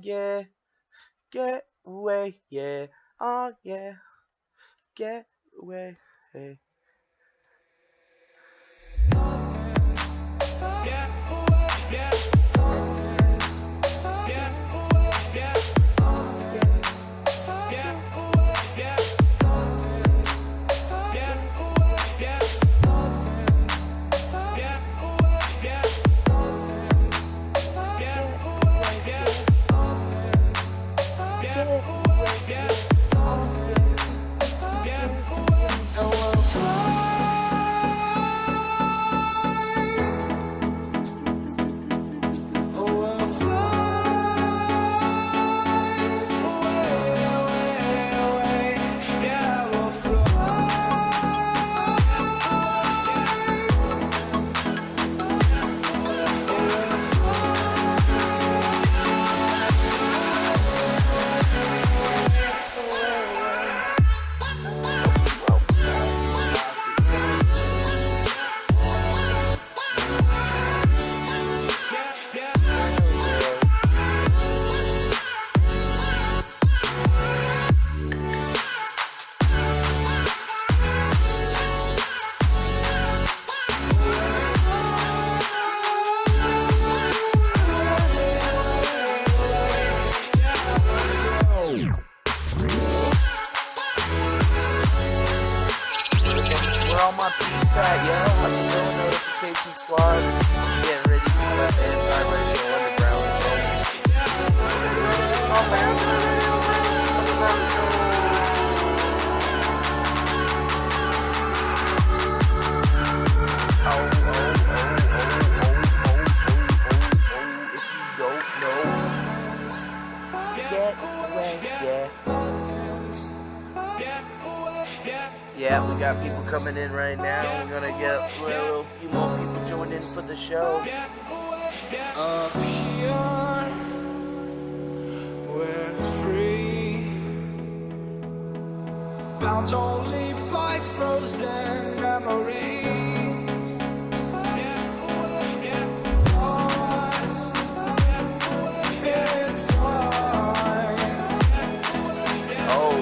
yeah, get away, yeah, oh yeah, get away, hey. Where all my peeps at, yo? I'm still in notification squad. Getting ready to set anti-racial underground. Oh man. If you don't know, get away, yeah. Yeah, we got people coming in right now. We're gonna get a little few more people joined in for the show. Up here, we're free, bound only by frozen memories. It's hard. Oh.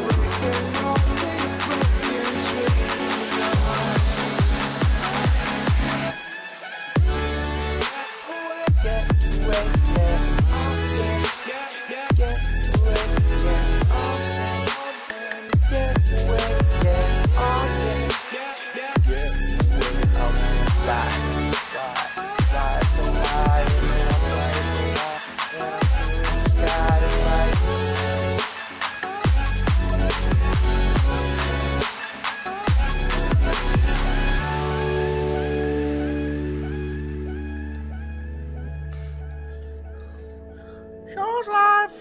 Show's live.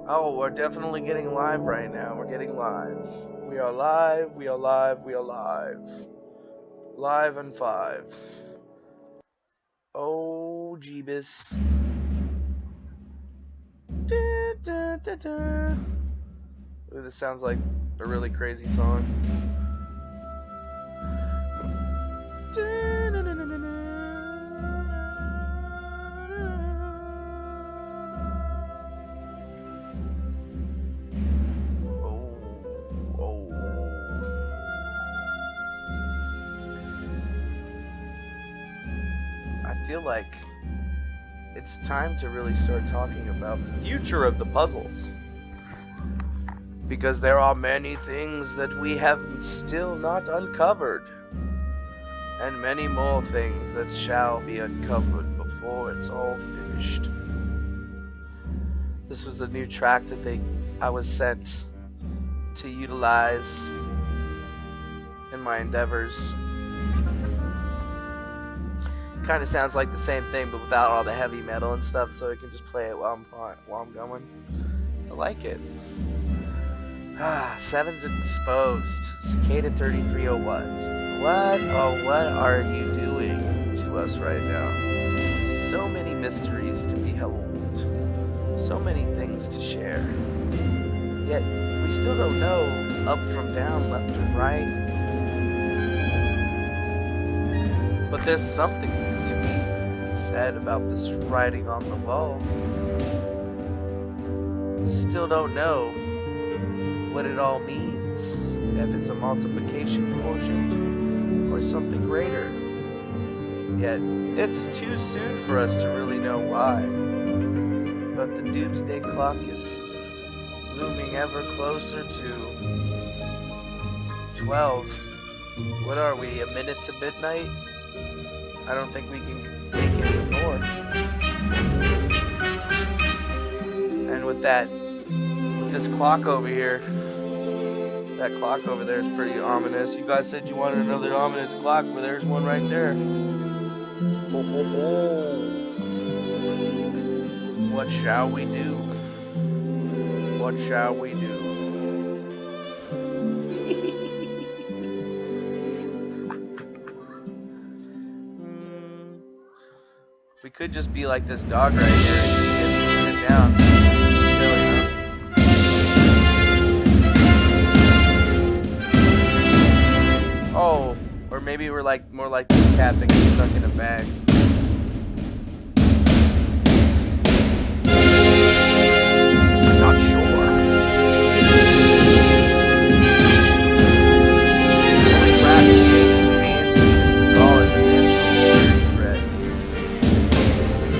Oh, we're definitely getting live right now. We're getting live. We are live. We are live. We are live. Live and 5. Oh, Jeebus. Ooh, this sounds like a really crazy song. I feel like it's time to really start talking about the future of the puzzles, because there are many things that we have still not uncovered, and many more things that shall be uncovered before it's all finished. This was a new track that I was sent to utilize in my endeavors. Kind of sounds like the same thing, but without all the heavy metal and stuff, so I can just play it while I'm going. I like it. Seven's exposed. Cicada 3301. What are you doing to us right now? So many mysteries to behold. So many things to share. Yet we still don't know up from down, left from right. But there's something to be said about this writing on the wall. still don't know what it all means, if it's a multiplication quotient or something greater. Yet, it's too soon for us to really know why. But the doomsday clock is looming ever closer to 12. What are we, a minute to midnight? I don't think we can take any more. And with this clock over here, that clock over there is pretty ominous. You guys said you wanted another ominous clock, but there's one right there. Ho ho ho. What shall we do? What shall we do? We could just be like this dog right here and sit down. Oh, or maybe we're like more like this cat that gets stuck in a bag. I'm not sure.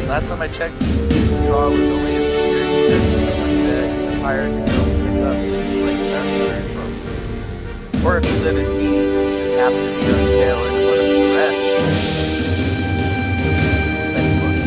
Last time I checked, Carl was only in security or something like that. The pirate could go pick up like that's where it's from. Or if he's in a keys and he just happened to be on the tail end of one of the arrests. That's funny.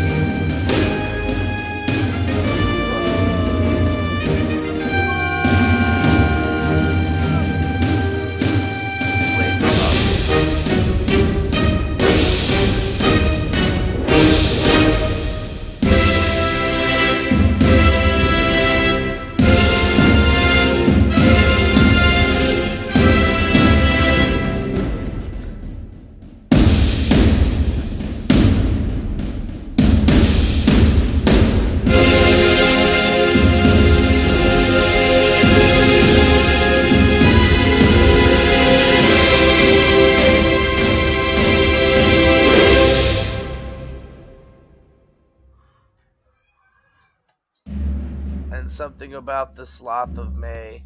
Something about the sloth of May.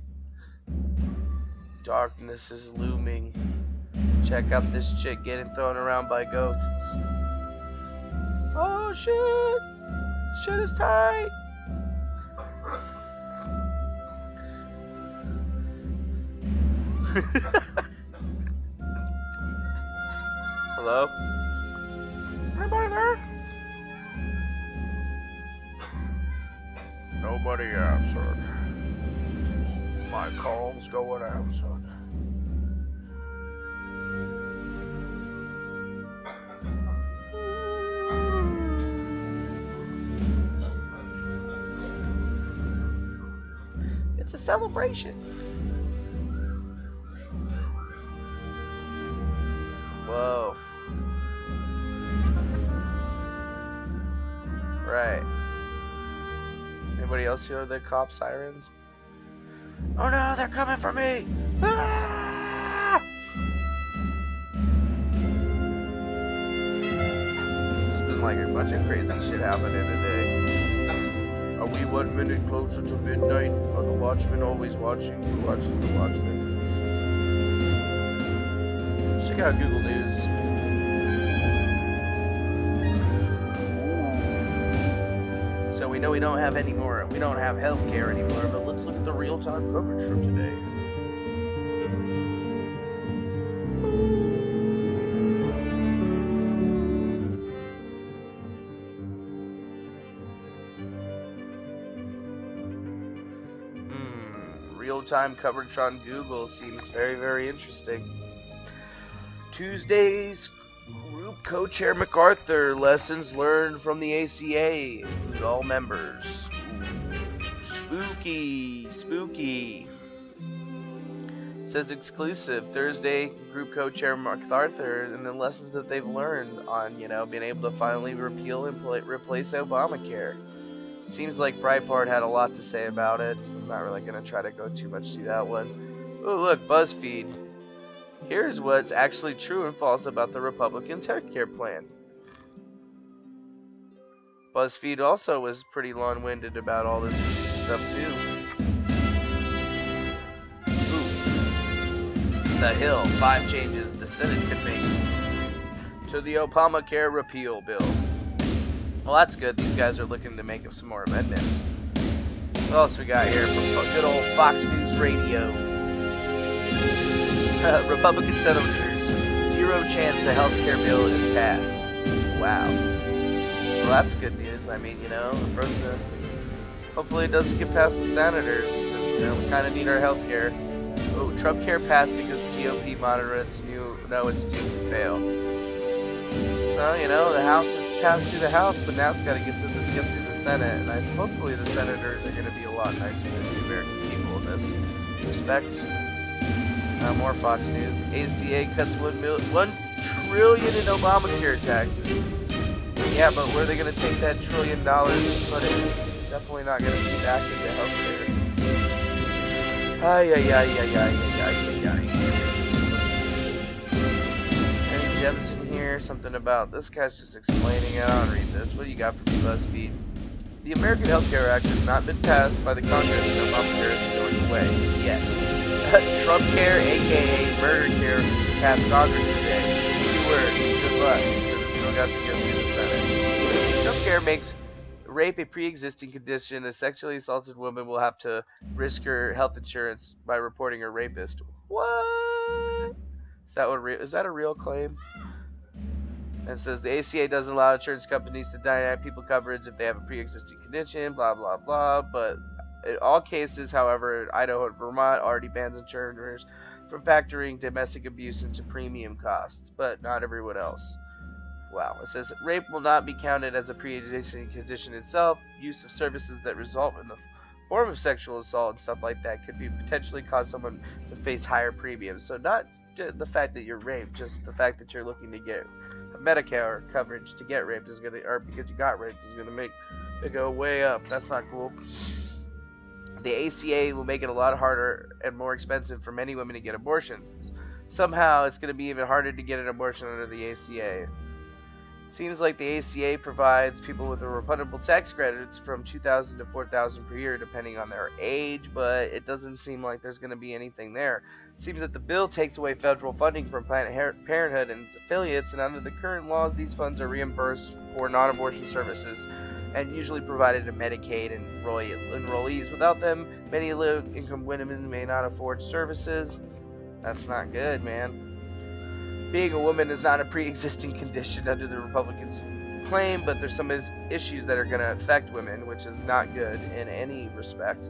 Darkness is looming. Check out this chick getting thrown around by ghosts. Oh shit! Shit is tight! Hello? Anybody there? Nobody answered. My calls go unanswered. It's a celebration. Whoa. Right. Anybody else hear the cop sirens? Oh no, they're coming for me! Ah! There's been like a bunch of crazy shit happening today. Are we 1 minute closer to midnight? Are the watchmen always watching? Who watches the watchmen? Check out Google News. So we know we don't have healthcare anymore, but let's look at the real-time coverage from today. Real-time coverage on Google seems very, very interesting. Tuesday's Group Co-Chair MacArthur, lessons learned from the ACA, include all members. Ooh, spooky. It says exclusive, Thursday, Group Co-Chair MacArthur, and the lessons that they've learned on, being able to finally repeal and replace Obamacare. Seems like Breitbart had a lot to say about it. I'm not really going to try to go too much through that one. Oh, look, BuzzFeed. Here's what's actually true and false about the Republicans' healthcare plan. BuzzFeed also was pretty long-winded about all this stuff too. The Hill, 5 changes the Senate could make to the Obamacare repeal bill. Well, that's good. These guys are looking to make up some more amendments. What else we got here from good old Fox News Radio? Republican senators, 0 chance the health care bill is passed. Wow. Well, that's good news. I mean, you know, hopefully it doesn't get past the senators. Because, you know, we kind of need our health care. Oh, Trump care passed because the GOP moderates know it's doomed to fail. Well, you know, the House has passed through the House, but now it's got to get through the Senate, and hopefully the senators are going to be a lot nicer to the American people in this respect. More Fox News. ACA cuts $1 trillion in Obamacare taxes. Yeah, but where are they going to take that $1 trillion and put it? It's definitely not going to be back into healthcare. Let's see. Any gems in here? Something about this guy's just explaining it. I don't read this. What do you got from BuzzFeed? The American Health Care Act has not been passed by the Congress, and Obamacare isn't going away yet. Trump care, aka murder care, passed Congress today. Key word, good luck, because it still got to go through the Senate. Trump care makes rape a pre-existing condition. A sexually assaulted woman will have to risk her health insurance by reporting her rapist. What? Is that a real claim? And it says the ACA doesn't allow insurance companies to deny people coverage if they have a pre-existing condition, blah, blah, blah. But in all cases, however, Idaho and Vermont already bans insurers from factoring domestic abuse into premium costs, but not everyone else. Wow. It says rape will not be counted as a pre-existing condition itself. Use of services that result in the form of sexual assault and stuff like that could be potentially cause someone to face higher premiums. So not the fact that you're raped, just the fact that you're looking to get Medicare coverage to get raped is gonna, or because you got raped, is gonna make it go way up. That's not cool. The ACA will make it a lot harder and more expensive for many women to get abortions. Somehow, it's going to be even harder to get an abortion under the ACA. Seems like the ACA provides people with a refundable tax credits from $2,000 to $4,000 per year, depending on their age, but it doesn't seem like there's going to be anything there. It seems that the bill takes away federal funding from Planned Parenthood and its affiliates, and under the current laws, these funds are reimbursed for non-abortion services and usually provided to Medicaid and enrollees. Without them, many low-income women may not afford services. That's not good, man. Being a woman is not a pre-existing condition under the Republicans' claim, but there's some issues that are going to affect women, which is not good in any respect.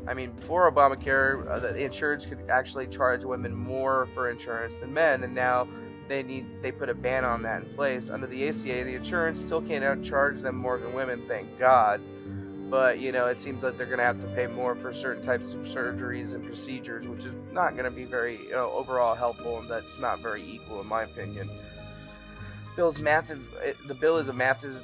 I mean, before Obamacare, the insurance could actually charge women more for insurance than men, and now they put a ban on that in place. Under the ACA, the insurance still can't outcharge them more than women, thank God. But, you know, it seems like they're going to have to pay more for certain types of surgeries and procedures, which is not going to be very, overall helpful, and that's not very equal in my opinion. The bill is a massive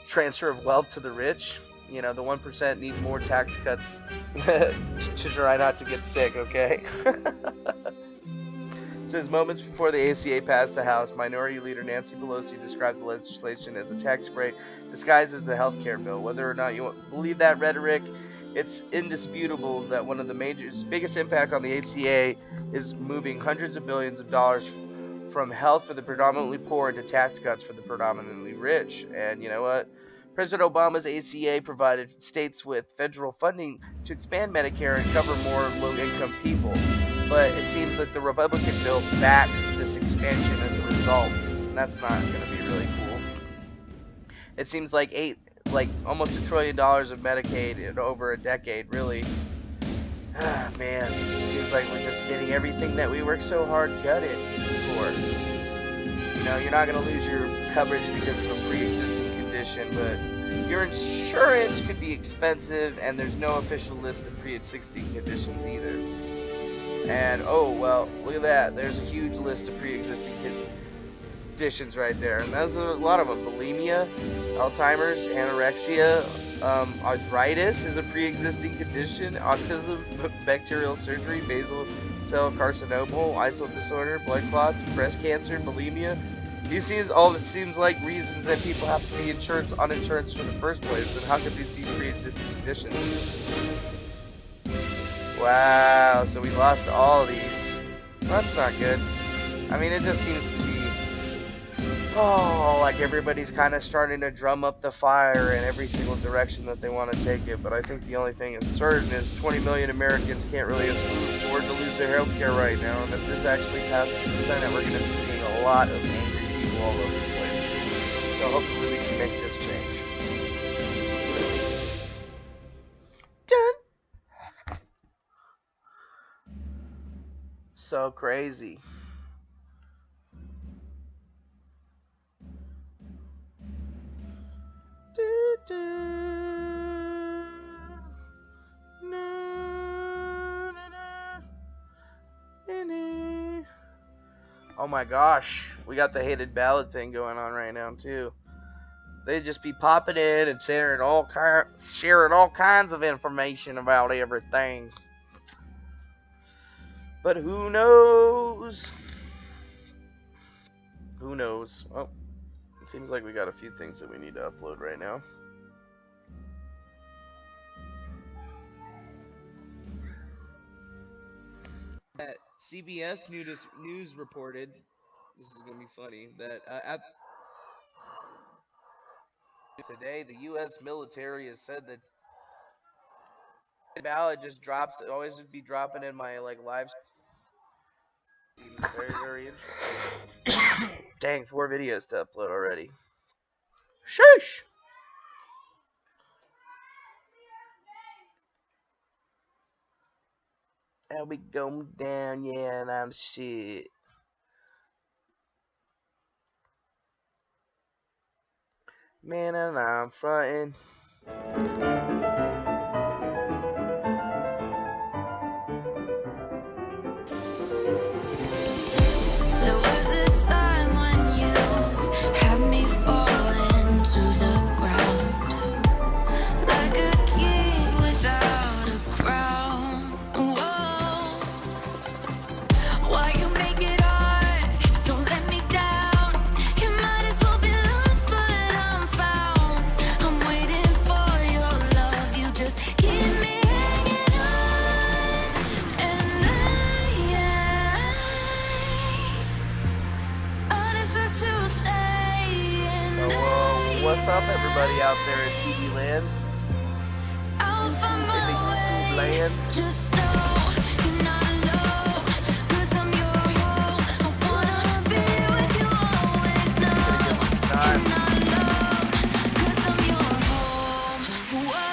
transfer of wealth to the rich. You know, the 1% need more tax cuts to try not to get sick, okay? It says moments before the ACA passed the House, Minority Leader Nancy Pelosi described the legislation as a tax break disguised as the health care bill. Whether or not you believe that rhetoric, it's indisputable that one of the biggest impact on the ACA is moving hundreds of billions of dollars from health for the predominantly poor into tax cuts for the predominantly rich. And you know what? President Obama's ACA provided states with federal funding to expand Medicare and cover more low-income people. But it seems like the Republican bill backs this expansion as a result, and that's not going to be really cool. It seems like almost $1 trillion of Medicaid in over a decade, really. Man, it seems like we're just getting everything that we worked so hard gutted for. You know, you're not going to lose your coverage because of a pre-existing condition, but your insurance could be expensive, and there's no official list of pre-existing conditions either. And oh well, look at that. There's a huge list of pre-existing conditions right there, and there's a lot of them. Bulimia, Alzheimer's, anorexia, arthritis is a pre-existing condition. Autism, bacterial surgery, basal cell carcinoma, ISIL disorder, blood clots, breast cancer, bulimia, He sees all it seems like reasons that people have to pay insurance on insurance for the first place, and how could these be pre-existing conditions? Wow, so we lost all these. That's not good. I mean, it just seems to be, like everybody's kind of starting to drum up the fire in every single direction that they want to take it. But I think the only thing is certain is 20 million Americans can't really afford to lose their health care right now. And if this actually passes the Senate, we're going to be seeing a lot of angry people all over the place. So hopefully we can make this change. Dun. So crazy. Oh my gosh, we got the hated ballot thing going on right now too. They just be popping in and sharing all kinds of information about everything. But who knows? Who knows? Oh, it seems like we got a few things that we need to upload right now. That CBS News reported, this is going to be funny, that today the U.S. military has said that the ballot just drops, always would be dropping in my live. Seems very, very interesting. Dang, 4 videos to upload already. Sheesh! And we going down, yeah, and I'm shit. Man, and I'm frontin'. There was a time when you had me falling to the ground, like a king without a crown. Whoa. Why you make it hard? Don't let me down. You might as well be lost, but I'm found. I'm waiting for your love. You just keep me hanging on, and I deserve to stay. And What's up, everybody out there in TV land? I'll find my In the YouTube way. land? Just know you're not alone, 'cause I'm your home. I wanna be with you always. Gonna Know give it some time. you're not alone, 'cause I'm your home. Whoa.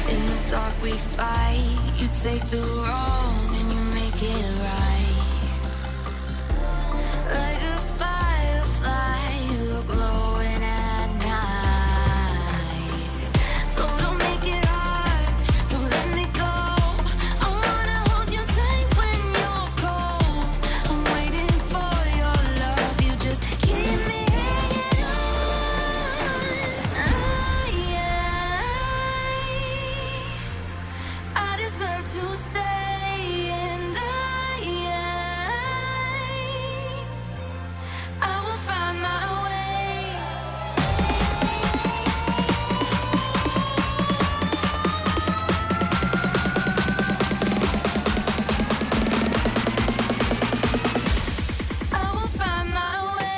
In the dark we fight. You take the wrong and you make it right. Like a firefly, you're glowing at night. So don't make it hard, don't let me go. I wanna hold you tight when you're cold. I'm waiting for your love, you just keep me hanging on. I deserve to stay, and I will find my way. I will find my way.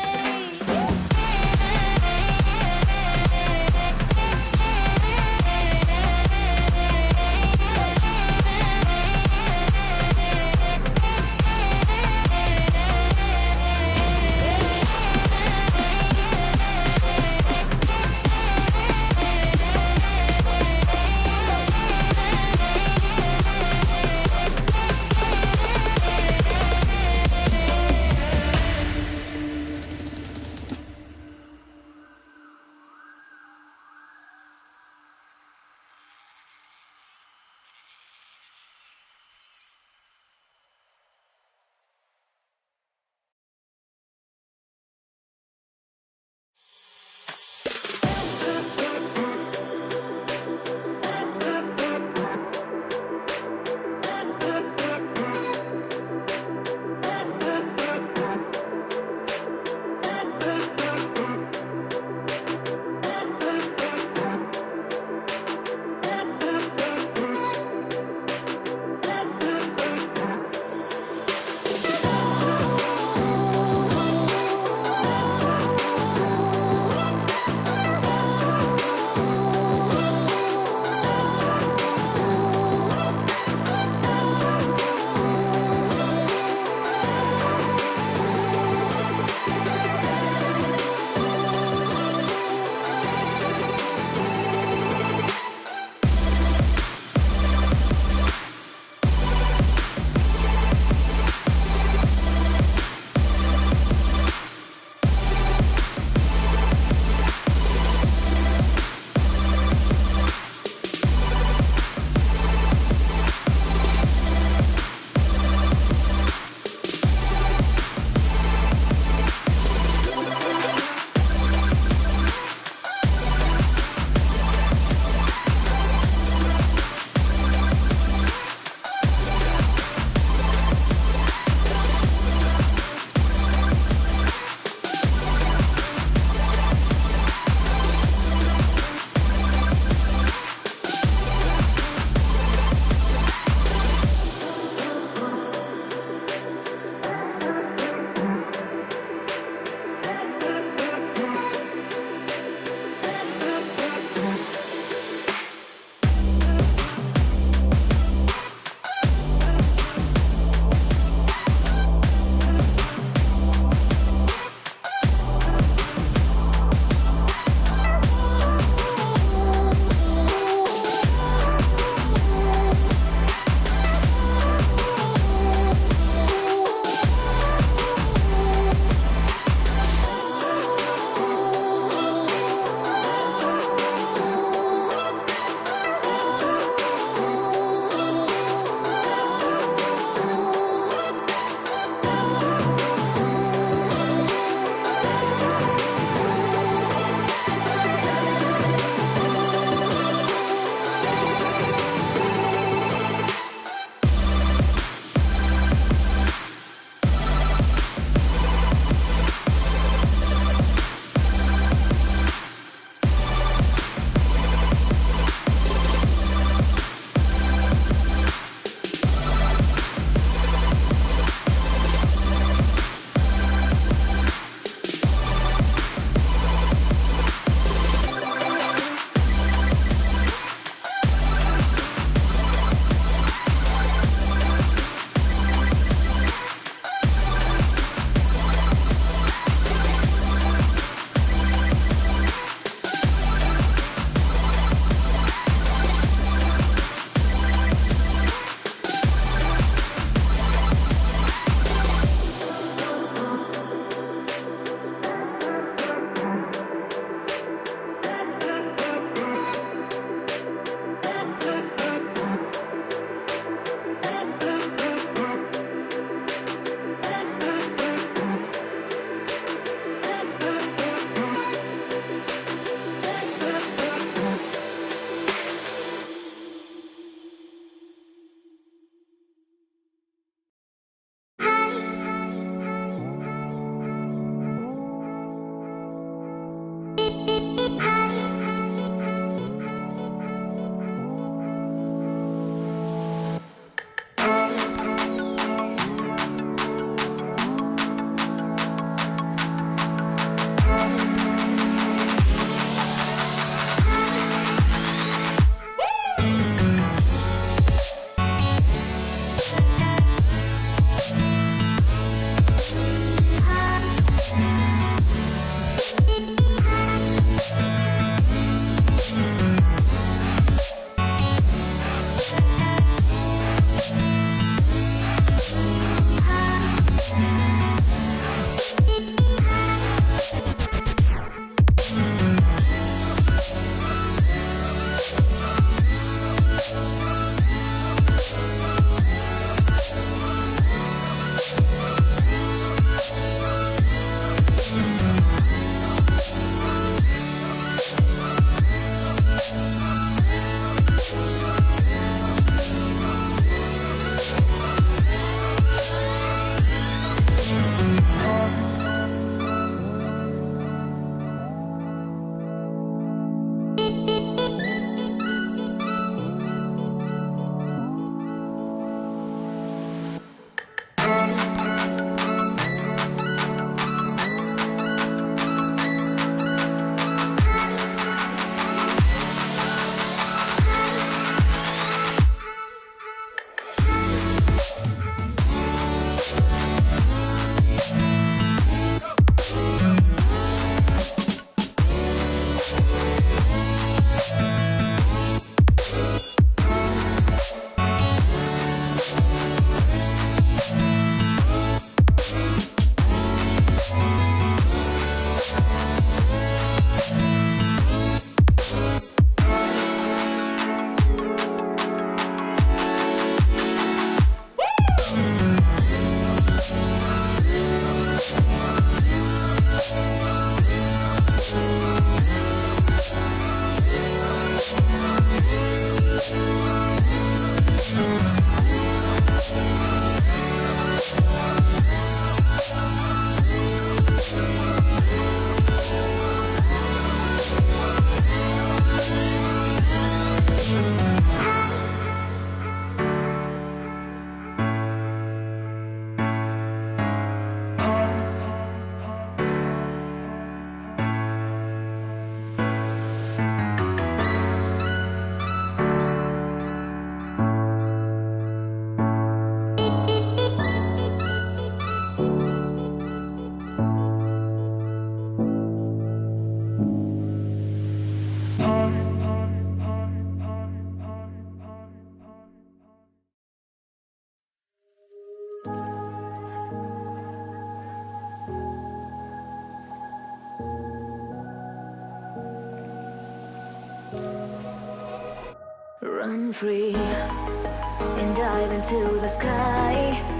Run free and dive into the sky.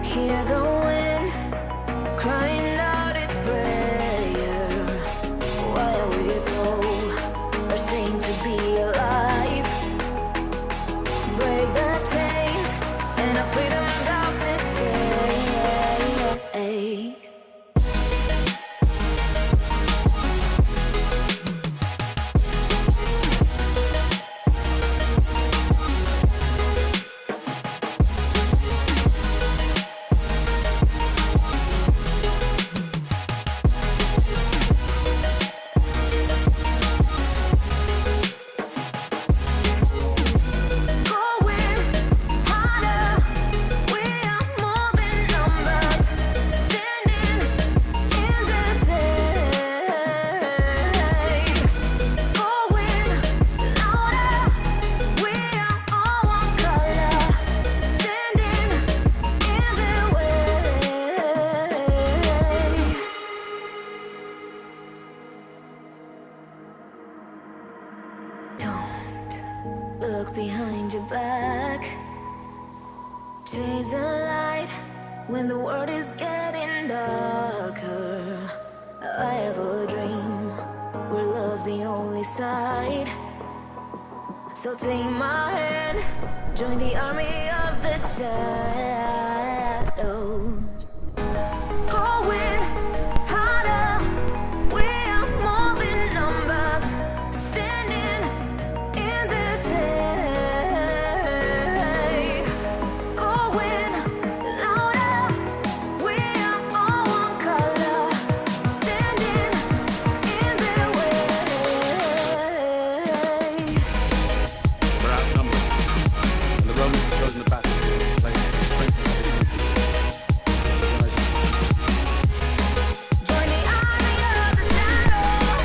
Hear the wind crying out its prayer. Why are we so ashamed to be alive? Break the chains and our freedom's ours to take. Look behind your back. Chase a light when the world is getting darker. I have a dream where love's the only side. So take my hand, join the army of the shadows. Going harder, we are more than numbers. Standing in the shade. Going louder, we are all one color. Standing in their way. We're outnumbered, and the Romans have chosen the battlefield to place the strength of the Join the army of the shadow.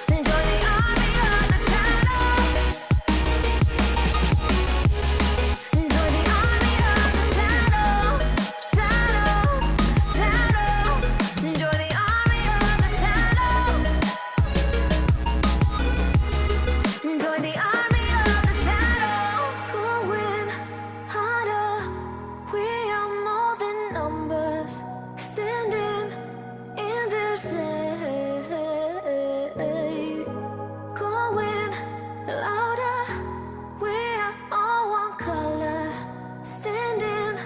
Join the army of the shadow. Join the army of the shadows. Shadows, shadows. Join the army of the shadows. Join the army of the shadows. Going harder, we are more than numbers. Standing in their shade. Going louder, we are all one color. Standing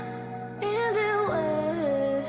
in their way.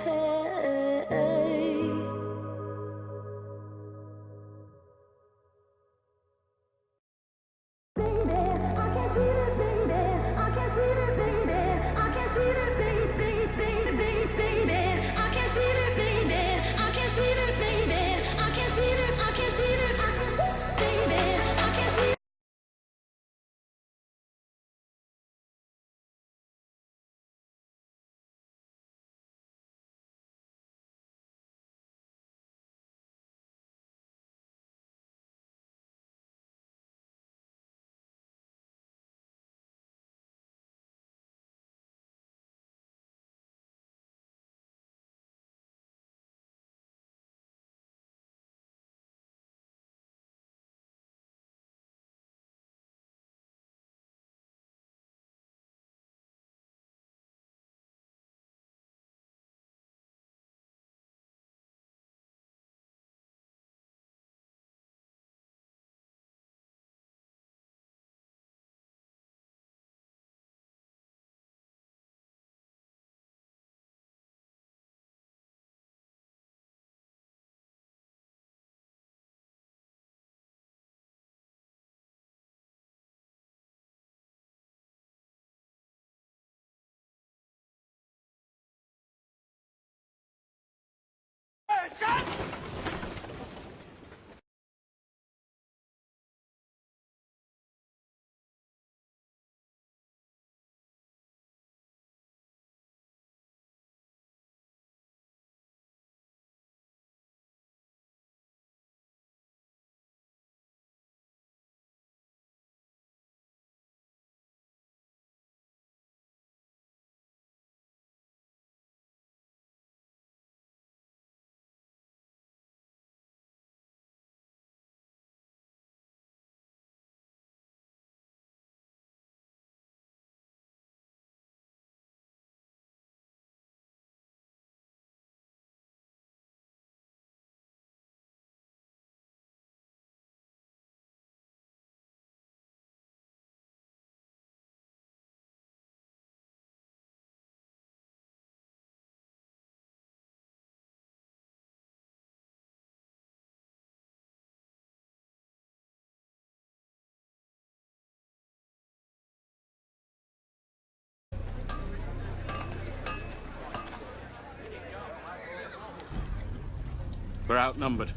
We're outnumbered,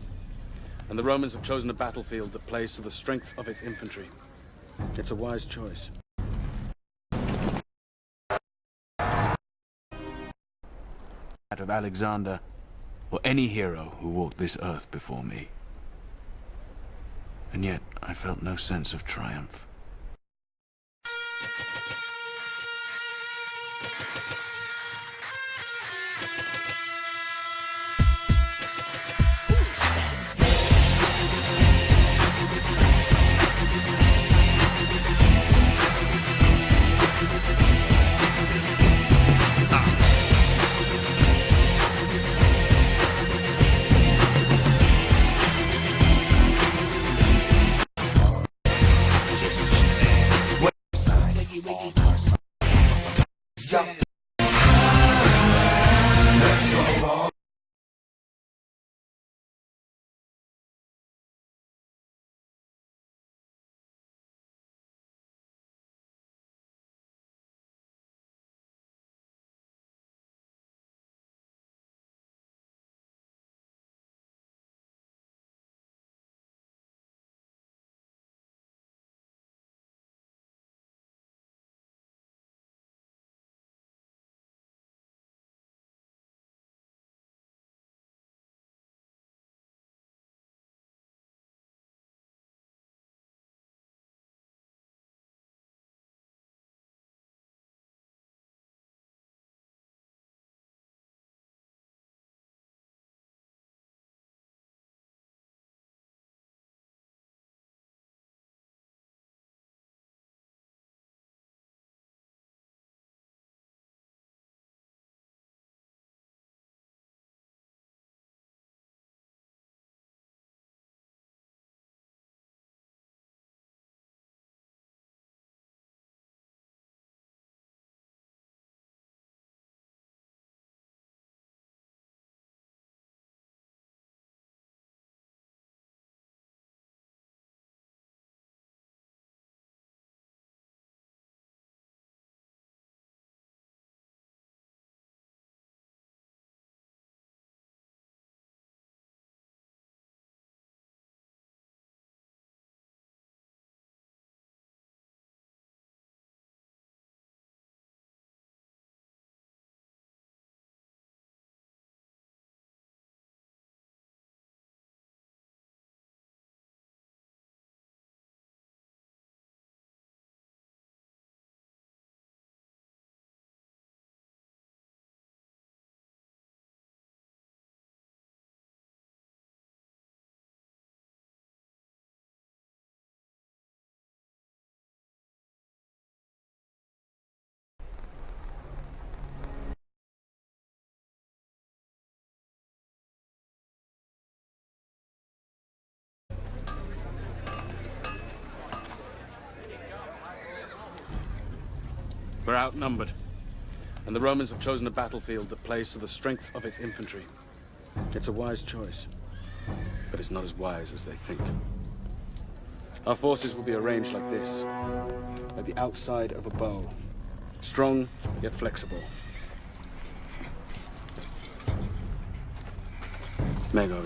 and the Romans have chosen a battlefield that plays to the strengths of its infantry. It's a wise choice. That of Alexander, or any hero who walked this earth before me. And yet, I felt no sense of triumph. We're outnumbered, and the Romans have chosen a battlefield that plays to the strengths of its infantry. It's a wise choice, but it's not as wise as they think. Our forces will be arranged like this, at the outside of a bow, strong yet flexible. Mayo.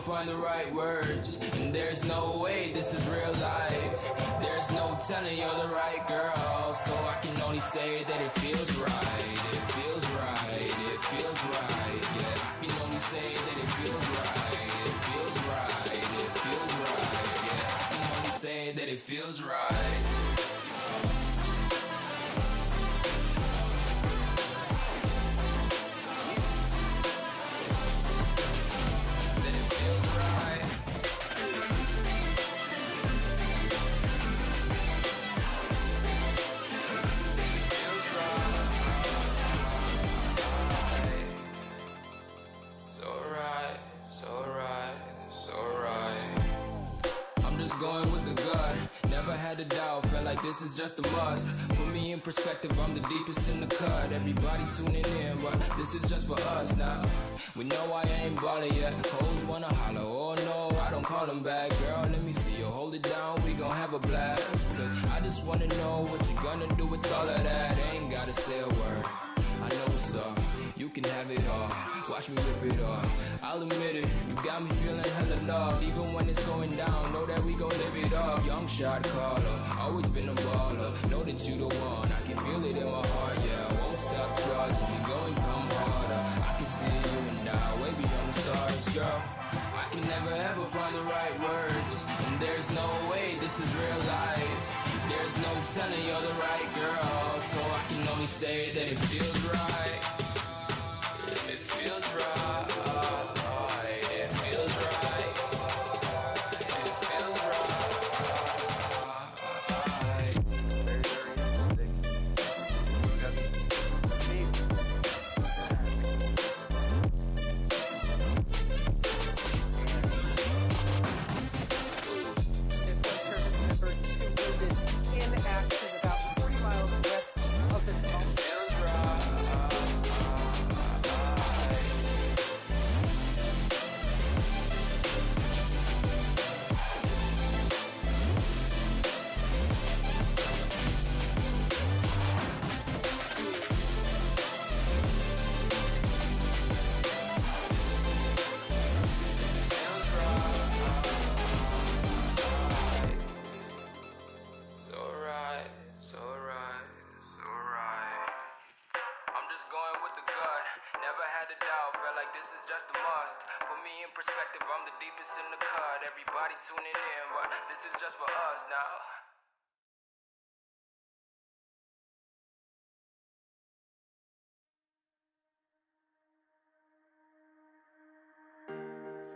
find the right words. And there's no way this is real life. There's no telling you're the right girl. So I can only say that it feels right. It feels right. It feels right. Yeah, I can only say that it feels right. It feels right. It feels right. Yeah, I can only say that it feels right. Going with the gut, never had a doubt, felt like this is just a must. Put me in perspective, I'm the deepest in the cut. Everybody tuning in, but this is just for us now. We know I ain't ballin' yet. Hoes wanna holler, oh no, I don't call them back. Girl, let me see you hold it down, we gon' have a blast. Cause I just wanna know what you gonna do with all of that. Ain't gotta say a word, I know what's up. You can have it all, watch me rip it off. I'll admit it, you got me feeling hella love. Even when it's going down, know that we gon' live it up. Young shot caller, always been a baller. Know that you the one, I can feel it in my heart. Yeah, I won't stop charging me, go and come harder. I can see you and I, way beyond the stars, girl. I can never ever find the right words. And there's no way this is real life. There's no telling you're the right girl. So I can only say that it feels right. It feels right, it feels right, it feels right. Very, very This one service member wounded in action about 40 miles west of the small. Feels right. Everybody tuning in, but this is just for us now.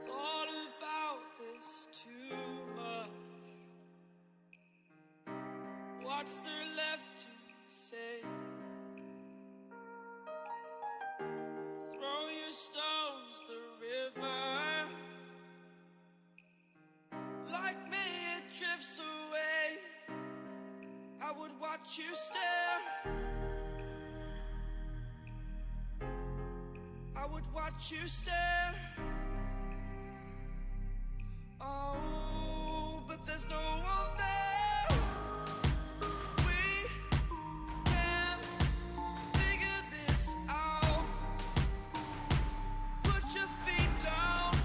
Thought about this too much. What's there left to say? Throw your stones the river. Like me, it drifts away. I would watch you stare. I would watch you stare. Oh, but there's no one there. We can figure this out. Put your feet down.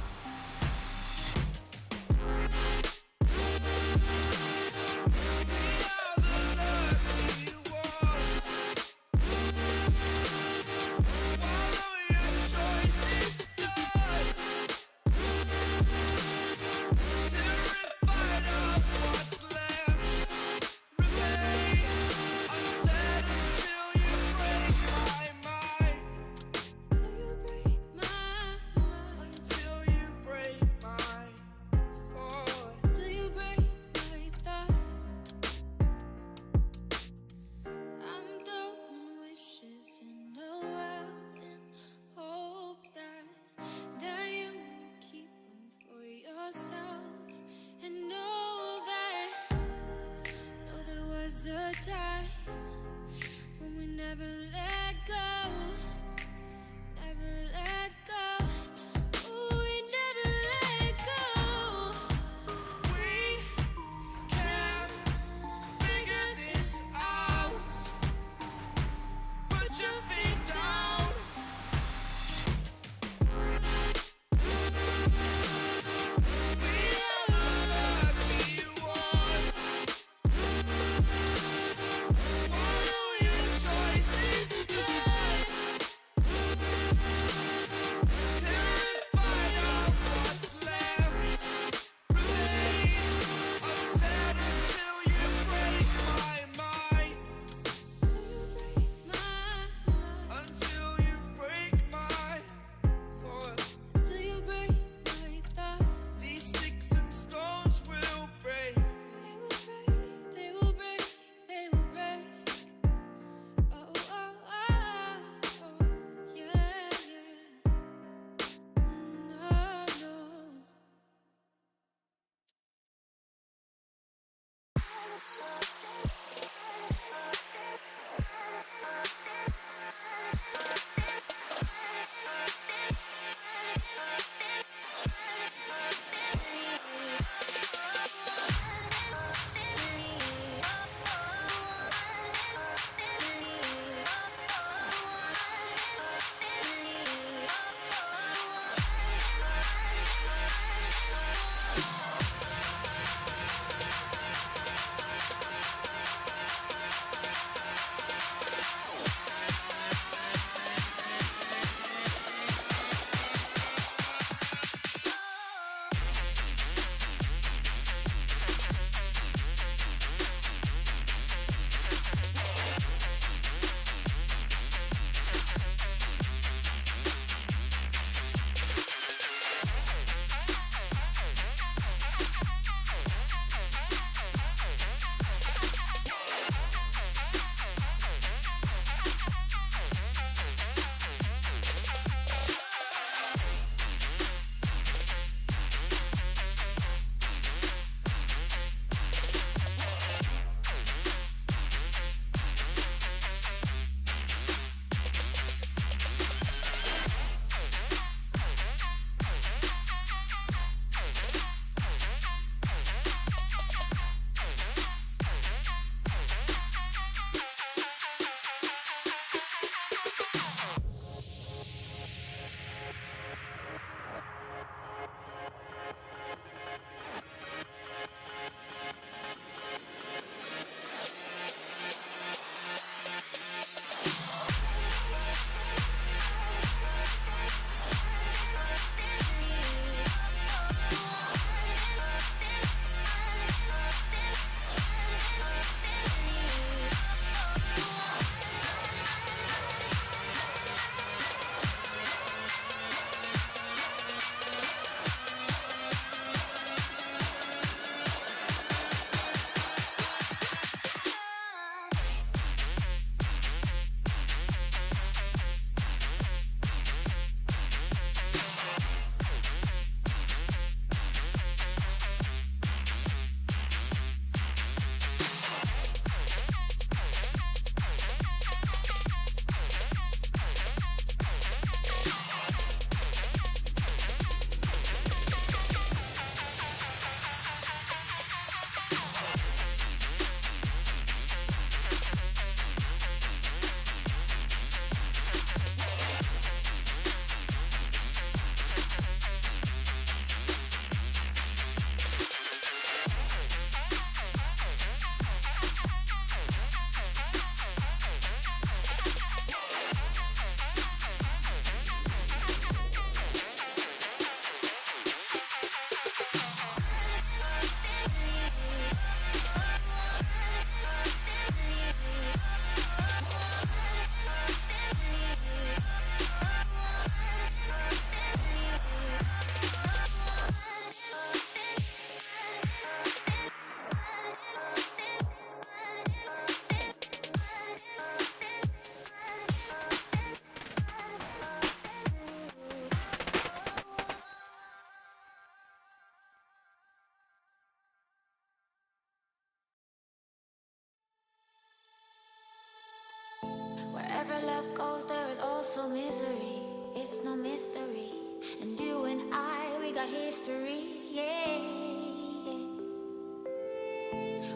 Wherever love goes, there is also misery. It's no mystery. And you and I, we got history. Yeah.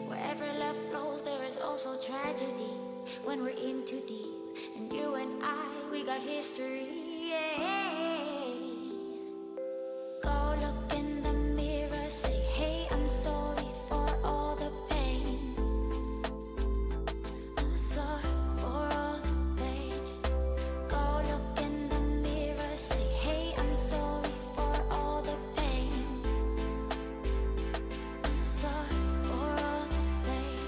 Wherever love flows, there is also tragedy. When we're in too deep. And you and I, we got history. Yeah. Go look in the mirror, say, hey, I'm sorry for all the pain. I'm sorry for all the pain. Go look in the mirror, say, hey, I'm sorry for all the pain. I'm sorry for all the pain.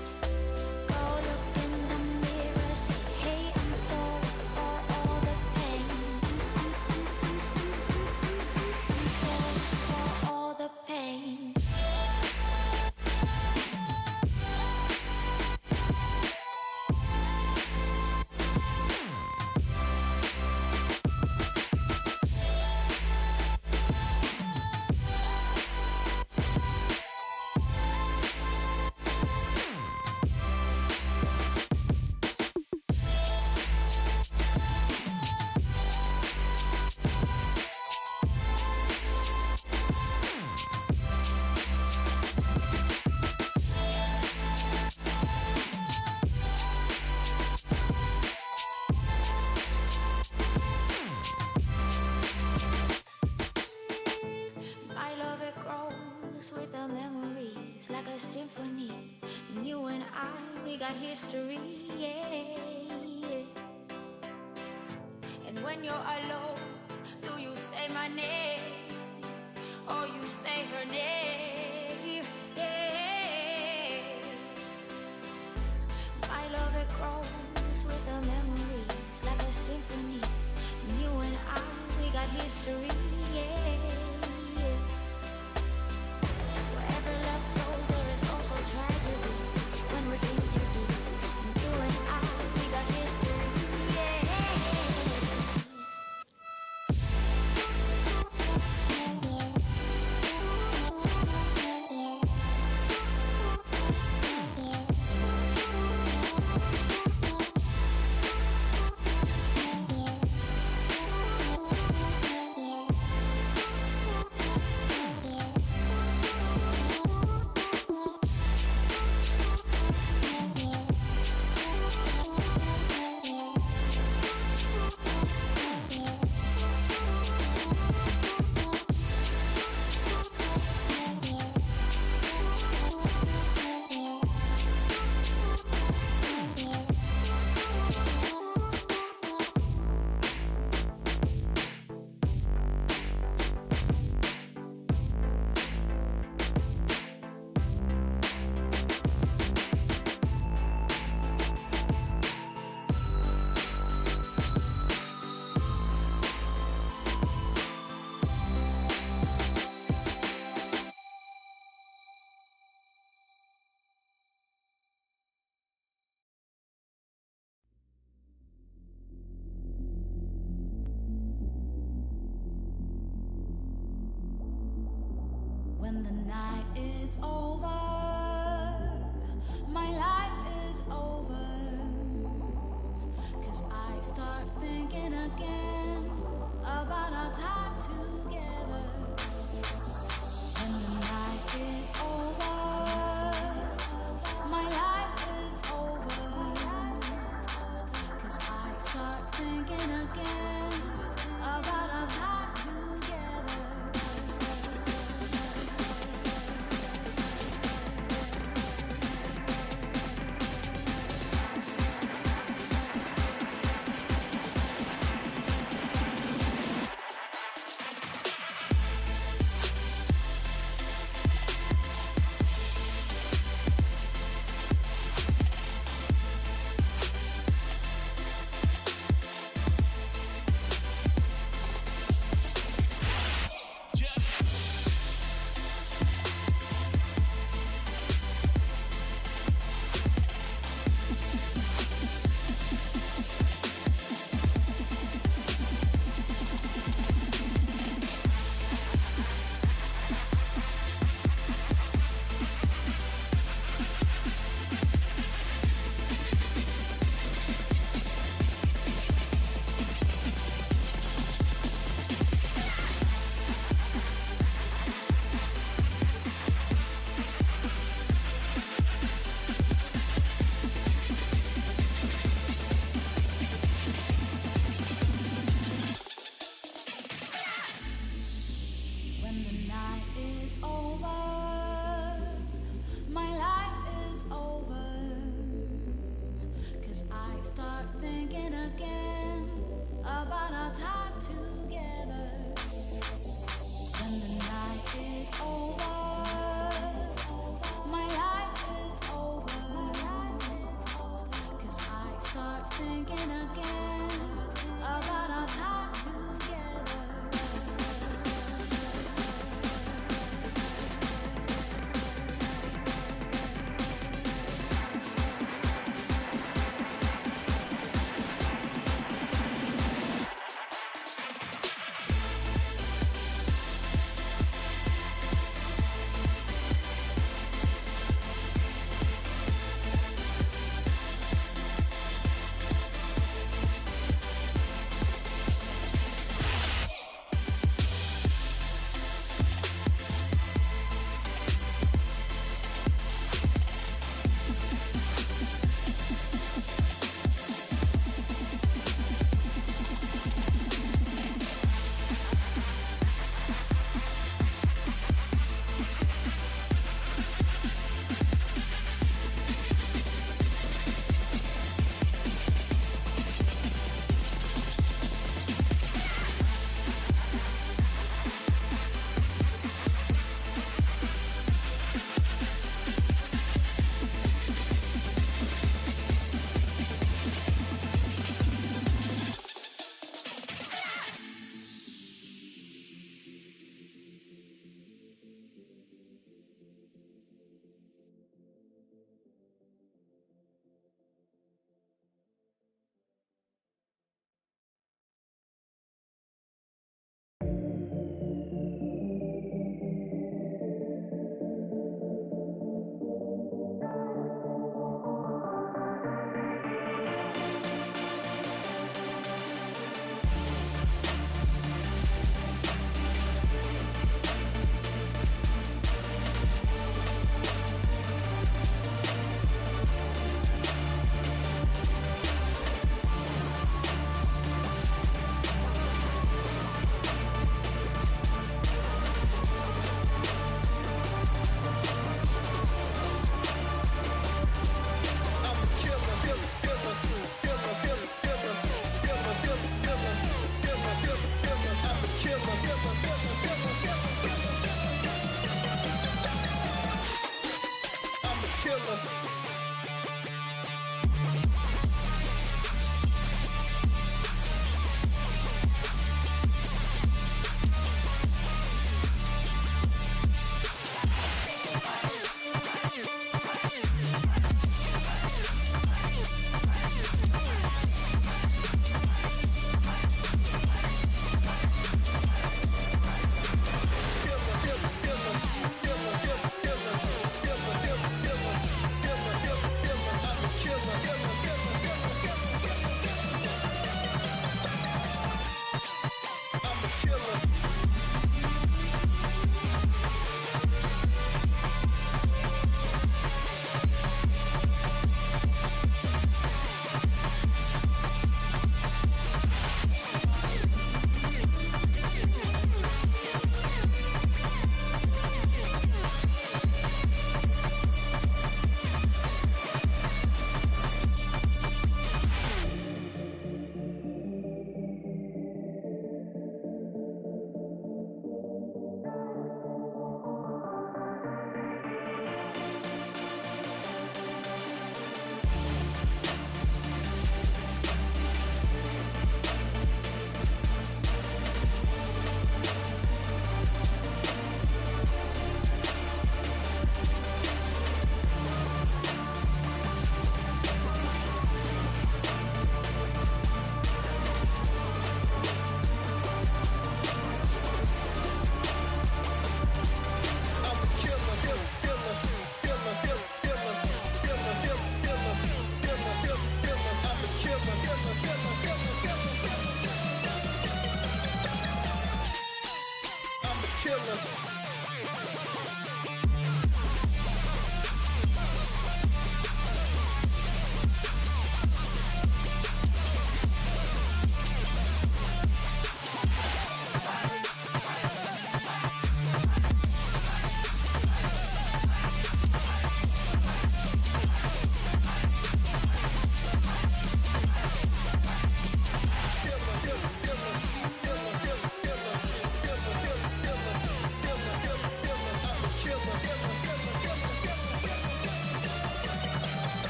Go look in the mirror, say, hey, I'm sorry for all the pain. like a symphony. And you and I, we got history, yeah. And when you're alone, do you say my name or you say her name? Yeah. My love, it grows with the memories like a symphony. And you and I, we got history, yeah. Wherever love flows, there is also tragedy. When we're deep too deep, and you and I, we got history, yeah. When the night is over, my life is over. 'Cause I start thinking again about our time together. When the night is over, my life is over. 'Cause I start thinking again about our time together.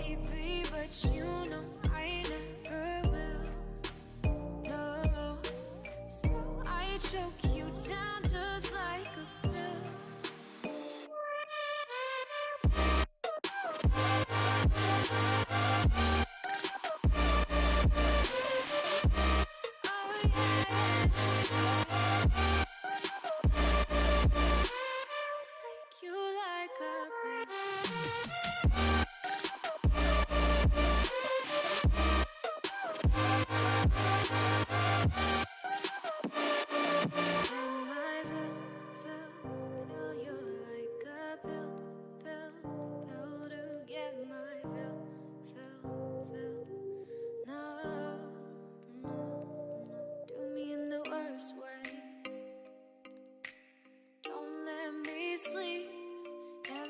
Baby, but you know I never will. No, so I choke you down just like a pill.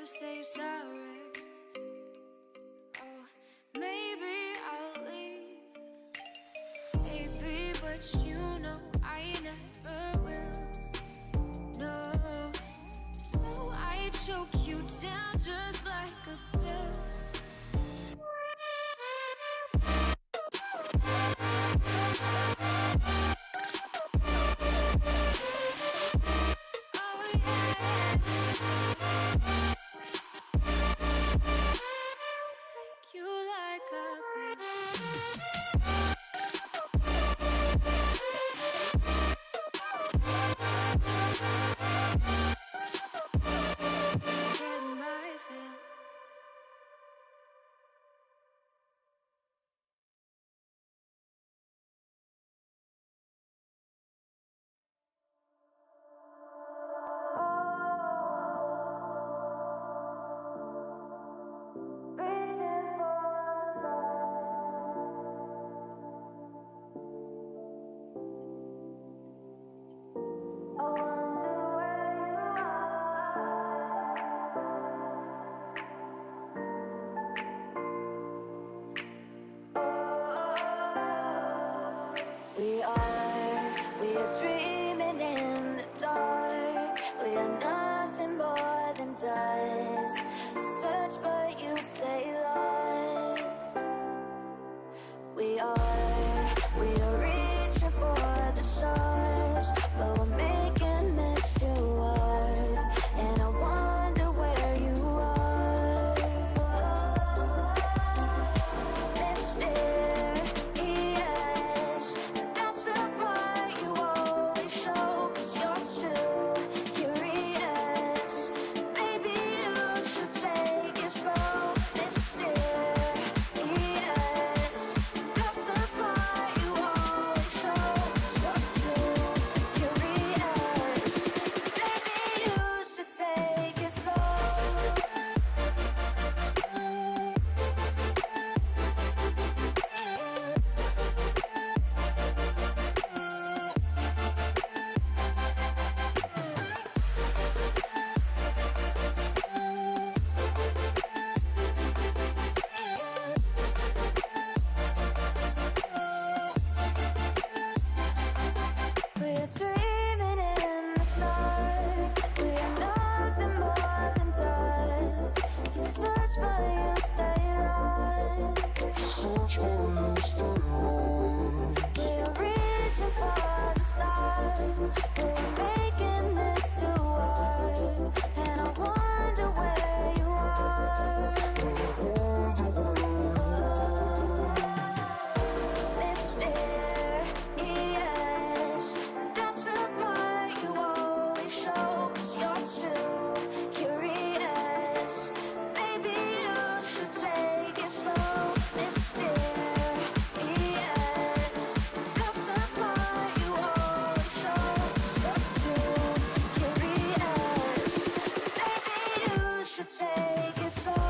Say sorry. Oh, maybe I'll leave. Baby, but you know I never will. No, so I choke you down just like a pill. We are dreaming in the dark. We are nothing more than dust. Search but you stay lost. We are reaching for the stars, but we're making this too hard. And I wonder where you are. Mysterious, that's the part you always show. 'Cause you're too curious. Maybe you should take it slow. Mysterious, that's the part you always show. 'Cause you're too curious. Maybe you should take it slow. We're dreaming in the dark. We are nothing more than dust. You search but you stay lost. We are reaching for the stars, but we're making this too hard. And I wonder where you are. Mysterious, that's the part you always show. 'Cause you're too curious. Maybe you should take it slow. Mysterious, that's the part you always show. 'Cause you're too curious. Maybe you should take it slow.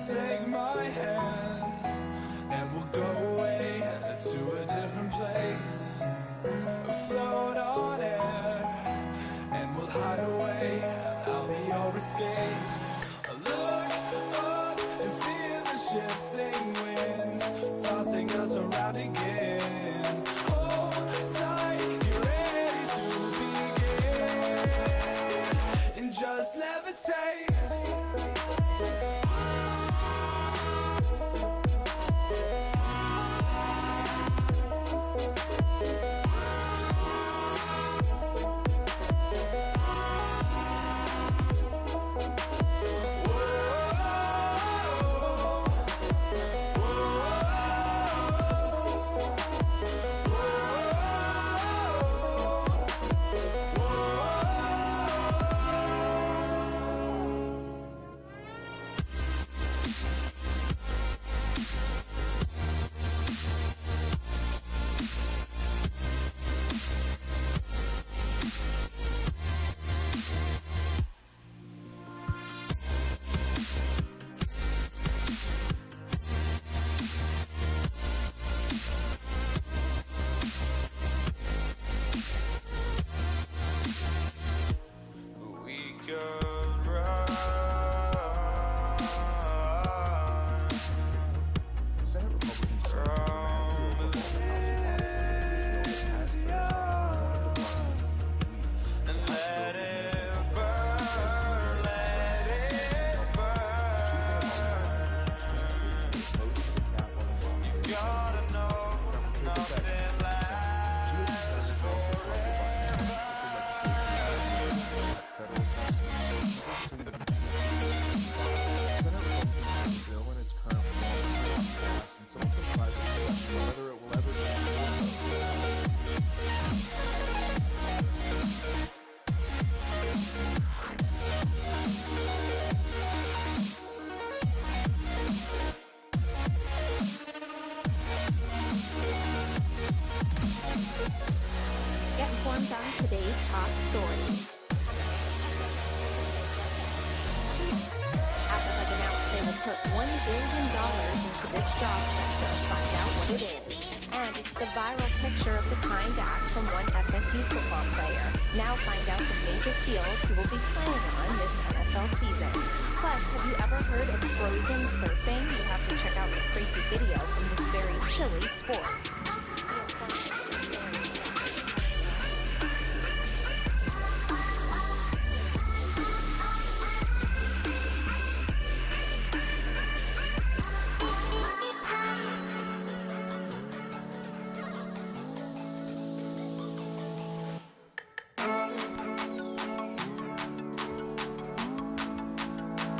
Take my hand and we'll go away to a different place. Float on air and we'll hide away. I'll be your escape. Look up and feel the shifting winds tossing us around again. Hold tight, you're ready to begin and just levitate. Get informed on today's top stories. Apple has announced they will put $1 billion into this job sector. Find out what it is. And it's the viral picture of the kind act from one FSU football player. Now find out the major fields who will be playing on this NFL season. Plus, have you ever heard of frozen surfing? You have to check out the crazy video from this very chilly sport.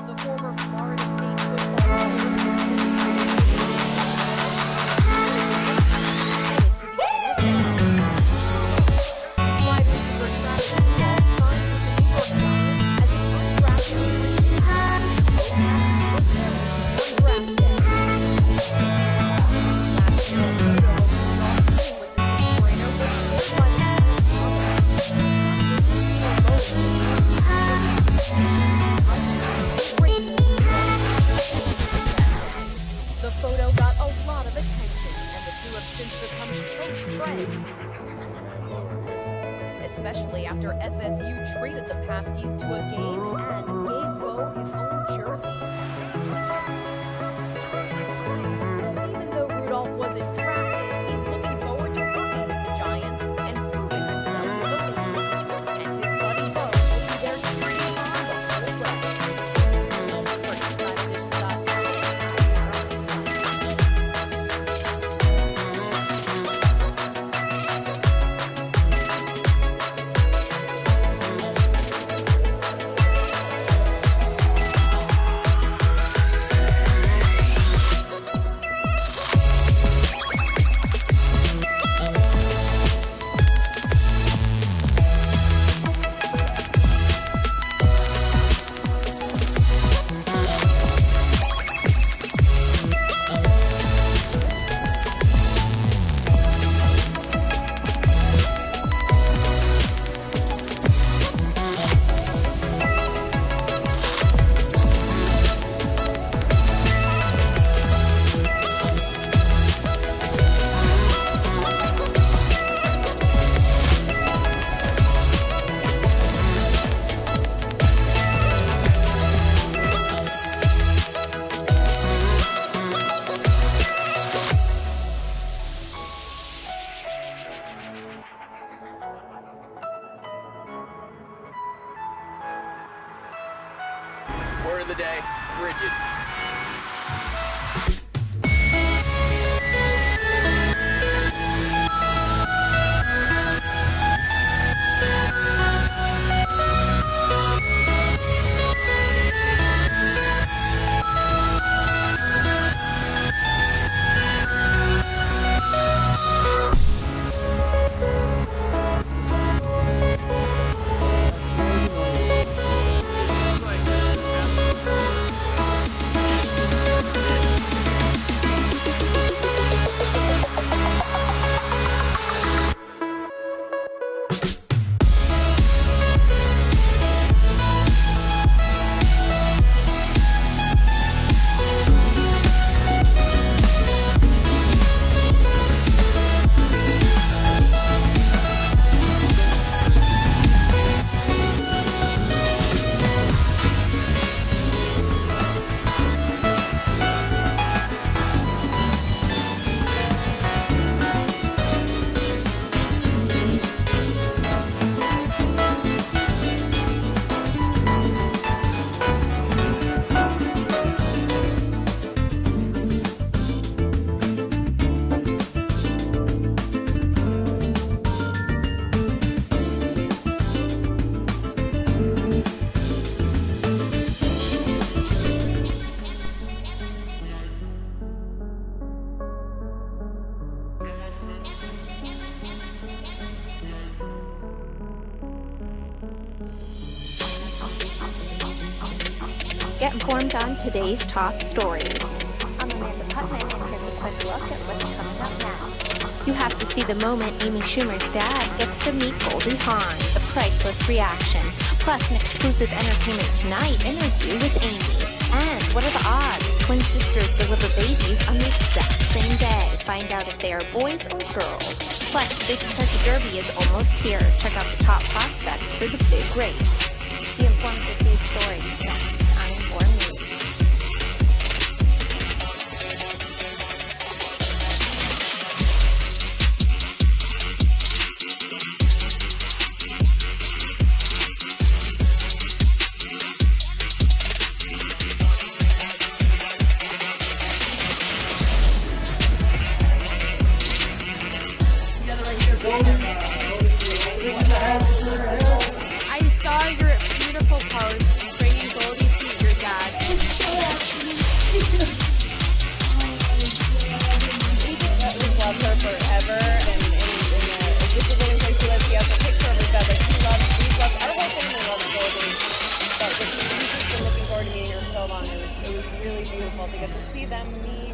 The former Florida State after FSU traded the passkeys to a game and gave Bo his own jersey. Even though Rudolph wasn't drafted, he's looking forward to working with the Giants and proving himself in the league. And his buddy Bo will be there cheering on the whole way. For InsideEdition.com, Word of the day, frigid. Get informed on today's top stories. I'm Amanda Putman, and here's a quick look at what's coming up next. You have to see the moment Amy Schumer's dad gets to meet Goldie Hawn, the priceless reaction, plus an exclusive Entertainment Tonight interview with Amy. And what are the odds twin sisters deliver babies on the exact same day? Find out if they are boys or girls. Plus, the Big Kentucky Derby is almost here. Check out the top prospects for the big race. Be informed with these stories next on Informed News. I saw your beautiful post bringing Goldie to your dad. We've loved her forever, and just the living place she lives, she has a picture of her dad. Like, our whole family loves Goldie. But we've just been looking forward to meeting her for so long. It was really beautiful to get to see them meet.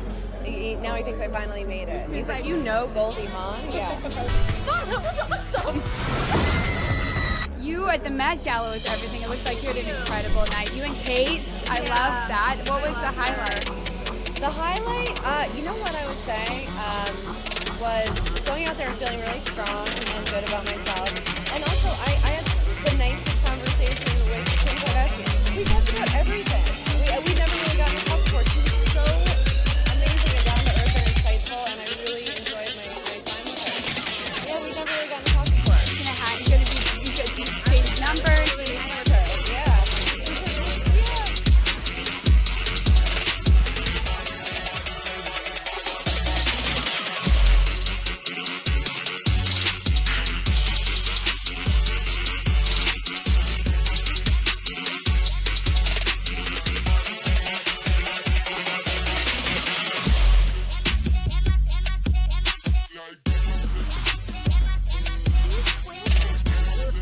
Now he thinks I finally made it. He's like, you know Goldie Hawn? Yeah. Oh, that was awesome! You at the Met Gala was everything. It looked like you had an incredible night. You and Kate, I love that. What was the highlight? The highlight, you know what I would say, was going out there and feeling really strong and good about myself. And also, I had the nicest conversation with Cinco. We talked about everything. We never really gotten to talk before. She was so amazing and down to earth and insightful, and I really enjoyed my time with her. Yeah, we never really gotten to talk before. You could change numbers. Yeah.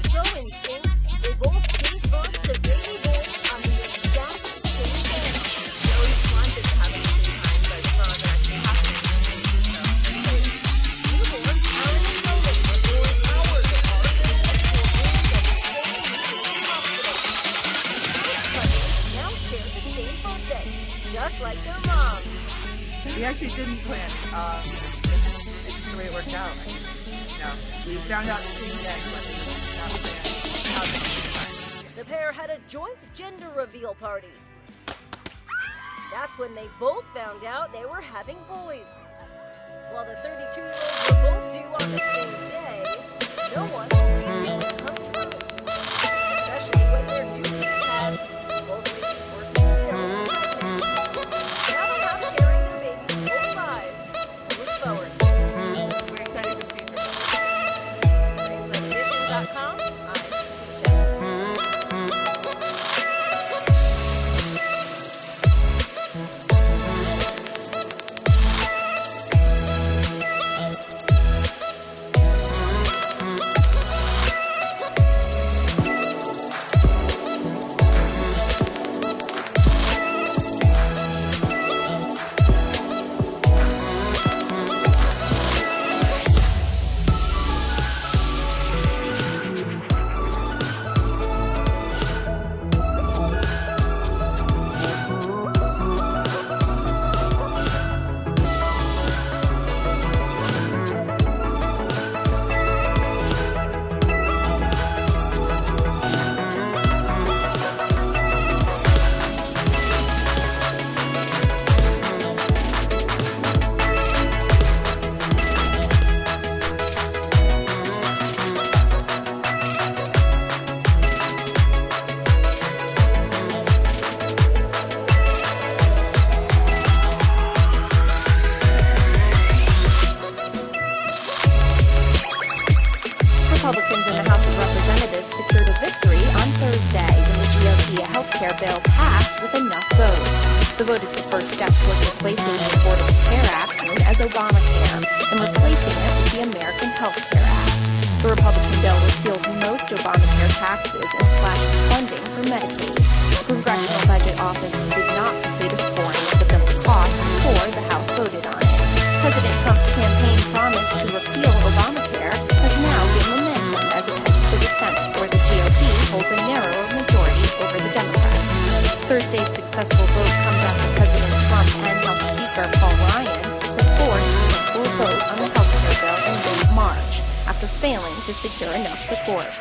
So in sync, they both gave birth to baby boys on the exact same day. They always wanted to have a baby time, but that actually happened. Newborns are in the building for 4 hours apart in the hospital. Now share the same birthday, just like their moms. We actually didn't plan. It's just the way it worked out. We found out the same day, but it was not planned. How the time. The pair had a joint gender reveal party. That's when they both found out they were having boys. While the 32-year-olds were both due on the same day, no one believed it would come true. Especially when their due date passed, both ladies were still pregnant. Now they have sharing their babies' whole lives to look forward to. We're excited for the future. InsideEdition.com. Republicans in the House of Representatives secured a victory on Thursday when the GOP healthcare bill passed with enough votes. The vote is the first step towards replacing the Affordable Care Act, known as Obamacare, and replacing it with the American Health Care Act. The Republican bill repeals most Obamacare taxes and slashes funding for Medicaid. The Congressional Budget Office did not complete a scoring of the bill's cost before the House voted on it. President Trump's campaign promise to repeal Obamacare has now gained momentum as it heads to the Senate, where the GOP holds a narrower majority over the Democrats. Thursday's successful vote comes after President Trump and House Speaker Paul Ryan have forced a full vote on the health care bill in late March, after failing to secure enough support.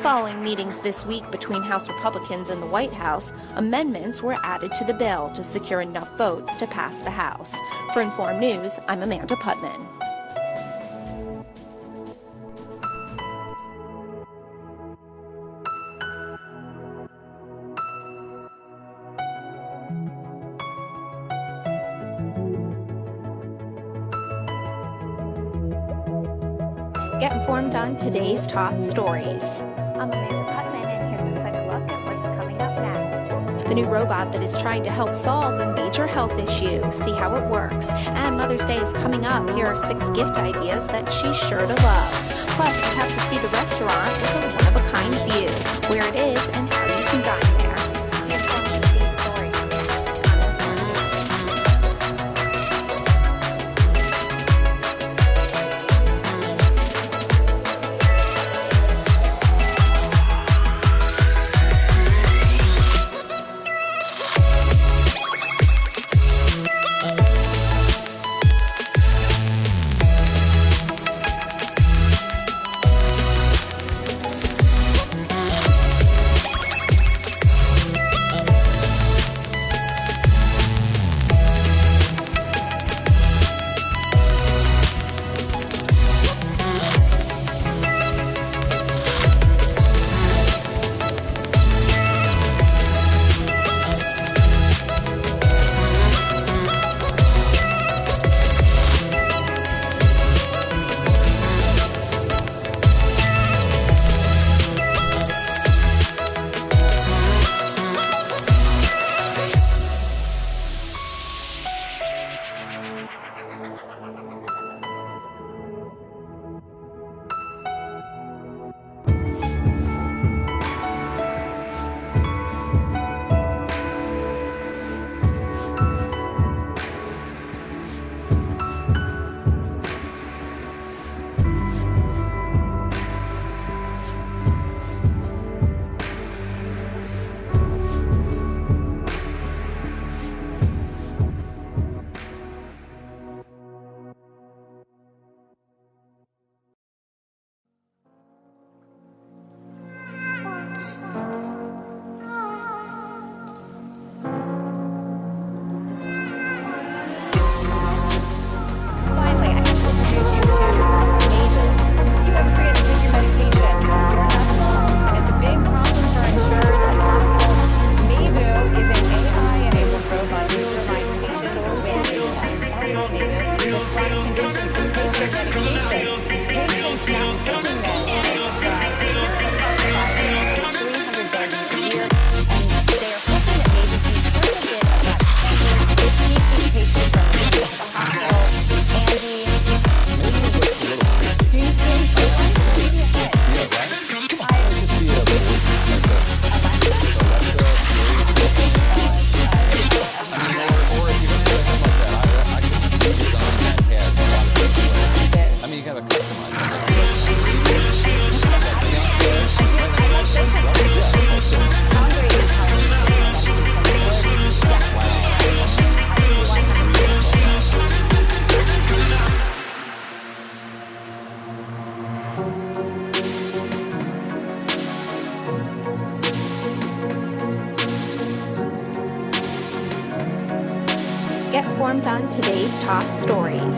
Following meetings this week between House Republicans and the White House, amendments were added to the bill to secure enough votes to pass the House. For Informed News, I'm Amanda Putman. Get informed on today's top stories. I'm Amanda Putman, and here's a quick look at what's coming up next. The new robot that is trying to help solve a major health issue. See how it works. And Mother's Day is coming up. Here are 6 gift ideas that she's sure to love. Plus, you have to see the restaurant with a one-of-a-kind view, where it is and how you can dine there. Here's one of these stories. informed on today's top stories.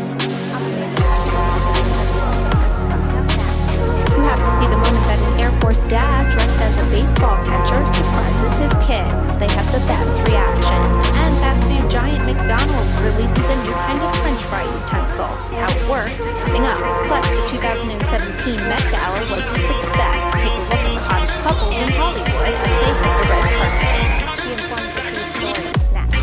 You have to see the moment that an Air Force dad dressed as a baseball catcher surprises his kids. They have the best reaction. And fast food giant McDonald's releases a new kind of French fry utensil. How it works, coming up. Plus, the 2017 Met Gala was a success. Take a look at the hottest couples in Hollywood as they hit the red carpet. Be informed with these stories next.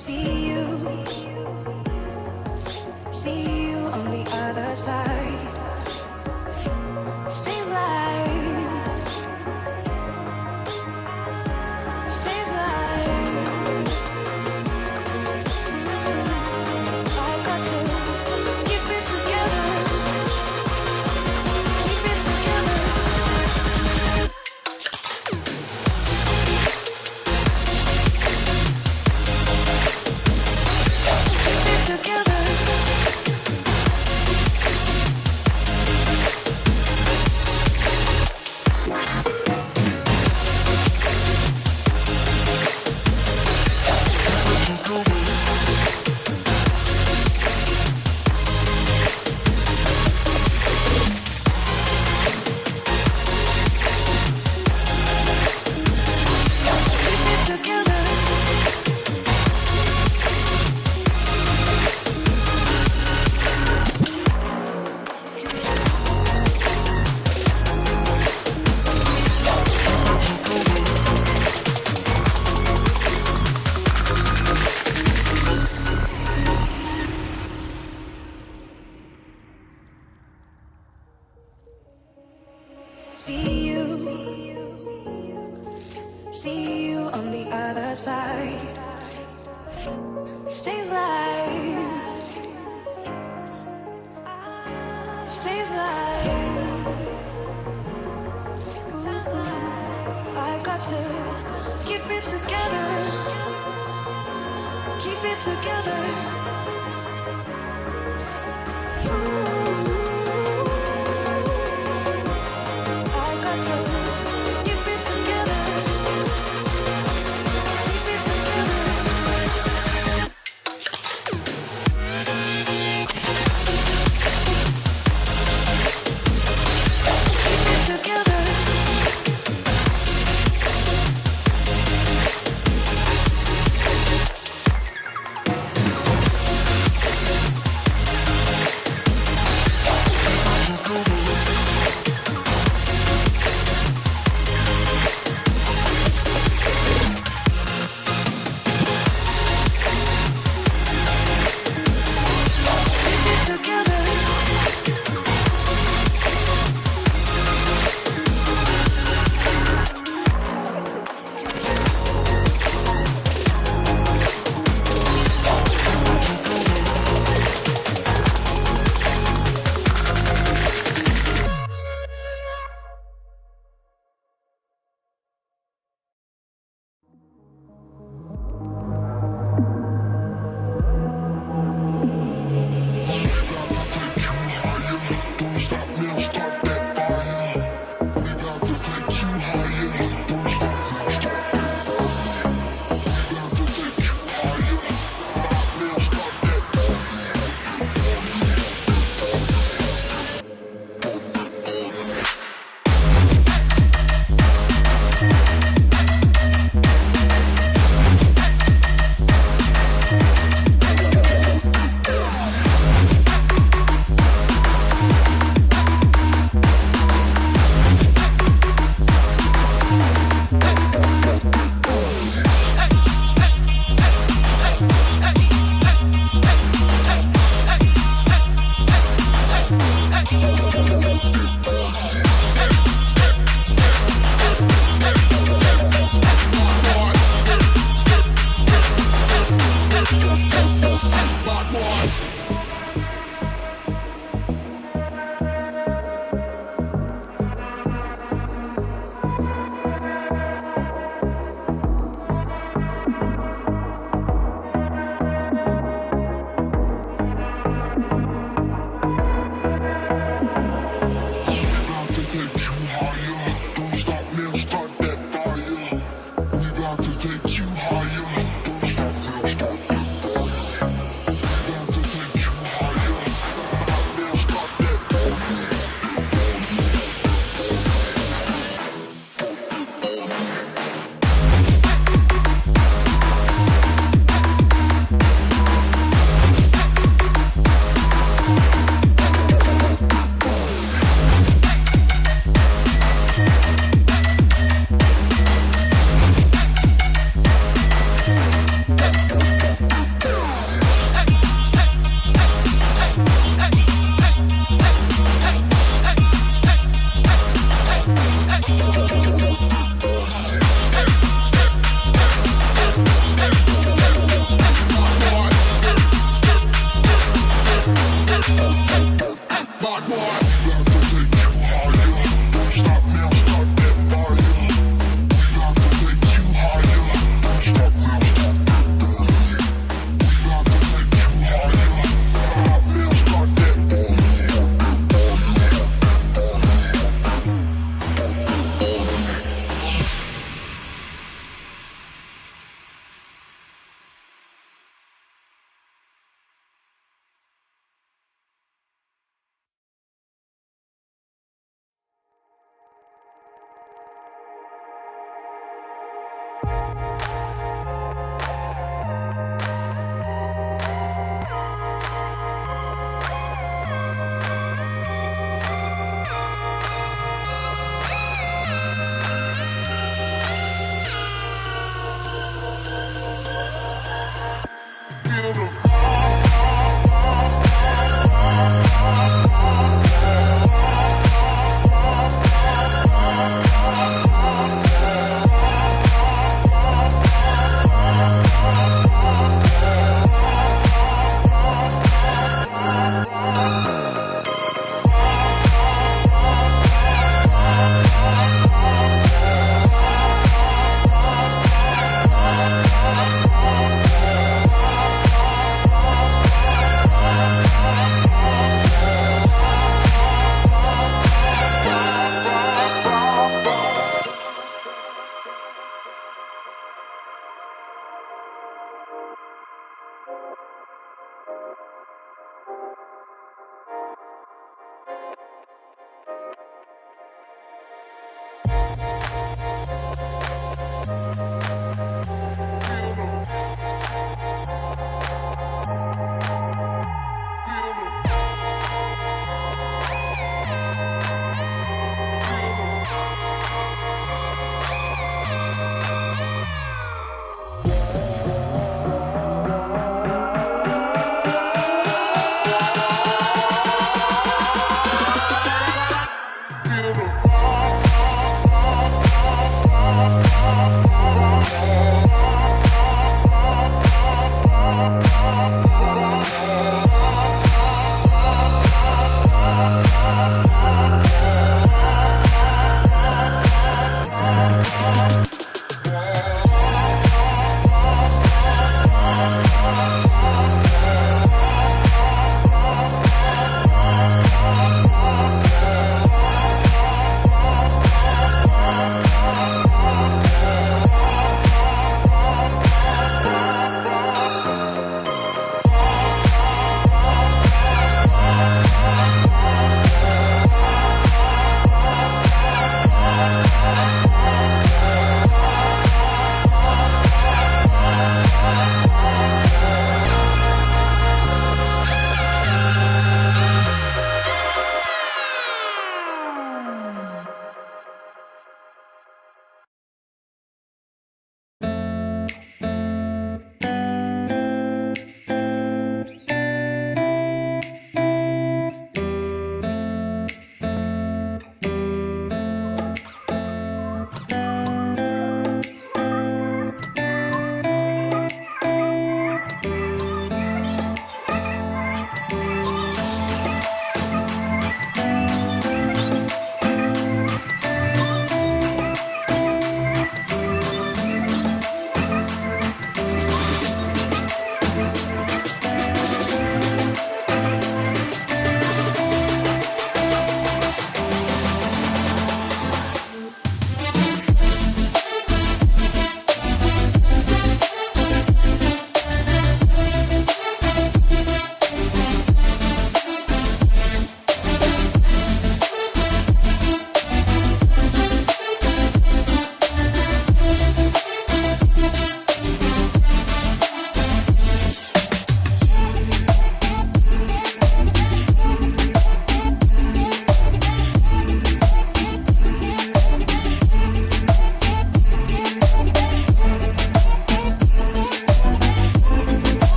See you on the other side. Stay alive. Stay alive. I got to keep it together. Keep it together. Together. See you on the other side. Stay alive. Stay alive. I got to keep it together. Keep it together. I got to keep it together. Keep it together.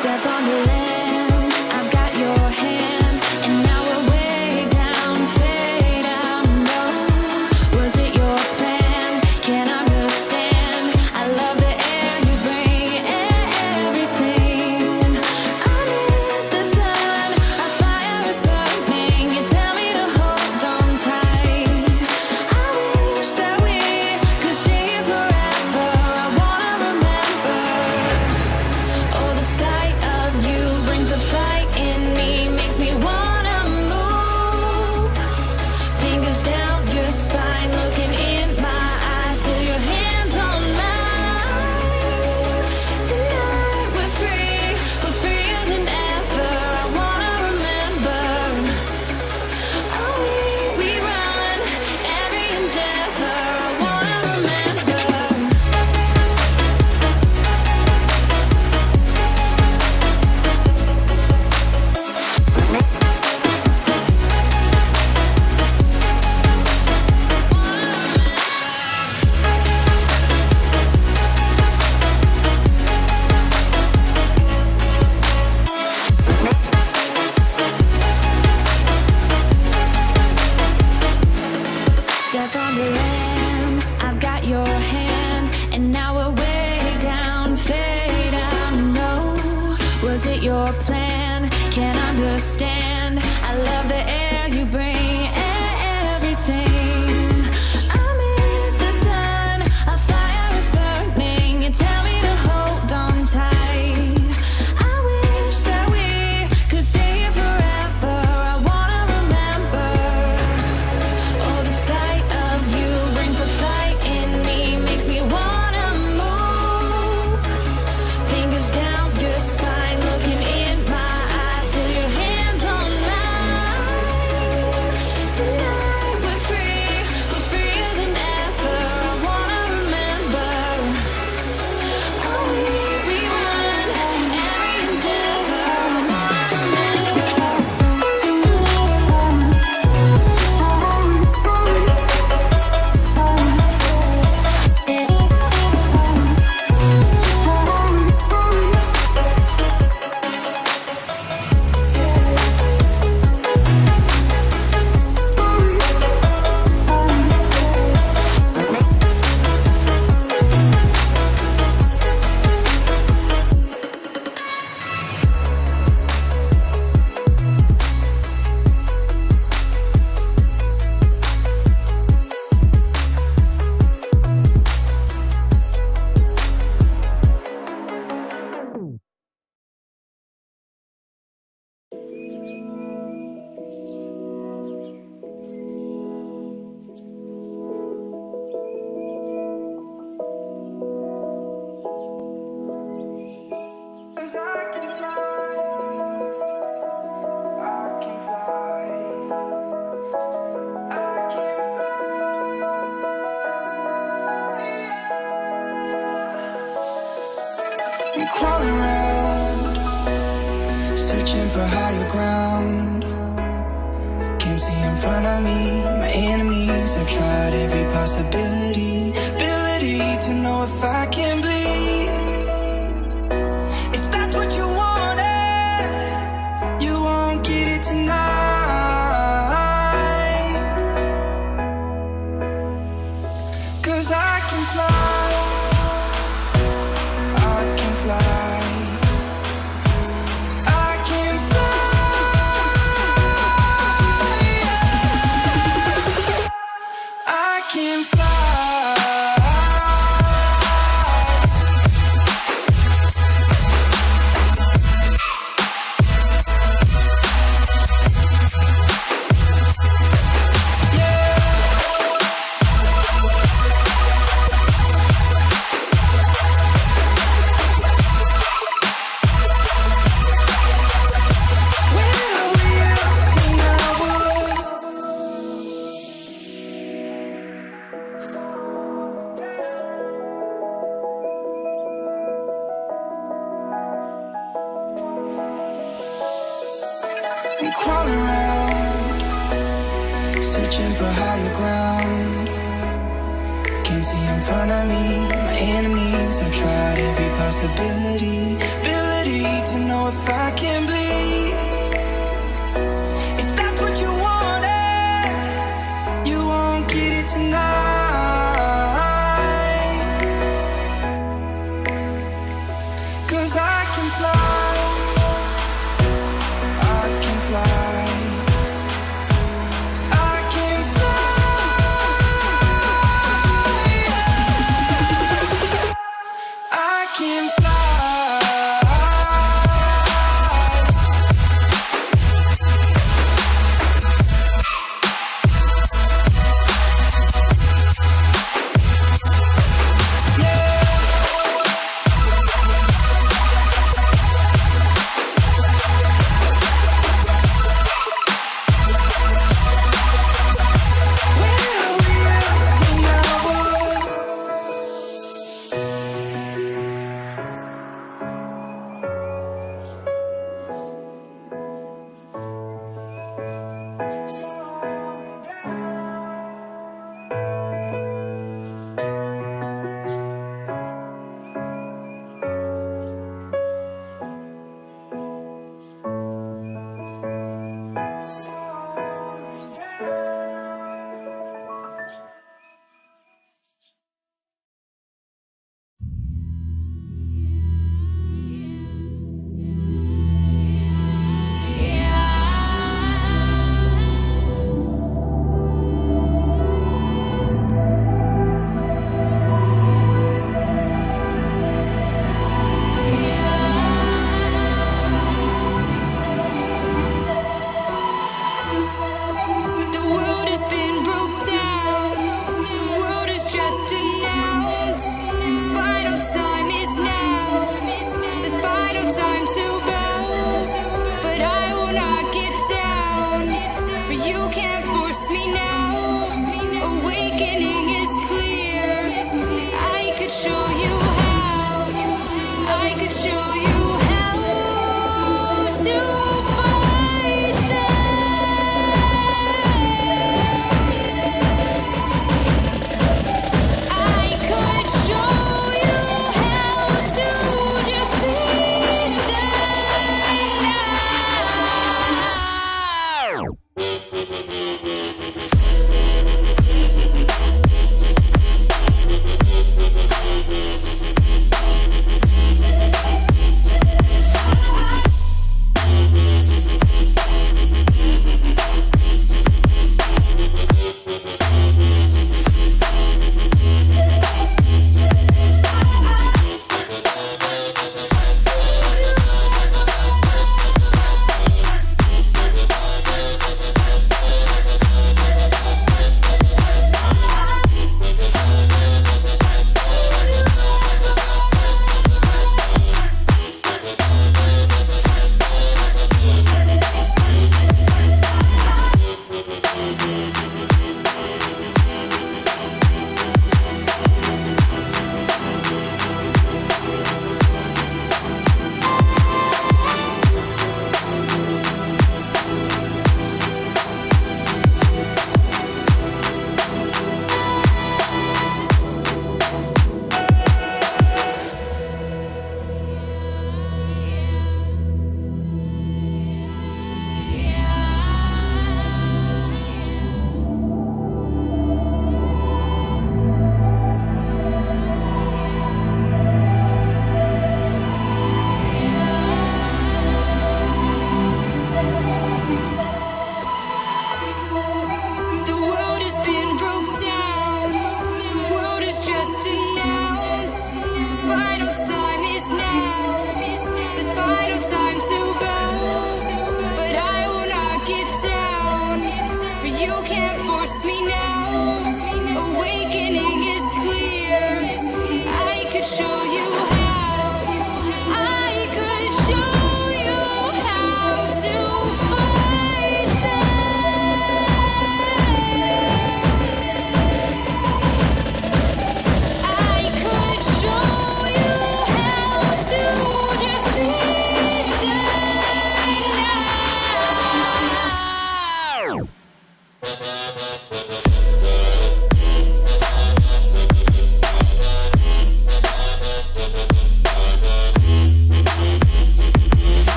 Step on the land, I've got your hand, and now we're way down, fade out. No, was it your plan? Can't understand. I love the air you bring, everything. Under the sun, our fire is burning. You tell me to hold on tight. I wish that we could stay here forever. I wanna remember. Oh, the sight of you brings a fight in me, makes me wanna move. Fingers down your spine, looking in my eyes, feel your hands on mine. Tonight we're free, we're freer than ever. I wanna remember. Oh, we run every endeavor. I wanna remember. Step on the land, I've got your hand, and now we're way down, fade out. No, was it your plan? Can't understand. I love the air you bring, everything. I'm in the sun, a fire is burning. You tell me to hold on tight. I wish that we could stay here forever. I wanna remember. Oh, the sight of you brings a fight in me, makes me wanna move. Fingers down your spine, looking in my eyes, feel your hands on mine. Tonight we're free, we're freer than ever. I wanna remember. Oh, we run every endeavor. I wanna I'm crawling around, searching for higher ground. Can't see in front of me, my enemies. I've tried every possibility, ability to know if I can bleed. If that's what you wanted, you won't get it tonight. 'Cause I can fly, I can fly. I can fly. I can fly. I'm crawling around, searching for higher ground. Can't see in front of me, my enemies. I've tried every possibility. ability to know if I can bleed. If that's what you wanted, you won't get it tonight. 'Cause I can fly, I can fly, I can fly, I can fly. The world has been broke down. The world is just announced. Final time is now. The final time to bow. But I will not get down. For you can't force me now. Awakening is clear. I could show you how. I could show you how to fight I could show you how to defeat them now.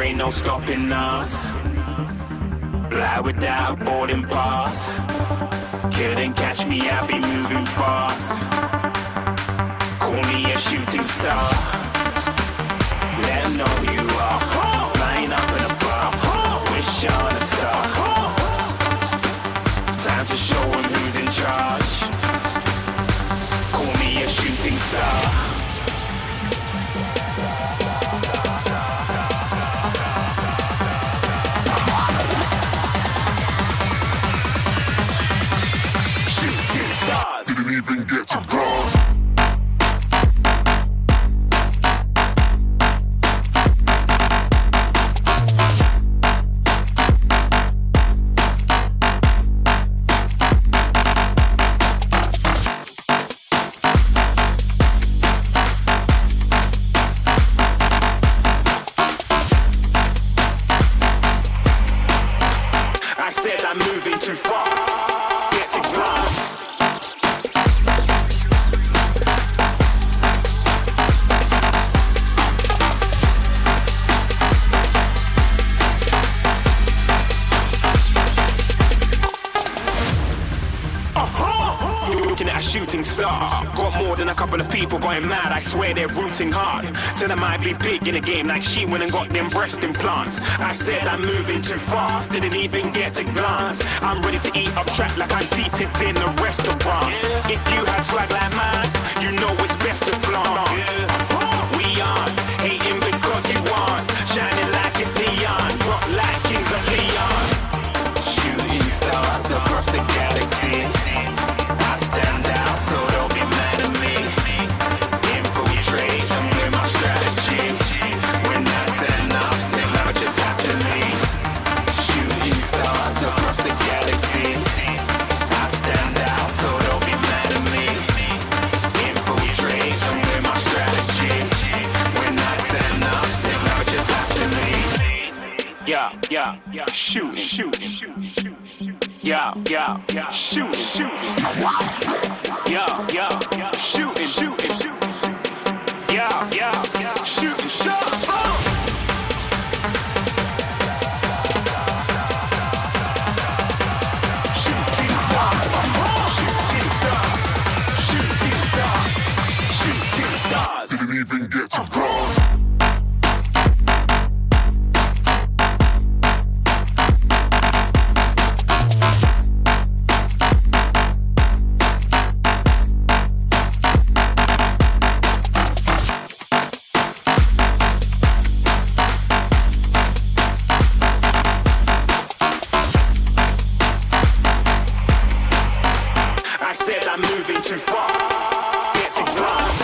ain't no stopping us. Fly without boarding pass. Couldn't catch me, I'll be moving fast. Call me a shooting star. Let 'em know who you are. Flying up in a bar. Wish on a star. Time to show 'em who's in charge. Call me a shooting star. Didn't even get to cross. I said I'm moving too far. Get to glass. Looking at a shooting star. Got more than a couple of people going mad. I swear they're rooting hard. Tell them I'd be big in the game like she went and got them breast implants. I said I'm moving too fast. Didn't even get to glance. I'm ready to eat up track like I'm seated in a restaurant. If you had swag like mine, you know it's best to flaunt. We aren't hating because you aren't. Shining like it's neon. Rock like kings of Leon. Shooting stars across the galaxy. I stand out, so don't be mad at me. Infiltrate, I'm with my strategy. When I turn up, then I just have to leave. Shooting stars across the galaxy. I stand out, so don't be mad at me. Infiltrate, I'm with my strategy. When I turn up, then I just have to leave. Yeah, shooting. Yeah, shooting. Yeah, shooting. Yeah, shooting shots. Shooting stars. Didn't even get to cross. I said I'm moving too far. Get to glass.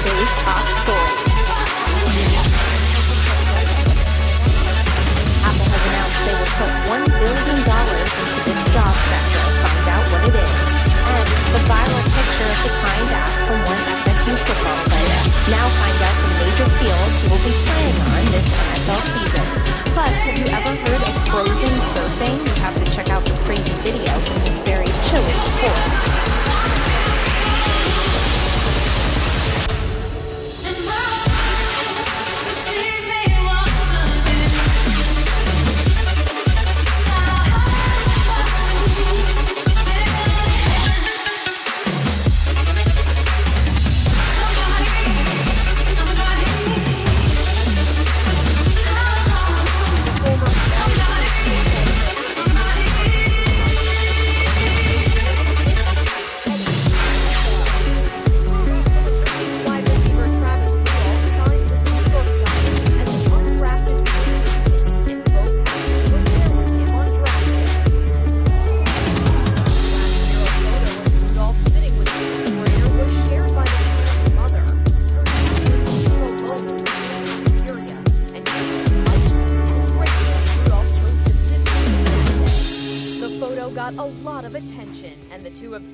today's top stories. Apple has announced they will put $1 billion into this job sector. Find out what it is. And the viral picture of the kind app from one FSU football player. Now find out the major fields he will be playing on this NFL season. Plus, have you ever heard of frozen surfing? You have to check out the crazy video from this very chilly sport.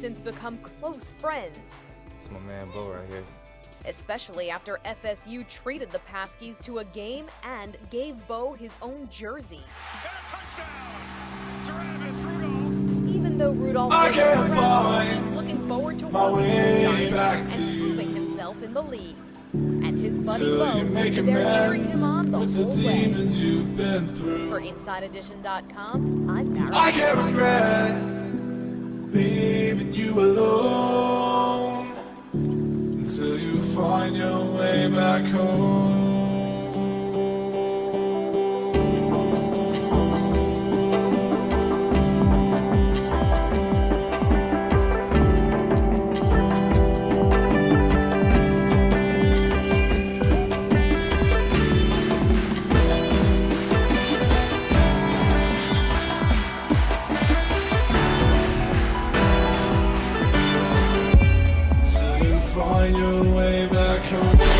Since become close friends. It's my man Bo right here. Especially after FSU treated the Paskies to a game and gave Bo his own jersey. Even though Rudolph was looking forward to working with the Giants and proving himself in the league. And his buddy Bo was there cheering him on the whole way. For InsideEdition.com, I'm Barry. I can't regret leaving you alone until you find your way back home. Find your way back home.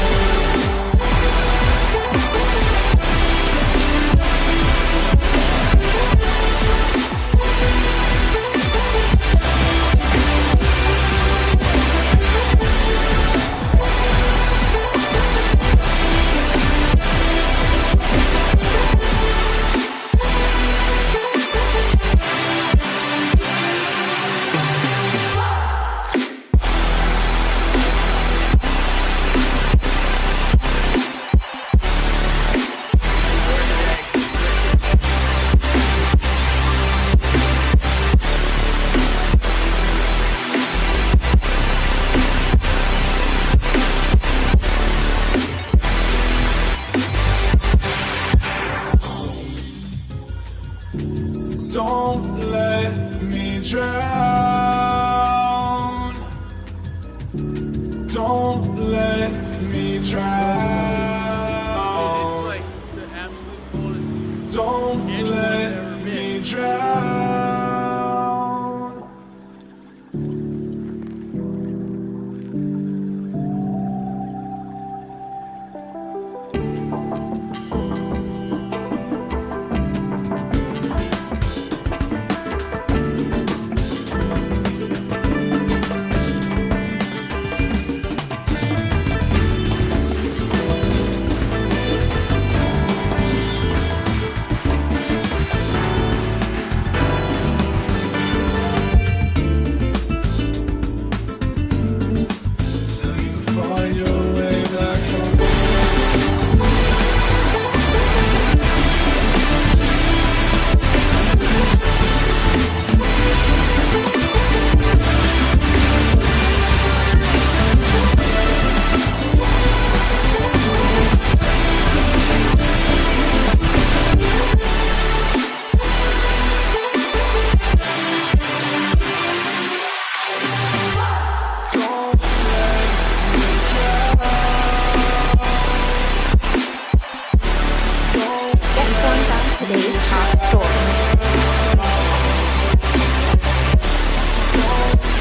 Don't let me drown. Don't let me drown. Don't let me drown. today's top stories.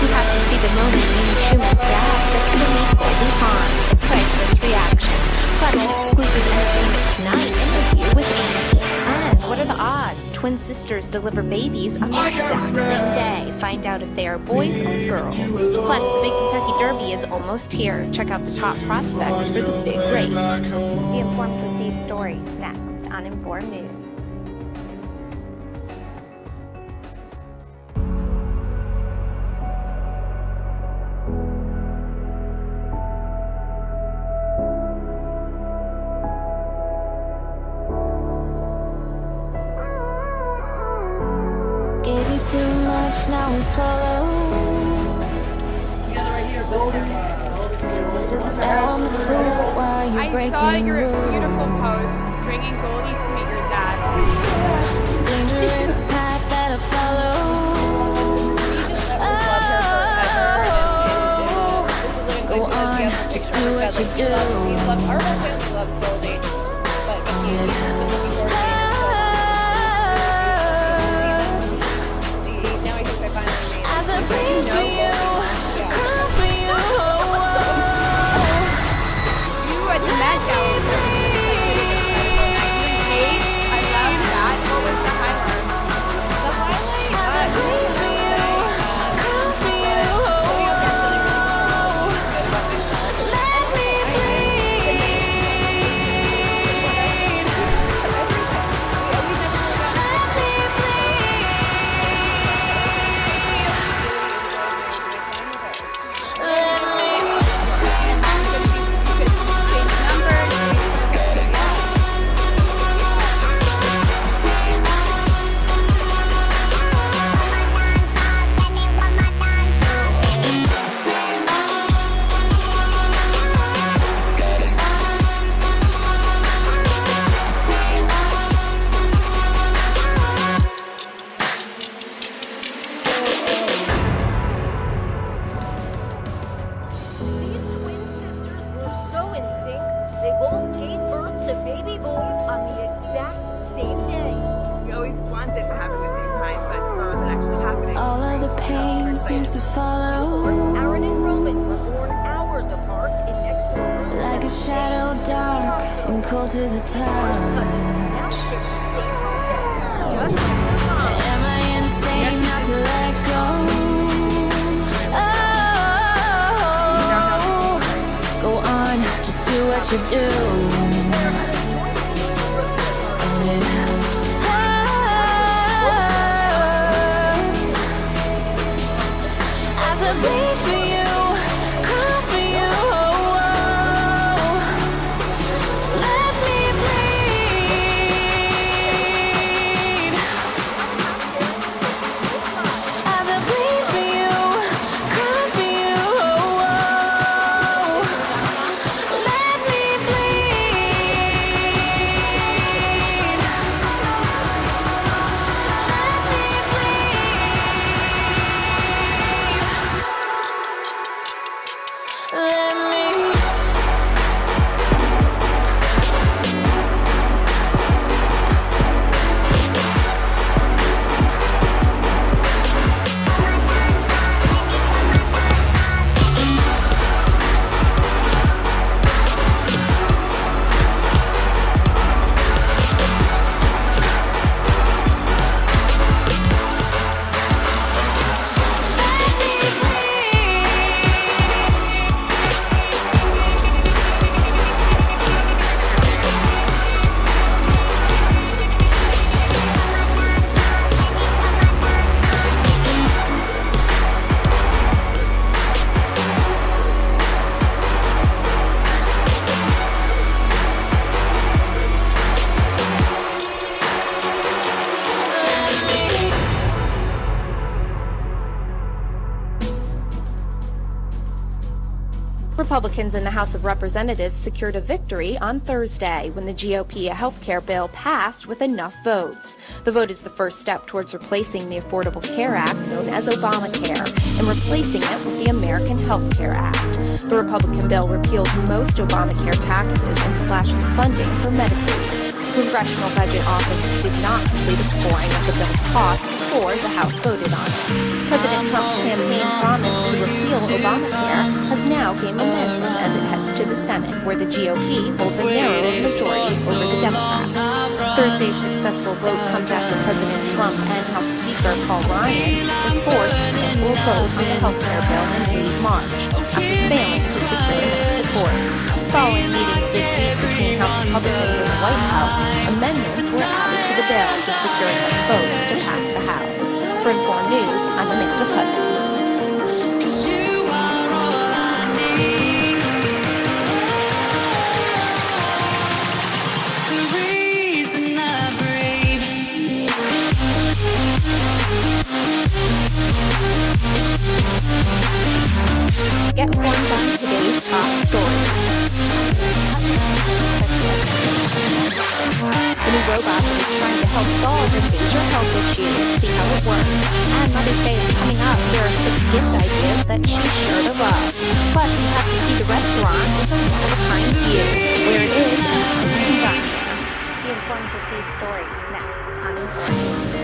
You have to see the moment me and Shuma's dad fixed to meet Goldie Hawn. The Plus, an exclusive Entertainment Tonight interview with Amy. And what are the odds twin sisters deliver babies on the exact same day? Find out if they are boys or girls. Plus, the Big Kentucky Derby is almost here. Check out the top prospects for the big race. Be informed with these stories next on Informed News. Gave you too much, now I'm swallowed. Now I'm a fool while you're breaking I saw your rules. beautiful post bringing Goldie to meet your dad. Dangerous path that I follow. Go on, just do what you do. Our whole family loves Goldie. But he's been looking forward to being now I think I finally made it. As I bleed for you, cry for you. You at the Met Gala was incredible night. You and Kate, I love that. What was the highlight? The highlight? As I bleed for you, cry for you. Let me bleed. These twin sisters were so in sync, they both gave birth to baby boys on the exact same day. We always wanted it to happen at the same time, but it actually happening. All of the pain seems to follow. Aaron and Roman were born hours apart in next door rooms. Like a shadow dark and cold to the touch. Now share the same home. Just Am I insane not to let go? Oh, go on, just do what you do. And it hurts as I bleed for you, cry for you. Let me bleed as I bleed for you, cry for you. Let me bleed. Let me Republicans in the House of Representatives secured a victory on Thursday when the GOP healthcare bill passed with enough votes. The vote is the first step towards replacing the Affordable Care Act, known as Obamacare, and replacing it with the American Health Care Act. The Republican bill repeals most Obamacare taxes and slashes funding for Medicaid. The Congressional Budget Office did not complete a scoring of the bill's costs before the House voted on it. President Trump's campaign promise to repeal Obamacare has now gained momentum as it heads to the Senate, where the GOP holds a narrow majority over the Democrats. Thursday's successful vote comes after President Trump and House Speaker Paul Ryan were forced to cancel a vote on the health care bill in late March after failing to secure enough support. Following meetings this week between House Republicans and the White House, amendments were added to the bill to secure enough votes to pass the House. For Informed News, I'm Amanda Putnam. Get informed on today's top stories. The new robot that is trying to help solve a major health issue. See how it works. And Mother's Day is coming up. Here are 6 gift ideas that she's sure to love. Plus, you have to see the restaurant with a one-of-a-kind view, where it is and how you can dine there. Be informed with these stories next on Informed.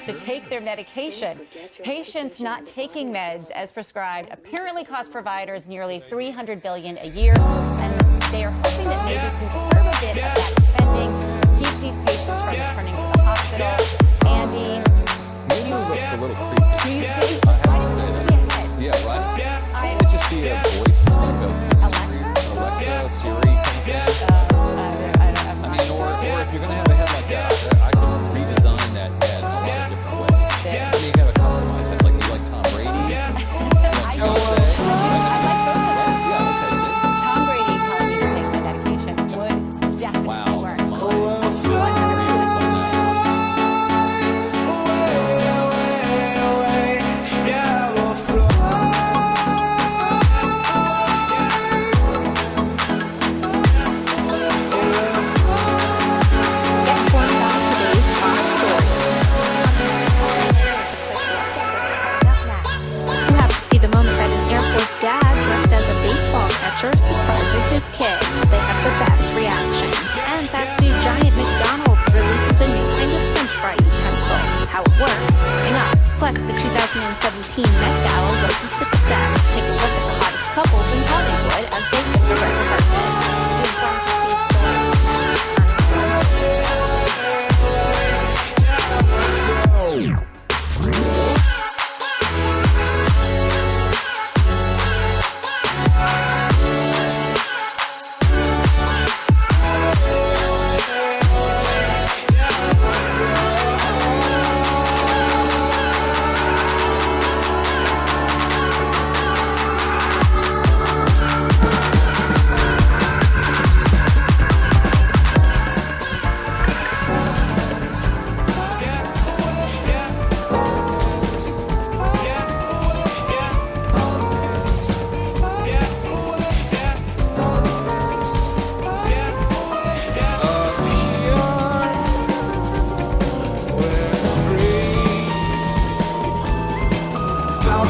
To take their medication. Patients not taking meds as prescribed apparently cost providers nearly $300 billion a year, and they are hoping that maybe can curb a bit of that spending, keep these patients from returning to the hospital. Andy, maybe it looks a little creepy. do you think? I have to say that. Yeah, right? It would just be a voice, like a Alexa, Siri kind of thing. I mean, or if you're going to have a head like that, I could redesign that head in a lot of different ways. I mean, you can have a customized head, like you like Tom Brady. I like both of them. Yeah, okay, see? Tom Brady telling me to take my medication would definitely work. Surprises his kids. They have the best reaction. And fast food giant McDonald's releases a new kind of French fry utensil. How it works, coming up. Plus, the 2017 Met Gala was a success. Take a look at the hottest couples in Hollywood as they hit the red carpet.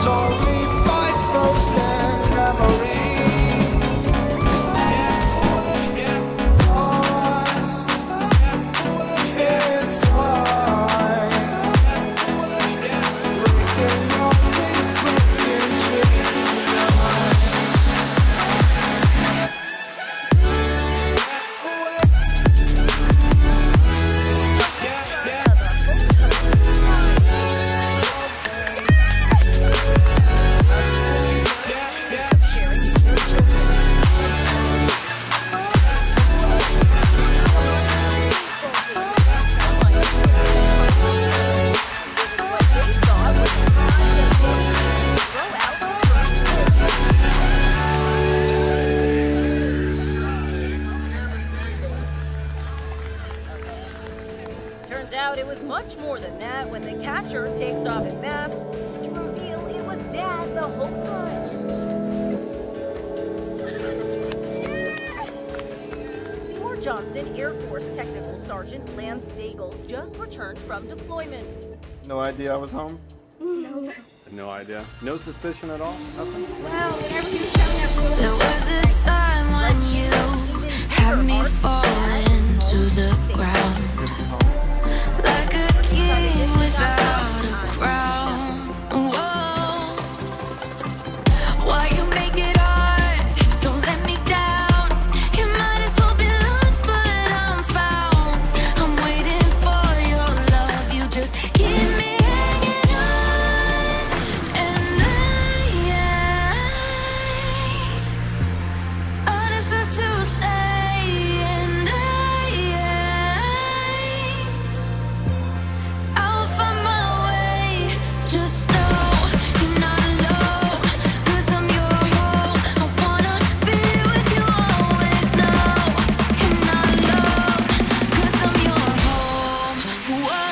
trapped only by frozen memories. It's hard racing all these broken dreams tonight. Turns out it was much more than that when the catcher takes off his mask to reveal it was Dad the whole time. Seymour Johnson, Air Force Technical Sergeant Lance Daigle, just returned from deployment. No idea I was home? No. No idea. No suspicion at all? Nothing? Well, whenever you tell me that There was a time when you had me falling to the ground, like a king without a crown. Whoa. Why you make it hard? Don't let me down. You might as well be lost, but I'm found. I'm waiting for your love. You just keep me hanging on, and I deserve to stay, and I'll find my way. Just know you're not alone, 'cause I'm your home. I wanna be with you always. Know you're not alone, 'cause I'm your home. Whoa.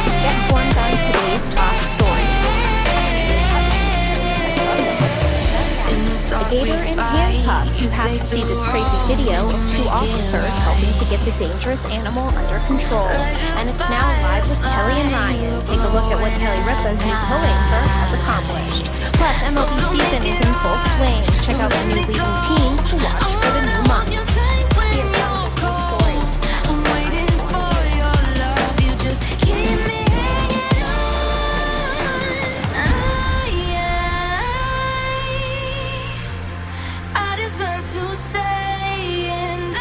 Get informed on today's top stories. A gator in handcuffs. You have to see this crazy video of two officers helping to get the dangerous animal under control. And it's now live with Kelly and Ryan. Take a look at what Kelly Ripa's new co-anchor has accomplished. Plus, MLB season is in full swing. Check out the new leading teams to watch for the new month. I'm waiting for your love. You just keep me hanging on. I deserve to stay, and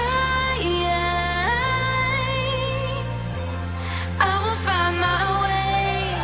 I will find my way.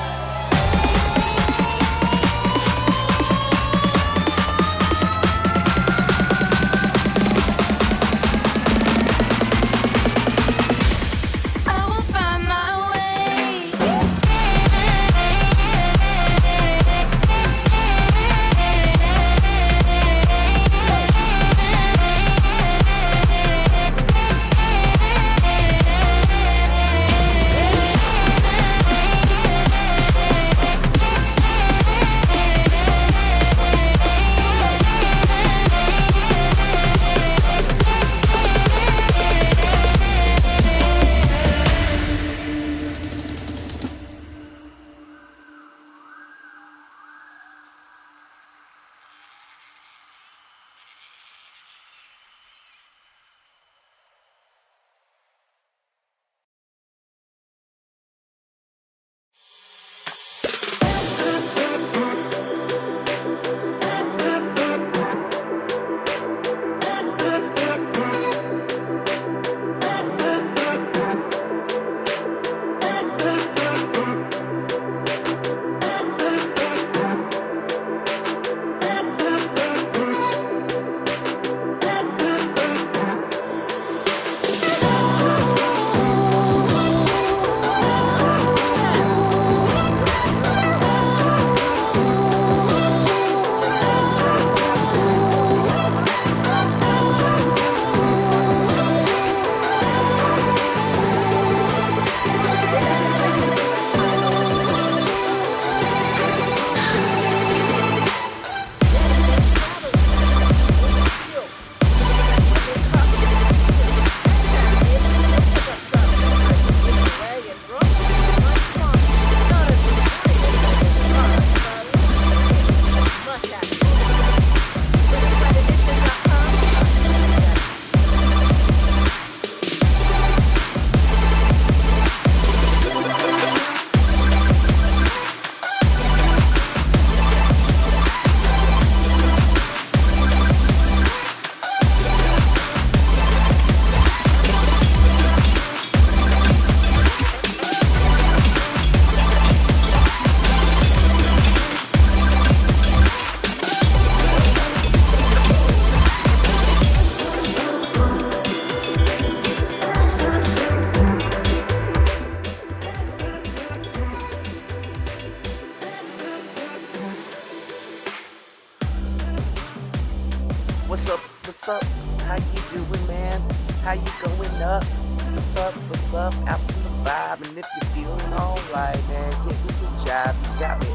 How you doing, man? How you going up? What's up? What's up? Out in the vibe, and if you're feeling alright, man, get with the job. You got me.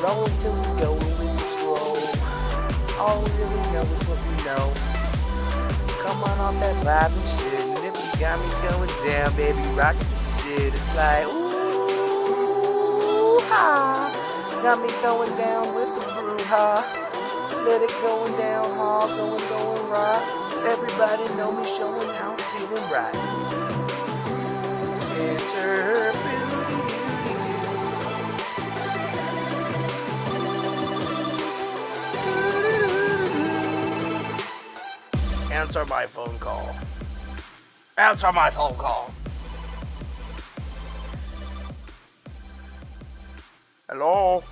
Roll till we go and we stroll. All we really know is what we know. Come on off that vibe and shit, and if you got me going down, baby, rock the shit. It's like ooh ha, got me going down with the brouhaha. Let it going down hard, going right. Everybody know me showing how I'm feeling right. It's her beauty. Answer my phone call. Answer my phone call. Hello?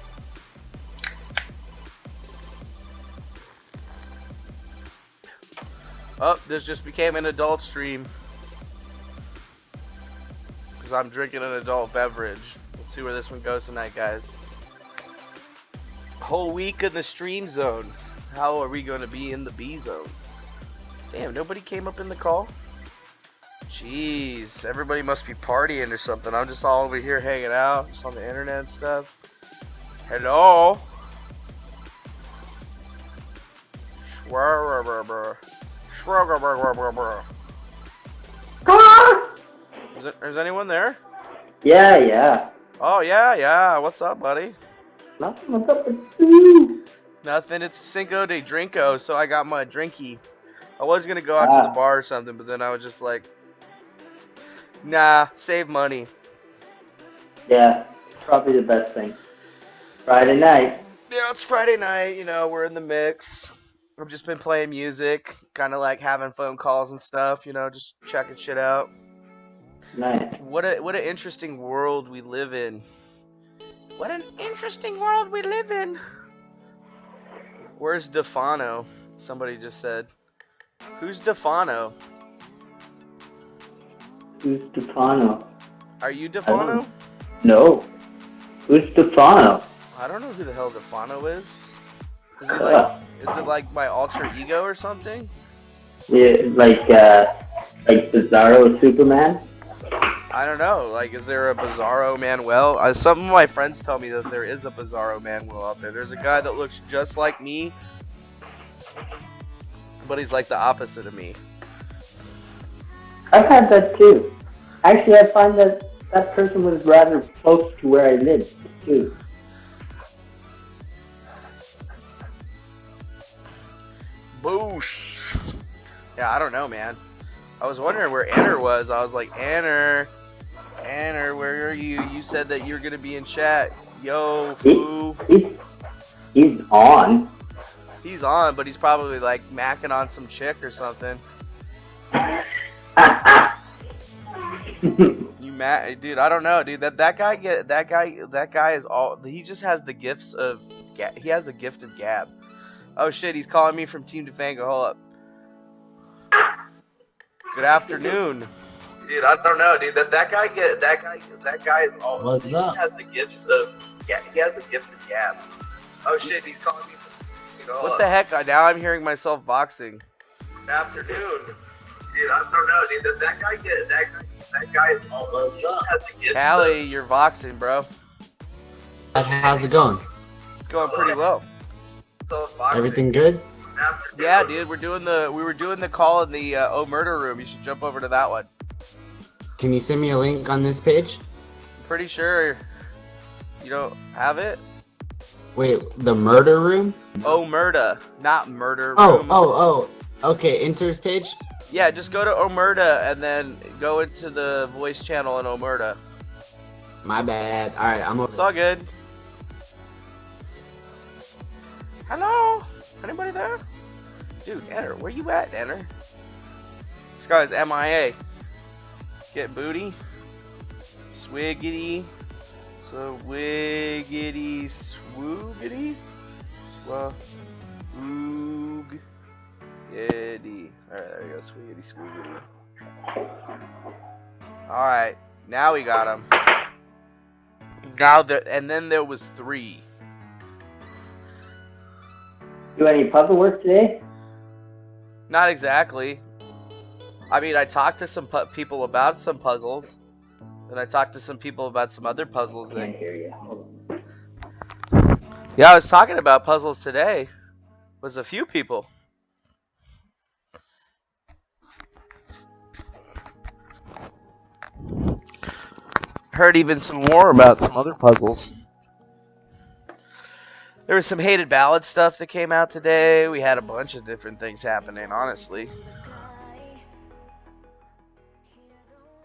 Oh, this just became an adult stream. Because I'm drinking an adult beverage. Let's see where this one goes tonight, guys. Whole week in the stream zone. How are we going to be in the B zone? Damn, nobody came up in the call? Jeez, everybody must be partying or something. I'm just all over here hanging out, just on the internet and stuff. Hello? Is anyone there? Yeah. Oh, yeah. What's up, buddy? Nothing. What's up with you? Nothing. It's Cinco de Drinko, so I got my drinky. I was going to go out to the bar or something, but then I was just like, nah, save money. Yeah, probably the best thing. Friday night. Yeah, it's Friday night, you know, we're in the mix. I've just been playing music, kind of like having phone calls and stuff, you know, just checking shit out. Nice. What an interesting world we live in. What an interesting world we live in. Where's DeFano? Somebody just said. Who's DeFano? Who's Stefano? Are you DeFano? No. Who's Stefano? I don't know who the hell DeFano is. Is he like? Is it like my alter ego or something? Yeah, like Bizarro Superman? I don't know. Like, is there a Bizarro Manuel? Some of my friends tell me that there is a Bizarro Manuel out there. There's a guy that looks just like me, but he's like the opposite of me. I've had that too. Actually, I find that that person was rather close to where I lived too. Boosh. Yeah, I don't know, man. I was wondering where Anner was. I was like, Anner, where are you? You said that you're gonna be in chat. Yo, foo. He's on. He's on, but he's probably like macking on some chick or something. Dude, I don't know, dude. That guy is all. He just has the gifts of. He has a gift of gab. Oh shit, he's calling me from Team DeFango. Hold up. Good afternoon. Dude, I don't know, dude. That guy is all. What's he up? Just has the gifts of. Yeah, he has a gift of gab. Oh shit, he's calling me. What the heck? Now I'm hearing myself boxing. Good afternoon. Dude, I don't know, dude. That guy is all. What's up? Has the gift Callie, you're voxing, bro. How's it going? It's going pretty well. Everything good? Yeah, dude. We were doing the call in the Oh Murder Room. You should jump over to that one. Can you send me a link on this page? I'm pretty sure you don't have it. Wait, the murder room? Oh Murda, not murder room. Oh. Okay, Inter's page? Yeah, just go to Omerta and then go into the voice channel in Omerta. My bad. Alright, I'm over. It's all good. Hello? Anybody there? Dude, Enter, where you at, Enter? This guy's MIA. Get booty. Swiggity. So wiggity swoogity. Swoog. Yiddy. Alright, there we go. Swiggity swoogity. Alright, now we got him. And then there was 3. Do any puzzle work today? Not exactly. I mean, I talked to some people about some puzzles, and I talked to some people about some other puzzles. I can't hear you. Hold on. Yeah, I was talking about puzzles today. Was a few people. Heard even some more about some other puzzles. There was some hated ballad stuff that came out today. We had a bunch of different things happening, honestly.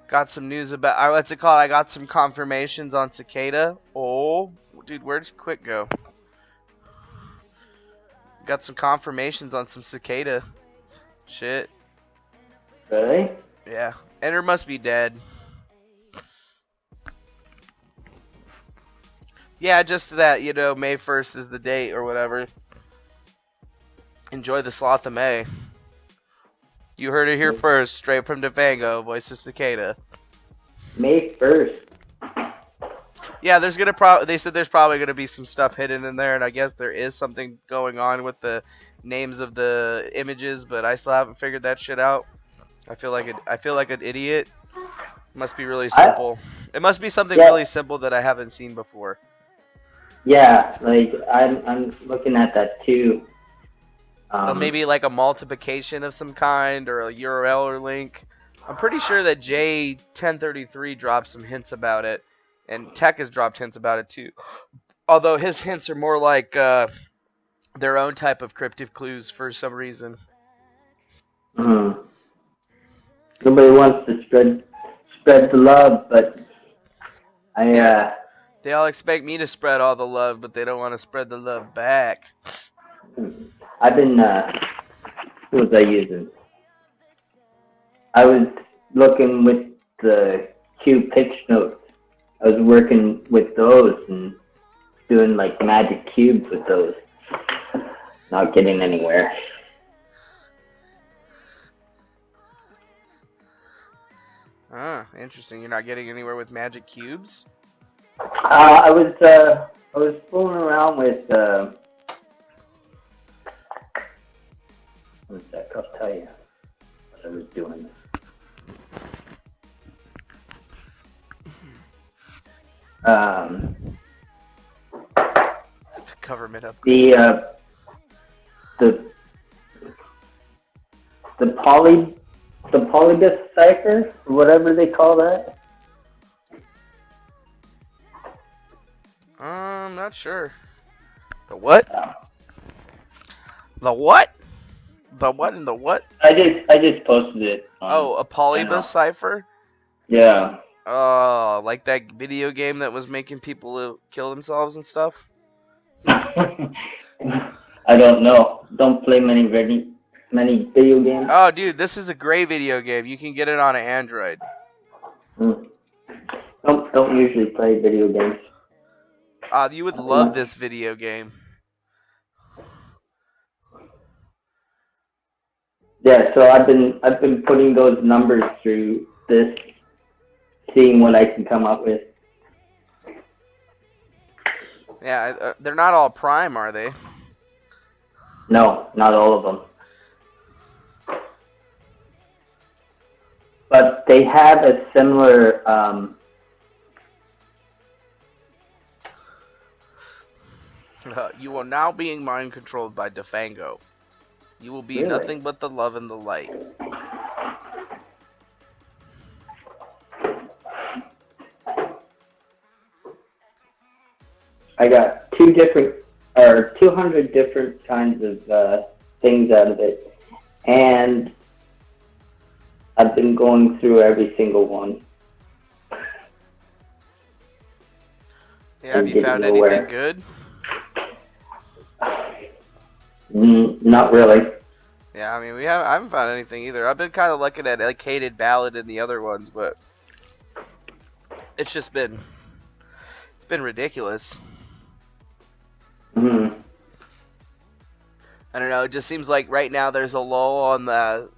Got some news about, what's it called? I got some confirmations on Cicada. Oh, dude, where does Quick go? Got some confirmations on some Cicada shit. Really? Yeah. Enter must be dead. Yeah, just that, you know, May 1st is the date or whatever. Enjoy the sloth of May. You heard it here first, straight from DeFango, voice of Cicada. May 1st. Yeah, there's gonna they said there's probably gonna be some stuff hidden in there, and I guess there is something going on with the names of the images, but I still haven't figured that shit out. I feel like an idiot. It must be really simple. It must be something really simple that I haven't seen before. Yeah, like I'm looking at that too. Or maybe like a multiplication of some kind, or a URL or link. I'm pretty sure that J1033 dropped some hints about it, and Tech has dropped hints about it too. Although his hints are more like their own type of cryptic clues for some reason. Nobody wants to spread the love, but They all expect me to spread all the love, but they don't want to spread the love back. I've been who was I using? I was looking with the cube pitch notes. I was working with those and doing like magic cubes with those. Not getting anywhere. Ah, interesting. You're not getting anywhere with magic cubes? I was fooling around with one sec, I'll tell you what I was doing. Government upgrade. The polybus cipher, whatever they call that. I'm not sure. The what? The what? The what and the what? I just posted it. A polybus cipher? Yeah. Oh, like that video game that was making people kill themselves and stuff? I don't know. Don't play many video games. Oh, dude, this is a great video game. You can get it on an Android. Don't usually play video games. You would love this video game. Yeah, so I've been putting those numbers through this, seeing what I can come up with. Yeah, they're not all prime, are they? No, not all of them. But they have a similar you are now being mind controlled by DeFango. You will be nothing but the love and the light. I got 200 different kinds of things out of it, and I've been going through every single one. Yeah, have you found anything good? Not really. Yeah, I mean, I haven't found anything either. I've been kind of looking at like hated ballad in the other ones, but it's just been ridiculous. I don't know. It just seems like right now there's a lull on that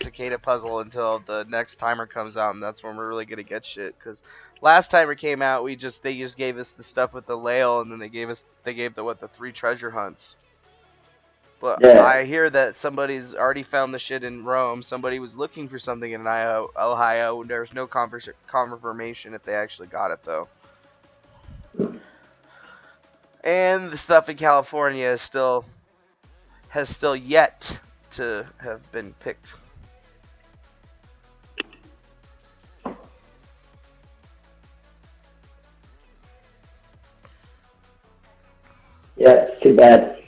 cicada puzzle until the next timer comes out, and that's when we're really gonna get shit. Because last timer came out, they just gave us the stuff with the Lail, and then they gave the 3 treasure hunts. But Yeah. I hear that somebody's already found the shit in Rome. Somebody was looking for something in Ohio. There's no confirmation if they actually got it though. And the stuff in California has still yet to have been picked. Yeah, it's too bad.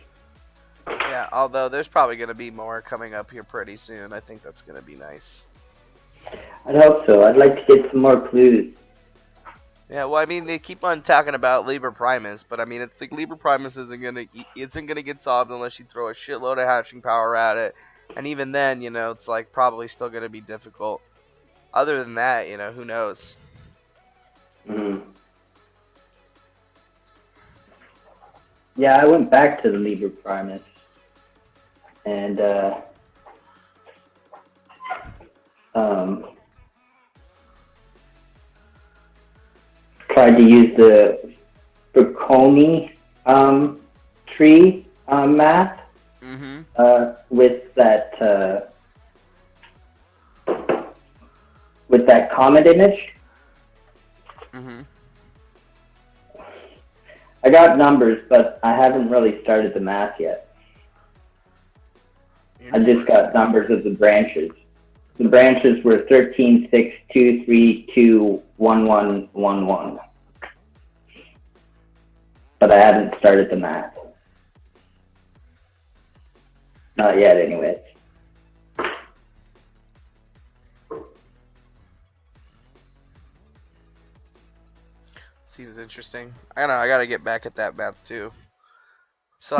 Yeah, although there's probably going to be more coming up here pretty soon. I think that's going to be nice. I'd hope so. I'd like to get some more clues. Yeah, well, I mean, they keep on talking about Liber Primus, but I mean, it's like Liber Primus isn't gonna get solved unless you throw a shitload of hashing power at it, and even then, you know, it's like probably still gonna be difficult. Other than that, you know, who knows? Yeah, I went back to the Liber Primus, and tried to use the Bocconi tree math with that comet image. I got numbers, but I haven't really started the math yet. I just got numbers of the branches. The branches were 13, 6, 2, 3, 2, 1, 1, 1, 1. But I haven't started the math. Not yet, anyways. Seems interesting. I don't know, I gotta get back at that math too. So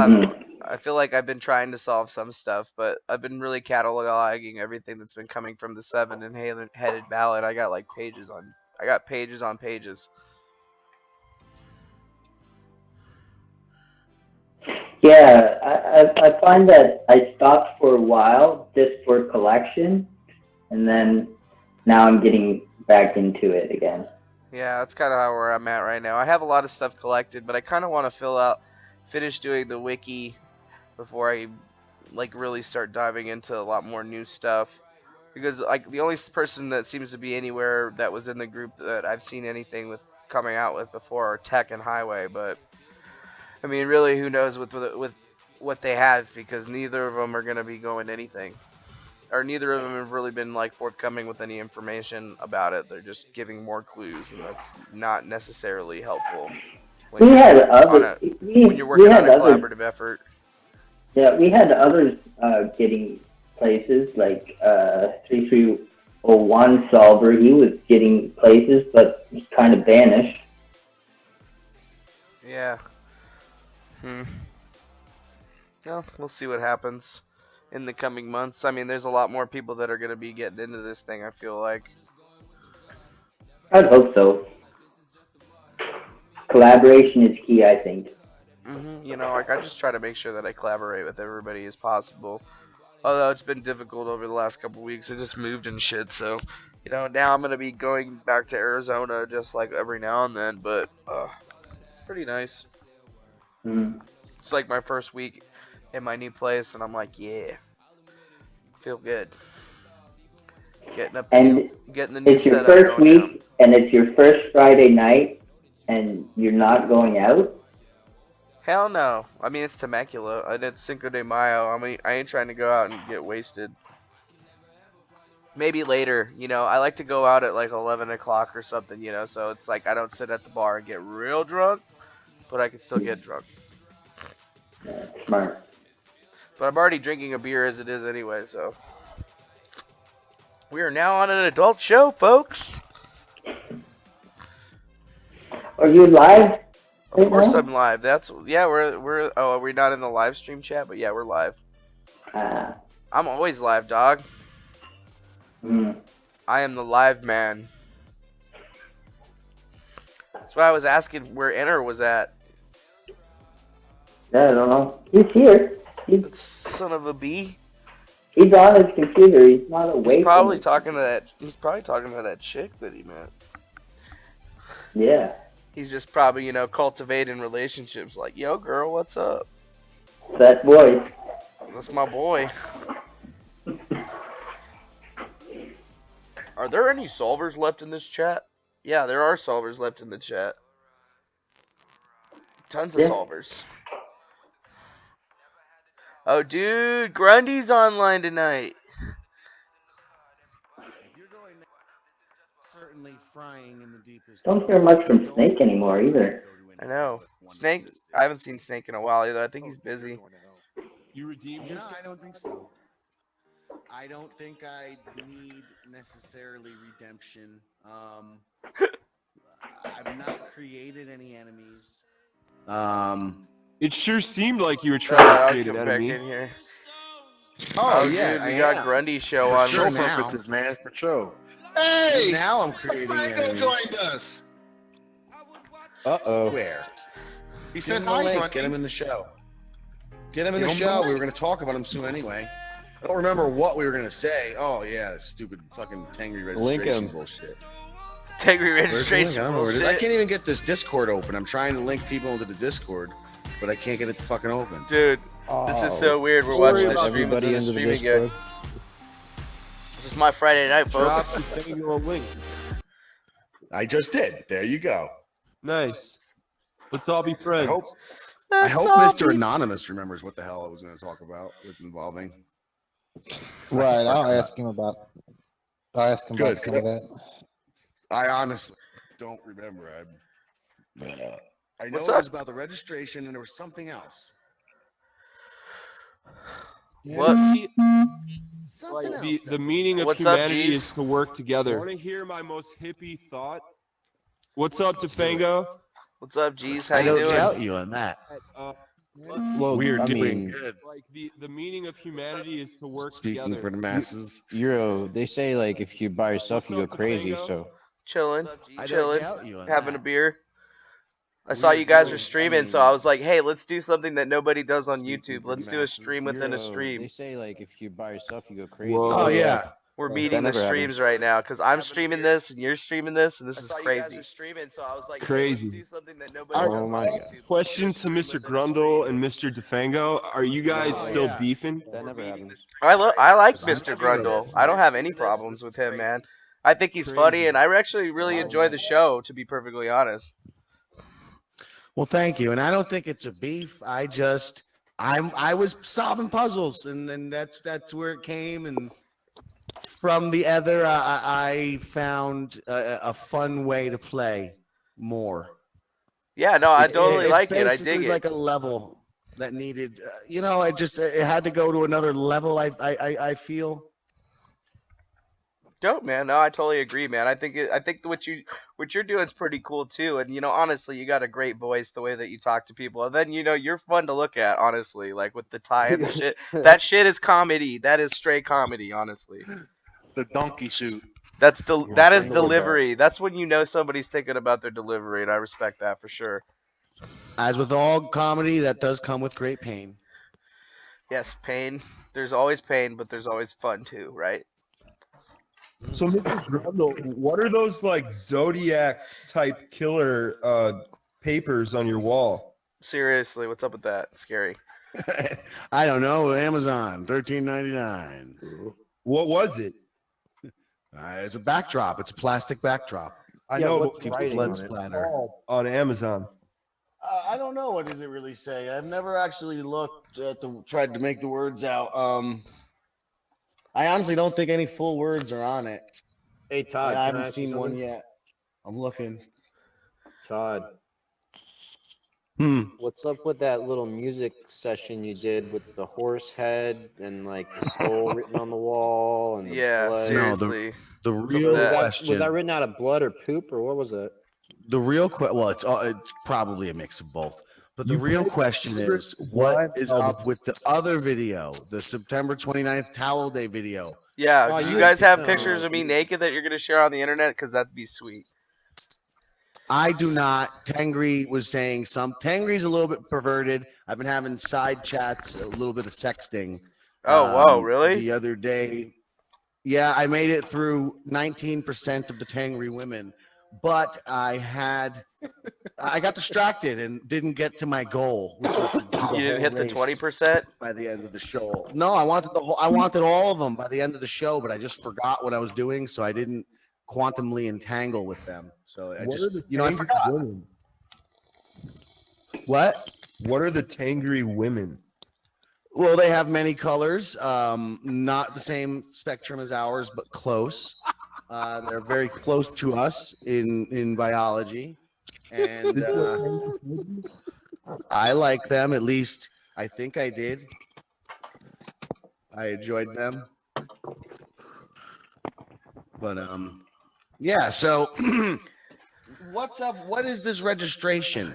I feel like I've been trying to solve some stuff, but I've been really cataloging everything that's been coming from the 7 and headed ballot. I got like pages on pages. Yeah, I find that I stopped for a while just for collection, and then now I'm getting back into it again. Yeah, that's kind of where I'm at right now. I have a lot of stuff collected, but I kind of want to finish doing the wiki before I like really start diving into a lot more new stuff. Because like the only person that seems to be anywhere that was in the group that I've seen anything with coming out with before are Tech and Highway, but I mean, really, who knows with what they have, because neither of them are going to be going anything. Or neither of them have really been like forthcoming with any information about it. They're just giving more clues, and that's not necessarily helpful when you're working on a collaborative effort. Yeah, we had others getting places, like 3301 Solver. He was getting places, but he kind of vanished. Yeah. Well, we'll see what happens in the coming months. I mean, there's a lot more people that are going to be getting into this thing, I feel like. I'd hope so. Collaboration is key, I think. You know, like I just try to make sure that I collaborate with everybody as possible. Although it's been difficult over the last couple weeks. I just moved and shit, so you know, now I'm going to be going back to Arizona just like every now and then, but it's pretty nice. It's like my first week in my new place, and I'm like, yeah, feel good. Getting the new it's your setup first going week, down. and it's your first Friday night, and you're not going out? Hell no. I mean, it's Temecula. I did Cinco de Mayo. I mean, I ain't trying to go out and get wasted. Maybe later, you know, I like to go out at like 11 o'clock or something, you know, so it's like I don't sit at the bar and get real drunk, but I can still get drunk. Yeah, smart. But I'm already drinking a beer as it is anyway, so. We are now on an adult show, folks. Are you live? Of course I'm live. We're oh, are we not in the live stream chat? But yeah, we're live. I'm always live, dog. I am the live man. That's why I was asking where Enter was at. Yeah, I don't know. He's here. That son of a bee. He's on his computer. He's not awake. He's probably talking to that chick that he met. Yeah. He's just probably, you know, cultivating relationships like, yo, girl, what's up? That voice. That's my boy. Are there any solvers left in this chat? Yeah, there are solvers left in the chat. Tons of solvers. Oh, dude, Grundy's online tonight. Certainly frying in the deepest. Don't hear much from Snake anymore either. I know. Snake, I haven't seen Snake in a while either. I think he's busy. You redeemed yourself? I don't think so. I don't think I need necessarily redemption. I've not created any enemies. It sure seemed like you were trying to I'll create an come back enemy. in here. Oh, yeah, dude, we got Grundy's show For on. sure Show now. purposes, man, for sure. Hey! Now I'm creating DEFANGO enemies. joined us. Uh-oh. Where? He Get said him the hi, link. Grundy. Get him in the show. Get him in the Give him the show. We link. were going to talk about him soon anyway. I don't remember what we were going to say. Oh, yeah, stupid fucking Tangry Link registration him. bullshit. Tangry Where's the link? registration I don't know where it is. I bullshit. can't even get this Discord open. I'm trying to link people into the Discord, but I can't get it to fucking open. Dude, this is so weird. We're watching this stream and then the stream again. This is my Friday night, Drop folks. the Fango link. I just did. There you go. Nice. Let's all be friends. I hope Mr. Anonymous remembers what the hell I was going to talk about with involving. Right, I'll ask him about some Good. of that. I honestly don't remember. I know What's it up? was about the registration and there was something else. What? Something The, else. the meaning of What's up, humanity Jeez? is to work together. Want to hear my most hippie thought? What's up, DEFANGO? What's up, G's? How I you don't doing? doubt you on that. Well, We're I doing mean, good. Like the meaning of humanity is to work Speaking together. for the masses. they say like if you're by yourself, you go crazy. So Chilling, I don't chilling, doubt you on having that. a beer. I saw you guys were streaming, so I was like, hey, let's do something that nobody does on YouTube. Let's do a stream within a stream. they say like if you're by yourself, you go crazy. Whoa. Oh, yeah. We're That meeting the never streams right now because I'm streaming this and you're streaming this, and this is crazy. Crazy. Oh my God. Question to Mr. Grundle and Mr. DEFANGO: are you guys still beefing? That never happens. I like Mr. Grundle. I don't have any problems with him, man. I think he's funny, and I actually really enjoy the show, to be perfectly honest. Well, thank you. And I don't think it's a beef. I was solving puzzles, and then that's where it came. And from the other, I found a fun way to play more. Yeah, no, I It's totally like it. I basically dig it. like a level that needed. It had to go to another level. I feel. Dope, man. No, I totally agree, man. I think what you're doing is pretty cool too. And honestly, you got a great voice, the way that you talk to people. And then you're fun to look at, honestly. Like with the tie and the shit. That shit is comedy. That is straight comedy, honestly. The donkey suit. That is delivery. That's when you know somebody's thinking about their delivery, and I respect that for sure. As with all comedy, that does come with great pain. Yes, pain. There's always pain, but there's always fun too, right? So, Mr. Grundle, what are those like Zodiac type killer papers on your wall? Seriously, what's up with that? It's scary. I don't know. Amazon, $13.99. What was it? It's a backdrop. It's a plastic backdrop. I know, What but keeps writing blood on it? splatter. On Amazon. I don't know. What does it really say? I've never actually looked at tried to make the words out. I honestly don't think any full words are on it. Hey Todd, I can haven't ask you seen one something? yet. I'm looking. Todd, Hmm. what's up with that little music session you did with the horse head and like the skull written on the wall and the Yeah, blood? seriously. The Was real that, question. was that written out of blood or poop or what was it? The real question. Well, it's probably a mix of both. But the real question is, what is up with the other video, the September 29th Towel Day video? Yeah, Oh, do you you- guys have no, pictures of me naked that you're gonna share on the internet? Because that'd be sweet. I do not. Tangri was saying Tangri's a little bit perverted. I've been having side chats, a little bit of sexting. Oh, whoa, really? The other day. Yeah, I made it through 19% of the Tangri women, but I got distracted and didn't get to my goal, which was to do the You didn't whole hit the race 20%? by the end of the show. No, I wanted all of them by the end of the show, but I just forgot what I was doing, so I didn't quantumly entangle with them. So I What are the just, I tangry forgot. women? What? What are the tangry women? Well, they have many colors, not the same spectrum as ours, but close. They're very close to us in biology, and This is what Tangus would do? I like them. At least I think I did. I enjoyed them, but yeah. So, what's up? What is this registration?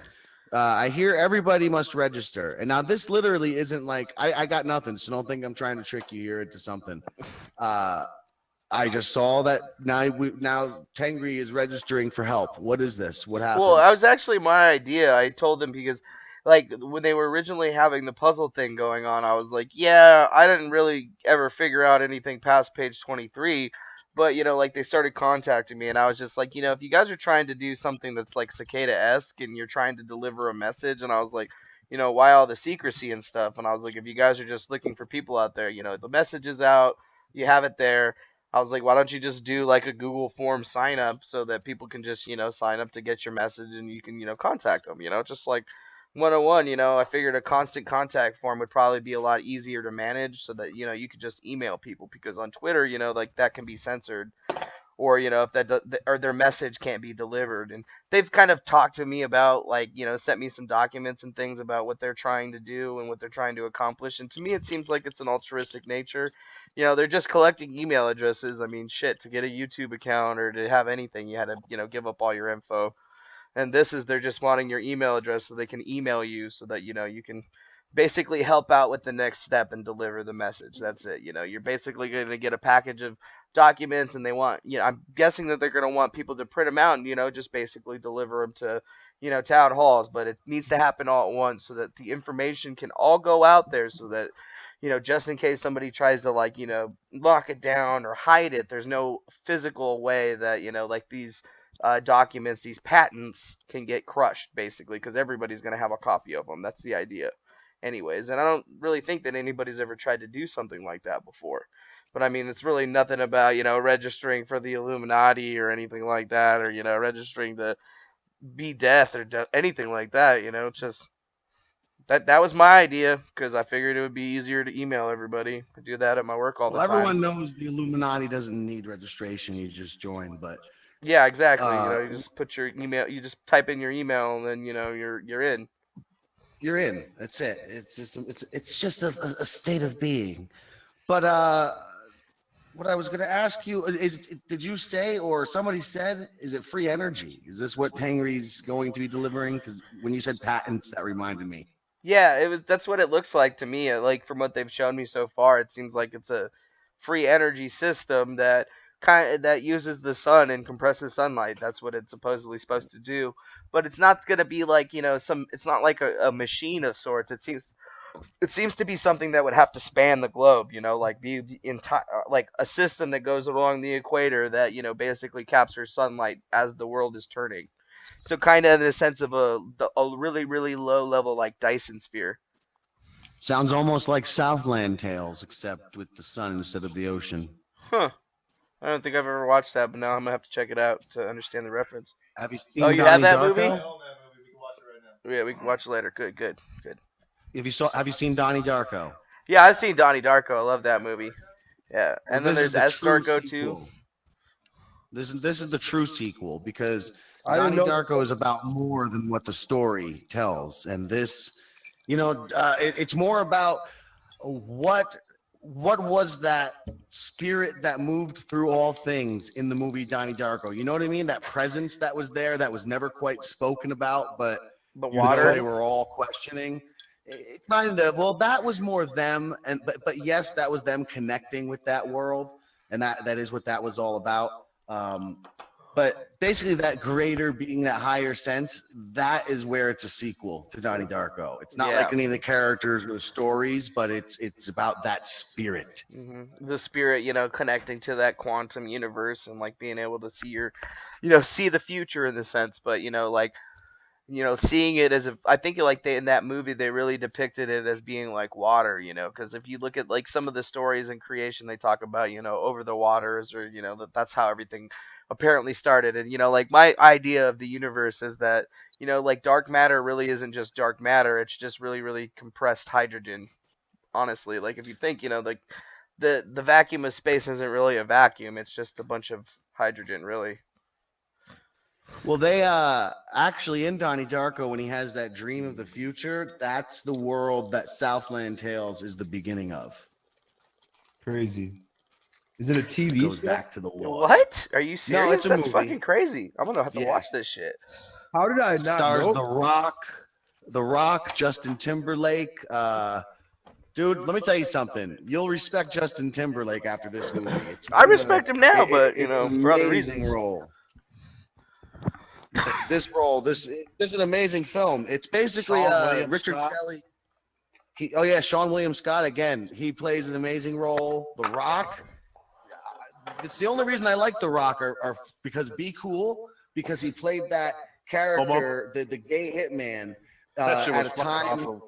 I hear everybody must register, and now this literally isn't like I got nothing, so don't think I'm trying to trick you here into something. I just saw that now Tangri is registering for help. What is this? What happens? Well, that was actually my idea. I told them because, like, when they were originally having the puzzle thing going on, I was like, yeah, I didn't really ever figure out anything past page 23. But, like, they started contacting me, and I was just like, if you guys are trying to do something that's, like, cicada-esque, and you're trying to deliver a message, and I was like, why all the secrecy and stuff? And I was like, if you guys are just looking for people out there, the message is out, you have it there. I was like, why don't you just do like a Google form sign up so that people can just, sign up to get your message and you can, contact them, just like 101, I figured a constant contact form would probably be a lot easier to manage so that, you could just email people because on Twitter, like that can be censored or, if or their message can't be delivered. And they've kind of talked to me about like, sent me some documents and things about what they're trying to do and what they're trying to accomplish. And to me, it seems like it's an altruistic nature. They're just collecting email addresses. I mean, shit, to get a YouTube account or to have anything, you had to, give up all your info. And they're just wanting your email address so they can email you so that, you can basically help out with the next step and deliver the message. That's it. You're basically going to get a package of documents and they want, I'm guessing that they're going to want people to print them out and, just basically deliver them to, town halls. But it needs to happen all at once so that the information can all go out there so that, just in case somebody tries to like, lock it down or hide it, there's no physical way that, like these documents, these patents can get crushed basically because everybody's going to have a copy of them. That's the idea. Anyways, and I don't really think that anybody's ever tried to do something like that before. But I mean, it's really nothing about, registering for the Illuminati or anything like that or, registering to be death or anything like that, it's just that was my idea because I figured it would be easier to email everybody. I do that at my work all the time. Everyone knows the Illuminati doesn't need registration. You just join, but yeah, exactly. You just put your email, you just type in your email, and then you're in. You're in. That's it. It's just a state of being. But what I was going to ask you is, did you say or somebody said, is it free energy? Is this what Tangri's going to be delivering? Because when you said patents, that reminded me. Yeah, that's what it looks like to me. Like from what they've shown me so far, it seems like it's a free energy system that that uses the sun and compresses sunlight. That's what it's supposedly supposed to do. But it's not going to be like, it's not like a machine of sorts. It seems to be something that would have to span the globe, like be the entire, like a system that goes along the equator that, basically captures sunlight as the world is turning. So kind of in the sense of a really, really low level like Dyson sphere. Sounds almost like Southland Tales, except with the sun instead of the ocean. Huh. I don't think I've ever watched that, but now I'm going to have to check it out to understand the reference. Have you seen Oh, you Donnie have that Darko? movie? Yeah, we can watch it later. Good. Have you seen Donnie Darko? Yeah, I've seen Donnie Darko. I love that movie. Yeah, and Well, then there's Escargot too. This is the true sequel because I Donnie didn't know Darko is about more than what the story tells, and this, it's more about what was that spirit that moved through all things in the movie Donnie Darko. You know what I mean? That presence that was there that was never quite spoken about, but the water they were all questioning. It kind of, well, that was more them, and but yes, that was them connecting with that world, and that is what that was all about. But basically, that greater being that higher sense, that is where it's a sequel to Donnie Darko. It's not like any of the characters or the stories, but it's about that spirit. The spirit, connecting to that quantum universe and like being able to see see the future in the sense, but like seeing it as I think like in that movie they really depicted it as being like water, because if you look at like some of the stories in creation, they talk about over the waters, or that's how everything apparently started. And like my idea of the universe is that like dark matter really isn't just dark matter; it's just really really compressed hydrogen. Honestly, like if you think like the vacuum of space isn't really a vacuum; it's just a bunch of hydrogen, really. Well, they actually in Donnie Darko, when he has that dream of the future, that's the world that Southland Tales is the beginning of. Crazy. Is it a TV Goes show? back to the lore. What? Are you serious? No, it's a That's movie. fucking crazy. I'm gonna have to watch this shit. How did I not Stars know? The Rock, Justin Timberlake. Dude, let me tell you something. You'll respect Justin Timberlake after this movie. I respect him now, but it's for other amazing reasons. Role. This is an amazing film. It's basically Richard Kelly. Sean William Scott again. He plays an amazing role. The Rock. It's the only reason I like The Rock are because Be Cool, because he played that character, the gay hitman, at a time. Awesome.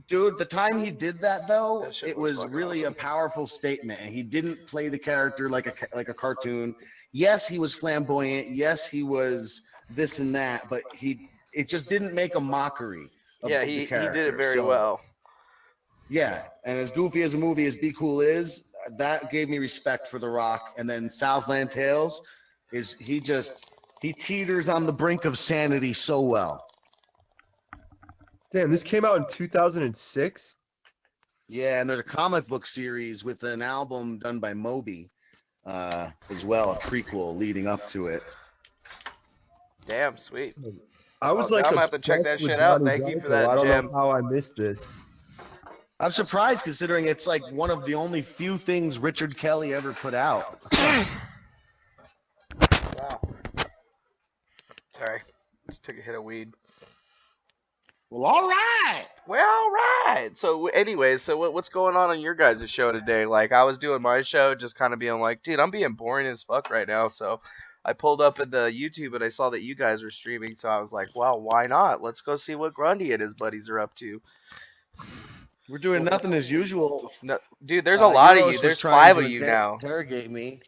Dude, the time he did that though, it was really a powerful statement, and he didn't play the character like a cartoon. Yes, he was flamboyant. Yes, he was this and that, but it just didn't make a mockery of the character. He did it very well. Yeah, and as goofy as a movie as Be Cool is, that gave me respect for The Rock. And then Southland Tales is he teeters on the brink of sanity so well. Damn, this came out in 2006? Yeah, and there's a comic book series with an album done by Moby as well, a prequel leading up to it. Damn, sweet. I was I'm like, gonna have to check that shit out. Thank you for that, I don't Jim. know how I missed this. I'm surprised considering it's like one of the only few things Richard Kelly ever put out. Wow. Sorry, just took a hit of weed. Well, all right. Well, all right. So, anyways, what's going on your guys' show today? Like, I was doing my show, just kind of being like, dude, I'm being boring as fuck right now. So, I pulled up in the YouTube and I saw that you guys were streaming. So I was like, well, why not? Let's go see what Grundy and his buddies are up to. We're doing nothing as usual. No, dude, there's a lot of you. There's 5 of you now. Interrogate me.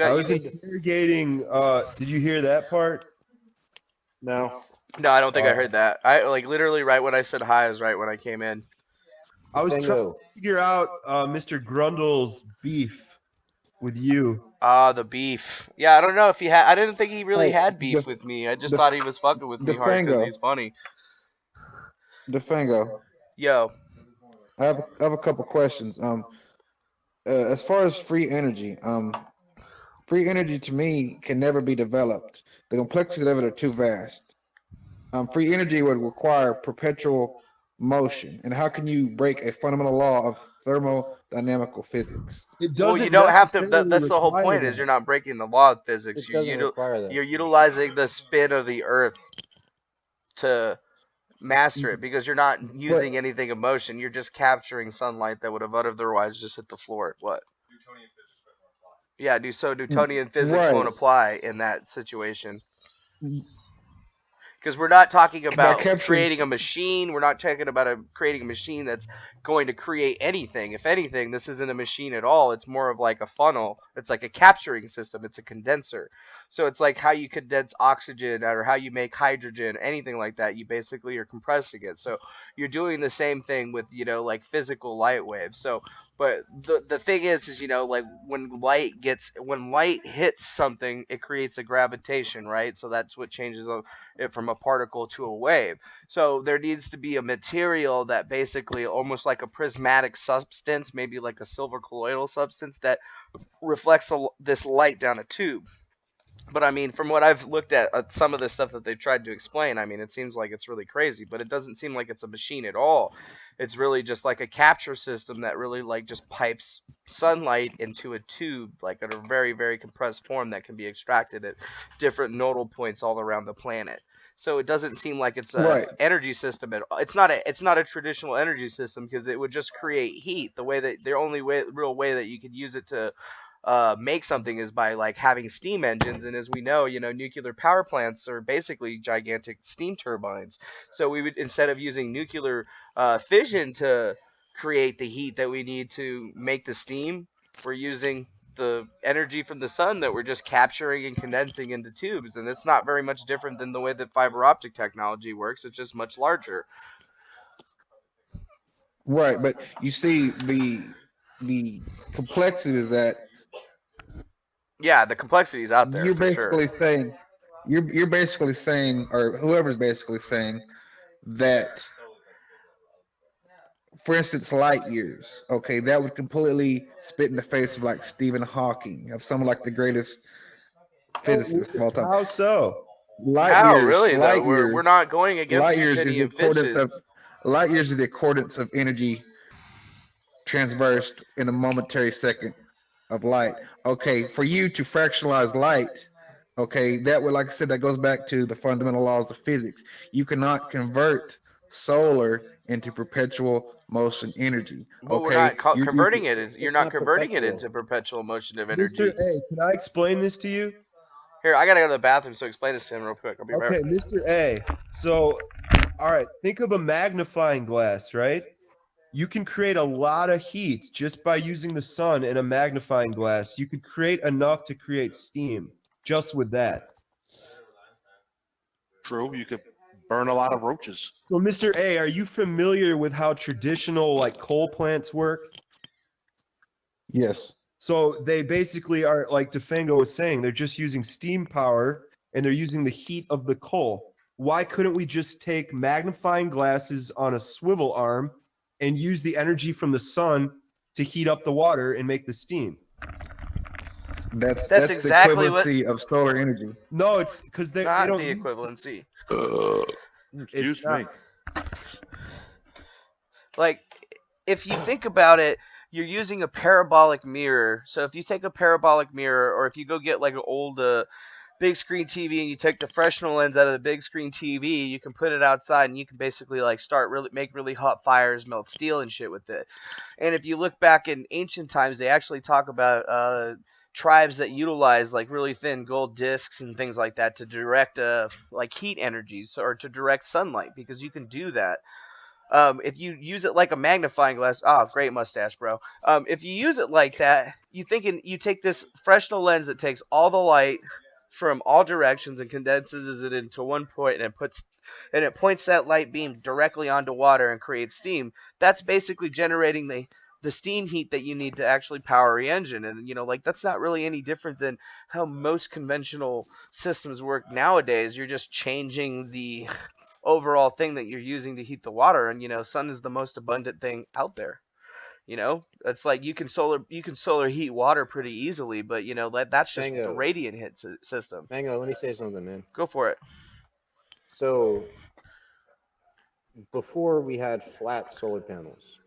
I was interrogating. Did you hear that part? No. No, I don't think I heard that. I literally right when I said hi is right when I came in. I was trying to figure out Mr. Grundle's beef with you. The beef. Yeah, I don't know if he had. I didn't think he really had beef with me. I just thought he was fucking with me hard because he's funny. DeFango. Yo. I have a couple questions. As far as free energy to me can never be developed. The complexities of it are too vast. Free energy would require perpetual motion, and how can you break a fundamental law of thermodynamical physics? Well, you don't have to. That's the whole point. Is you're not breaking the law of physics. You're utilizing the spin of the Earth to master it, because you're not using anything of motion. You're just capturing sunlight that would have otherwise just hit the floor. What? Yeah, Newtonian physics won't apply in that situation. Because we're not talking about creating a machine. We're not talking about creating a machine that's going to create anything. If anything, this isn't a machine at all. It's more of like a funnel. It's like a capturing system. It's a condenser. So it's like how you condense oxygen or how you make hydrogen, anything like that. You basically are compressing it. So you're doing the same thing with, like physical light waves. So, but the thing is, like when light hits something, it creates a gravitation, right? So that's what changes it from a particle to a wave. So there needs to be a material that basically almost like a prismatic substance, maybe like a silver colloidal substance that reflects this light down a tube. But I mean, from what I've looked at some of the stuff that they've tried to explain, I mean, it seems like it's really crazy, but it doesn't seem like it's a machine at all. It's really just like a capture system that really like just pipes sunlight into a tube, like in a very, very compressed form that can be extracted at different nodal points all around the planet. So it doesn't seem like it's a Right. energy system at all. It's not a traditional energy system because it would just create heat. The only real way that you could use it to make something is by like having steam engines, and as we know, nuclear power plants are basically gigantic steam turbines. So we would, instead of using nuclear fission to create the heat that we need to make the steam, we're using the energy from the sun that we're just capturing and condensing into tubes, and it's not very much different than the way that fiber optic technology works. It's just much larger. Right, but you see the complexity is that Yeah, the complexity is out there you're for sure. basically saying you're basically saying, or whoever's basically saying that, for instance, light years. Okay, that would completely spit in the face of like Stephen Hawking, of someone like the greatest physicist of all time. How so? How really though? Light We're years, not going against light years is the Newtonian accordance of physics. light years is the accordance of energy transversed in a momentary second of light. Okay, for you to fractionalize light, okay, that would, like I said, that goes back to the fundamental laws of physics. You cannot convert solar into perpetual motion energy. But we're Okay, not you converting it. You're It's not not converting it perpetual. into perpetual motion of Mr. energy. A, can I explain this to you? Here, I gotta go to the bathroom, so explain this to him real quick. I'll be right Okay, back. Mr. A. So, all right, think of a magnifying glass, right? You can create a lot of heat just by using the sun in a magnifying glass. You could create enough to create steam just with that. True, you could burn a lot of roaches. So, Mr. A, are you familiar with how traditional like coal plants work? Yes. So they basically are like DeFango was saying, they're just using steam power and they're using the heat of the coal. Why couldn't we just take magnifying glasses on a swivel arm and use the energy from the sun to heat up the water and make the steam? That's That's that's the exactly what. equivalency of solar energy. No, it's because they Not don't the use equivalency. it's Excuse not. me. Like, if you think about it, you're using a parabolic mirror. So if you take a parabolic mirror, or if you go get like an old big screen TV and you take the Fresnel lens out of the big screen TV, you can put it outside and you can basically like make really hot fires, melt steel and shit with it. And if you look back in ancient times, they actually talk about tribes that utilize like really thin gold discs and things like that to direct like heat energies or to direct sunlight, because you can do that. If you use it like a magnifying glass, great mustache, bro. If you use it like that, you take this Fresnel lens that takes all the light from all directions and condenses it into one point, and it points that light beam directly onto water and creates steam. That's basically generating the steam heat that you need to actually power the engine. And like that's not really any different than how most conventional systems work nowadays. You're just changing the overall thing that you're using to heat the water, and sun is the most abundant thing out there. It's like you can solar heat water pretty easily, but that's just the Fango, radiant system. Fango, let me say something, man. Go for it. So before we had flat solar panels,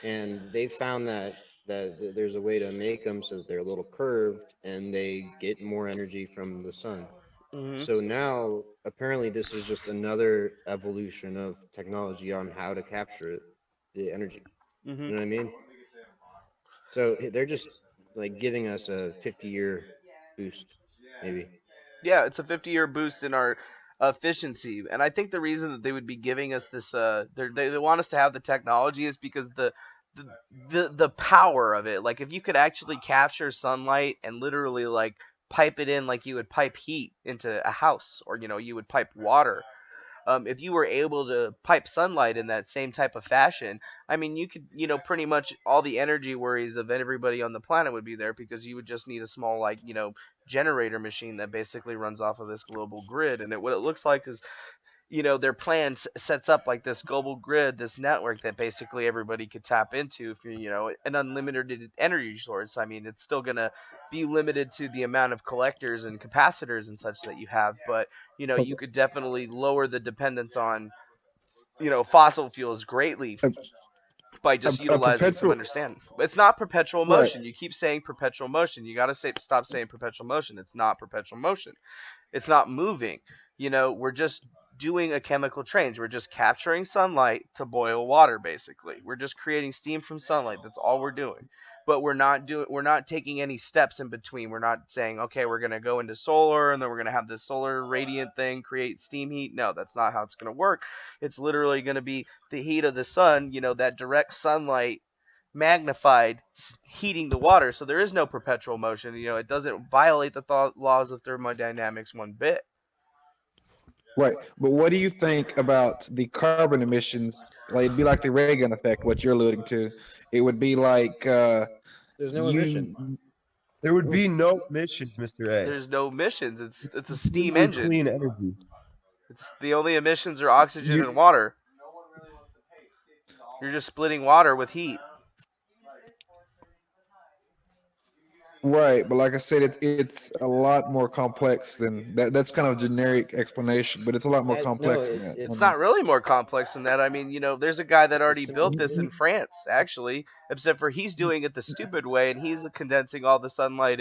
and they found that there's a way to make them so that they're a little curved and they get more energy from the sun. Hmm. So now apparently this is just another evolution of technology on how to capture it, the energy. Hmm. You know what I mean? So they're just like giving us a 50-year boost, maybe. Yeah, it's a 50-year boost in our efficiency, and I think the reason that they would be giving us this, they want us to have the technology, is because the the power of it. Like if you could actually capture sunlight and literally like pipe it in like you would pipe heat into a house, or you would pipe water. If you were able to pipe sunlight in that same type of fashion, I mean, you could, pretty much all the energy worries of everybody on the planet would be there, because you would just need a small, like, generator machine that basically runs off of this global grid. And what it looks like is, their plan sets up like this global grid, this network that basically everybody could tap into for, an unlimited energy source. I mean, it's still going to be limited to the amount of collectors and capacitors and such that you have, but, you could definitely lower the dependence on, fossil fuels greatly. by just a utilizing some perpetual understanding. It's not perpetual right. motion. You keep saying perpetual motion. You got to stop saying perpetual motion. It's not perpetual motion. It's not moving. We're just doing a chemical change. We're just capturing sunlight to boil water basically. We're just creating steam from sunlight. That's all we're doing. But we're not taking any steps in between. We're not saying, okay, we're going to go into solar and then we're going to have this solar radiant thing create steam heat. No, that's not how it's going to work. It's literally going to be the heat of the sun, that direct sunlight magnified heating the water. So there is no perpetual motion. It doesn't violate the laws of thermodynamics one bit. Right. But what do you think about the carbon emissions? Like it'd be like the Reagan effect, what you're alluding to. It would be like There's no emission. you There would be no emissions, Mr. A. There's no emissions. It's a steam Completely engine. clean energy. It's the only emissions are oxygen You, and water. You're just splitting water with heat. right, but like I said, it's a lot more complex than that. That's kind of a generic explanation, but it's a lot more No, complex than it's that. It's not really more complex than that. I mean, there's a guy that it's a already simple. built this in France, actually, except for he's doing it the stupid way, and he's condensing all the sunlight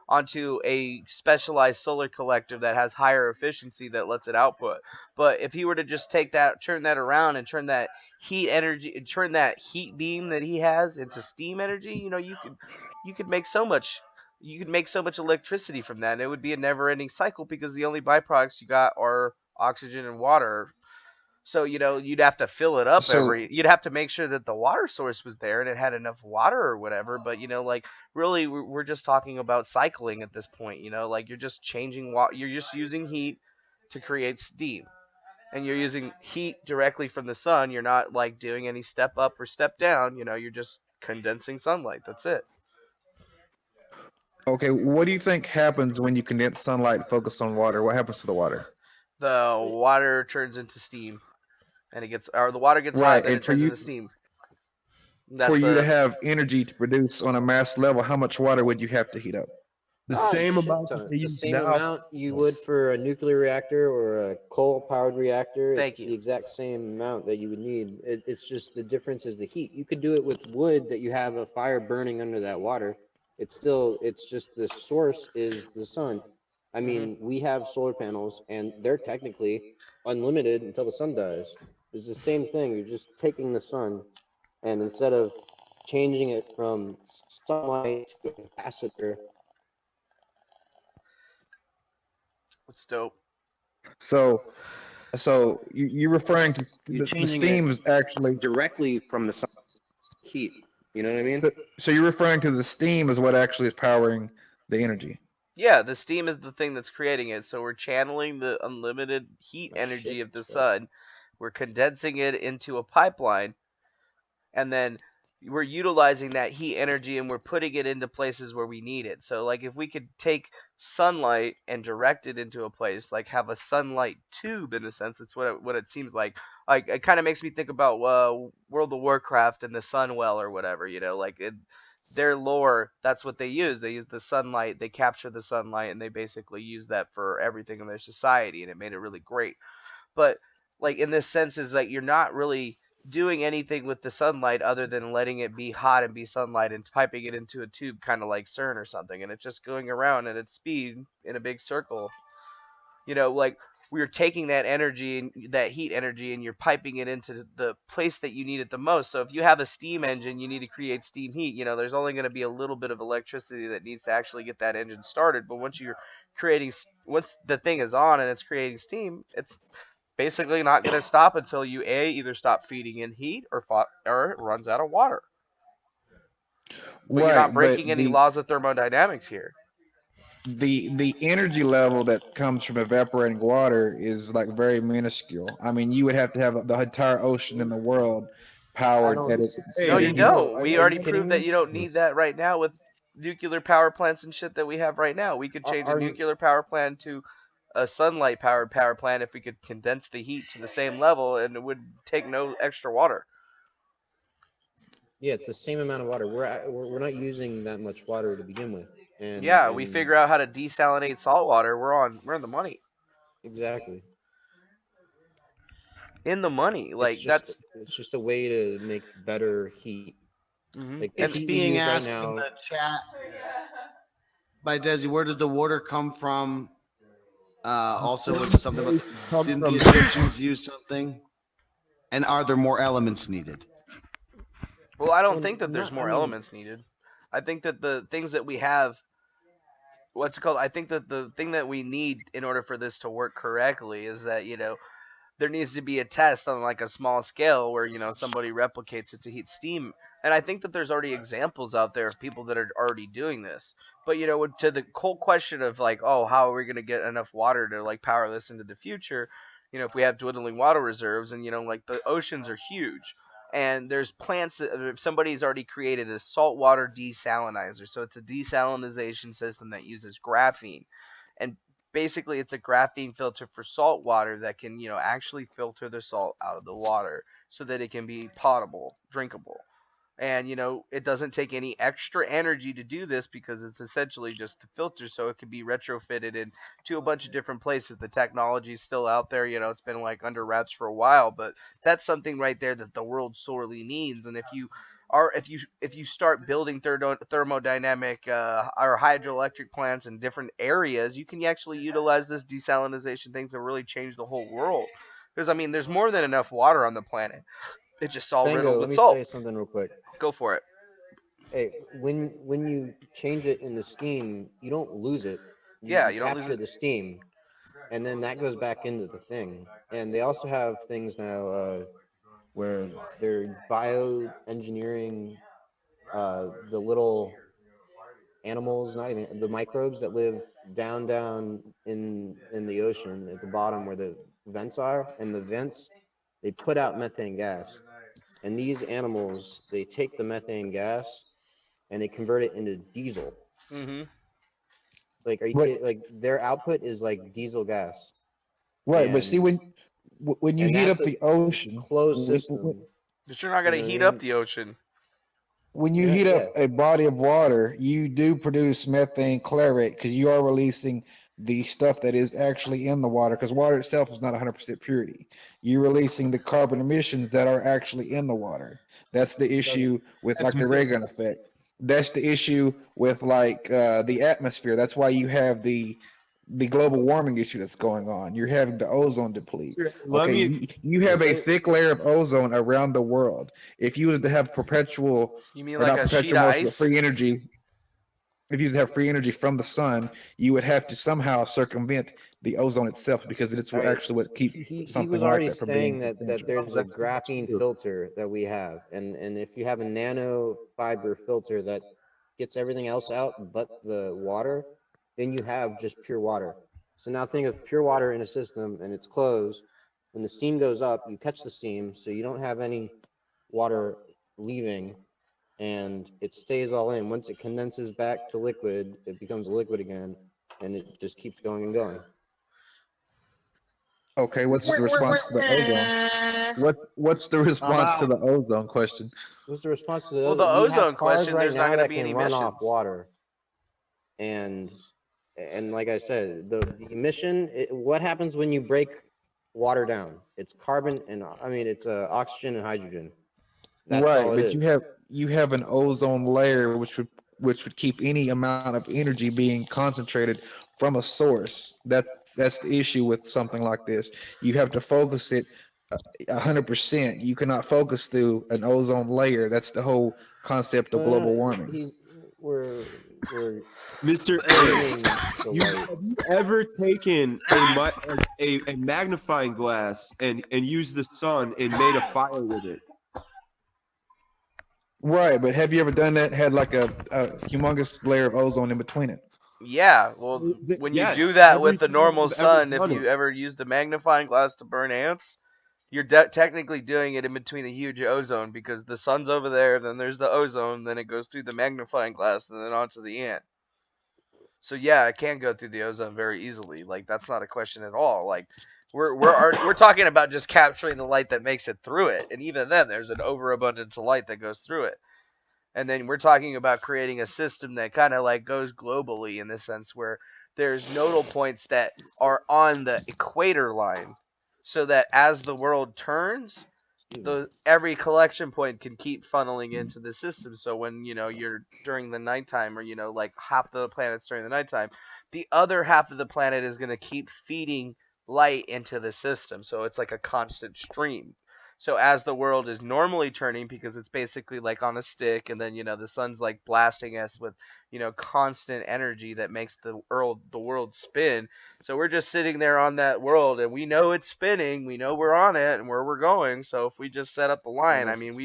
onto a specialized solar collector that has higher efficiency that lets it output. But if he were to just turn that around and turn that heat energy, and turn that heat beam that he has into steam energy, you could make so much. You could make so much electricity from that, and it would be a never-ending cycle because the only byproducts you got are oxygen and water. So, you'd have to fill it up So you'd have to make sure that the water source was there and it had enough water or whatever. But, like really we're just talking about cycling at this point, like you're just changing you're just using heat to create steam, and you're using heat directly from the sun. You're not like doing any step up or step down, you're just condensing sunlight. That's it. okay, what do you think happens when you condense sunlight and focus on water? What happens to the water? The water turns into steam, and the water gets hot, Right, then and it turns into steam. for That's you to a have energy to produce on a mass level, how much water would you have to heat up? the Ah, same shit amount that ton. they The use same now. amount you would for a nuclear reactor or a coal-powered reactor. Thank It's you. the exact same amount that you would need. It's just the difference is the heat. You could do it with wood that you have a fire burning under that water. It's just the source is the sun. I Hmm. mean, we have solar panels and they're technically unlimited until the sun dies. It's the same thing. You're just taking the sun and instead of changing it from sunlight to a capacitor. It's dope. So you're referring to You're the changing it steam is actually directly from the sun heat. You know what I mean? so you're referring to the steam as what actually is powering the energy. Yeah, the steam is the thing that's creating it. So we're channeling the unlimited heat My shit energy of the just fell. sun. We're condensing it into a pipeline, and then we're utilizing that heat energy and we're putting it into places where we need it. So like if we could take sunlight and direct it into a place, like have a sunlight tube in a sense, it's what it seems like. Like it kind of makes me think about World of Warcraft and the sun well or whatever, like their lore, that's what they use. They use the sunlight, they capture the sunlight, and they basically use that for everything in their society, and it made it really great. But like in this sense is like you're not really doing anything with the sunlight other than letting it be hot and be sunlight and piping it into a tube kind of like CERN or something, and it's just going around at its speed in a big circle. Like we are taking that energy and that heat energy and you're piping it into the place that you need it the most. So if you have a steam engine, you need to create steam heat. There's only going to be a little bit of electricity that needs to actually get that engine started. But once the thing is on and it's creating steam, it's basically not going to stop until you either stop feeding in heat or it runs out of water. But you're Right, not but breaking any laws of thermodynamics here. the energy level that comes from evaporating water is like very minuscule. I mean, you would have to have the entire ocean in the world I powered don't. at its Hey, No, steady you there's heat. no. don't. Are, We are already you proved kidding that me? you don't need that right now with nuclear power plants and shit that we have right now. We could change a Are nuclear power plant to a sunlight powered power plant if we could condense the heat to the same level and it would take no extra water. Yeah, it's the same amount of water. We're not using that much water to begin with, Yeah, we and figure out how to desalinate salt water. We're in the money. exactly. in the money. Like that's it's just a way to make better heat. Like the It's heat we being use right asked in now. the chat by Desi, where does the water come from? Also, was something about Comes didn't the from Egyptians use something? And are there more elements needed? well, I don't Well, think that there's not. I more mean, elements needed. I think that the things that we have, what's it called? I think that the thing that we need in order for this to work correctly is that there needs to be a test on like a small scale where somebody replicates it to heat steam. And I think that there's already examples out there of people that are already doing this. But to the whole question of like, oh, how are we going to get enough water to like power this into the future, if we have dwindling water reserves, and like the oceans are huge, and there's plants that somebody's already created a saltwater desalinizer. So it's a desalinization system that uses graphene, and basically it's a graphene filter for salt water that can actually filter the salt out of the water so that it can be potable, drinkable. And it doesn't take any extra energy to do this because it's essentially just a filter, so it can be retrofitted into a bunch of different places. The technology is still out there. It's been like under wraps for a while, but that's something right there that the world sorely needs. And if you start building thermodynamic or hydroelectric plants in different areas, you can actually utilize this desalinization thing to really change the whole world. Because I mean, there's more than enough water on the planet. It's just all riddled Fango, let with me salt. say something real quick. Go for it. Hey, when you change it in the steam, you don't lose it. Yeah, You you don't lose capture it. the steam, and then that goes back into the thing. And they also have things now where they're bioengineering the little animals, not even the microbes that live down in the ocean at the bottom where the vents are, and the vents they put out methane gas. And these animals, they take the methane gas and they convert it into diesel. Mm-hmm. Like, are you But kidding? Like, their output is like diesel gas, right, but see and when you heat that's up a the ocean, closed system. But you're not You gonna know what I heat up mean? the ocean. when you Yeah, heat up yeah. a body of water, you do produce methane clarate because you are releasing the stuff that is actually in the water because water itself is not 100% purity. You're releasing the carbon emissions that are actually in the water. That's the issue with that's like the ray gun methane. effect. That's the issue with like the atmosphere. That's why you have the global warming issue that's going on. You're having the ozone deplete. Let Okay, me you have a Okay. thick layer of ozone around the world. If you was to have perpetual, You mean or like not a sheet perpetual of motion, but ice? free energy, if you have free energy from the sun, you would have to somehow circumvent the ozone itself because it's All right. actually what keeps He was something like already that from being saying that dangerous. there's a graphene filter that we have, and if you have a nanofiber filter that gets everything else out but the water, then you have just pure water. So now think of pure water in a system and it's closed. When the steam goes up, you catch the steam, so you don't have any water leaving, and it stays all in. Once it condenses back to liquid, it becomes a liquid again, and it just keeps going and going. Okay, what's the response to the ozone? What's the I'm response to out. the ozone question? What's the response to Well, the? the We have ozone cars question, right there's not now gonna that be can any run off emissions. water, and like I said, the emission. What happens when you break water down? It's carbon and I mean it's oxygen and hydrogen. That's Right, all it but is. you have an ozone layer which would keep any amount of energy being concentrated from a source. That's the issue with something like this. You have to focus it 100%. You cannot focus through an ozone layer. That's the whole concept of No, global warming. he's we're Mr. A, aiming the light. have you ever taken a magnifying glass and used the sun and made a fire with it? Right, but have you ever done that? Had like a humongous layer of ozone in between it. Yeah, well, when you do Yes, that every with the time normal I've ever sun, if done it. you ever used a magnifying glass to burn ants, you're technically doing it in between a huge ozone because the sun's over there, then there's the ozone, then it goes through the magnifying glass, and then onto the ant. So yeah, it can go through the ozone very easily. Like that's not a question at all. Like we're talking about just capturing the light that makes it through it, and even then, there's an overabundance of light that goes through it. And then we're talking about creating a system that kind of like goes globally in the sense where there's nodal points that are on the equator line. so that as the world turns, every collection point can keep funneling into the system. So when you're during the nighttime, or like half the planet's during the nighttime, the other half of the planet is going to keep feeding light into the system. So it's like a constant stream. So as the world is normally turning, because it's basically like on a stick, and then the sun's like blasting us with constant energy that makes the world spin. So we're just sitting there on that world, and we know it's spinning. We know we're on it and where we're going. So if we just set up the line, I mean,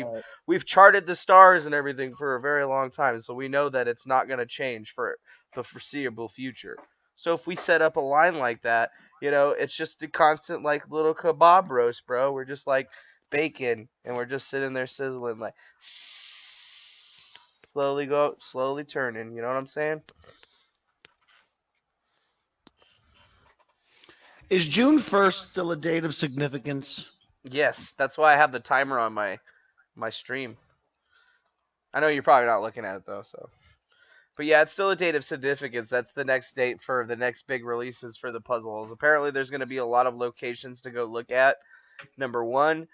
we've charted the stars and everything for a very long time, so we know that it's not going to change for the foreseeable future. So if we set up a line like that, it's just a constant like little kebab roast, bro. We're just like bacon, and we're just sitting there sizzling, like slowly turning. You know what I'm saying? Is June 1st still a date of significance? Yes, that's why I have the timer on my stream. I know you're probably not looking at it though, so. But yeah, it's still a date of significance. That's the next date for the next big releases for the puzzles. Apparently, there's going to be a lot of locations to go look at. Number one,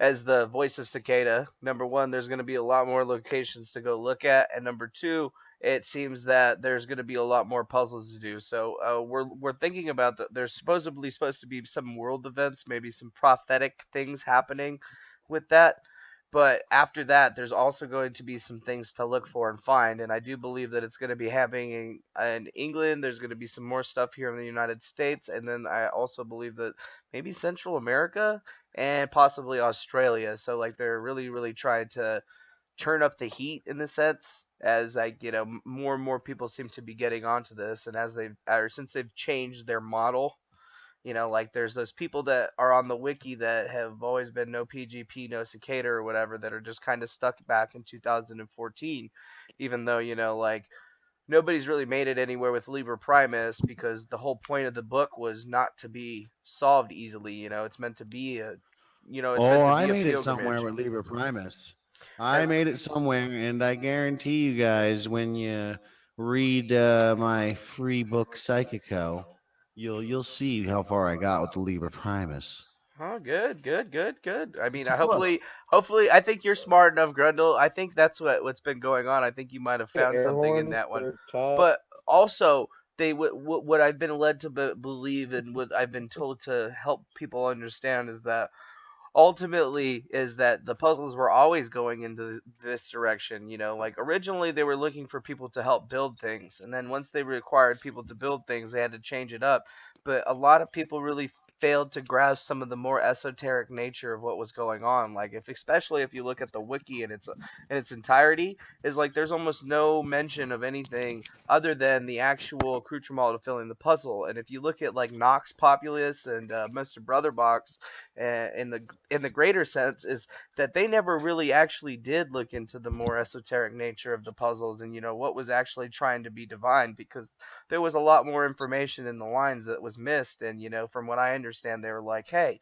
as the voice of Cicada, number one, there's going to be a lot more locations to go look at, and number two, it seems that there's going to be a lot more puzzles to do. So we're thinking about that. There's supposedly supposed to be some world events, maybe some prophetic things happening with that. But after that, there's also going to be some things to look for and find, and I do believe that it's going to be happening in England. There's going to be some more stuff here in the United States, and then I also believe that maybe Central America and possibly Australia. So like they're really, really trying to turn up the heat in a sense, as like more and more people seem to be getting onto this, and since they've changed their model. Like there's those people that are on the wiki that have always been no PGP, no cicada or whatever, that are just kind of stuck back in 2014, even though, like nobody's really made it anywhere with Liber Primus, because the whole point of the book was not to be solved easily. It's meant to be I a made it pilgrimage. somewhere with Liber Primus. I made it somewhere, and I guarantee you guys, when you read my free book Psychico, you'll see how far I got with the Liber Primus. Oh, good. I mean, It's a book. hopefully, I think you're smart enough, Grundle. I think that's what's been going on. I think you might have found Air something in horn that one. for Todd. But also, what I've been led to believe, and what I've been told to help people understand, is that ultimately is that the puzzles were always going into this direction. Like originally they were looking for people to help build things, and then once they required people to build things, they had to change it up. But a lot of people really failed to grasp some of the more esoteric nature of what was going on. Like especially if you look at the wiki in its entirety, is like there's almost no mention of anything other than the actual accoutrement of filling the puzzle. And if you look at like Nox Populus and Mr. Brotherbox, in the greater sense, is that they never really actually did look into the more esoteric nature of the puzzles, and what was actually trying to be divine, because there was a lot more information in the lines that was missed. And from what I understand, they were like, hey,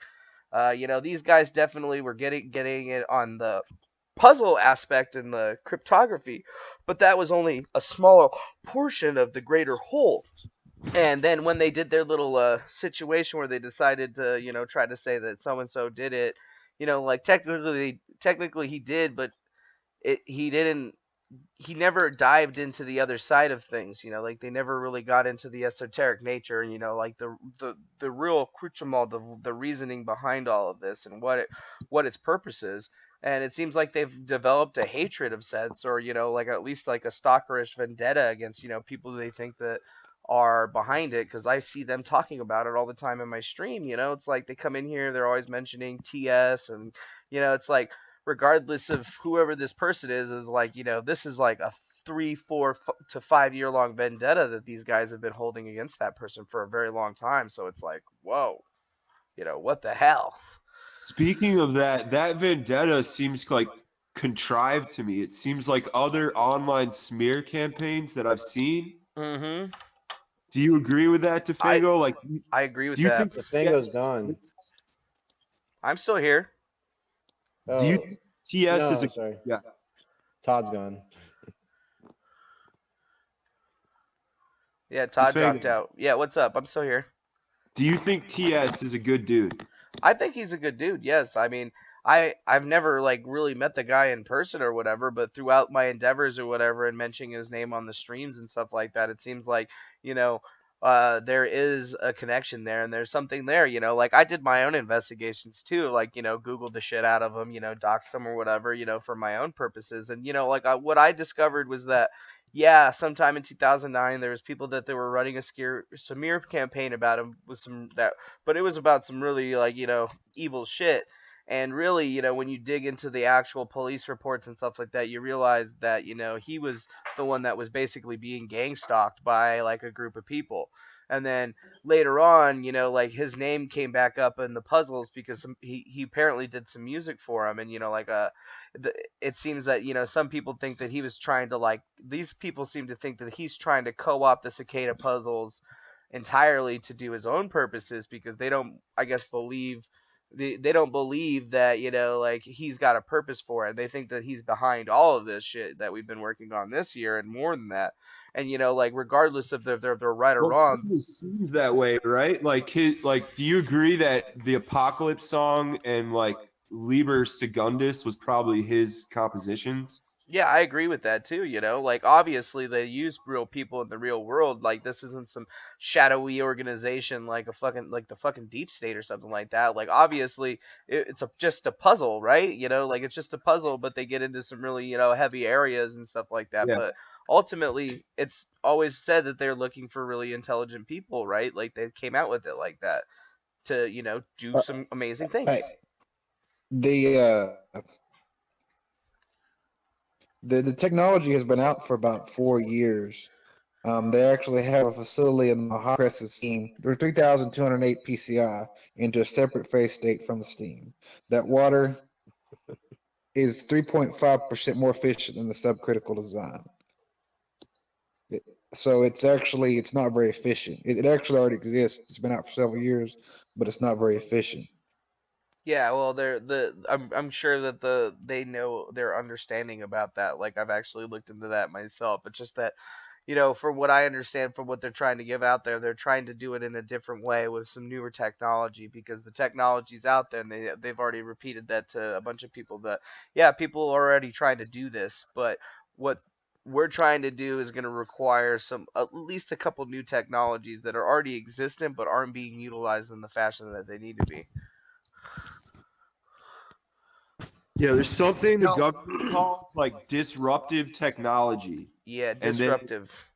these guys definitely were getting it on the puzzle aspect and the cryptography, but that was only a smaller portion of the greater whole. And then when they did their little situation where they decided to, try to say that so and so did it, like technically he did, but he didn't. He never dived into the other side of things. Like they never really got into the esoteric nature, and like the real accoutrement, the reasoning behind all of this, and what its purpose is. And it seems like they've developed a hatred of sense, or like at least like a stalkerish vendetta against people they think that are behind it, because I see them talking about it all the time in my stream. It's like they come in here, they're always mentioning TS, and it's like, regardless of whoever this person is like, this is like a 3, 4 to 5 year long vendetta that these guys have been holding against that person for a very long time. So it's like, whoa, what the hell? Speaking of that vendetta seems like contrived to me. It seems like other online smear campaigns that I've seen. Mm-hmm. Do you agree with that, DeFango? I agree with do you that. think DeFango's gone. I'm still here. Oh, do you TS no, is a sorry. yeah. Todd's gone. Yeah, Todd DeFango. dropped out. Yeah, what's up? I'm still here. Do you think TS is a good dude? I think he's a good dude. Yes, I mean, I've never like really met the guy in person or whatever, but throughout my endeavors or whatever, and mentioning his name on the streams and stuff like that, it seems like you know, there is a connection there, and there's something there. Like I did my own investigations too, like Googled the shit out of him, doxed him or whatever, for my own purposes, and like what I discovered was that. Yeah, sometime in 2009, there was people that they were running a smear campaign about him with some that but it was about some really like evil shit. And really, when you dig into the actual police reports and stuff like that, you realize that he was the one that was basically being gang stalked by like a group of people. And then later on, like his name came back up in the puzzles because he apparently did some music for him, and it seems that some people think that he was trying to like these people seem to think that he's trying to co-opt the cicada puzzles entirely to do his own purposes because they don't I guess believe they don't believe that like he's got a purpose for it. They think that he's behind all of this shit that we've been working on this year and more than that. And like regardless if they're right or Well, it wrong. seems that way, right? Like do you agree that the Apocalypse song and like Liber Secundus was probably his compositions? Yeah, I agree with that too, like obviously they use real people in the real world. Like this isn't some shadowy organization like the fucking deep state or something like that. Like obviously it's just a puzzle, right? Like it's just a puzzle, but they get into some really, heavy areas and stuff like that. Yeah. But ultimately it's always said that they're looking for really intelligent people, right? Like they came out with it like that to, do some amazing things. The the technology has been out for about 4 years. They actually have a facility in the hot presses steam. There's 3,208 PCI into a separate phase state from the steam. That water is 3.5% more efficient than the subcritical design. So it's not very efficient. It actually already exists. It's been out for several years, but it's not very efficient. Yeah, well, I'm sure that they know their understanding about that. Like I've actually looked into that myself. It's just that, from what I understand from what they're trying to give out there, they're trying to do it in a different way with some newer technology because the technology's out there and they've already repeated that to a bunch of people that yeah, people are already trying to do this, but what we're trying to do is going to require some at least a couple new technologies that are already existent but aren't being utilized in the fashion that they need to be. Yeah, there's something the government calls like disruptive technology. Yeah, And disruptive.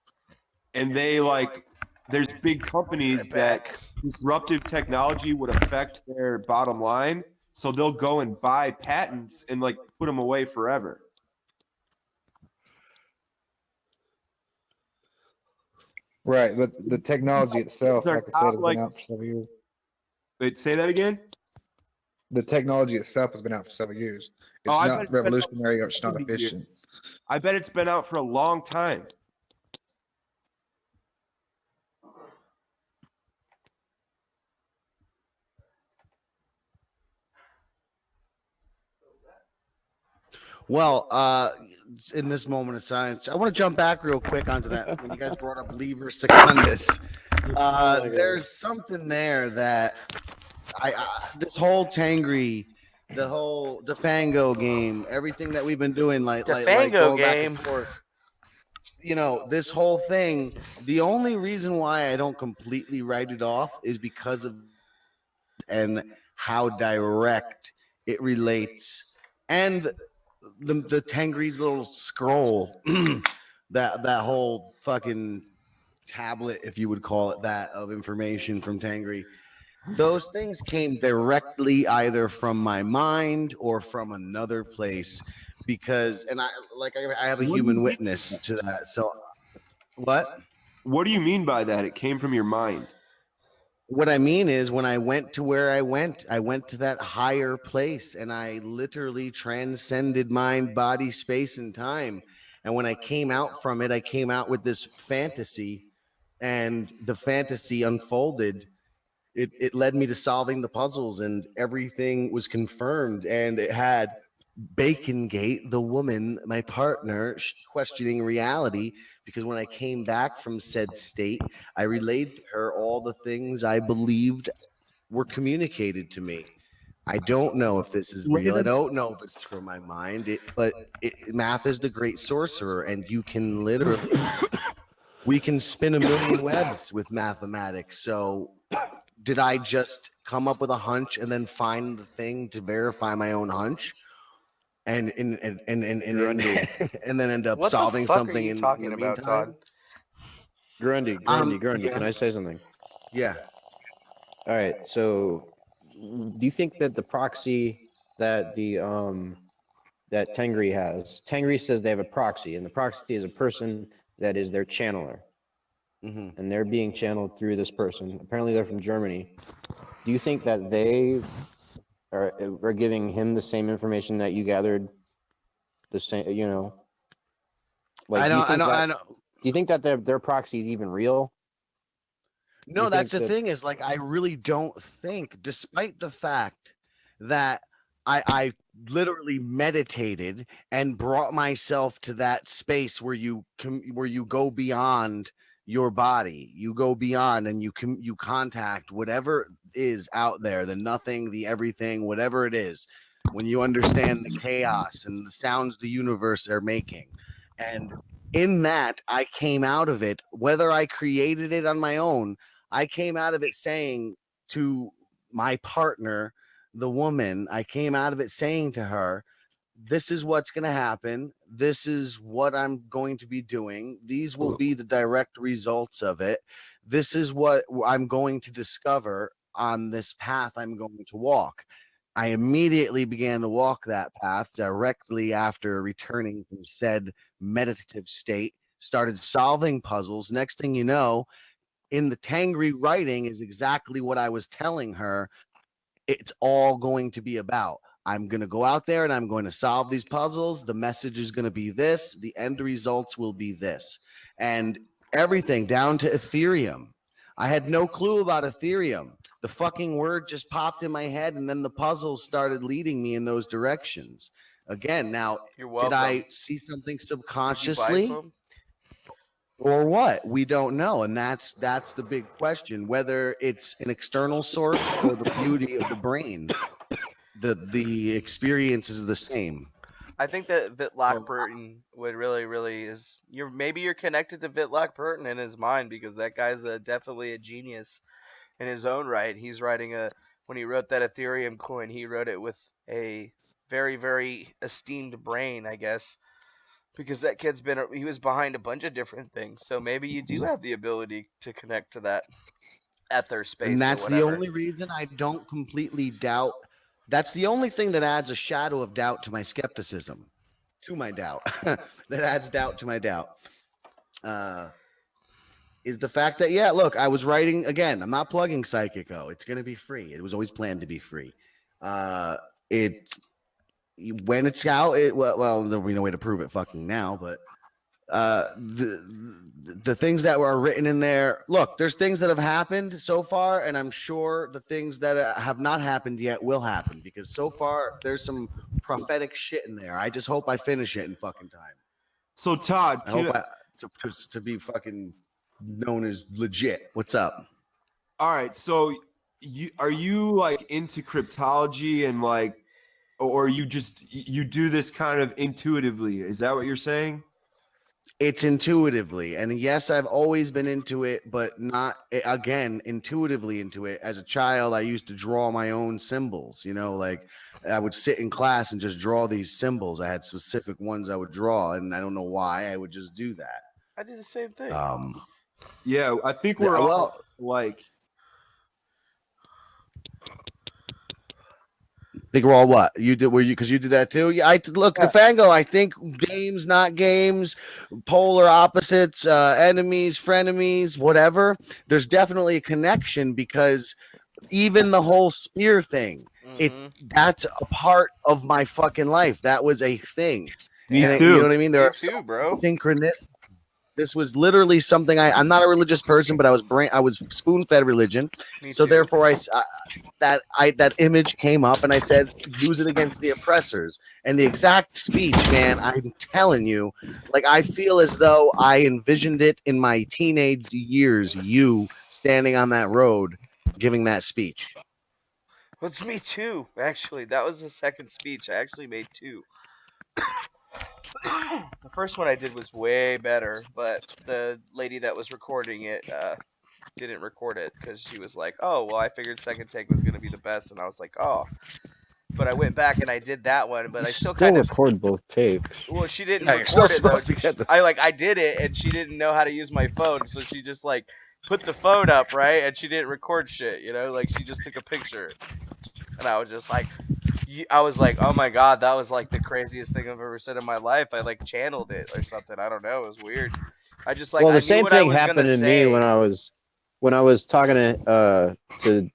they like there's big companies that disruptive technology would affect their bottom line, so they'll go and buy patents and like put them away forever. Right, but the technology itself, like I said, has like been out for several years. Wait, say that again? The technology itself has been out for several years. It's I bet not it's been out for revolutionary or it's not 70 efficient. years. I bet it's been out for a long time. Well, in this moment of silence, I want to jump back real quick onto that when you guys brought up Liber Secundus. There's something there that this whole Tangri, the whole DeFango game, everything that we've been doing, like DeFango going game. back and forth. This whole thing. The only reason why I don't completely write it off is because of and how direct it relates, and the Tangri's little scroll, that whole fucking tablet, if you would call it that, of information from Tangri. Those things came directly either from my mind or from another place, because, and I have a human witness to that. So, what? What do you mean by that? It came from your mind. What I mean is, when I went to where I went to that higher place, and I literally transcended mind, body, space, and time. And when I came out from it, I came out with this fantasy, and the fantasy unfolded. It led me to solving the puzzles, and everything was confirmed, and it had Bacon Gate, the woman, my partner, questioning reality, because when I came back from said state, I relayed to her all the things I believed were communicated to me. I don't know if this is real. I don't know if it's from my mind, but math is the great sorcerer, and you can literally, we can spin a million webs with mathematics. So did I just come up with a hunch and then find the thing to verify my own hunch? And and then end up What the solving fuck are something you in talking the about, Todd? meantime. Grundy, Yeah. can I say something? Yeah. All right. So, do you think that the proxy that that Tengri has, Tengri says they have a proxy, and the proxy is a person that is their channeler, and they're being channeled through this person. Apparently, they're from Germany. Do you think that they are giving him the same information that you gathered? The same, you know, like do you think that their proxy is even real? No, that's the thing is, like, I really don't think, despite the fact that I literally meditated and brought myself to that space where you go beyond your body, you go beyond, and you contact whatever is out there, the nothing, the everything, whatever it is, when you understand the chaos and the sounds the universe are making. And in that, I came out of it, whether I created it on my own, I came out of it saying to my partner, the woman, I came out of it saying to her, this is what's going to happen. This is what I'm going to be doing. These will be the direct results of it. This is what I'm going to discover on this path I'm going to walk. I immediately began to walk that path directly after returning from said meditative state, started solving puzzles. Next thing you know, in the Tangri writing is exactly what I was telling her it's all going to be about. I'm going to go out there and I'm going to solve these puzzles. The message is going to be this. The end results will be this. And everything down to Ethereum. I had no clue about Ethereum. The fucking word just popped in my head, and then the puzzles started leading me in those directions. Again, now, did I see something subconsciously? Or what? We don't know, and that's the big question, whether it's an external source or the beauty of the brain. The experience is the same. I think that Vitlock Burton would really is maybe you're connected to Vitlock Burton in his mind, because that guy's definitely a genius in his own right. He's writing when he wrote that Ethereum coin, he wrote it with a very esteemed brain, I guess. Because that kid's he was behind a bunch of different things. So maybe you do have the ability to connect to that ether space. And that's or whatever. the only reason I don't completely doubt. That's the only thing that adds a shadow of doubt to my skepticism, to my doubt. That adds doubt to my doubt. Is the fact that, yeah, look, I was writing, again, I'm not plugging Psychico. It's going to be free. It was always planned to be free. When it's out, well, there'll be no way to prove it fucking now, but the things that were written in there, look, there's things that have happened so far, and I'm sure the things that have not happened yet will happen, because so far there's some prophetic shit in there. I just hope I finish it in fucking time. So Todd, I hope to be fucking known as legit. What's up? All right, so are you like into cryptology and like, or you do this kind of intuitively? Is that what you're saying? It's intuitively, and yes, I've always been into it, but not, again, intuitively into it. As a child, I used to draw my own symbols, like I would sit in class and just draw these symbols. I had specific ones I would draw, and I don't know why I would just do that. I did the same thing. Yeah, I think we're all like. Think we're all what you did? Were you, because you did that too? Yeah, look, DeFango. I think games, not games, polar opposites, enemies, frenemies, whatever. There's definitely a connection, because even the whole spear thing, that's a part of my fucking life. That was a thing. Me too. You know what I mean? There are synchronous. This was literally something I'm not a religious person, but I was spoon fed religion. Me So too. therefore, that image came up, and I said, use it against the oppressors. And the exact speech, man, I'm telling you, like I feel as though I envisioned it in my teenage years. You standing on that road, giving that speech. Well, it's me too. Actually, that was the second speech. I actually made two. The first one I did was way better, but the lady that was recording it didn't record it because she was like, "Oh, well, I figured second take was gonna be the best," and I was like, "Oh." But I went back and I did that one, but I still Still kind of. record both takes. Well, she didn't Yeah, you're still record it though. supposed to get the. I did it, and she didn't know how to use my phone, so she just like put the phone up, right, and she didn't record shit, like she just took a picture, and I was just like, I was like, oh my god, that was like the craziest thing I've ever said in my life. I like channeled it or something. I don't know. It was weird. I just like Well, I the knew same what I thing was gonna happened to me say. when I was talking to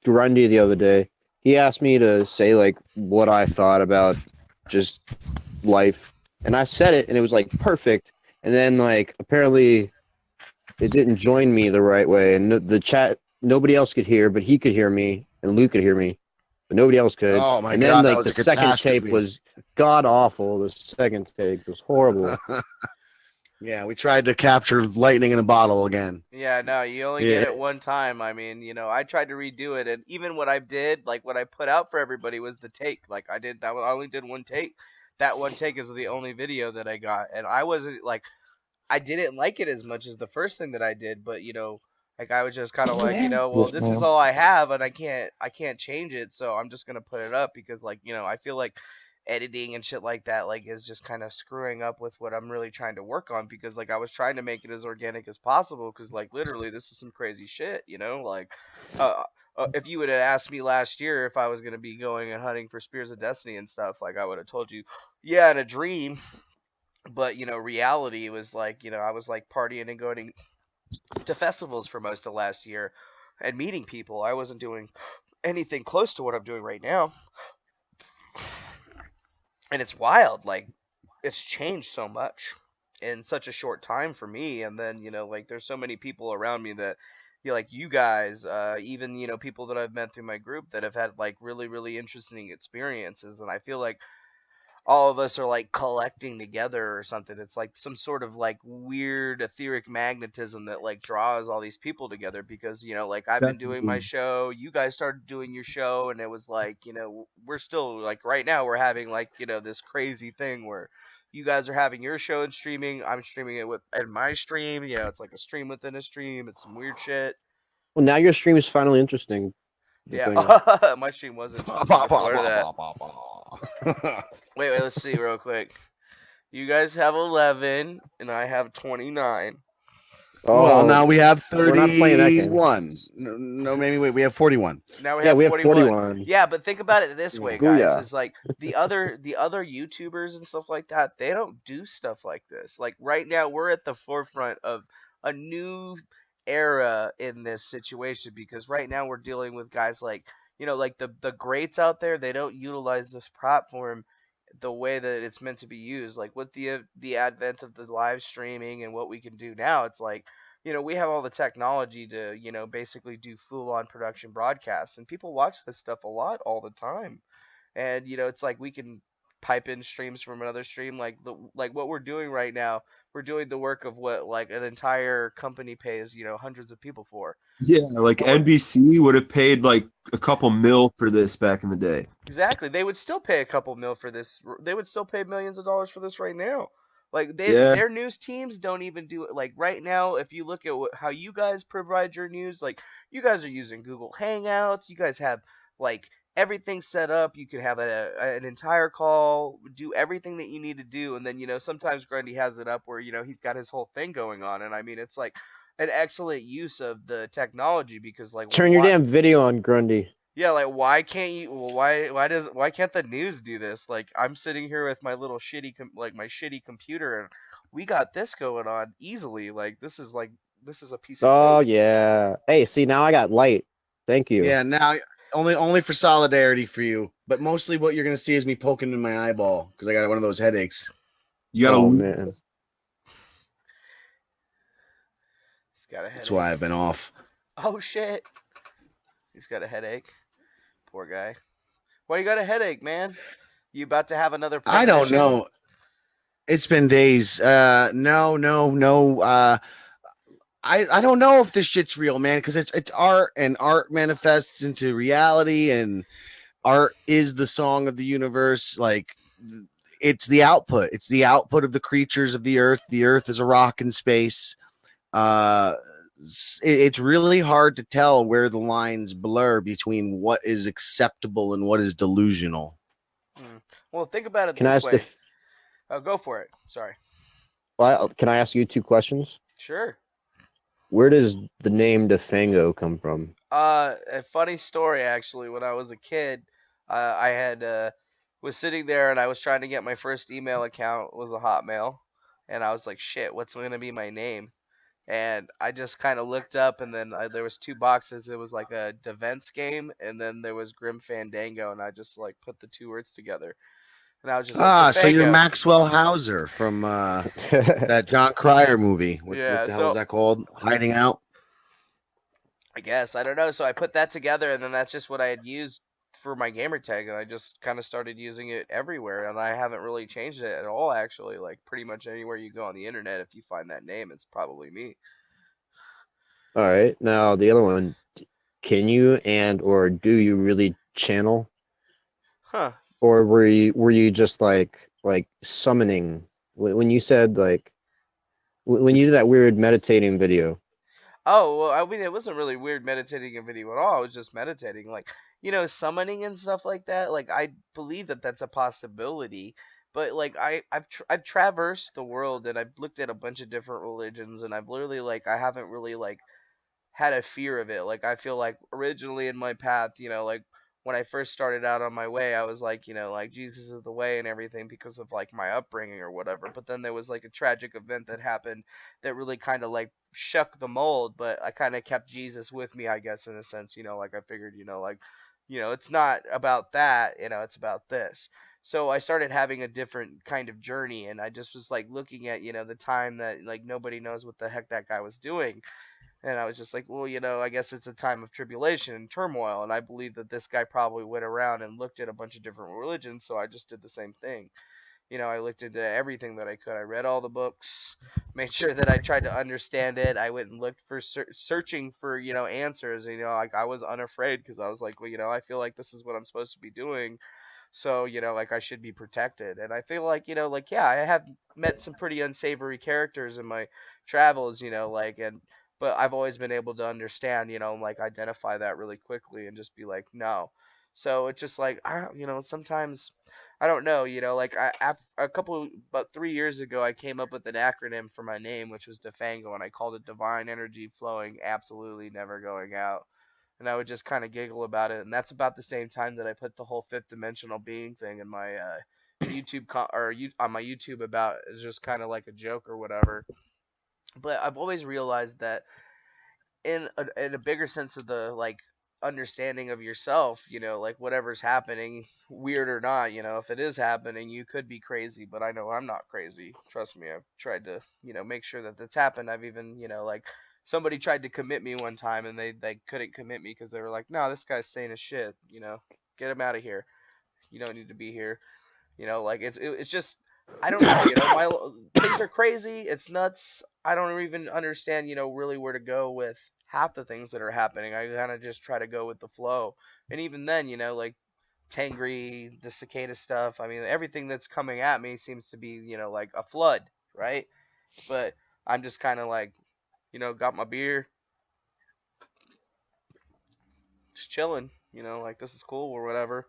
Grundy the other day. He asked me to say like what I thought about just life, and I said it, and it was like perfect. And then like apparently it didn't join me the right way, and the chat nobody else could hear, but he could hear me, and Luke could hear me, but nobody else could. Oh my And then god, that like was the a second tape catastrophe. was god awful. The second take was horrible. Yeah, we tried to capture lightning in a bottle again. Yeah, no, you only Yeah. get it one time. I mean, I tried to redo it, and even what I did, like what I put out for everybody, was the take. Like I did that. I only did one take. That one take is the only video that I got, and I wasn't like I didn't like it as much as the first thing that I did, but like I was just kind of like, well, this is all I have, and I can't change it, so I'm just gonna put it up because like I feel like editing and shit like that like is just kind of screwing up with what I'm really trying to work on because like I was trying to make it as organic as possible because like literally this is some crazy shit, like if you would have asked me last year if I was gonna be going and hunting for Spears of Destiny and stuff, like I would have told you, yeah, in a dream. But reality was like I was like partying and going to festivals for most of last year and meeting people. I wasn't doing anything close to what I'm doing right now, and it's wild. Like it's changed so much in such a short time for me. And then like there's so many people around me that like you guys, even people that I've met through my group that have had like really really interesting experiences, and I feel like all of us are like collecting together or something. It's like some sort of like weird etheric magnetism that like draws all these people together because like I've been doing my Definitely. show, you guys started doing your show, and it was like we're still like right now we're having like this crazy thing where you guys are having your show and streaming, I'm streaming it with in my stream. It's like a stream within a stream. It's some weird shit. Well, now your stream is finally interesting. Yeah. DeFango. My stream was interesting before that. Wait, let's see real quick. You guys have 11, and I have 29. Well, Oh, now we have we're not playing that game. 31. No, maybe wait. We have 41. Now we Yeah, have we have 41. 41. Yeah, but think about it this way, guys. Booyah. Is like the other YouTubers and stuff like that, they don't do stuff like this. Like right now we're at the forefront of a new era in this situation because right now we're dealing with guys like, like the greats out there, they don't utilize this platform the way that it's meant to be used. Like with the advent of the live streaming and what we can do now, it's like we have all the technology to basically do full on production broadcasts, and people watch this stuff a lot all the time. And it's like we can pipe in streams from another stream, like what we're doing right now. We're doing the work of what like an entire company pays hundreds of people for. Yeah, like And we're NBC would have paid like a couple mil for this back in the day. Exactly. They would still pay a couple mil for this. They would still pay millions of dollars for this right now. Like Yeah. their news teams don't even do it. Like right now, if you look at how you guys provide your news, like you guys are using Google Hangouts. You guys have like everything set up. You could have an entire call, do everything that you need to do, and then sometimes Grundy has it up where he's got his whole thing going on. And I mean, it's like an excellent use of the technology because like Turn your damn video on, Grundy. yeah, like why can't you? Well, why can't the news do this? Like I'm sitting here with my little my shitty computer, and we got this going on easily. Like this is a piece of Oh cake. yeah. Hey, see now I got light. Thank you. Yeah, now only for solidarity for you, but mostly what you're gonna see is me poking in my eyeball because I got one of those headaches. You gotta Oh man. got a That's headache. why I've been off. Oh shit. He's got a headache. Poor guy. Why you got a headache, man? You about to have another I don't premonition? know. It's been days. No. I don't know if this shit's real, man, because it's art, and art manifests into reality, and art is the song of the universe. Like, it's the output. It's the output of the creatures of the earth. The earth is a rock in space. It's really hard to tell where the lines blur between what is acceptable and what is delusional. Well, think about it Can I this ask way. Oh, go for it. Sorry. Can I ask you 2 questions? Sure. Where does the name DeFango come from? A funny story actually. When I was a kid, I had was sitting there and I was trying to get my first email account. It was a Hotmail, and I was like, "Shit, what's gonna be my name?" And I just kind of looked up, and then there was 2 boxes. It was like a defense game, and then there was Grim Fandango, and I just like put the 2 words together, and I was just like, So you're DeFango. Maxwell Hauser from that John Cryer movie. What Yeah, the hell is so that called? Hiding Out? I guess I don't know. So I put that together, and then that's just what I had used for my gamer tag, and I just kind of started using it everywhere, and I haven't really changed it at all. Actually, like pretty much anywhere you go on the internet, if you find that name, it's probably me. All right. Now the other one, can you or do you really channel? Huh. Or were you just like summoning when you said like when you did that weird meditating video? Oh, well, I mean, it wasn't really weird meditating in video at all. I was just meditating, like, summoning and stuff like that. Like, I believe that that's a possibility. But like, I've traversed the world, and I've looked at a bunch of different religions, and I've literally like I haven't really like had a fear of it. Like, I feel like originally in my path, like when I first started out on my way, I was like, like Jesus is the way and everything because of like my upbringing or whatever. But then there was like a tragic event that happened that really kind of like shook the mold, but I kind of kept Jesus with me, I guess, in a sense, like I figured, like, it's not about that, it's about this. So I started having a different kind of journey, and I just was like looking at, the time that like nobody knows what the heck that guy was doing. And I was just like, well, I guess it's a time of tribulation and turmoil. And I believe that this guy probably went around and looked at a bunch of different religions. So I just did the same thing. I looked into everything that I could. I read all the books, made sure that I tried to understand it. I went and looked for searching for, answers. Like I was unafraid because I was like, well, I feel like this is what I'm supposed to be doing. So, like I should be protected. And I feel like, like, yeah, I have met some pretty unsavory characters in my travels, but I've always been able to understand, like identify that really quickly and just be like, no. So it's just like, sometimes I don't know, like about 3 years ago, I came up with an acronym for my name, which was DEFANGO, and I called it Divine Energy Flowing, Absolutely Never Going Out. And I would just kind of giggle about it. And that's about the same time that I put the whole fifth dimensional being thing in my on my YouTube about it's just kind of like a joke or whatever. But I've always realized that in a bigger sense of the like understanding of yourself, like whatever's happening, weird or not, if it is happening, you could be crazy, but I know I'm not crazy. Trust me, I've tried to, make sure that that's happened. I've even, like somebody tried to commit me one time and they couldn't commit me because they were like, no, this guy's saying his shit, get him out of here. You don't need to be here. Like it's just I don't know. My things are crazy. It's nuts. I don't even understand. Really where to go with half the things that are happening. I kind of just try to go with the flow. And even then, like Tangri, the cicada stuff. I mean, everything that's coming at me seems to be, like a flood, right? But I'm just kind of like, got my beer, just chilling. Like this is cool or whatever.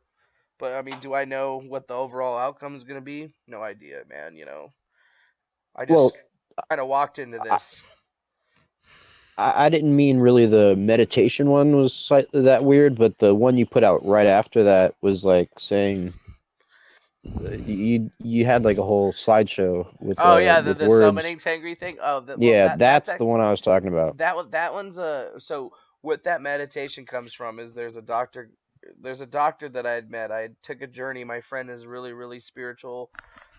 But I mean, do I know what the overall outcome is gonna be? No idea, man. I Well, just kind of walked into this. I didn't mean really the meditation one was slightly that weird, but the one you put out right after that was like saying you had like a whole slideshow Oh yeah, with the words. summoning Tangri thing. Oh, well Yeah, that's that's the one I was talking about. that one's so what that meditation comes from is there's a doctor there's a doctor that I had met. I took a journey. My friend is really, really spiritual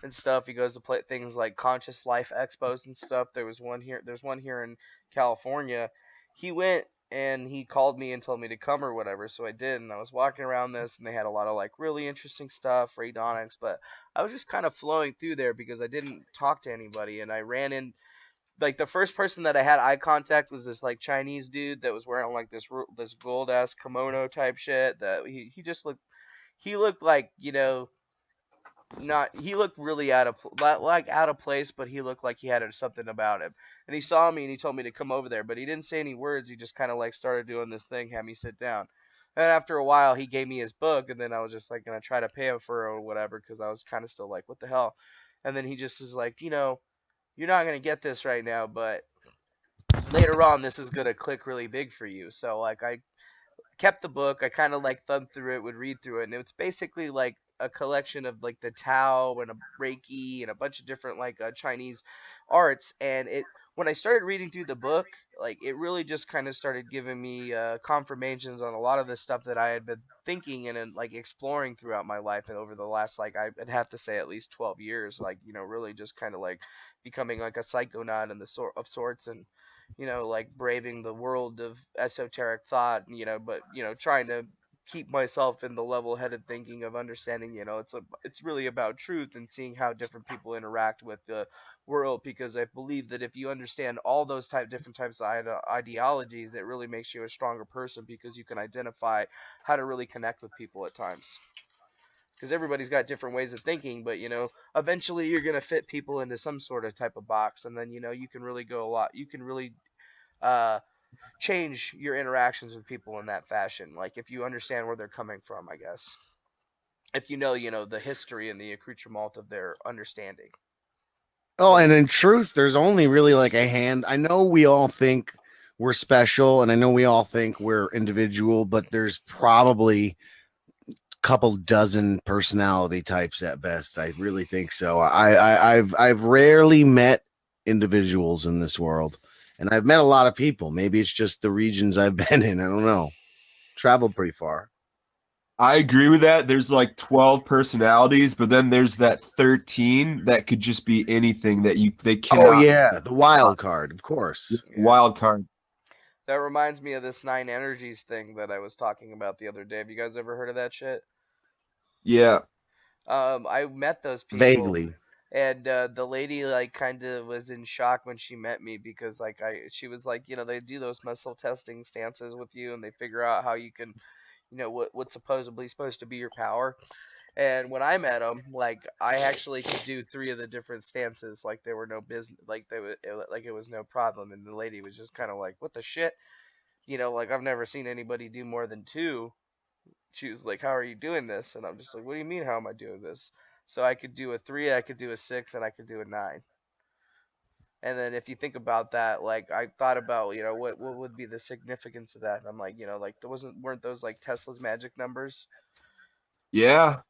and stuff. He goes to play things like conscious life expos and stuff. There's one here in California. He went and he called me and told me to come or whatever, so I did. And I was walking around this, and they had a lot of like really interesting stuff, radionics. But I was just kind of flowing through there because I didn't talk to anybody, and I ran in like the first person that I had eye contact was this like Chinese dude that was wearing like this gold ass kimono type shit. That he just looked like, you know, not he looked really out of place, but he looked like he had something about him. And he saw me and he told me to come over there, but he didn't say any words. He just kind of like started doing this thing, had me sit down. And after a while, he gave me his book, and then I was just like gonna try to pay him for it or whatever because I was kind of still like, what the hell? And then he just is like, you know, you're not gonna get this right now, but later on this is gonna click really big for you. So like I kept the book. I kind of like thumbed through it, would read through it, and it's basically like a collection of like the Tao and a Reiki and a bunch of different like Chinese arts. And it when I started reading through the book, like it really just kind of started giving me confirmations on a lot of the stuff that I had been thinking and like exploring throughout my life and over the last like I'd have to say at least 12 years. Like you know, really just kind of like becoming like a psychonaut in the sort of sorts and you know, like braving the world of esoteric thought, you know, but you know, trying to keep myself in the level-headed thinking of understanding, you know, it's really about truth and seeing how different people interact with the world because I believe that if you understand all those different types of ideologies, it really makes you a stronger person because you can identify how to really connect with people at times. Because everybody's got different ways of thinking, but you know, eventually you're gonna fit people into some sort of type of box, and then you know you can really go a lot. You can really uh, change your interactions with people in that fashion. Like if you understand where they're coming from, I guess. If you know the history and the accoutrement of their understanding. Oh, and in truth, there's only really like a hand. I know we all think we're special, and I know we all think we're individual, but there's probably a couple dozen personality types at best. I really think so. I've rarely met individuals in this world, and I've met a lot of people. Maybe it's just the regions I've been in. I don't know. Traveled pretty far. I agree with that. There's like 12 personalities, but then there's that 13 that could just be anything that they Oh cannot. yeah, the wild card, of course. It's wild card. That reminds me of this nine energies thing that I was talking about the other day. Have you guys ever heard of that shit? Yeah. I met those people. Vaguely. And the lady like kind of was in shock when she met me because like she was like, you know, they do those muscle testing stances with you and they figure out how you can, you know, what's supposed to be your power. And when I met them, like I actually could do three of the different stances, like there were no business, like like it was no problem. And the lady was just kind of like, "What the shit?" You know, like I've never seen anybody do more than two. She was like, "How are you doing this?" And I'm just like, "What do you mean? How am I doing this?" So I could do a 3, I could do a 6, and I could do a 9. And then if you think about that, like I thought about, you know, what would be the significance of that? And I'm like, you know, like weren't those like Tesla's magic numbers? Yeah.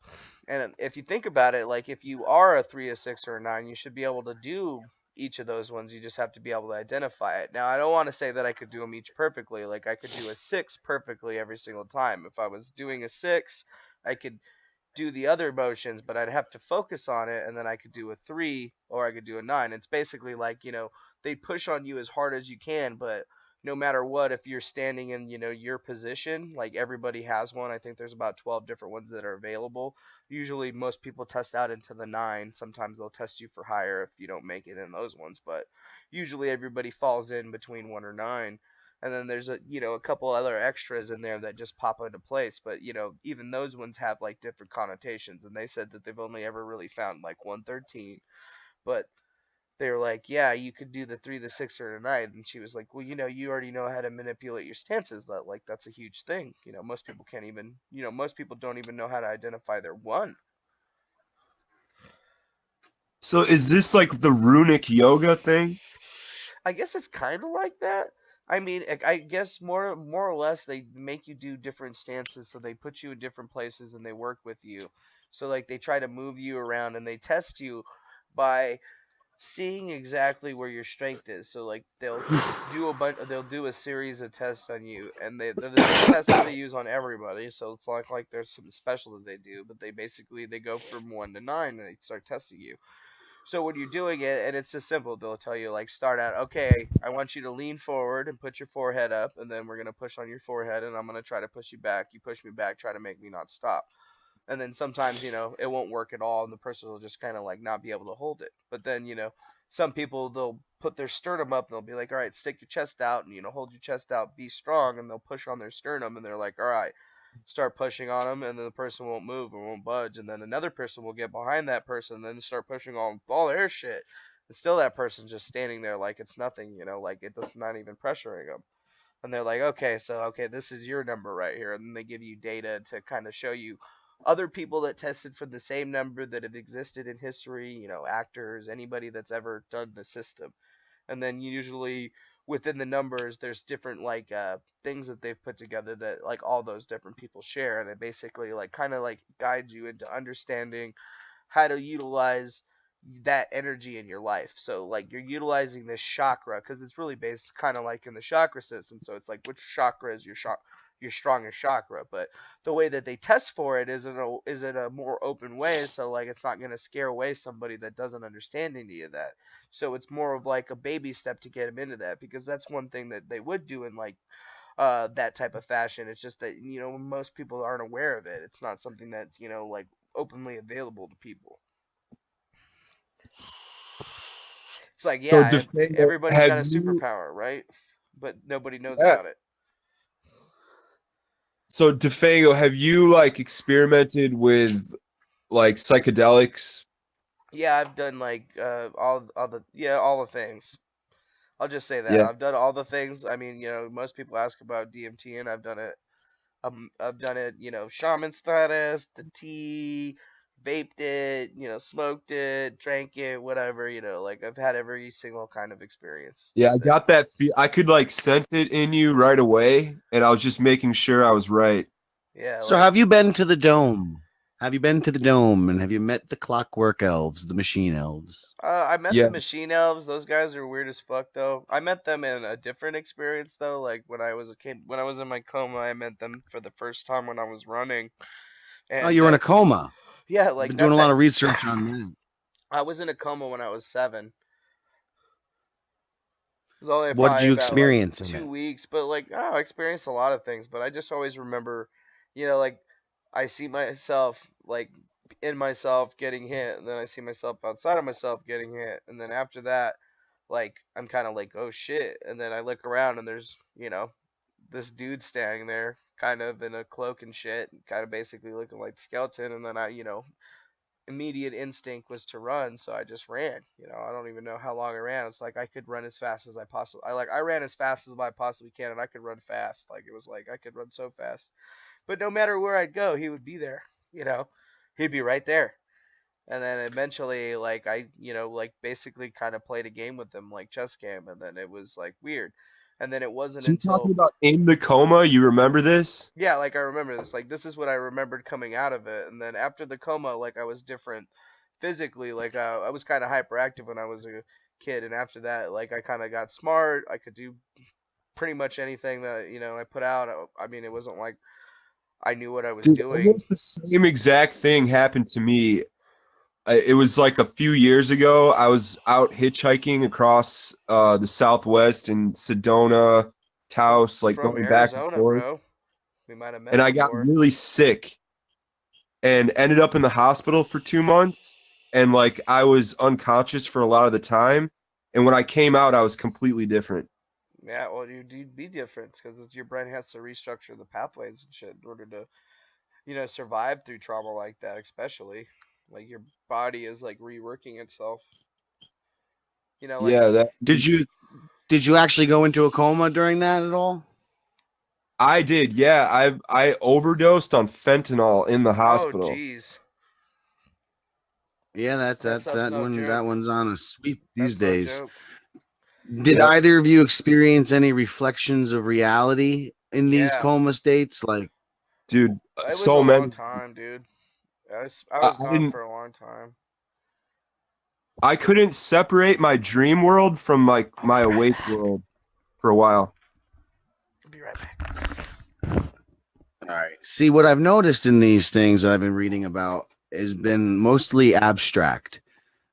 And if you think about it, like if you are a 3, a 6, or a 9, you should be able to do each of those ones. You just have to be able to identify it. Now, I don't want to say that I could do them each perfectly. Like I could do a 6 perfectly every single time. If I was doing a 6, I could do the other motions, but I'd have to focus on it, and then I could do a 3 or I could do a 9. It's basically like, you know, they push on you as hard as you can, but no matter what, if you're standing in, you know, your position, like everybody has one. I think there's about 12 different ones that are available. Usually most people test out into the 9. Sometimes they'll test you for higher if you don't make it in those ones, but usually everybody falls in between 1 or 9. And then there's a couple other extras in there that just pop into place, but you know, even those ones have like different connotations, and they said that they've only ever really found like 113. But they were like, yeah, you could do the 3, the 6, or the 9. And she was like, well, you know, you already know how to manipulate your stances. That's a huge thing. You know, most people can't even, you know, most people don't even know how to identify their 1. So is this like the runic yoga thing? I guess it's kind of like that. I mean, I guess more or less they make you do different stances, so they put you in different places and they work with you. So like they try to move you around and they test you by seeing exactly where your strength is. So like they'll do a series of tests on you, and they're the same tests that they use on everybody. So it's like there's something special that they do, but they go from 1 to 9 and they start testing you. So when you're doing it, and it's just simple, they'll tell you like start out, okay, I want you to lean forward and put your forehead up, and then we're gonna push on your forehead, and I'm gonna try to push you back. You push me back, try to make me not stop. And then sometimes it won't work at all, and the person will just kind of like not be able to hold it. But then some people, they'll put their sternum up and they'll be like, all right, stick your chest out, and hold your chest out, be strong, and they'll push on their sternum, and they're like, all right, start pushing on them, and then the person won't move and won't budge, and then another person will get behind that person and then start pushing on all their shit, and still that person's just standing there like it's nothing, like it does not even pressuring them. And they're like, okay, this is your number right here, and then they give you data to kind of show you other people that tested for the same number that have existed in history, actors, anybody that's ever done the system. And then usually within the numbers, there's different like things that they've put together that like all those different people share, and it basically like kind of like guides you into understanding how to utilize that energy in your life. So like you're utilizing this chakra because it's really based kind of like in the chakra system. So it's like which chakra is your strongest chakra, but the way that they test for it is in a more open way. So like it's not going to scare away somebody that doesn't understand any of that. So it's more of like a baby step to get them into that, because that's one thing that they would do in like that type of fashion. It's just that most people aren't aware of it. It's not something that's like openly available to people. It's like, So, yeah, DeFango, everybody's have got a you? superpower, right? But nobody knows Yeah. about it. So, DeFango, have you like experimented with like psychedelics? Yeah, I've done like all the things. I'll just say that Yeah. I've done all the things. I mean, most people ask about DMT, and I've done it. I've done it. Shaman status, the tea, vaped it, smoked it, drank it, whatever. Like I've had every single kind of experience. Yeah, I got that feel. I could like sense it in you right away, and I was just making sure I was right. Yeah, So have you been to the dome? Have you been to the dome and have you met the clockwork elves, the machine elves? I met Yeah. the machine elves. Those guys are weird as fuck, though. I met them in a different experience, though. Like when I was a kid, when I was in my coma, I met them for the first time when I was running, Oh, and you were in a coma. yeah, I've like been doing that's a it. lot of research on that. I was in a coma when I was 7. It was only What did probably you about like experience in 2 it? weeks, but like I experienced a lot of things. But I just always remember, like I see myself like in myself getting hit, and then I see myself outside of myself getting hit, and then after that, like I'm kind of like, oh shit, and then I look around and there's this dude standing there, kind of in a cloak and shit, kind of basically looking like the skeleton, and then I immediate instinct was to run, so I just ran. I don't even know how long I ran. It's like I could run as fast as I ran as fast as I possibly can, and I could run fast. Like it was like I could run so fast. But no matter where I'd go, he would be there. He'd be right there. And then eventually, like like basically kind of played a game with him, like chess game, and then it was like weird. And then it wasn't So you're talking until about in the coma? You remember this? yeah, like I remember this. Like this is what I remembered coming out of it. And then after the coma, like I was different physically. Like I was kind of hyperactive when I was a kid, and after that, like I kind of got smart. I could do pretty much anything that I put out. I mean, it wasn't like I knew what I was Dude, doing. almost the same exact thing happened to me. It was like a few years ago. I was out hitchhiking across the Southwest in Sedona, I'm Taos, like from going back and Arizona, forth. bro. We might have And met I got before. really sick and ended up in the hospital for 2 months. And like I was unconscious for a lot of the time. And when I came out, I was completely different. Yeah, well, you'd be different because your brain has to restructure the pathways and shit in order to survive through trauma like that, especially. Like your body is like reworking itself. Like Yeah, that Did you actually go into a coma during that at all? I did. Yeah, I overdosed on fentanyl in the oh hospital. geez, Yeah, that stuff's no that joke. one's on a sweep these That's no days. joke. Did Yep. either of you experience any reflections of reality in these Yeah, coma states? Like, Dude, it was a so long many. time, dude. I was I gone didn't for a long time. I couldn't separate my dream world from my awake world for a while. I'll be right back. All right. See, what I've noticed in these things that I've been reading about has been mostly abstract.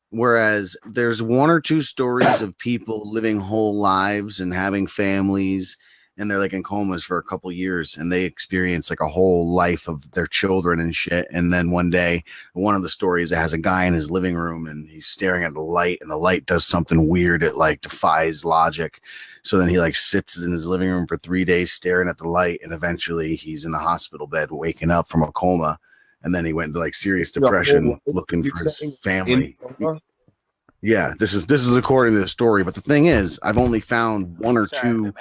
Whereas there's one or two stories of people living whole lives and having families, and they're like in comas for a couple years, and they experience like a whole life of their children and shit. And then one day, one of the stories, it has a guy in his living room and he's staring at the light, and the light does something weird. It like defies logic. So then he like sits in his living room for 3 days staring at the light, and eventually he's in the hospital bed waking up from a coma. And then he went into like serious The whole depression life looking you're for his saying in family. coma? Yeah, this is according to the story. But the thing is, I've only found one or Sorry, two,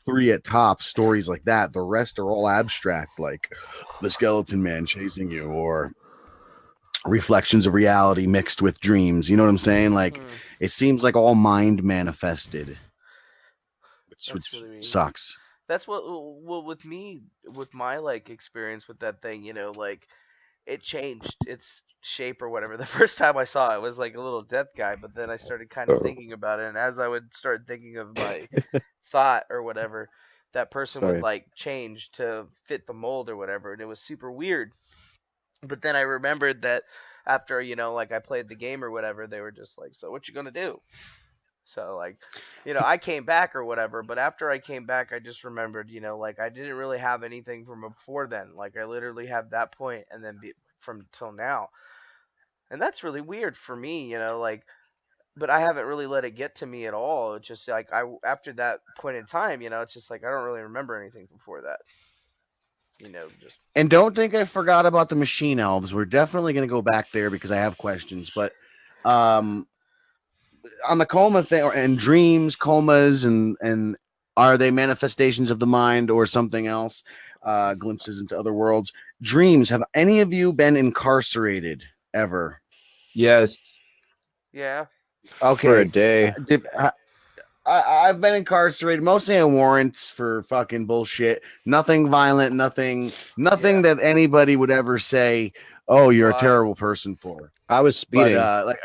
three at top stories like that. The rest are all abstract, like the skeleton man chasing you, or reflections of reality mixed with dreams. You know what I'm saying? Like it seems like all mind manifested, That's which really mean. sucks. That's what with me, with my like experience with that thing, like it changed its shape or whatever. The first time I saw it was like a little death guy, but then I started kind of thinking about it, and as I would start thinking of my thought or whatever, that person would Sorry. like change to fit the mold or whatever, and it was super weird. But then I remembered that after, like I played the game or whatever, they were just like, "So what you gonna do?" So like, I came back or whatever, but after I came back, I just remembered, like I didn't really have anything from before then. Like I literally have that point and then from till now. And that's really weird for me, like, but I haven't really let it get to me at all. It's just like after that point in time, it's just like I don't really remember anything before that. Just And don't think I forgot about the machine elves. We're definitely going to go back there because I have questions. But um, on the coma thing and dreams, comas, and are they manifestations of the mind or something else? Glimpses into other worlds. Dreams. Have any of you been incarcerated ever? Yes. Yeah. Okay. For a day. I've been incarcerated mostly on warrants for fucking bullshit. Nothing violent. Nothing that anybody would ever say, "Oh, you're a terrible person for." I was But speeding. like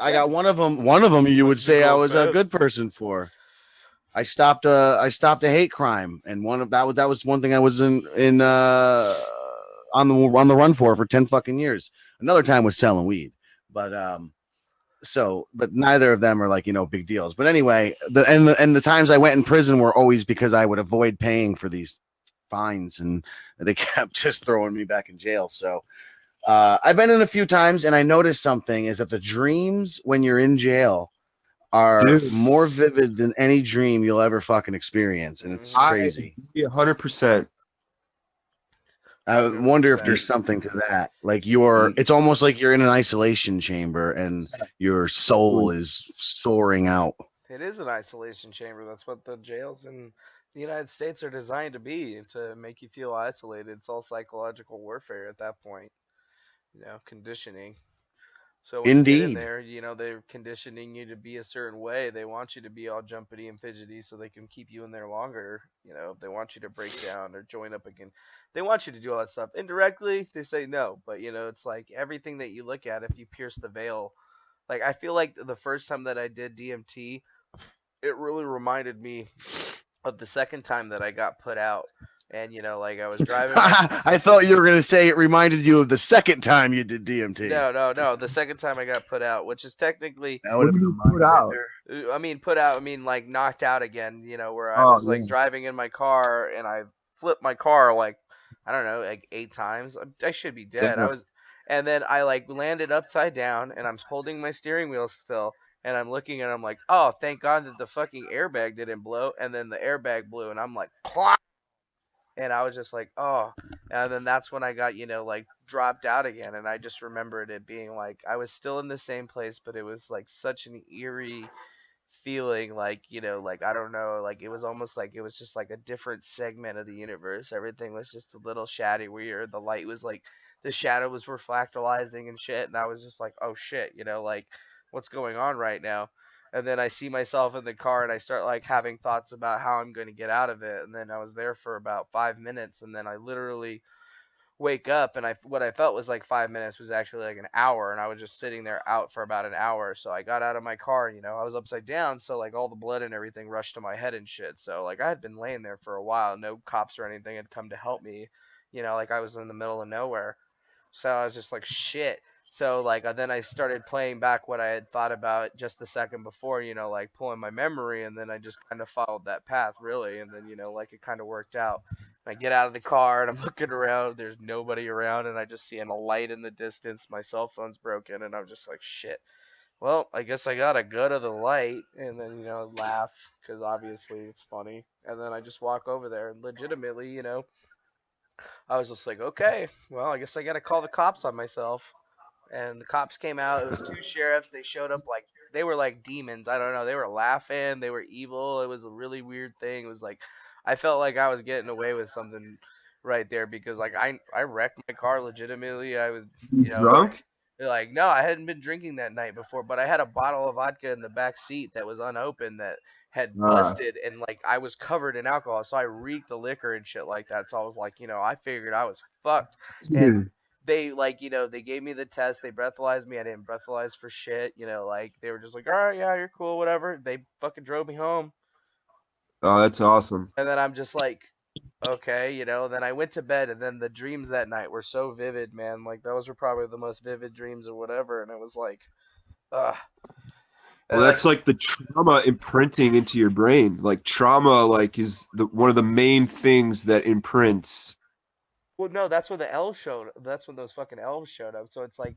I got one of them. One of them you would say I was a good person for. I stopped a hate crime, and that was one thing I was in on the run for 10 fucking years. Another time was selling weed, but but neither of them are like big deals. But anyway, the times I went in prison were always because I would avoid paying for these fines, and they kept just throwing me back in jail. So I've been in a few times, and I noticed something is that the dreams when you're in jail are more vivid than any dream you'll ever fucking experience, and it's crazy. 100%. I wonder if there's something to that. Like it's almost like you're in an isolation chamber and your soul is soaring out. It is an isolation chamber. That's what the jails in the United States are designed to be, to make you feel isolated. It's all psychological warfare at that point, conditioning. So when you get in Indeed. there, they're conditioning you to be a certain way. They want you to be all jumpity and fidgety so they can keep you in there longer. They want you to break down or join up again. They want you to do all that stuff. Indirectly, they say no, but it's like everything that you look at, if you pierce the veil. Like I feel like the first time that I did DMT, it really reminded me of the second time that I got put out. And like I was driving I thought you were going to say it reminded you of the second time you did DMT. No. The second time I got put out, which is technically that would have been a mind bender. I mean, put out. I mean, like knocked out again. Where I was like driving in my car and I flipped my car like I don't know, like 8 times. I should be dead. And then I like landed upside down and I'm holding my steering wheel still. And I'm looking and I'm like, oh, thank God that the fucking airbag didn't blow. And then the airbag blew and I'm like, Plop! And I was just like, oh. And then that's when I got, like dropped out again. And I just remembered it being like, I was still in the same place, but it was like such an eerie feeling, like, like, I don't know, like it was almost like it was just like a different segment of the universe. Everything was just a little shady, weird. The light was like, the shadow was refractalizing and shit. And I was just like, oh shit, like what's going on right now? And then I see myself in the car and I start like having thoughts about how I'm going to get out of it. And then I was there for about 5 minutes and then I literally wake up, and what I felt was like 5 minutes was actually like an hour, and I was just sitting there out for about an hour. So I got out of my car, and I was upside down, so like all the blood and everything rushed to my head and shit. So like I had been laying there for a while, no cops or anything had come to help me, like I was in the middle of nowhere. So I was just like, shit. So like then I started playing back what I had thought about just the second before, like pulling my memory, and then I just kind of followed that path really, and then like it kind of worked out. And I get out of the car and I'm looking around, there's nobody around, and I just see a light in the distance. My cell phone's broken, and I'm just like, shit. Well, I guess I gotta go to the light, and then laugh because obviously it's funny, and then I just walk over there, and legitimately, I was just like, okay, well, I guess I got to call the cops on myself. And the cops came out. It was two sheriffs. They showed up like they were like demons. I don't know. They were laughing. They were evil. It was a really weird thing. It was like I felt like I was getting away with something right there because like I wrecked my car legitimately. I was You drunk? like no, I hadn't been drinking that night before, but I had a bottle of vodka in the back seat that was unopened that had Ah, busted, and like I was covered in alcohol, so I reeked of liquor and shit like that. So I was like, I figured I was fucked. And dude. they like, they gave me the test, they breathalyzed me. I didn't breathalyze for shit, like they were just like, all right, yeah, you're cool, whatever. They fucking drove me home. Oh, that's awesome. And then I'm just like, okay, then I went to bed, and then the dreams that night were so vivid, man. Like those were probably the most vivid dreams or whatever. And it was like, ugh. Well, And like, that's like the trauma imprinting into your brain. Like trauma, like is one of the main things that imprints. well, no, that's when the elves showed. That's when those fucking elves showed up. So it's like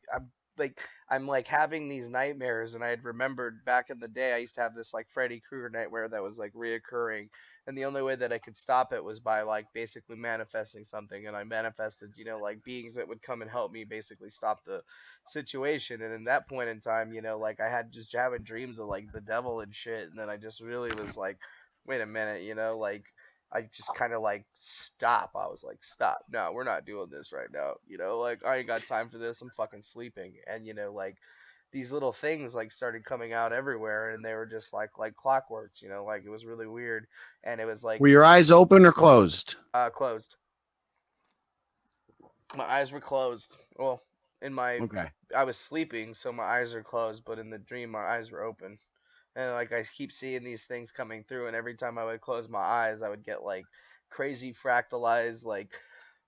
I'm like having these nightmares, and I had remembered back in the day I used to have this like Freddy Krueger nightmare that was like reoccurring, and the only way that I could stop it was by like basically manifesting something, and I manifested, like beings that would come and help me basically stop the situation. And in that point in time, like I had just having dreams of like the devil and shit, and then I just really was like, wait a minute, like I just kind of like stop. I was like, stop. No, we're not doing this right now. Like I ain't got time for this. I'm fucking sleeping. And like these little things like started coming out everywhere, and they were just like clockworks. Like it was really weird, and it was like Were your eyes open or closed? closed. My eyes were closed. Well, Okay. I was sleeping, so my eyes are closed, but in the dream my eyes were open. And like I keep seeing these things coming through, and every time I would close my eyes I would get like crazy fractalized like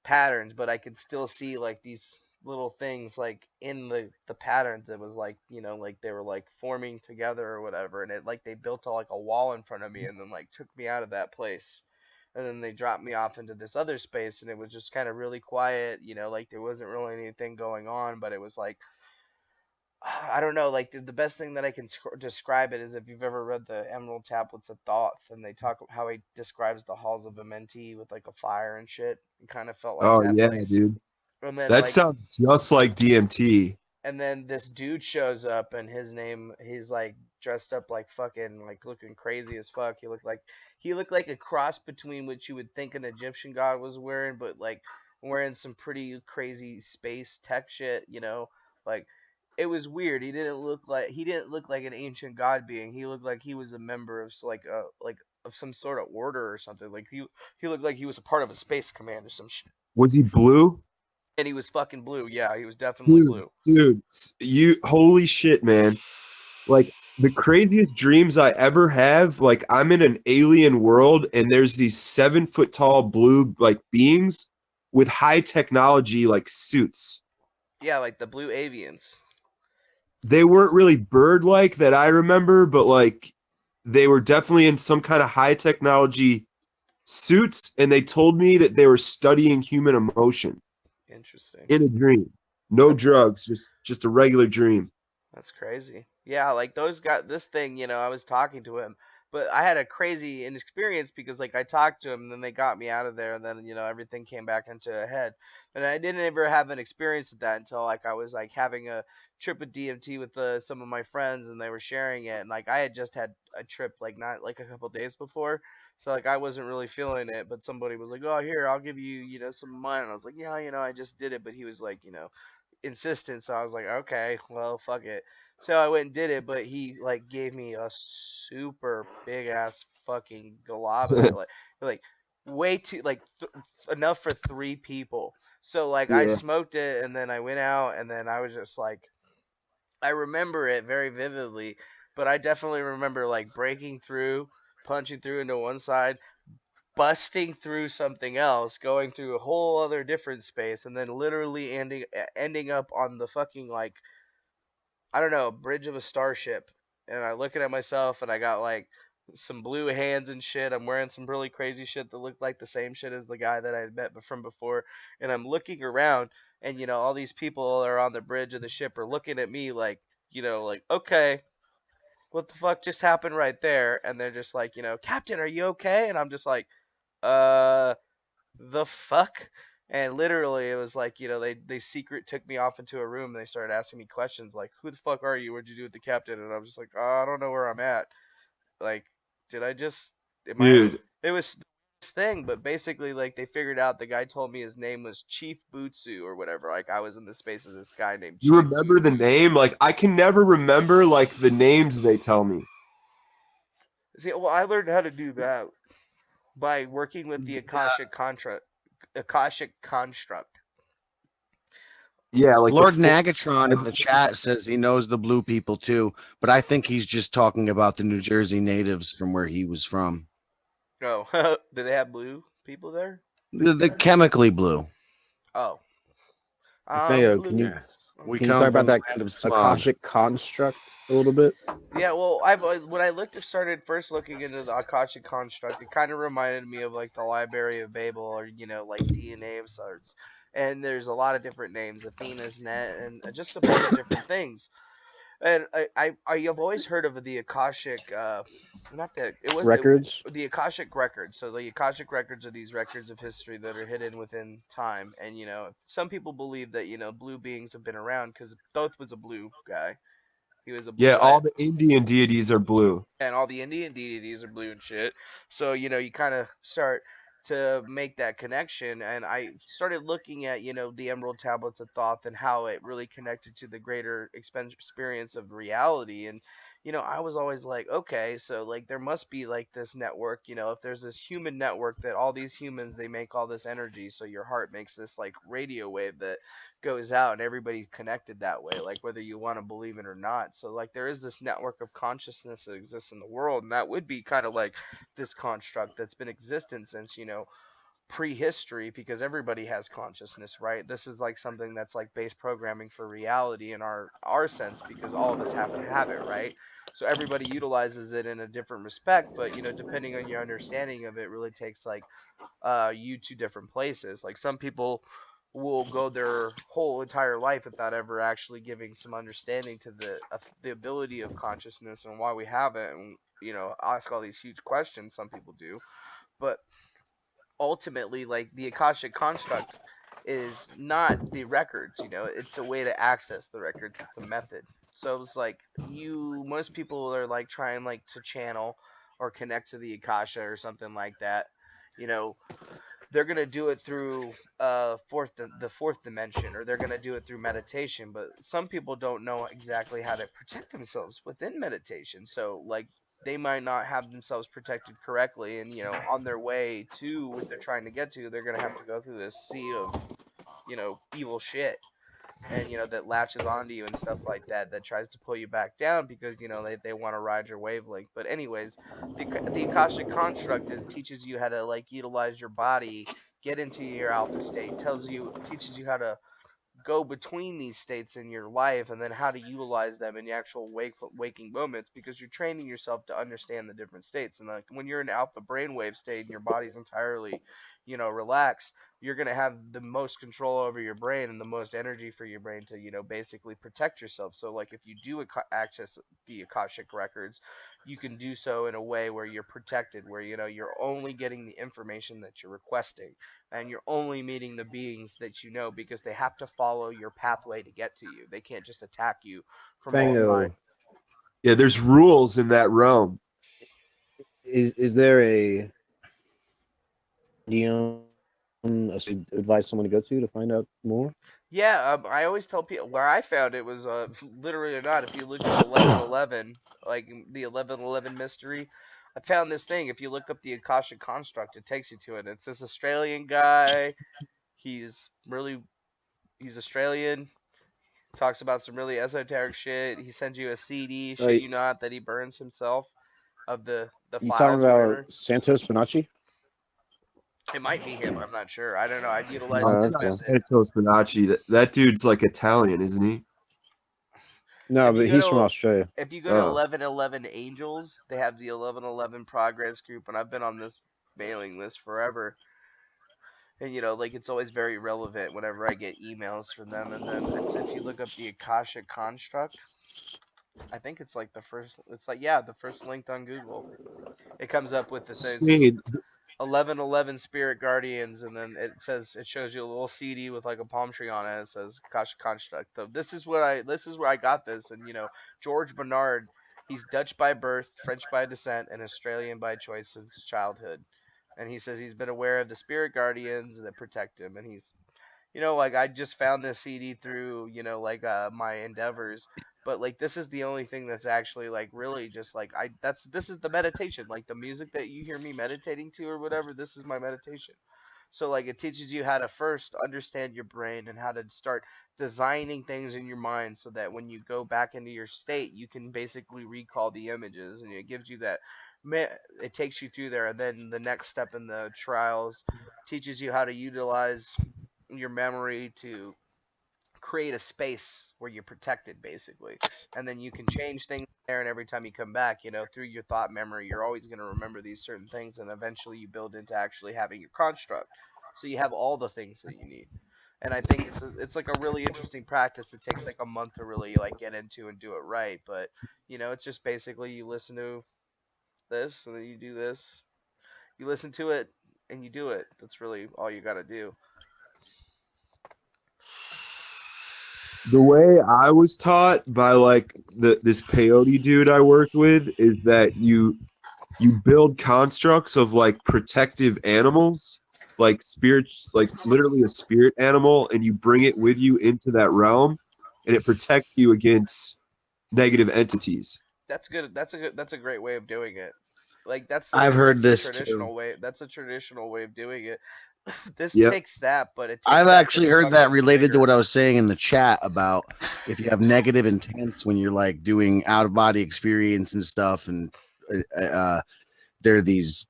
patterns, but I could still see like these little things like in the patterns. It was like, like they were like forming together or whatever, and it like they built like a wall in front of me, and then like took me out of that place, and then they dropped me off into this other space, and it was just kind of really quiet, like there wasn't really anything going on, but it was like I don't know, like the best thing that I can describe it is if you've ever read the Emerald Tablets of Thoth, and they talk about how he describes the halls of Amenti with like a fire and shit. It kind of felt like Oh that yeah, place. dude. And then That like sounds just like DMT. and then this dude shows up, and he's like dressed up like fucking like looking crazy as fuck. He looked like a cross between what you would think an Egyptian god was wearing, but like wearing some pretty crazy space tech shit, like it was weird. He didn't look like an ancient god being. He looked like he was a member of like of some sort of order or something. Like he looked like he was a part of a space command or some shit. Was he blue? And he was fucking blue. Yeah, he was definitely Dude, blue. dude, you holy shit, man. Like the craziest dreams I ever have, like I'm in an alien world and there's these 7 foot tall blue like beings with high technology like suits. Yeah, like the blue avians. They weren't really bird like that I remember, but like they were definitely in some kind of high technology suits, and they told me that they were studying human emotion Interesting. in a dream. No That's drugs, just a regular dream. That's crazy. Yeah, like those got this thing, I was talking to him, but I had a crazy inexperience because like I talked to him, and then they got me out of there, and then everything came back into a head. And I didn't ever have an experience with that until like I was like having a trip with DMT with some of my friends, and they were sharing it, and like I had just had a trip like not like a couple days before. So like I wasn't really feeling it, but somebody was like, "Oh, here, I'll give you, some money." And I was like, "Yeah, I just did it." But he was like, insistent, so I was like, okay, well, fuck it. So I went and did it, but he like gave me a super big ass fucking glob of it, like way too like enough for 3 people. So like I Yeah. smoked it and then I went out and then I was just like I remember it very vividly, but I definitely remember like breaking through, punching through into one side, busting through something else, going through a whole other different space, and then literally ending up on the fucking like I don't know bridge of a starship. And I looking at myself, and I got like some blue hands and shit. I'm wearing some really crazy shit that looked like the same shit as the guy that I had met from before. And I'm looking around, and all these people are on the bridge of the ship are looking at me like like okay, what the fuck just happened right there? And they're just like, Captain, are you okay? And I'm just like, uh, the fuck? And literally, it was like, they secret took me off into a room. And they started asking me questions like, who the fuck are you? What'd you do with the captain? And I was just like, oh, I don't know where I'm at. Like, did I just, am I, Dude, it was this thing, but basically, like, they figured out the guy told me his name was Chief Butsu or whatever. Like, I was in the space of this guy named you Chief remember the Butsu. name? Like I can never remember like the names they tell me. See, well, I learned how to do that by working with the Akashic construct. Yeah, like the Lord full Nagatron in the chat says he knows the blue people too, but I think he's just talking about the New Jersey natives from where he was from. Oh, do they have blue people there? The chemically blue. Oh, Theo, blue. can you Yeah. We can you come talk about from the that land of smog. Akashic construct a little bit? Yeah, well, when I started first looking into the Akashic construct, it kind of reminded me of like the Library of Babel, or like DNA of sorts. And there's a lot of different names, Athena's net, and just a bunch of different things. And I've always heard of the Akashic, not that Records? the Akashic records. So the Akashic records are these records of history that are hidden within time. And some people believe that blue beings have been around because Thoth was a blue guy. He was a Yeah, blue all the Indian deities are blue. and all the Indian deities are blue and shit. So you kind of start to make that connection, and I started looking at the Emerald Tablets of Thoth and how it really connected to the greater experience of reality. And I was always like, okay, so like there must be like this network. If there's this human network that all these humans they make all this energy, so your heart makes this like radio wave that goes out and everybody's connected that way, like whether you want to believe it or not. So like there is this network of consciousness that exists in the world, and that would be kind of like this construct that's been existent since prehistory, because everybody has consciousness, right? This is like something that's like base programming for reality in our sense, because all of us have to have it, right? So everybody utilizes it in a different respect, but depending on your understanding of it really takes like you to different places. Like some people will go their whole entire life without ever actually giving some understanding to the ability of consciousness and why we have it, and ask all these huge questions. Some people do, but ultimately, like the Akashic construct is not the records. It's a way to access the records. It's a method. So it's like most people are like trying like to channel or connect to the Akasha or something like that. You know, they're gonna do it through the fourth dimension, or they're gonna do it through meditation. But some people don't know exactly how to protect themselves within meditation. So like they might not have themselves protected correctly, and on their way to what they're trying to get to, they're gonna have to go through this sea of evil shit, and that latches onto you and stuff like that, that tries to pull you back down because they want to ride your wavelength. But anyways, the Akashic construct teaches you how to like utilize your body, get into your alpha state, teaches you how to go between these states in your life, and then how to utilize them in the actual waking moments, because you're training yourself to understand the different states. And like when you're in alpha brainwave state and your body's entirely relaxed, you're going to have the most control over your brain and the most energy for your brain to basically protect yourself. So like if you do access the Akashic records, you can do so in a way where you're protected, where you're only getting the information that you're requesting, and you're only meeting the beings that because they have to follow your pathway to get to you. They can't just attack you from all sides. Fango, Yeah, there's rules in that realm. is there a Neon advise someone to go to find out more? Yeah, I always tell people where I found it was literally or not. If you look at 1111, like the 1111 mystery, I found this thing. If you look up the Akashic construct, it takes you to it. It's this Australian guy. He's really he's Australian. Talks about some really esoteric shit. He sends you a CD, shit you not, that he burns himself of the You talking files or about whatever. Santos Bonacci? It might be him. I'm not sure. I don't know. I'd utilize No, it Oh, it's to not test okay. it. Santos Bonacci. That dude's like Italian, isn't he? No, If you but go he's from to Australia. if you go to Oh. 1111 Angels, they have the 1111 Progress group, and I've been on this mailing list forever. And like it's always very relevant whenever I get emails from them. And then it's if you look up the Akashic construct, I think it's like the first. It's like the first linked on Google. It comes up with the thing. It says Sweet. 1111 Spirit Guardians, and then it shows you a little CD with like a palm tree on it. It says Akashic construct. So this is where I got this. And George Bernard, he's Dutch by birth, French by descent, and Australian by choice since childhood. And he says he's been aware of the spirit guardians that protect him, and he's like I just found this CD through, like my endeavors, but like this is the only thing that's actually like really just like this is the meditation, like the music that you hear me meditating to or whatever, this is my meditation. So like it teaches you how to first understand your brain and how to start designing things in your mind so that when you go back into your state, you can basically recall the images, and it gives you that it takes you through there. And then the next step in the trials teaches you how to utilize your memory to create a space where you're protected basically, and then you can change things there. And every time you come back, through your thought memory, you're always going to remember these certain things, and eventually you build into actually having your construct, so you have all the things that you need. And I think it's like a really interesting practice. It takes like a month to really like get into and do it right, but it's just basically you listen to this and then you do this, you listen to it and you do it. That's really all you got to do. The way I was taught by like this peyote dude I worked with is that you build constructs of like protective animals, like spirits, like literally a spirit animal, and you bring it with you into that realm, and it protects you against negative entities. That's good. That's a great way of doing it. Like I've heard that's the this too. traditional way. That's a traditional way of doing it. This Yep. takes that, but it takes I've that actually heard that construction related to bigger. what I was saying in the chat about if you have negative intents when you're like doing out of body experience and stuff, and there are these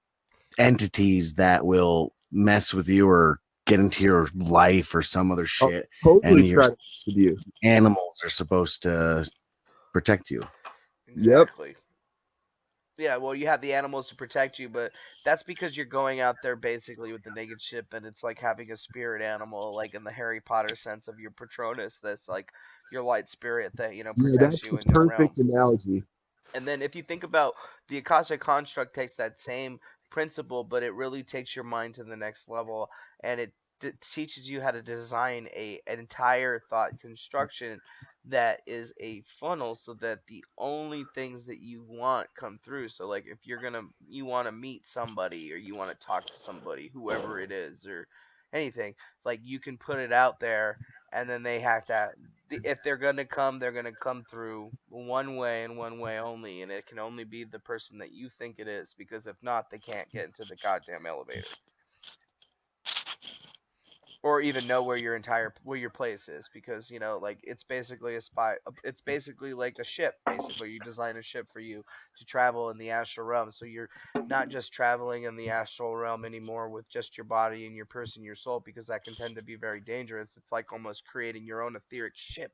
entities that will mess with you or get into your life or some other I'll shit, totally and your try to mess with you. animals are supposed to protect you. Yep. Exactly. Yeah, well, you have the animals to protect you, but that's because you're going out there basically with the naked ship, and it's like having a spirit animal, like in the Harry Potter sense of your Patronus, that's like your light spirit that Yeah, protects that's you the in your realm. perfect analogy. And then if you think about the Akasha construct takes that same principle, but it really takes your mind to the next level, and it teaches you how to design an entire thought construction that is a funnel so that the only things that you want come through. So like if you want to meet somebody or you want to talk to somebody, whoever it is or anything, like you can put it out there, and then they have to, if they're going to come, they're going to come through one way and one way only, and it can only be the person that you think it is, because if not, they can't get into the goddamn elevator or even know where your place is, because like it's basically it's basically like a ship. Basically you design a ship for you to travel in the astral realm, so you're not just traveling in the astral realm anymore with just your body and your person, your soul, because that can tend to be very dangerous. It's like almost creating your own etheric ship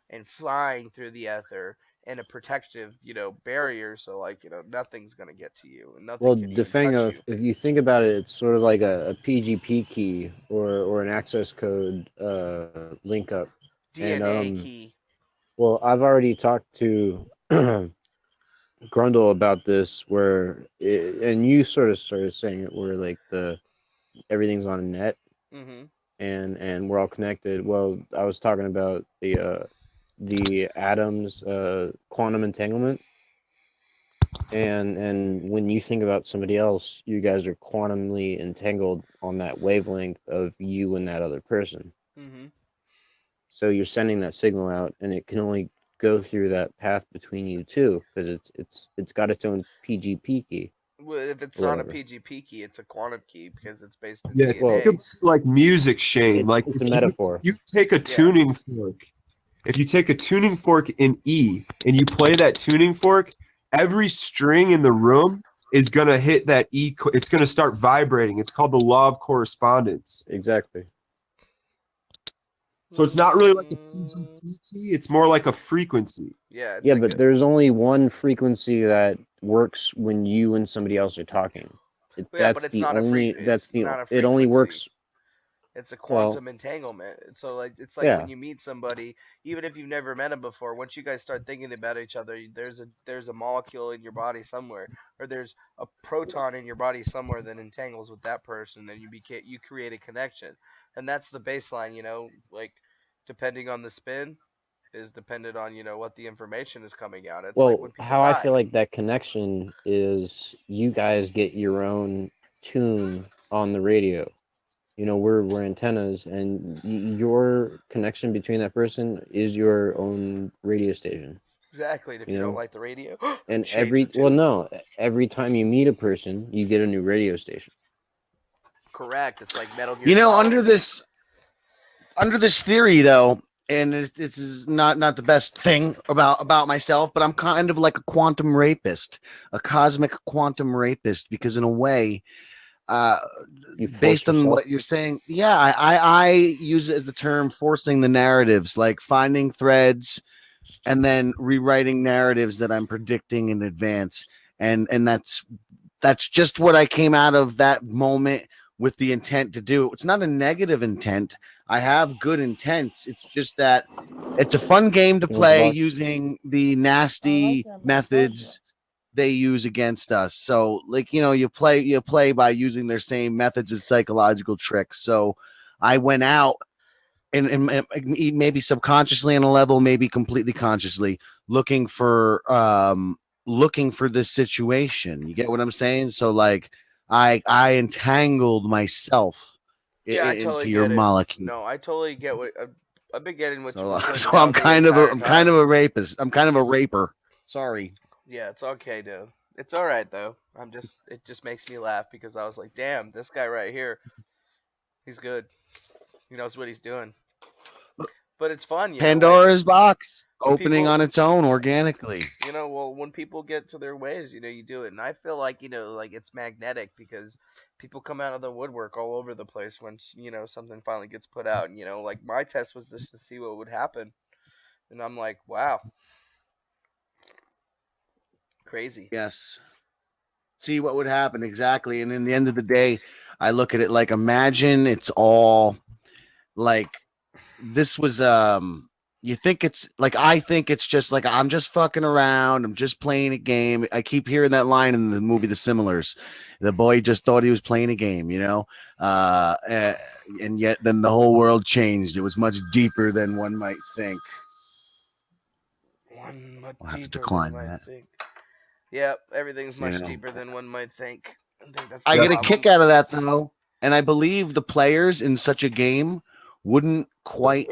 and flying through the ether in a protective, barrier, so like, nothing's gonna get to you and Well, nothing can even touch DeFango, you. if you think about it, it's sort of like a PGP key or an access code link up. And DNA key. well, I've already talked to Grundle about this, and you sort of started saying it, where like everything's on a net, Mm-hmm. and we're all connected. Well, I was talking about the atoms, quantum entanglement, and when you think about somebody else, you guys are quantumly entangled on that wavelength of you and that other person. Mm-hmm. So you're sending that signal out, and it can only go through that path between you two, because it's got its own PGP key. Well, if it's not a Whatever. PGP key, it's a quantum key because it's based in Yeah, think DNA. of like music, Shane. Like It's if a metaphor. you take a tuning fork, if you take a tuning fork in E and you play that tuning fork, every string in the room is gonna hit that E. It's gonna start vibrating. It's called the law of correspondence. Exactly. So it's not really like a PGP key. It's more like a frequency. Yeah. Yeah, but there's only one frequency that works when you and somebody else are talking. Yeah, but it's not a That's the not a it only frequency. works. It's a Well, quantum entanglement. So like it's like yeah. when you meet somebody, even if you've never met them before, once you guys start thinking about each other, there's a molecule in your body somewhere, or there's a proton in your body somewhere that entangles with that person, and you create a connection, and that's the baseline. Like depending on the spin is dependent on what the information is coming out. It's like Well, when people how I die. feel like that connection is you guys get your own tune on the radio. We're antennas, and your connection between that person is your own radio station. Exactly. And if you don't like the radio, And change the tune. every time you meet a person, you get a new radio station. Correct. It's like Metal Gear Solid. Under this theory, though, and this is not the best thing about myself, but I'm kind of like a quantum rapist, a cosmic quantum rapist, because in a way, based on what you're saying, yeah, I use it as the term forcing the narratives, like finding threads and then rewriting narratives that I'm predicting in advance, and that's just what I came out of that moment with the intent to do. It's not a negative intent. I have good intents. It's just that it's a fun game to play using the nasty methods they use against us. So like, you play by using their same methods and psychological tricks. So I went out and maybe subconsciously on a level, maybe completely consciously looking for this situation. You get what I'm saying? So like I entangled myself Yeah, I into totally your get it. molecule. No, I totally get what I've been getting what you've So, been putting so down I'm the kind of entire I'm kind time. of a rapist. I'm kind of a raper. Sorry. Yeah, it's okay, dude. It's all right though. It just makes me laugh because I was like, damn, this guy right here, he's good. He knows what he's doing. But it's fun, Pandora's box when opening people- on its own organically. Well, when people get to their ways, you do it. And I feel like, like it's magnetic because people come out of the woodwork all over the place when, something finally gets put out. And, like my test was just to see what would happen. And I'm like, wow. Crazy. Yes. See what would happen exactly. And in the end of the day, I look at it like, imagine it's all like this was you think it's like, I think it's just like I'm just fucking around, I'm just playing a game. I keep hearing that line in the movie The Similars. The boy just thought he was playing a game, and yet then the whole world changed. It was much deeper than one might think. Much I'll have to deeper decline than one might that. think. Yep, everything's much Yeah. deeper than one might think. I think that's I the get a problem. kick out of that though, and I believe the players in such a game wouldn't quite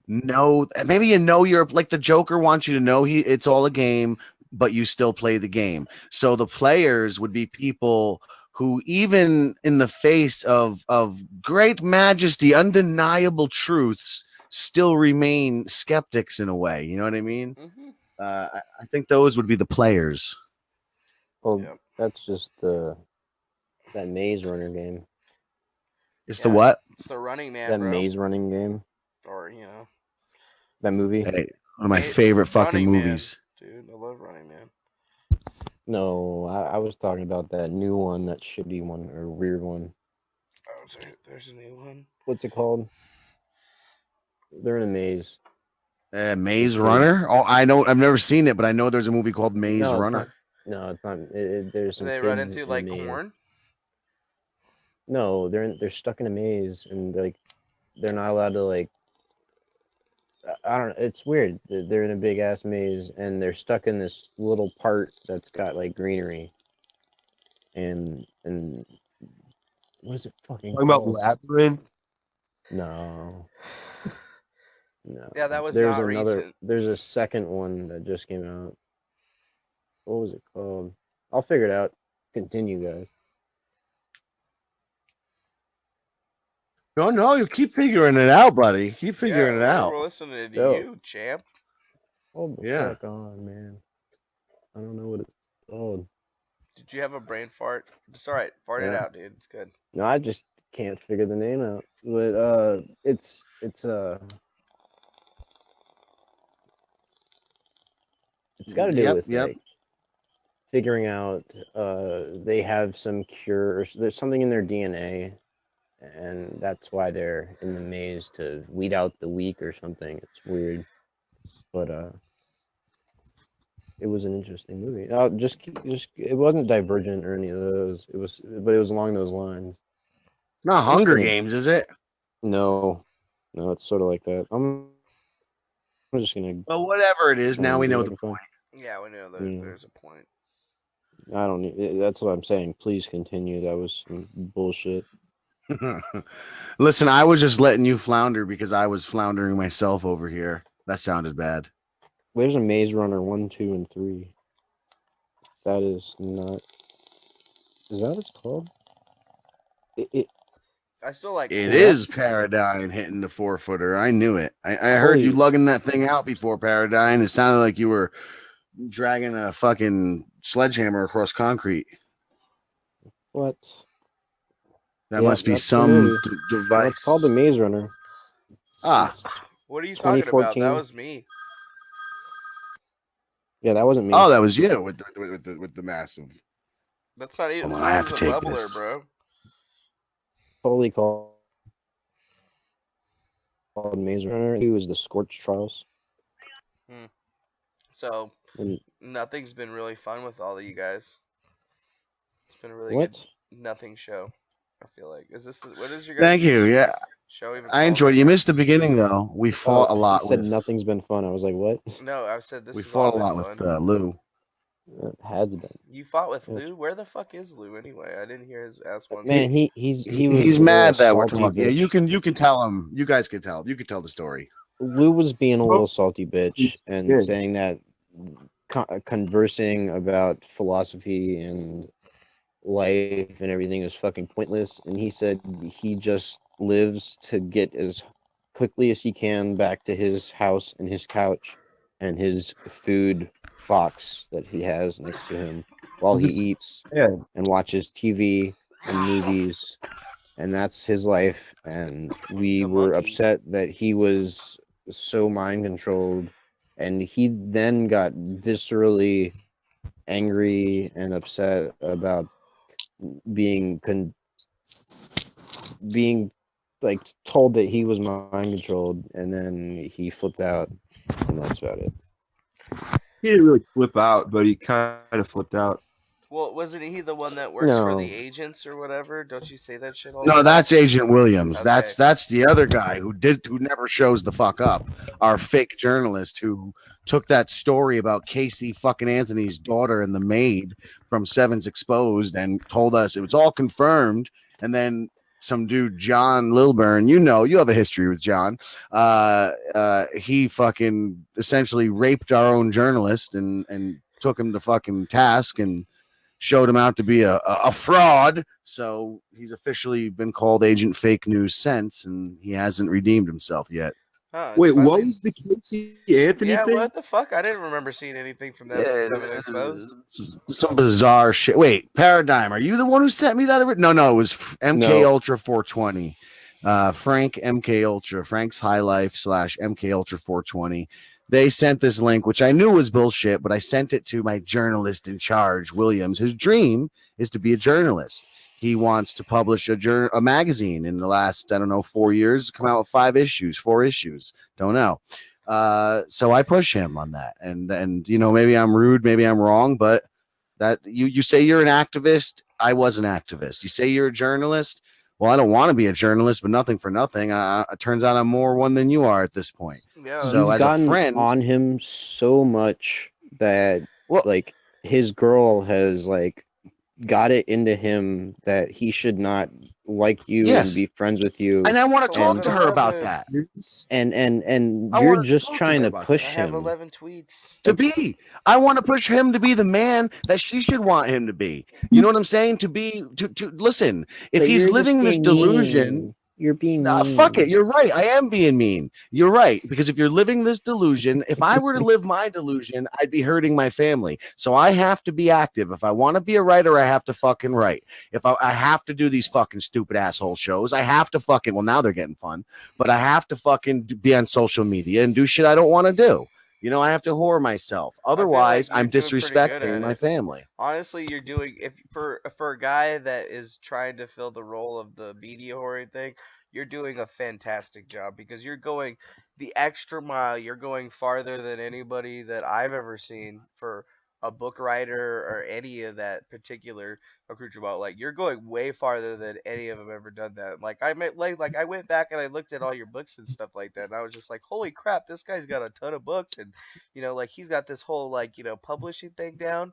know. Maybe you're like the Joker wants you to know it's all a game, but you still play the game. So the players would be people who, even in the face of great majesty, undeniable truths, still remain skeptics in a way. You know what I mean? Mm-hmm. I think those would be the players. Well, that's just that maze runner game. It's the what? It's the Running Man, That bro. maze running game. Or, That movie. Hey, one of my favorite fucking Running movies. Man. Dude, I love Running Man. No, I was talking about that new one, that shitty one or weird one. Oh, there's a new one. What's it called? They're in a maze. Maze Runner? Oh, I know. I've never seen it, but I know there's a movie called Maze No, Runner. It's not. There's some And they kids run into in like a maze. corn. No, they're stuck in a maze and they're not allowed to I don't know. It's weird. They're in a big ass maze and they're stuck in this little part that's got like greenery. And what is it fucking Talking about called? Labyrinth? No. No. Yeah, that was There's not another. recent. There's a second one that just came out. What was it called? I'll figure it out continue, guys. No, you keep figuring it out, buddy. Keep figuring it out. We're listening to Yo. you, champ. Oh the Yeah. fuck on, man. I don't know what it's called. Did you have a brain fart? It's alright. Fart it Yeah. out, dude. It's good. No, I just can't figure the name out. But it's got to do with like figuring out they have some cure or there's something in their DNA, and that's why they're in the maze to weed out the weak or something. It's weird, but it was an interesting movie. Just it wasn't Divergent or any of those. It was along those lines. Not Hunger Games, is it? No, it's sort of like that. I'm just gonna. Well, whatever it is, now we know the point. Yeah, we know that there's a point. I don't need. That's what I'm saying. Please continue. That was some bullshit. Listen, I was just letting you flounder because I was floundering myself over here. That sounded bad. There's a Maze Runner 1, 2, and 3. That is not. Is that what it's called? I still like. It is Paradigm hitting the 4-footer. I knew it. I heard you lugging that thing out before Paradigm. It sounded like you were dragging a fucking sledgehammer across concrete. What? That must be some device. It's called the Maze Runner. What are you talking about? 2014. That was me. Yeah, that wasn't me. Oh, that was you with the massive. That's not even. Hold on, I have to a take leveler, this. bro. Totally called Maze Runner. He was the Scorch Trials. So And nothing's been really fun with all of you guys. It's been a really What? good nothing show. I feel like what is your guys' Thank you. Yeah, show even I called? enjoyed it. You missed the beginning though. We fought a lot You said with. nothing's been fun. I was like, what? No, I said this. We has fought a all lot been with fun. Lou. It has been. You fought with Yeah. Lou? Where the fuck is Lou anyway? I didn't hear his ass one. Man, time. he was He's a mad that we're salty talking. Yeah, bitch. you can tell him. You guys can tell. You can tell the story. Lou was being a little salty bitch and Yeah. saying that conversing about philosophy and life and everything is fucking pointless. And he said he just lives to get as quickly as he can back to his house and his couch and his food box that he has next to him while he eats and watches TV and movies. And that's his life. And we were upset that he was so mind controlled. And he then got viscerally angry and upset about being being like told that he was mind controlled, and then he flipped out, and that's about it. He didn't really flip out, but he kind of flipped out. Well, wasn't he the one that works for the No. agents or whatever? Don't you say that shit all the No, time? that's Agent Williams. Okay. That's the other guy who never shows the fuck up. Our fake journalist who took that story about Casey fucking Anthony's daughter and the maid from Seven's Exposed and told us it was all confirmed. And then some dude, John Lilburn, you have a history with John. He fucking essentially raped our own journalist and took him to fucking task and showed him out to be a fraud. So he's officially been called Agent Fake News since, and he hasn't redeemed himself yet. Wait, what was the Casey Anthony Yeah, thing? what the fuck? I didn't remember seeing anything from that. Yeah, Seven Exposed. Some bizarre shit. Wait, Paradigm, are you the one who sent me that? No, it was MK No. Ultra 420. Frank MK Ultra, Frank's High Life / MK Ultra 420. They sent this link, which I knew was bullshit, but I sent it to my journalist in charge, Williams. His dream is to be a journalist. He wants to publish a magazine in the last, 4 years, come out with 4 issues. Don't know. So I push him on that. And maybe I'm rude, maybe I'm wrong, but that you say you're an activist. I was an activist. You say you're a journalist. Well, I don't want to be a journalist, but nothing for nothing. It turns out I'm more one than you are at this point. Yeah, So You've as a gotten friend, on him so much that like his girl has like got it into him that he should not like you and Yes. be friends with you. And I want to It's talk 11 to her about eleven. that. And I you're want to just talk to trying her to about push I have him. 11 tweets. to be. I want to push him to be the man that she should want him to be. You know what I'm saying? To be to listen. If But he's you're just living this being delusion, mean. You're being fuck it. mean. You're right. I am being mean. You're right. Because if you're living this delusion, if I were to live my delusion, I'd be hurting my family. So I have to be active. If I want to be a writer, I have to fucking write. If I have to do these fucking stupid asshole shows, I have to fucking, well, now they're getting fun, but I have to fucking be on social media and do shit I don't want to do. You know, I have to whore myself. I feel like Otherwise, you're I'm doing pretty good disrespecting at my it. family. Honestly, you're doing if for a guy that is trying to fill the role of the media horror thing, you're doing a fantastic job because you're going the extra mile. You're going farther than anybody that I've ever seen for a book writer or any of that particular accoutrement. Like you're going way farther than any of them ever done that. Like I meant like I went back and I looked at all your books and stuff like that, and I was just like, holy crap, this guy's got a ton of books, and like he's got this whole like publishing thing down,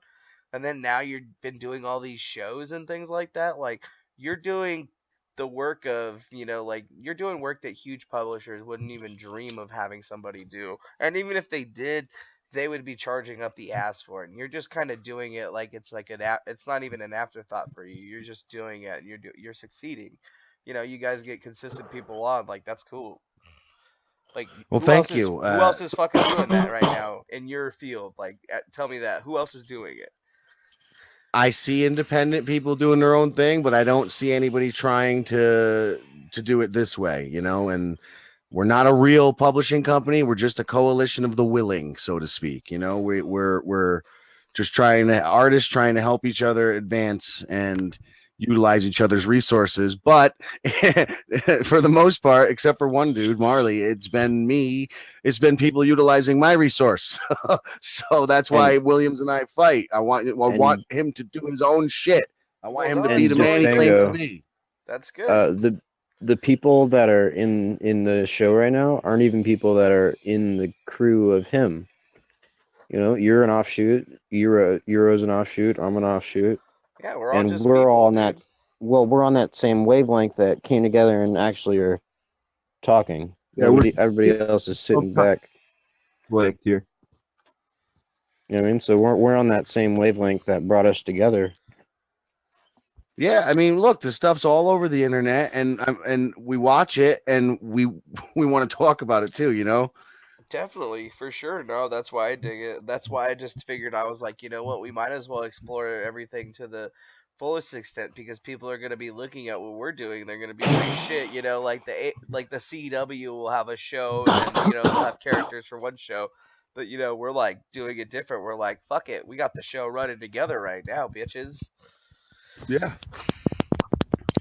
and then now you've been doing all these shows and things like that. Like you're doing the work of like you're doing work that huge publishers wouldn't even dream of having somebody do, and even if they did, they would be charging up the ass for it. And you're just kind of doing it like it's like it's not even an afterthought for you. You're just doing it, and you're succeeding. You guys get consistent people on, like that's cool. Like Well, who else thank is you. who else is fucking doing that right now in your field? Like tell me that. Who else is doing it? I see independent people doing their own thing, but I don't see anybody trying to do it this way, and we're not a real publishing company. We're just a coalition of the willing, so to speak. We're just artists trying to help each other advance and utilize each other's resources. But for the most part, except for one dude, Marley, it's been people utilizing my resource. So that's why Williams and I fight. I want him to do his own shit. I want him to be the man he claims to be. That's good. The people that are in the show right now aren't even people that are in the crew of him. You're an offshoot. Euro's an offshoot. I'm an offshoot. Yeah, we're all just we're people, all on dude. that. Well, we're on that same wavelength that came together and actually are talking. Yeah, everybody else is sitting back. Like here. You know what I mean? So we're on that same wavelength that brought us together. Yeah, I mean, look, this stuff's all over the internet, and we watch it, and we want to talk about it too. Definitely, for sure. No, that's why I dig it. That's why I just figured I was like, you know what, we might as well explore everything to the fullest extent because people are going to be looking at what we're doing. They're going to be like, shit, like the CW will have a show, and then they'll have characters for one show, but we're like doing it different. We're like, fuck it, we got the show running together right now, bitches. Yeah.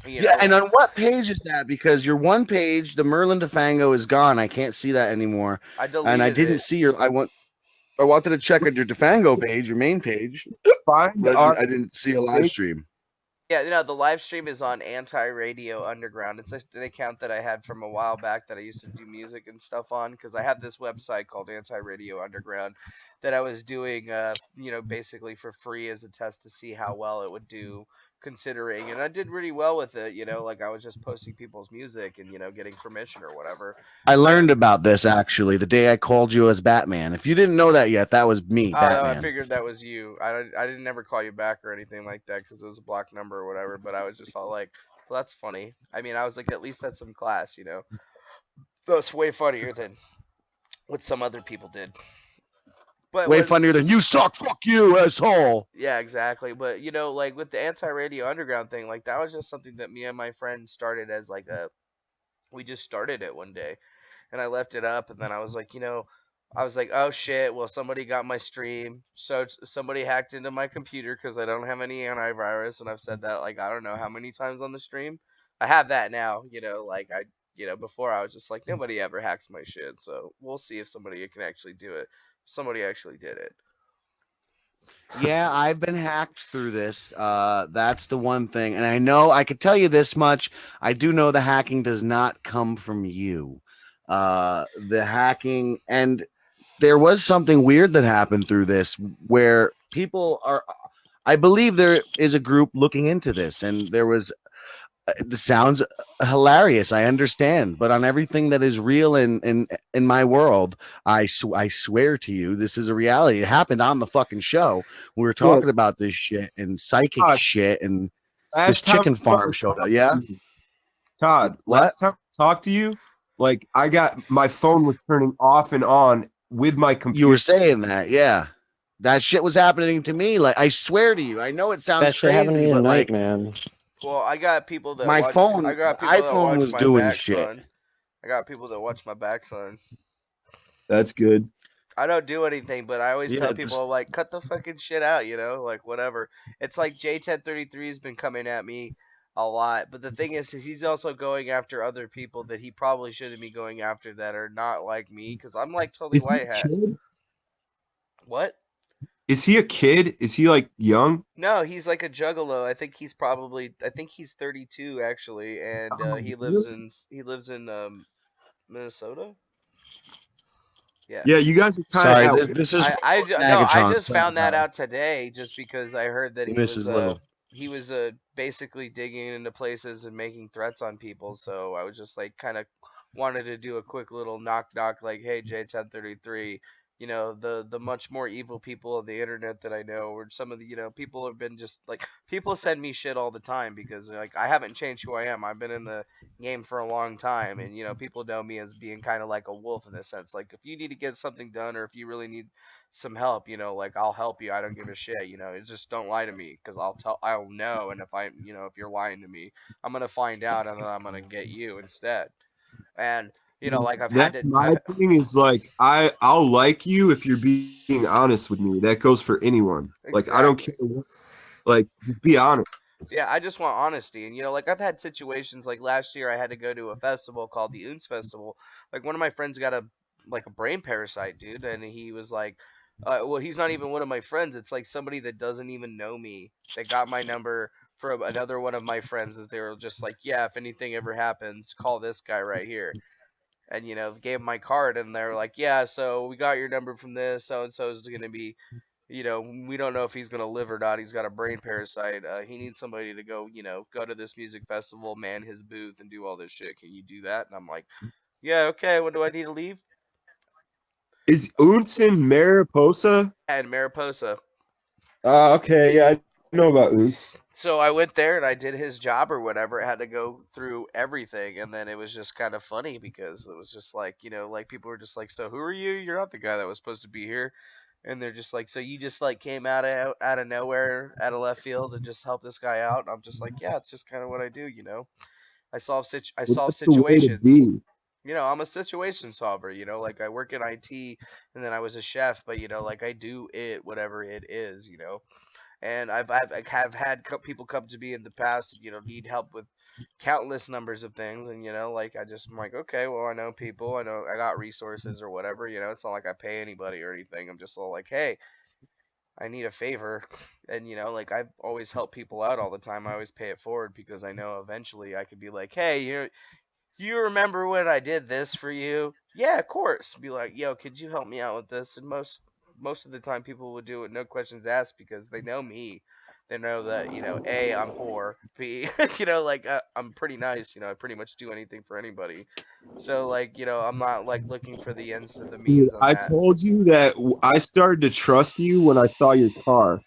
Yeah, and on what page is that? Because your one page, the Merlin DeFango, is gone. I can't see that anymore. I deleted and I didn't it. see your. I wanted to check on your DeFango page, your main page. But I didn't see a live stream. Yeah, the live stream is on Anti Radio Underground. It's an account that I had from a while back that I used to do music and stuff on because I had this website called Anti Radio Underground that I was doing, basically for free as a test to see how well it would do considering. And I did really well with it, like I was just posting people's music and, getting permission or whatever. I learned about this actually the day I called you as Batman. If you didn't know that yet, that was me, Batman. I figured that was you. I didn't ever call you back or anything like that because it was a block number or whatever. But I was just all like, "Well, that's funny." I mean, I was like, at least that's some class, That's way funnier than what some other people did. But way funnier than you suck. Fuck you, asshole. Yeah, exactly. But like with the Anti-Radio Underground thing, like that was just something that me and my friend started as like we just started it one day, and I left it up, and then I was like, I was like, oh shit, well somebody got my stream, so somebody hacked into my computer because I don't have any antivirus, and I've said that like I don't know how many times on the stream. I have that now, like before I was just like nobody ever hacks my shit, so we'll see if somebody can actually do it. Somebody actually did it. Yeah, I've been hacked through this. That's the one thing. And I know I could tell you this much. I do know the hacking does not come from you. The hacking, and there was something weird that happened through this where people are, I believe there is a group looking into this, and there was It sounds hilarious. I understand, but on everything that is real in my world, I swear to you, this is a reality. It happened on the fucking show. We were Well, talking about this shit and psychic Todd, shit, and this last time chicken farm showed up. Yeah, Todd, what? last time I talked to you, like I got my phone was turning off and on with my You were computer. saying that, yeah. That shit was happening to me. Like, I swear to you, I know it sounds That shit happened to crazy, me at but night, like man. Well, I got people that my watch. I phone, the got people that iPhone watch was my doing back, shit. son. I got people that watch my back, son. That's good. I don't do anything, but I always tell Yeah, just people like, cut the fucking shit out, you know, like whatever. It's like J1033 has been coming at me a lot, but the thing is he's also going after other people that he probably shouldn't be going after that are not like me, because I'm like totally Is he white a hat. kid? What? Is he a kid? Is he like young? No, he's like a juggalo. I think he's 32 actually, and Oh, he lives really? in Minnesota. Yeah. Yeah, you guys are kind of sorry. at This is No, I Megatron. just found that out today just because I heard that He misses Lou. he was basically digging into places and making threats on people. So I was just like kind of wanted to do a quick little knock knock like, hey J1033, you know, the much more evil people on the internet that I know, or some of the, you know, people have been just like, people send me shit all the time because like I haven't changed who I am. I've been in the game for a long time, and you know, people know me as being kind of like a wolf in a sense. Like if you need to get something done, or if you really need some help, you know, like I'll help you. I don't give a shit, you know. It's just don't lie to me, because I'll know, and if I, you know, if you're lying to me, I'm gonna find out, and then I'm gonna get you instead. And you know, like That's my thing is like I'll like you if you're being honest with me. That goes for anyone. Like I don't care exactly. what, like just be honest. Yeah, I just want honesty. And, you know, like I've had situations like last year I had to go to a festival called the Oons Festival. Like one of my friends got a brain parasite, dude, and he was like, well, he's not even one of my friends. It's like somebody that doesn't even know me that got my number from another one of my friends, that they were just like, yeah, if anything ever happens, call this guy right here. And, you know, gave him my card, and they're like, yeah, so we got your number from this, so and so is going to be, you know, we don't know if he's gonna live or not. He's got a brain parasite. He needs somebody to go, you know, go to this music festival, man his booth, and do all this shit. Can you do that? And I'm like, yeah, okay. When do I need to leave? Is Unsen Mariposa? And Mariposa. Okay, yeah, I know about Uns. So I went there and I did his job or whatever. I had to go through everything, and then it was just kind of funny because it was just like, you know, like people were just like, so who are you? You're not the guy that was supposed to be here. And they're just like, so you just like came out of nowhere, out of left field, and just helped this guy out. And I'm just like, yeah, it's just kind of what I do, you know. I Well, solve that's the way to situations. be. You know, I'm a situation solver. You know, like I work in IT, and then I was a chef, but you know, like I do it whatever it is. You know, and I have had people come to me in the past, you know, need help with countless numbers of things, and you know, like I'm like, okay, well, I know people, I know I got resources or whatever. You know, it's not like I pay anybody or anything. I'm just all like, hey, I need a favor, and you know, like I've always helped people out all the time. I always pay it forward because I know eventually I could be like, hey, you remember when I did this for you? Yeah, of course. Be like, yo, could you help me out with this? And most of the time, people would do it, no questions asked, because they know me. They know that, you know, A, I'm poor. B, you know, like I'm pretty nice. You know, I pretty much do anything for anybody. So like, you know, I'm not like looking for the ends to the Dude, means on I that. told you that I started to trust you when I saw your car.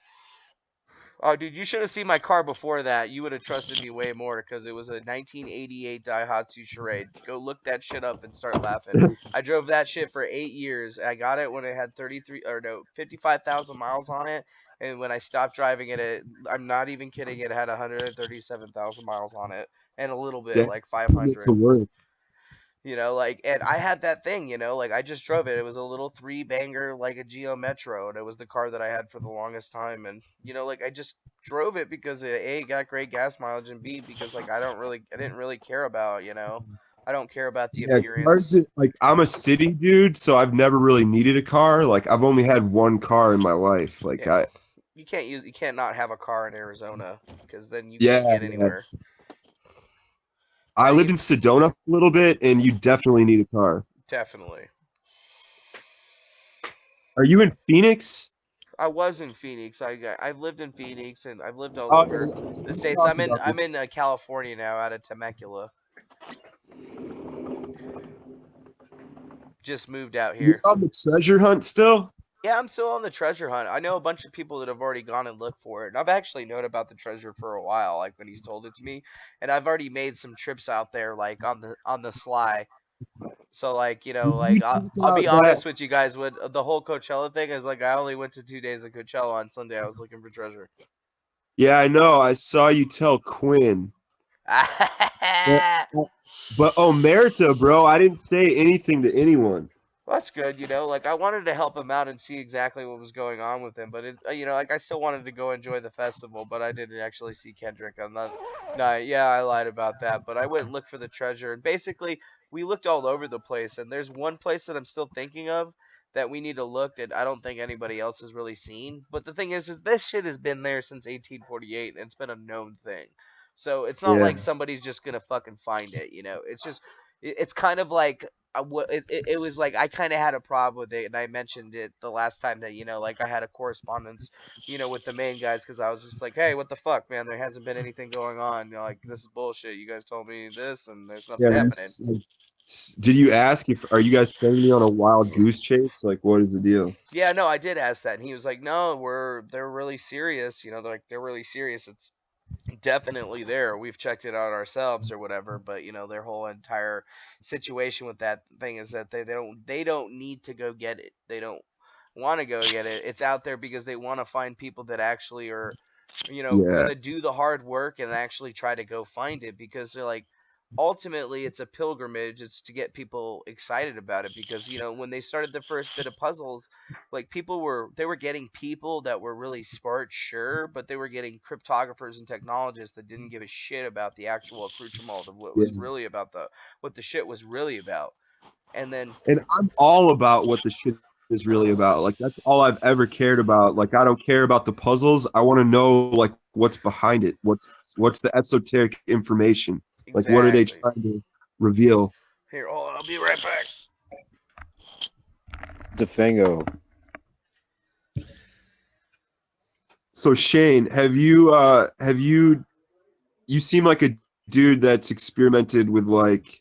Oh, dude, you should have seen my car before that. You would have trusted me way more, because it was a 1988 Daihatsu Charade. Go look that shit up and start laughing. I drove that shit for 8 years. I got it when it had 55,000 miles on it. And when I stopped driving it, I'm not even kidding, it had 137,000 miles on it. And a little bit, Damn, like to 500. work. You know, like, and I had that thing, you know, like I just drove it. It was a little three banger, like a Geo Metro, and it was the car that I had for the longest time. And you know, like I just drove it because it A, got great gas mileage, and B, because like I didn't really care about, you know, I don't care about the Yeah, cars. appearance. Like I'm a city dude, so I've never really needed a car. Like I've only had one car in my life. Like Yeah, I, you can't not have a car in Arizona, because then you yeah, can't get yeah. anywhere. I And lived you in Sedona a little bit, and you definitely need a car. definitely. Are you in Phoenix? I was in Phoenix. I've lived in Phoenix and I've lived all Oh, over the you states. talked about I'm in California now, out of Temecula. Just moved out you here. on the treasure hunt still? Yeah, I'm still on the treasure hunt. I know a bunch of people that have already gone and looked for it. And I've actually known about the treasure for a while, like when he's told it to me. And I've already made some trips out there, like on the sly. So like, You talk I'll be about that. honest with you guys. With the whole Coachella thing is like, I only went to 2 days of Coachella. On Sunday, I was looking for treasure. Yeah, I know. I saw you tell Quinn. But, but Omerta, bro, I didn't say anything to anyone. Well, that's good, Like I wanted to help him out and see exactly what was going on with him, but like I still wanted to go enjoy the festival, but I didn't actually see Kendrick on that night. Yeah, I lied about that, but I went and looked for the treasure, and basically we looked all over the place, and there's one place that I'm still thinking of that we need to look that I don't think anybody else has really seen. But the thing is this shit has been there since 1848, and it's been a known thing. So it's not Yeah. like somebody's just gonna fucking find it, It's just it's kind of like it was like I kind of had a problem with it, and I mentioned it the last time that like I had a correspondence, with the main guys because I was just like, hey, what the fuck, man? There hasn't been anything going on. Like this is bullshit. You guys told me this, and there's nothing Yeah. happening. Did you ask if are you guys sending me on a wild goose chase? Like, what is the deal? Yeah, no, I did ask that, and he was like, no, they're really serious. They're really serious. It's definitely there. We've checked it out ourselves or whatever, but their whole entire situation with that thing is that they don't need to go get it. They don't want to go get it. It's out there because they want to find people that actually are Yeah. gonna do the hard work and actually try to go find it, because they're like, ultimately it's a pilgrimage. It's to get people excited about it, because when they started the first bit of puzzles, like they were getting people that were really smart, sure, but they were getting cryptographers and technologists that didn't give a shit about the actual accoutrement of what Yeah. was really about what the shit was really about. And then And I'm all about what the shit is really about. Like, that's all I've ever cared about. Like, I don't care about the puzzles. I want to know like what's behind it. What's the esoteric information? Like, what are they exactly. trying to reveal? Here, hold on, I'll be right back. DeFango. So Shane, you seem like a dude that's experimented with like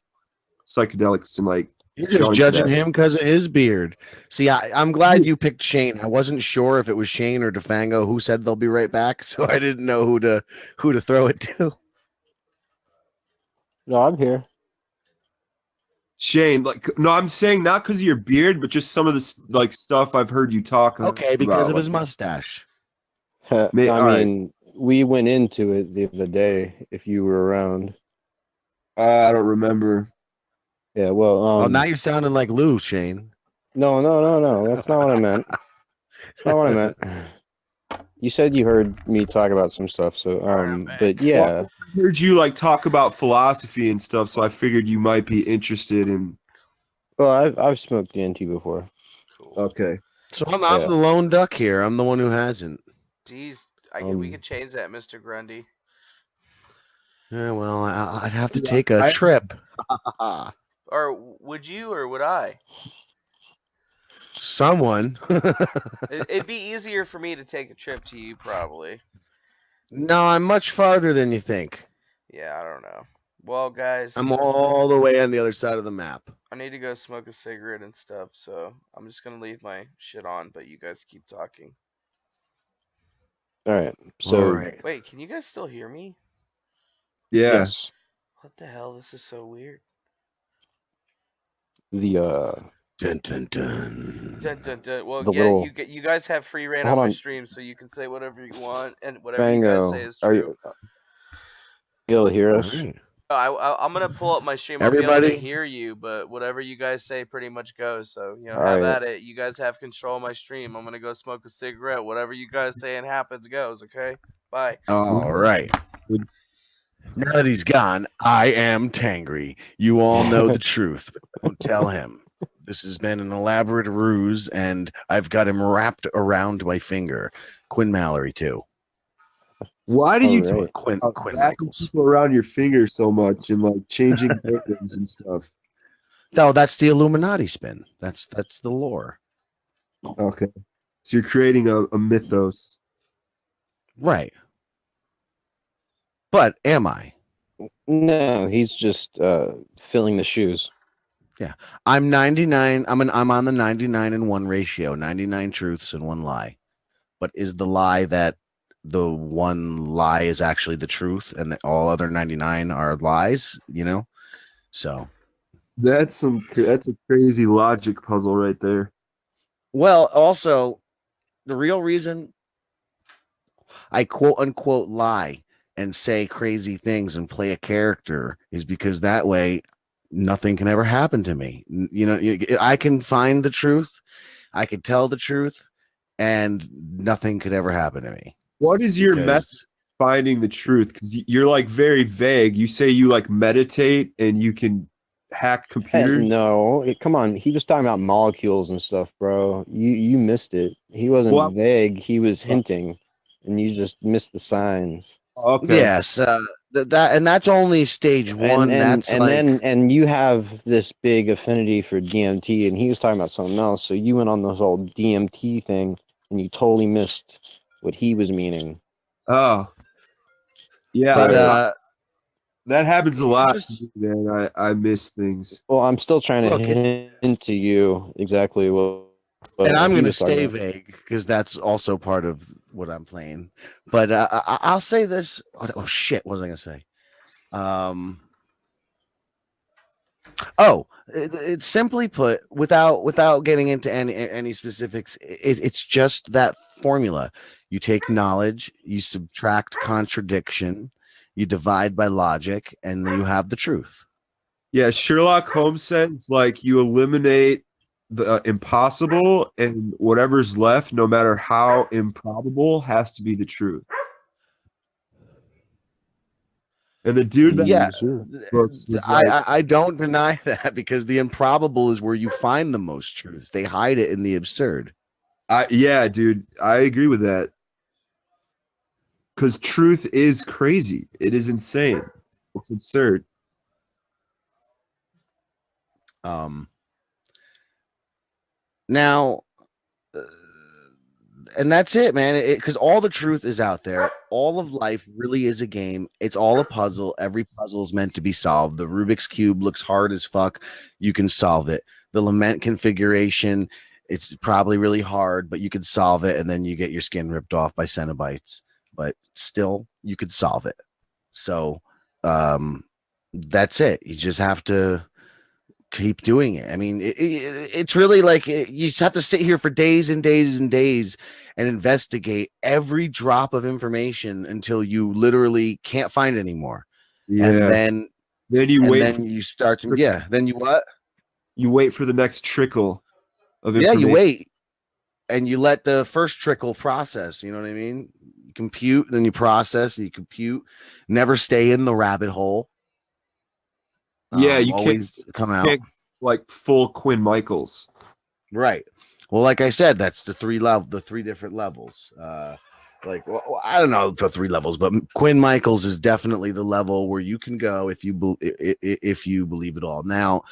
psychedelics and like You're just going to judging that. him because of his beard. See, I'm glad you picked Shane. I wasn't sure if it was Shane or DeFango who said they'll be right back, so I didn't know who to throw it to. No, I'm here. Shane, like, no, I'm saying not because of your beard, but just some of this like stuff I've heard you talk Okay, because about. of his Like, mustache. I all right. mean, we went into it the other day. If you were around. I don't remember. Yeah, well, now you're sounding like Lou, Shane. No. That's not what I meant. That's not what I meant. You said you heard me talk about some stuff, so but yeah. Well, I heard you like talk about philosophy and stuff, so I figured you might be interested in. Well, I've smoked DNT before. Okay. So I'm the lone duck here. I'm the one who hasn't. Geez, we could change that, Mr. Grundy. Yeah, well, I'd have to take a trip. Or would you, or would I? Someone. It'd be easier for me to take a trip to you, probably. No, I'm much farther than you think. Yeah, I don't know. Well, guys, I'm all the way on the other side of the map. I need to go smoke a cigarette and stuff, so I'm just gonna leave my shit on, but you guys keep talking. All right. So Wait, can you guys still hear me? Yeah. Yes. What the hell? This is so weird. The Dun, dun, dun. Dun, dun, dun. Well, The yeah, little- you guys have free reign Hold on my on. stream, so you can say whatever you want, and whatever you guys say is true. Are you able to hear us? I'm gonna pull up my stream. I'll be able to Everybody? hear you, but whatever you guys say pretty much goes. So All have right. at it. You guys have control of my stream. I'm gonna go smoke a cigarette. Whatever you guys say and happens goes. Okay. Bye. All right. Now that he's gone, I am Tangry. You all know the truth, but don't tell him. This has been an elaborate ruse, and I've got him wrapped around my finger. Quinn Mallory, too. Why do you All right. talk Quinn about wrapping Michaels. people around your finger so much and like changing names and stuff? No, that's the Illuminati spin. That's the lore. Okay. So you're creating a mythos. Right. But am I? No, he's just filling the shoes. Yeah. I'm 99. I'm on the 99 and 1 ratio, 99 truths and 1 lie. But is the lie that the one lie is actually the truth and that all other 99 are lies, you know? So, That's a crazy logic puzzle right there. well, also the real reason I quote unquote lie and say crazy things and play a character is because that way nothing can ever happen to me. You know, I can find the truth, I could tell the truth, and nothing could ever happen to me. What is your method finding the truth? Because you're like very vague. You say you like meditate and you can hack computers. No, come on. He was talking about molecules and stuff, bro. You missed it. He wasn't vague. He was hinting, and you just missed the signs. Okay. Yes, and that's only stage one. And you have this big affinity for DMT, and he was talking about something else. So you went on this whole DMT thing, and you totally missed what he was meaning. Oh, yeah. But that happens a lot, just, man. I miss things. Well, I'm still trying to hint to you exactly what. And I'm he going to was talking stay about. vague because that's also part of what I'm playing. But I'll say this. Oh shit! What was I going to say? It's simply put, without getting into any specifics, it's just that formula. You take knowledge, you subtract contradiction, you divide by logic, and you have the truth. Yeah, Sherlock Holmes said it's like you eliminate the impossible, and whatever's left, no matter how improbable, has to be the truth. And the dude that books was like, I don't deny that because the improbable is where you find the most truth. They hide it in the absurd. Yeah, dude, I agree with that. Because truth is crazy. It is insane. It's absurd. Now, and that's it, man. Because all the truth is out there. All of life really is a game. It's all a puzzle. Every puzzle is meant to be solved. The Rubik's Cube looks hard as fuck. You can solve it. The lament configuration, it's probably really hard, but you can solve it. And then you get your skin ripped off by Cenobites. But still, you could solve it. So that's it. You just have to keep doing it. I mean, it's really like you just have to sit here for days and days and days and investigate every drop of information until you literally can't find anymore. Yeah. And then you wait. Then you start to, yeah. Then you what? You wait for the next trickle of information. Yeah, you wait. And you let the first trickle process, you know what I mean? You compute, then you process, and you compute. Never stay in the rabbit hole. Yeah, you always come out like full Quinn Michaels. Right. Well, like I said, that's the three different levels. Well, I don't know the 3 levels, but Quinn Michaels is definitely the level where you can go if you believe it all. Now,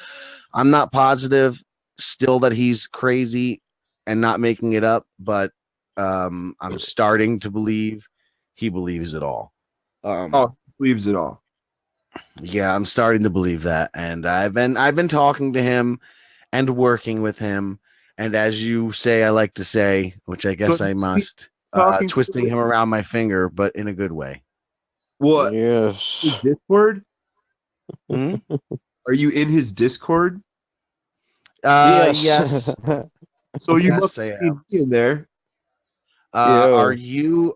I'm not positive still that he's crazy and not making it up, but I'm starting to believe he believes it all. Believes it all. Yeah, I'm starting to believe that, and I've been talking to him and working with him, and as you say, I like to say, which I guess I must, twisting him around my finger, but in a good way. What? Yes. Discord? Hmm? Are you in his Discord? Yes. So you Yes, must I have am. seen me in there. Are you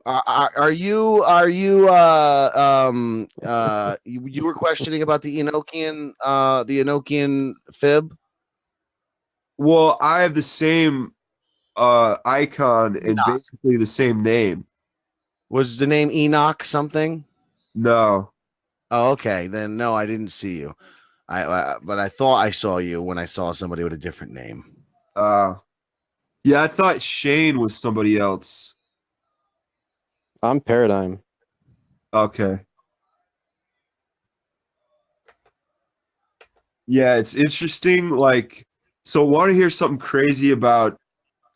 you were questioning about the Enochian fib? Well, I have the same icon and basically the same name. Was the name Enoch something? No. Oh, okay. Then no, I didn't see you. But I thought I saw you when I saw somebody with a different name. Yeah, I thought Shane was somebody else. I'm Paradigm. Okay. Yeah, it's interesting. Like, so want to hear something crazy about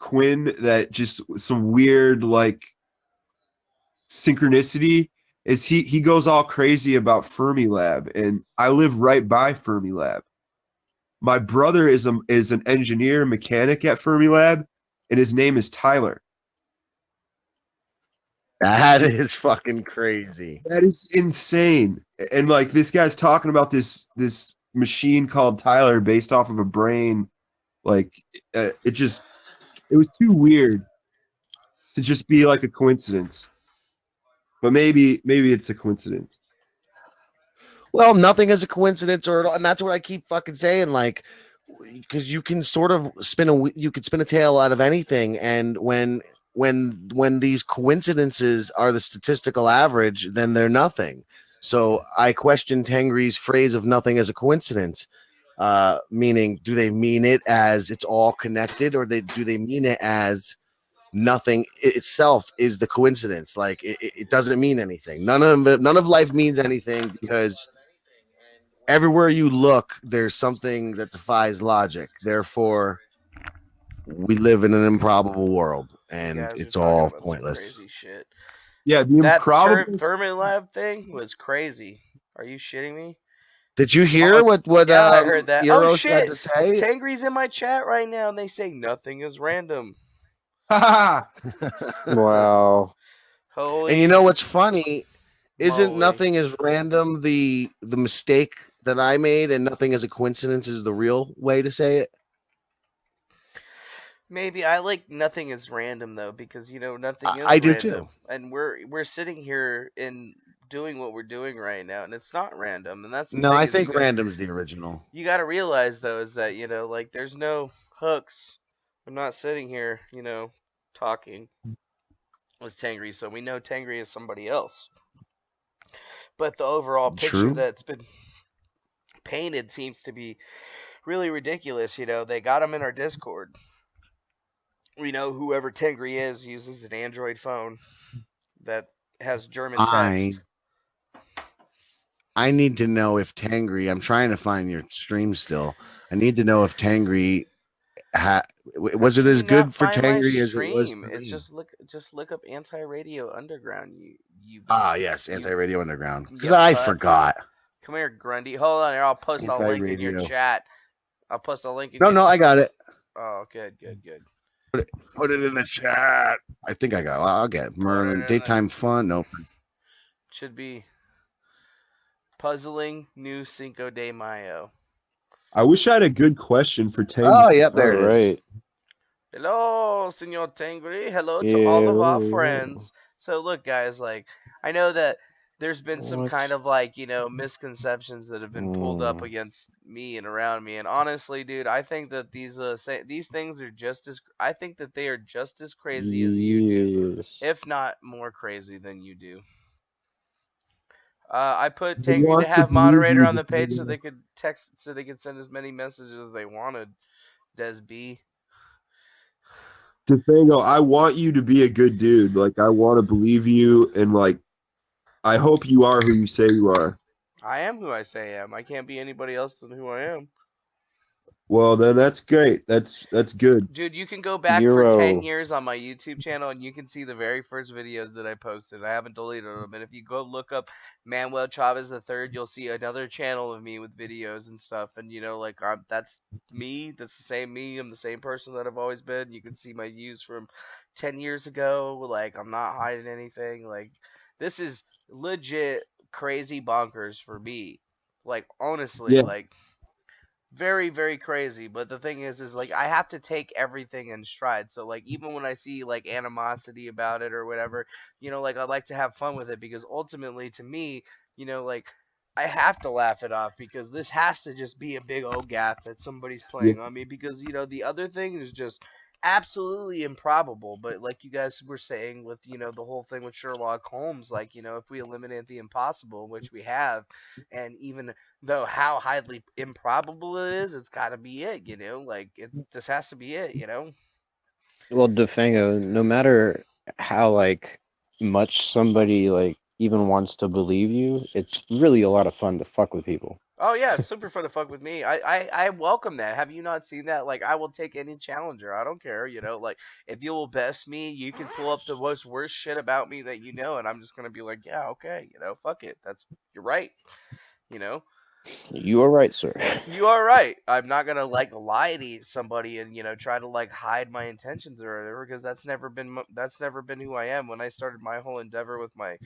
Quinn that just some weird like synchronicity is he goes all crazy about Fermilab, and I live right by Fermilab. My brother is an engineer mechanic at Fermilab, and his name is Tyler. That is fucking crazy. That is insane. And like this guy's talking about this machine called Tyler based off of a brain. Like it was too weird to just be like a coincidence. But maybe it's a coincidence. Well, nothing is a coincidence, and that's what I keep fucking saying. Like, because you can sort of you could spin a tail out of anything, and when these coincidences are the statistical average, then they're nothing. So I question Tengri's phrase of "nothing as a coincidence," meaning, do they mean it as it's all connected, or do they mean it as nothing itself is the coincidence? Like it doesn't mean anything. None of life means anything, because everywhere you look, there's something that defies logic. Therefore, we live in an improbable world, and it's all pointless. Crazy shit. Yeah, the That improbable Fermilab thing was crazy. Are you shitting me? Did you hear what Yeah, I heard that. Oh Eros shit! had to say? Tangri's in my chat right now, and they say nothing is random. Wow. Holy. And you know what's funny? Isn't moly. nothing is random the mistake that I made, and nothing is a coincidence is the real way to say it? Maybe I like nothing is random though, because nothing is I do random, too. and we're sitting here and doing what we're doing right now, and it's not random, and that's the No, thing. I is think random's the original. You got to realize though is that like there's no hooks. I'm not sitting here talking with Tangri, so we know Tangri is somebody else. But the overall picture True. that's been painted seems to be really ridiculous. They got him in our Discord. We know whoever Tengri is uses an Android phone that has German text. I need to know if Tangri. I'm trying to find your stream still. I need to know if Tangri was it as good for Tangri as it was for It's me? just look up Anti-Radio Underground. Yes, Anti-Radio Underground. Because you I putz. forgot. Come here, Grundy. Hold on here. I'll post a link in your Anti-Radio. chat. I'll post a link in No, I got it. Oh, good. Put it in the chat. I think I got it. I'll get it. Merlin. Daytime Fun. Nope. Should be puzzling new Cinco de Mayo. I wish I had a good question for Tangri. Oh, yep, there it is. Hello, Senor Tangri. Hello to all of our friends. So look, guys, like I know that there's been some kind of like misconceptions that have been pulled up against me and around me, and honestly, dude, I think that these things are just as I think that they are just as crazy as you do, if not more crazy than you do. I put Tangri to have moderator on the page so they could they could send as many messages as they wanted. Des B. DeFango, I want you to be a good dude. Like, I want to believe you, and like, I hope you are who you say you are. I am who I say I am. I can't be anybody else than who I am. Well, then that's great. That's good. Dude, you can go back for 10 years on my YouTube channel and you can see the very first videos that I posted. I haven't deleted them. And if you go look up Manuel Chavez III, you'll see another channel of me with videos and stuff. And, that's me. That's the same me. I'm the same person that I've always been. You can see my views from 10 years ago. Like, I'm not hiding anything. Like, this is legit crazy bonkers for me. Like, honestly, like very, very crazy. But the thing is like I have to take everything in stride. So like even when I see like animosity about it or whatever, like I like to have fun with it, because ultimately to me, like I have to laugh it off, because this has to just be a big old gap that somebody's playing on me, because the other thing is just absolutely improbable. But like you guys were saying with the whole thing with Sherlock Holmes, like if we eliminate the impossible, which we have, and even though how highly improbable it is, it's got to be it. Like this has to be it. Well, DeFango, no matter how like much somebody like even wants to believe you, it's really a lot of fun to fuck with people. Oh yeah, it's super fun to fuck with me. I welcome that. Have you not seen that? Like I will take any challenger. I don't care. Like if you will best me, you can pull up the most worst shit about me that you know, and I'm just gonna be like, yeah, okay, fuck it. You're right. You know, You are right, sir. you are right. I'm not gonna like lie to somebody and try to like hide my intentions or whatever because that's never been who I am. When I started my whole endeavor with my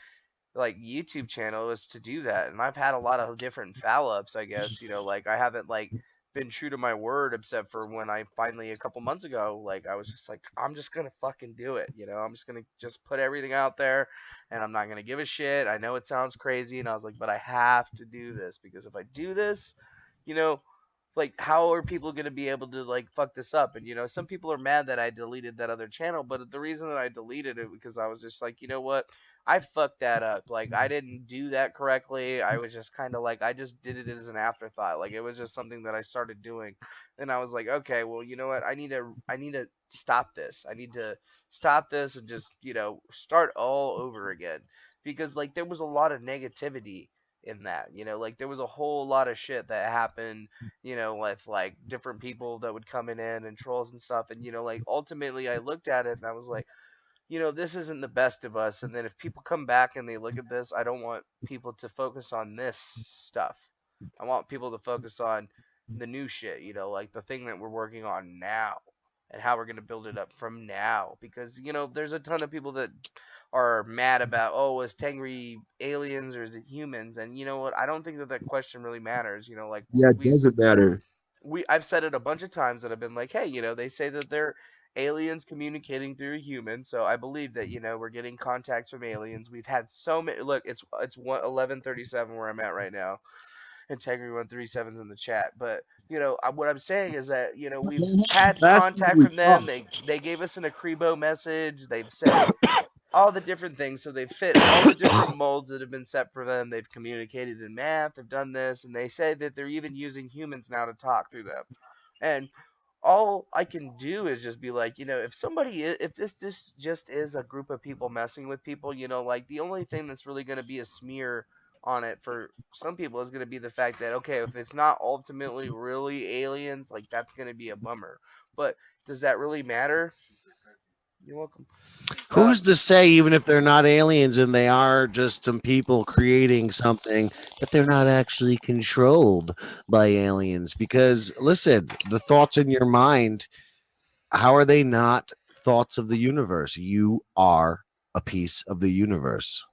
like YouTube channel is to do that, and I've had a lot of different foul ups, I guess. Like I haven't like been true to my word except for when I finally a couple months ago, like I was just like, I'm just gonna fucking do it. I'm just gonna just put everything out there, and I'm not gonna give a shit. I know it sounds crazy, and I was like, but I have to do this because if I do this, you know. Like, how are people going to be able to, like, fuck this up? And, some people are mad that I deleted that other channel, but the reason that I deleted it because I was just like, you know what? I fucked that up. Like, I didn't do that correctly. I was just kind of like, I just did it as an afterthought. Like, it was just something that I started doing. And I was like, okay, well, you know what? I need to stop this. I need to stop this and just, start all over again. Because, like, there was a lot of negativity in that, like there was a whole lot of shit that happened, with like different people that would come in and trolls and stuff. And, like ultimately I looked at it and I was like, this isn't the best of us. And then if people come back and they look at this, I don't want people to focus on this stuff. I want people to focus on the new shit, like the thing that we're working on now and how we're going to build it up from now. Because, there's a ton of people that are mad about, oh, is Tengri aliens or is it humans? And you know what? I don't think that question really matters. Like Yeah, it doesn't matter. I've said it a bunch of times that I've been like, hey, they say that they're aliens communicating through a human, so I believe that we're getting contacts from aliens. We've had so many. Look, it's 11:37 where I'm at right now. Integrity 137's in the chat, but what I'm saying is that we've had That's what contact we from them. thought. They gave us an Akribo message. They've said all the different things, so they've fit all the different molds that have been set for them. They've communicated in math. They've done this, and they say that they're even using humans now to talk through them. And all I can do is just be like, if this just is a group of people messing with people, like the only thing that's really going to be a smear on it for some people is going to be the fact that, okay, if it's not ultimately really aliens, like that's going to be a bummer. But does that really matter? You're welcome. Who's to say, even if they're not aliens and they are just some people creating something, that they're not actually controlled by aliens? Because listen, the thoughts in your mind, how are they not thoughts of the universe? You are a piece of the universe.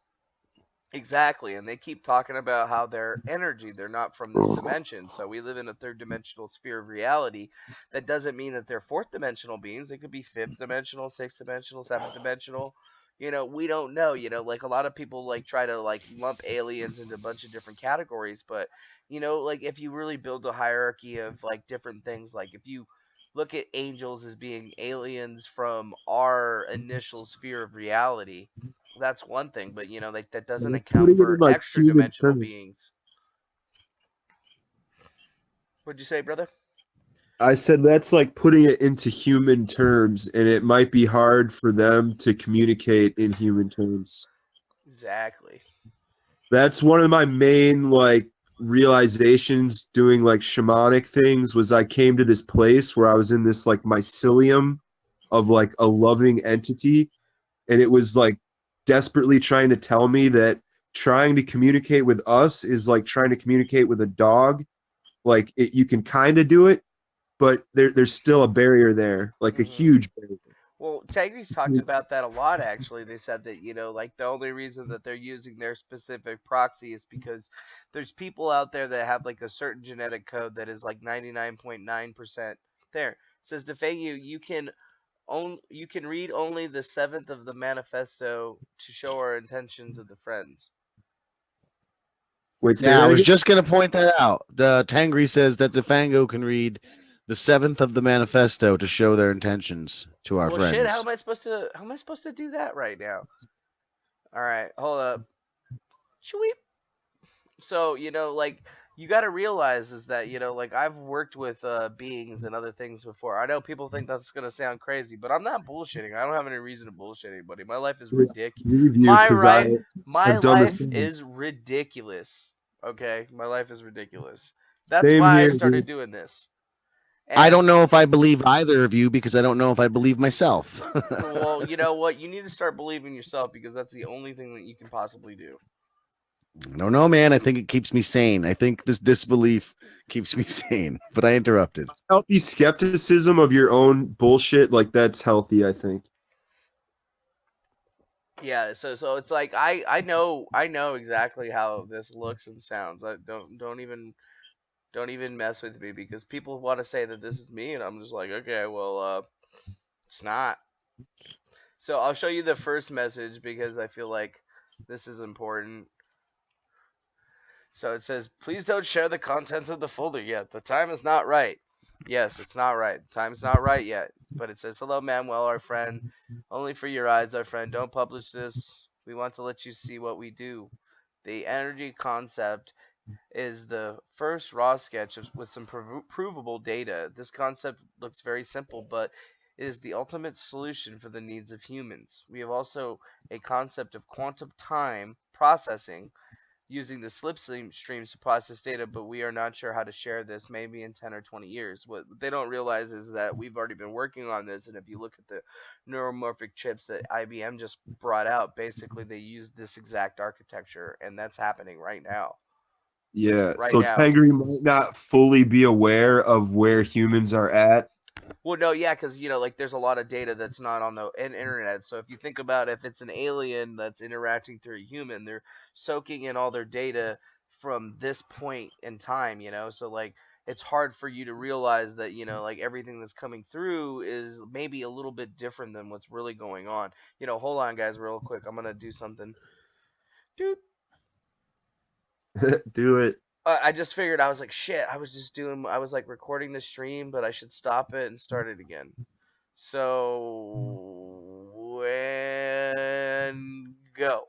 Exactly, and they keep talking about how they're energy, they're not from this dimension. So we live in a third dimensional sphere of reality. That doesn't mean that they're fourth dimensional beings. They could be fifth dimensional, sixth dimensional, seventh dimensional. We don't know. Like a lot of people like try to like lump aliens into a bunch of different categories, but like if you really build a hierarchy of like different things, like if you look at angels as being aliens from our initial sphere of reality, that's one thing, but like that doesn't account Putting it for in like extra human dimensional terms. beings. What'd you say, brother? I said that's like putting it into human terms, and it might be hard for them to communicate in human terms. Exactly. That's one of my main like realizations doing like shamanic things was I came to this place where I was in this like mycelium of like a loving entity, and it was like desperately trying to tell me that trying to communicate with us is like trying to communicate with a dog. Like you can kind of do it, but there's still a barrier there, like a huge barrier. Well, Tigris talks about that a lot, actually. They said that, like the only reason that they're using their specific proxy is because there's people out there that have like a certain genetic code that is like 99.9% there. It says, DeFango, you can read only the 7th of the manifesto to show our intentions of the friends. Wait, say Yeah, that I was again? just going to point that out. Tangri says that DeFango can read the 7th of the manifesto to show their intentions to our Well, friends. shit, how am I supposed to do that right now? All right, hold up. Sweep. So, like you got to realize is that, like I've worked with beings and other things before. I know people think that's going to sound crazy, but I'm not bullshitting. I don't have any reason to bullshit anybody. My life is ridiculous. Review My because I life my have done the life same. is ridiculous. Okay? My life is ridiculous. That's Same why I here, started dude. doing this. I And don't know if I believe either of you because I don't know if I believe myself. well, you know what? You need to start believing yourself because that's the only thing that you can possibly do. I don't know, man. I think it keeps me sane. I think this disbelief keeps me sane. But I interrupted. Healthy skepticism of your own bullshit, like that's healthy, I think. Yeah, so it's like I know exactly how this looks and sounds. I don't even mess with me because people want to say that this is me and I'm just like, okay, well it's not. So I'll show you the first message because I feel like this is important. So it says, please don't share the contents of the folder yet. The time is not right. Yes, it's not right. The time's not right yet. But it says, hello, Manuel, our friend. Only for your eyes, our friend. Don't publish this. We want to let you see what we do. The energy concept is the first raw sketch with some provable data. This concept looks very simple, but it is the ultimate solution for the needs of humans. We have also a concept of quantum time processing using the slipstreams to process data, but we are not sure how to share this maybe in 10 or 20 years. What they don't realize is that we've already been working on this, and if you look at the neuromorphic chips that IBM just brought out, basically they use this exact architecture, and that's happening right now. Yeah. Right So now. Tangri might not fully be aware of where humans are at. Well, no, yeah, because like there's a lot of data that's not on the internet. So if you think about if it's an alien that's interacting through a human, they're soaking in all their data from this point in time. So like it's hard for you to realize that like everything that's coming through is maybe a little bit different than what's really going on. Hold on, guys, real quick. I'm gonna do something. Dude. Do it. I just figured I was like, shit. I was like recording the stream, but I should stop it and start it again. So, and go.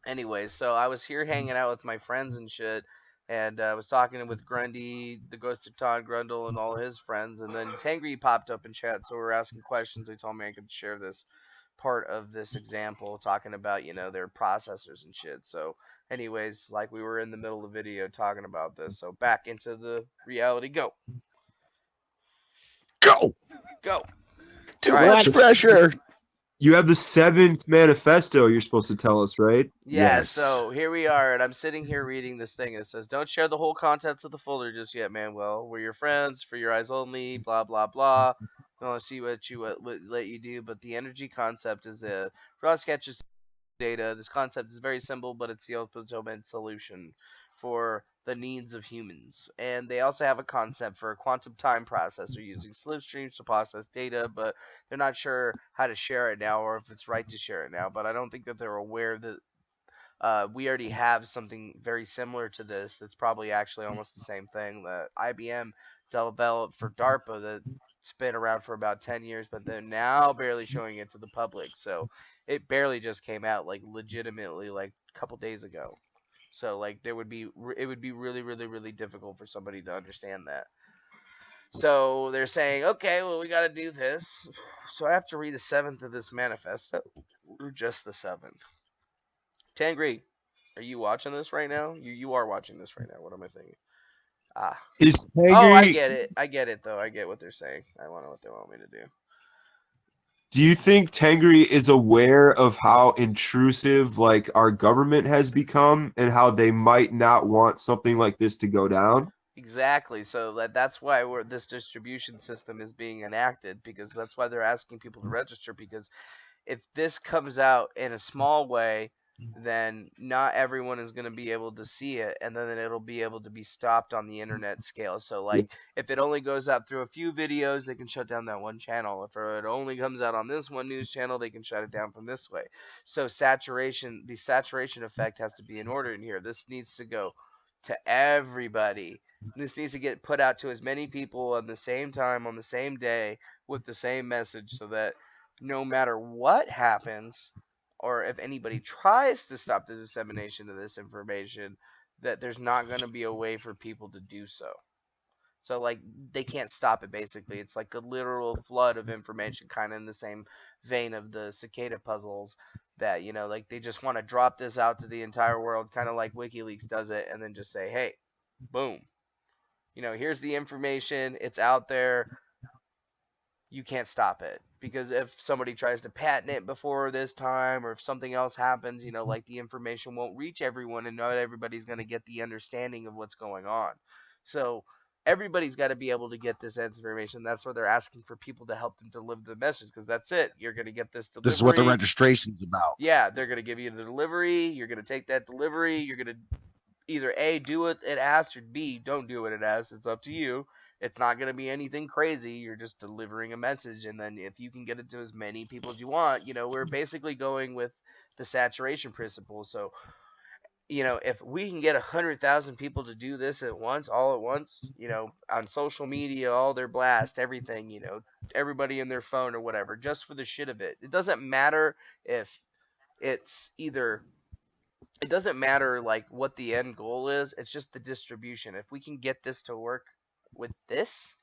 Anyways, so I was here hanging out with my friends and shit, and I was talking with Grundy, the Ghost of Todd Grundle, and all his friends, and then Tangri popped up in chat, so we were asking questions. They told me I could share this part of this example, talking about, their processors and shit. So, anyways, like we were in the middle of the video talking about this. So, back into the reality. Go. Go. Go. Too All much right. pressure. You have the 7th manifesto you're supposed to tell us, right? Yeah, so here we are, and I'm sitting here reading this thing. It says, don't share the whole contents of the folder just yet, Manuel. We're your friends, for your eyes only, blah, blah, blah. I want to see what let you do, but the energy concept is a raw sketch of data. This concept is very simple, but it's the ultimate solution for the needs of humans. And they also have a concept for a quantum time processor using slipstreams to process data, but they're not sure how to share it now or if it's right to share it now. But I don't think that they're aware that we already have something very similar to this that's probably actually almost the same thing that IBM developed for DARPA that's been around for about 10 years, but they're now barely showing it to the public. So it barely just came out, like legitimately, like a couple days ago. So like it would be really, really, really difficult for somebody to understand that. So they're saying, okay, well, we got to do this. So I have to read the 7th of this manifesto, or just the 7th. Tangri, are you watching this right now? You are watching this right now. What am I thinking? Ah. Is Oh, I Tangri? get it. I get it though. I get what they're saying. I want to know what they want me to do. Do you think Tangri is aware of how intrusive like our government has become and how they might not want something like this to go down? Exactly. So that's why this distribution system is being enacted, because that's why they're asking people to register, because if this comes out in a small way, then not everyone is going to be able to see it, and then it'll be able to be stopped on the internet scale. So like if it only goes out through a few videos, they can shut down that one channel. If it only comes out on this one news channel, they can shut it down from this way. So the saturation effect has to be in order in here. This needs to go to everybody. This needs to get put out to as many people at the same time on the same day with the same message, so that no matter what happens, or if anybody tries to stop the dissemination of this information, that there's not going to be a way for people to do so. So like they can't stop it basically. It's like a literal flood of information, kind of in the same vein of the cicada puzzles that, like they just want to drop this out to the entire world, kind of like WikiLeaks does it, and then just say, "Hey, boom. Here's the information. It's out there. You can't stop it." Because if somebody tries to patent it before this time, or if something else happens, like the information won't reach everyone, and not everybody's going to get the understanding of what's going on. So everybody's got to be able to get this information. That's why they're asking for people to help them deliver the message, because that's it. You're going to get this delivery. This is what the registration's about. Yeah, they're going to give you the delivery. You're going to take that delivery. You're going to either A, do what it asks, or B, don't do what it asks. It's up to you. It's not going to be anything crazy. You're just delivering a message, and then if you can get it to as many people as you want, we're basically going with the saturation principle. So, if we can get 100,000 people to do this at once, all at once, on social media, all their blast, everything, everybody in their phone or whatever, just for the shit of it. It doesn't matter if it's either it doesn't matter like what the end goal is. It's just the distribution. If we can get this to work with this,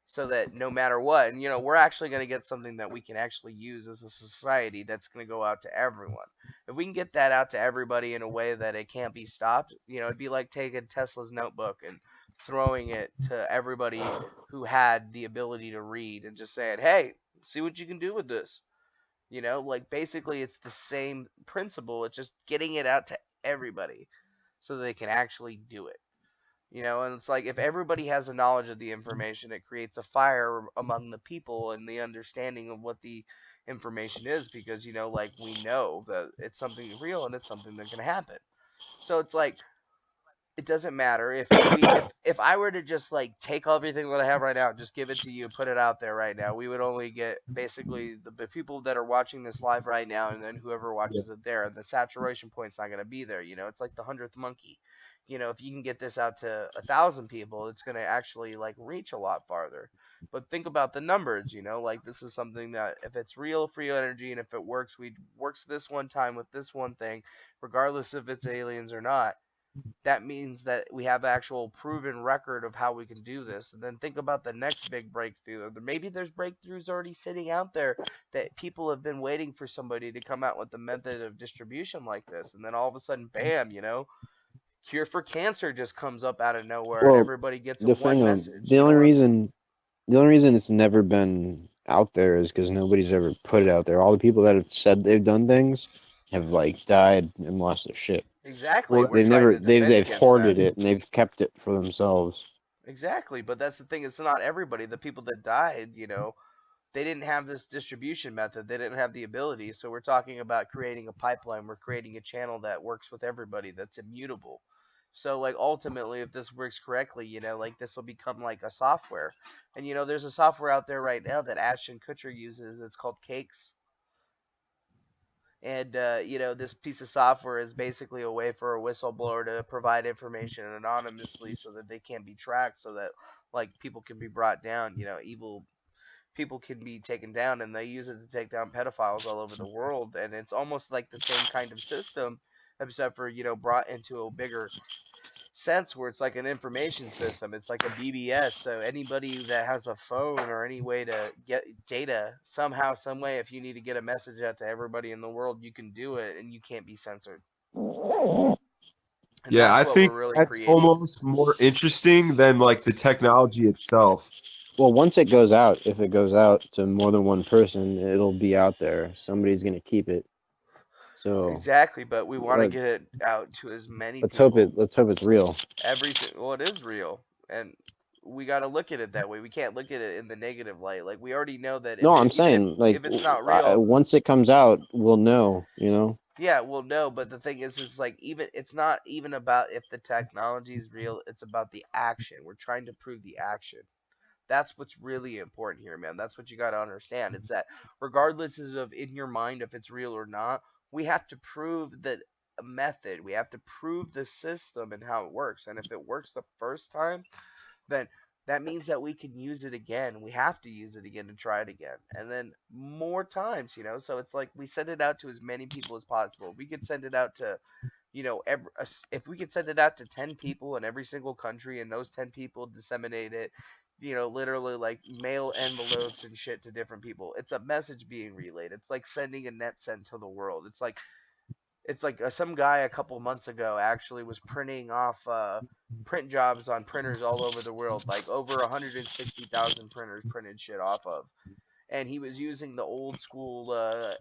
so that no matter what, and we're actually going to get something that we can actually use as a society that's going to go out to everyone. If we can get that out to everybody in a way that it can't be stopped, it'd be like taking Tesla's notebook and throwing it to everybody who had the ability to read and just saying, "Hey, see what you can do with this." Like basically it's the same principle. It's just getting it out to everybody so they can actually do it. And it's like if everybody has a knowledge of the information, it creates a fire among the people and the understanding of what the information is, because like we know that it's something real and it's something that can happen. So it's like it doesn't matter if I were to just like take everything that I have right now, just give it to you, put it out there right now, we would only get basically the people that are watching this live right now, and then whoever watches it there, and the saturation point's not going to be there. It's like the 100th monkey. If you can get this out to 1,000 people, it's going to actually like reach a lot farther. But think about the numbers. Like this is something that if it's real free energy, and if it works this one time with this one thing, regardless if it's aliens or not, that means that we have actual proven record of how we can do this. And then think about the next big breakthrough. Maybe there's breakthroughs already sitting out there that people have been waiting for somebody to come out with a method of distribution like this. And then all of a sudden, bam, cure for cancer just comes up out of nowhere, and Well, everybody gets a the one thing of message. the only reason it's never been out there is because nobody's ever put it out there. All the people that have said they've done things have like died and lost their shit. Exactly. We're They've trying never to defend they've against hoarded that. it and they've kept it for themselves. Exactly, but that's the thing. It's not everybody. The people that died, they didn't have this distribution method. They didn't have the ability. So we're talking about creating a pipeline. We're creating a channel that works with everybody, that's immutable. So like ultimately, if this works correctly, like this will become like a software. And there's a software out there right now that Ashton Kutcher uses. It's called Cakes. And this piece of software is basically a way for a whistleblower to provide information anonymously so that they can't be tracked, so that like people can be brought down. Evil people can be taken down, and they use it to take down pedophiles all over the world. And it's almost like the same kind of system, except for brought into a bigger sense, where it's like an information system. It's like a BBS. So anybody that has a phone or any way to get data somehow, some way, if you need to get a message out to everybody in the world, you can do it, and you can't be censored. And Yeah, that's I what think we're really that's creating. almost more interesting than like the technology itself. Well, once it goes out, if it goes out to more than one person, it'll be out there. Somebody's gonna keep it. So Exactly, but we want to get it out to as many let's hope people. it's real. Well, it is real, and we got to look at it that way. We can't look at it in the negative light. Like we already know that No, I'm even saying like if it's not real, once it comes out, we'll know. You know. yeah, well, no. But the thing is like even it's not even about if the technology is real. It's about the action. We're trying to prove the action. That's what's really important here, man. That's what you got to understand. It's that regardless of in your mind if it's real or not, we have to prove that method. We have to prove the system and how it works. And if it works the first time, then that means that we can use it again. We have to use it again to try it again. And then more times, So it's like we send it out to as many people as possible. We could send it out to if we could send it out to 10 people in every single country, and those 10 people disseminate it, literally like mail envelopes and shit to different people, it's a message being relayed. It's like sending a net sent to the world. It's like some guy a couple months ago actually was printing off print jobs on printers all over the world, like over 160,000 printers printed shit off of, and he was using the old school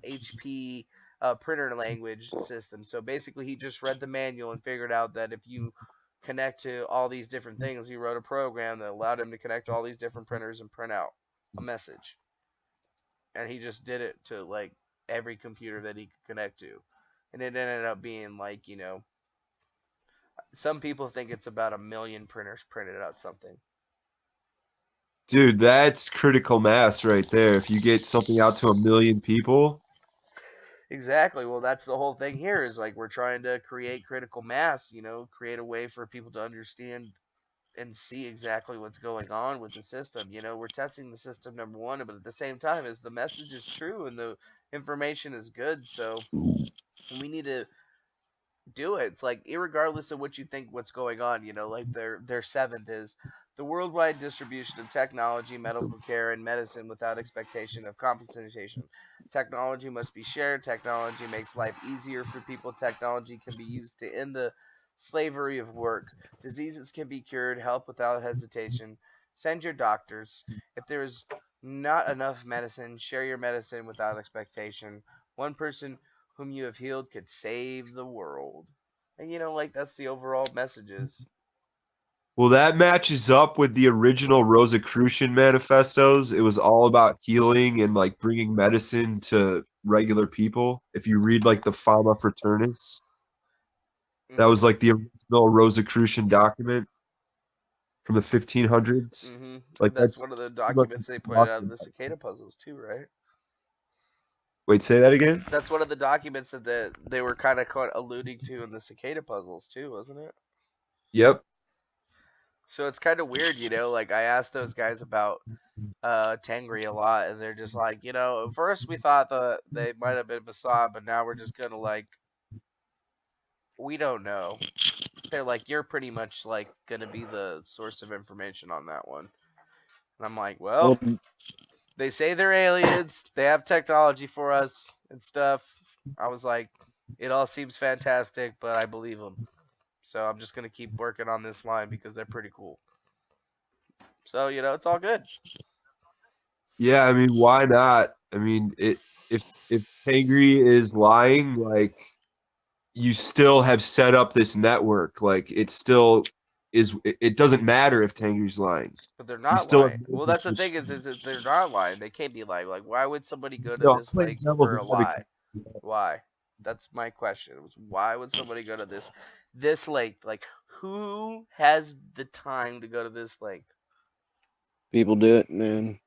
HP printer language system. So basically, he just read the manual and figured out that if you connect to all these different things, he wrote a program that allowed him to connect to all these different printers and print out a message. And he just did it to like every computer that he could connect to, and it ended up being like some people think it's about 1 million printers printed out something. Dude, that's critical mass right there. If you get something out to 1 million people, Exactly. Well, that's the whole thing here is like we're trying to create critical mass, create a way for people to understand and see exactly what's going on with the system. We're testing the system, number one, but at the same time, as the message is true and the information is good, so we need to do it. It's like irregardless of what you think what's going on, like their seventh is the worldwide distribution of technology, medical care, and medicine without expectation of compensation. Technology must be shared. Technology makes life easier for people. Technology can be used to end the slavery of work. Diseases can be cured. Help without hesitation. Send your doctors. If there is not enough medicine, share your medicine without expectation. One person whom you have healed could save the world. And like that's the overall messages. well, that matches up with the original Rosicrucian manifestos. It was all about healing and like bringing medicine to regular people. If you read like the Fama Fraternis, that was like the original Rosicrucian document from the 1500s. Like That's that's one of the pretty much documents what they it's pointed out talking in the about. cicada puzzles too, right? Wait, say that again? That's one of the documents that they were kind of alluding to in the cicada puzzles too, wasn't it? Yep. So it's kind of weird, like I asked those guys about Tengri a lot, and they're just like, at first we thought that they might have been Basad, but now we're just gonna like, we don't know. They're like, you're pretty much like gonna be the source of information on that one. And I'm like, well, they say they're aliens, they have technology for us and stuff. I was like, it all seems fantastic, but I believe them. So I'm just gonna keep working on this line because they're pretty cool. So it's all good. Yeah, I mean, why not? I mean, if Tangri is lying, like you still have set up this network. Like it still is. It doesn't matter if Tangri's lying. But they're You not still have lying. made Well, that's this the thing is that they're not lying. They can't be lying. Like, why would somebody go to So I'm this playing length devil's for a lie? advocate. Why? That's my question. It was why would somebody go to this length? Like, who has the time to go to this length? People do it, man.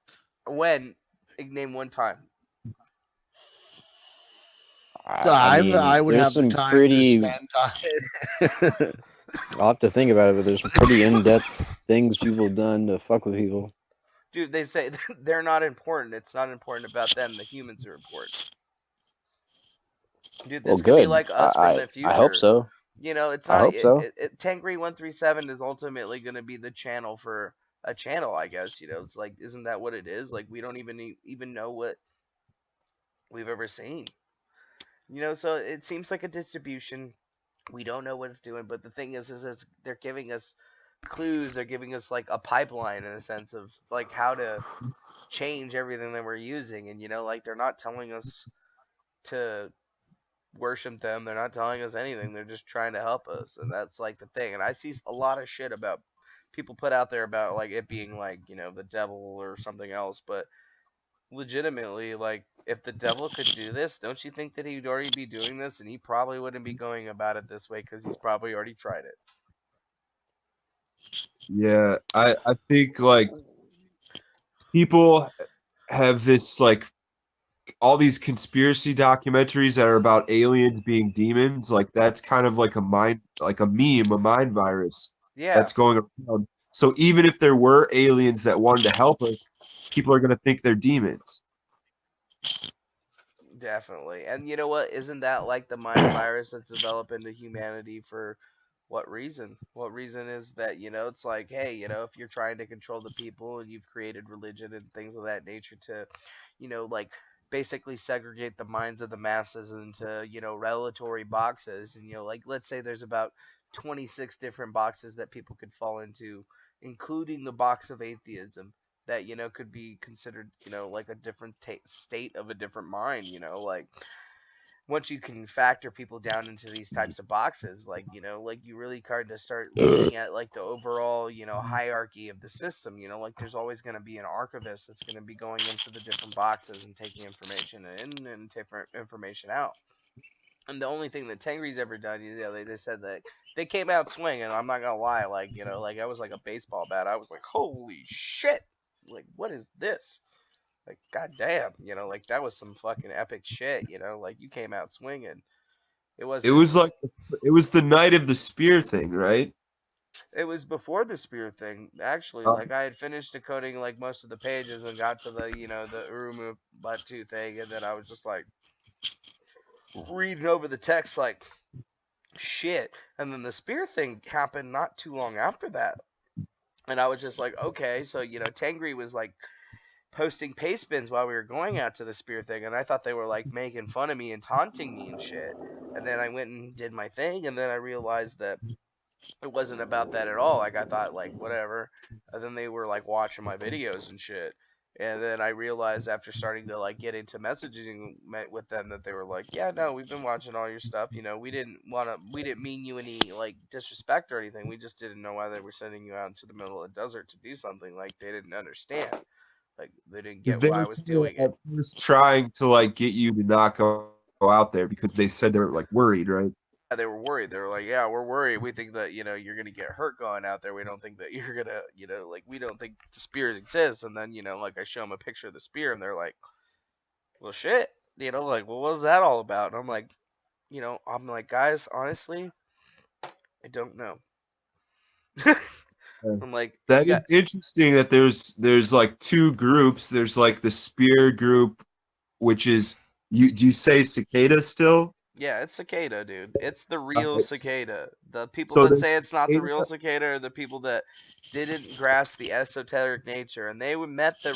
When? Name one time. I mean, I would there's have the some time to pretty. spend on it. I'll have to think about it, but there's some pretty in-depth things people have done to fuck with people. Dude, they say they're not important. It's not important about them. The humans are important. Dude, Well, this could be good. like us from the I hope future. so. It's I not. hope so. Tangri 137 is ultimately going to be the channel for a channel, I guess. It's like, isn't that what it is? Like, we don't even know what we've ever seen. So it seems like a distribution. We don't know what it's doing, but the thing is they're giving us clues. They're giving us like a pipeline in a sense of like how to change everything that we're using, and like they're not telling us to worship them. They're not telling us anything. They're just trying to help us, and that's like the thing. And I see a lot of shit about people put out there about like it being like the devil or something else, but legitimately, like if the devil could do this, don't you think that he'd already be doing this, and he probably wouldn't be going about it this way because he's probably already tried it. Yeah, I think like people have this like all these conspiracy documentaries that are about aliens being demons. Like that's kind of like a meme, a mind virus Yeah, that's going around. So even if there were aliens that wanted to help us, people are going to think they're demons. Definitely. And you know what? Isn't that like the mind virus that's developed into humanity for what reason? What reason is that, it's like, hey, if you're trying to control the people and you've created religion and things of that nature to, like basically segregate the minds of the masses into, relatory boxes. And, like let's say there's about 26 different boxes that people could fall into, including the box of atheism that could be considered like a different state of a different mind. Like once you can factor people down into these types of boxes, like like you really kind of start looking at like the overall hierarchy of the system. Like there's always going to be an archivist that's going to be going into the different boxes and taking information in and different information out. And the only thing that Tengri's ever done, they just said that they came out swinging. I'm not gonna lie, like like I was like a baseball bat. I was like, holy shit, like what is this? Like goddamn, like that was some fucking epic shit. Like you came out swinging. It It wasn't. was like it was the night of the spear thing, right? It was before the spear thing, actually. Uh, Like I had finished decoding like most of the pages and got to the the Urumu butt two thing, and then I was just like reading over the text, like shit. And then the spear thing happened not too long after that. And I was just like, okay, so Tangri was like posting paste spins while we were going out to the spear thing, and I thought they were like making fun of me and taunting me and shit. And then I went and did my thing, and then I realized that it wasn't about that at all. Like I thought like whatever. And then they were like watching my videos and shit. And then I realized after starting to like get into messaging with them that they were like, yeah, no, we've been watching all your stuff. We didn't mean you any like disrespect or anything. We just didn't know why they were sending you out into the middle of the desert to do something. Like they didn't understand. Like they didn't Because get they why were I was doing it. at first trying to like get you to not go out there because they said they were like worried, right? Yeah, they were worried. They were like, "Yeah, we're worried. We think that you're gonna get hurt going out there. We don't think that you're gonna like we don't think the spear exists." And then like I show them a picture of the spear, and they're like, "Well, shit." Like what was that all about? And I'm like, I'm like, guys, honestly, I don't know. Yeah. I'm like, That yeah, is interesting that there's like two groups. There's like the spear group, which is you. Do you say cicada still? yeah, it's cicada, dude. It's the real It's, cicada. The people so that there's say it's not the real cicada. cicada are the people that didn't grasp the esoteric nature, and they met the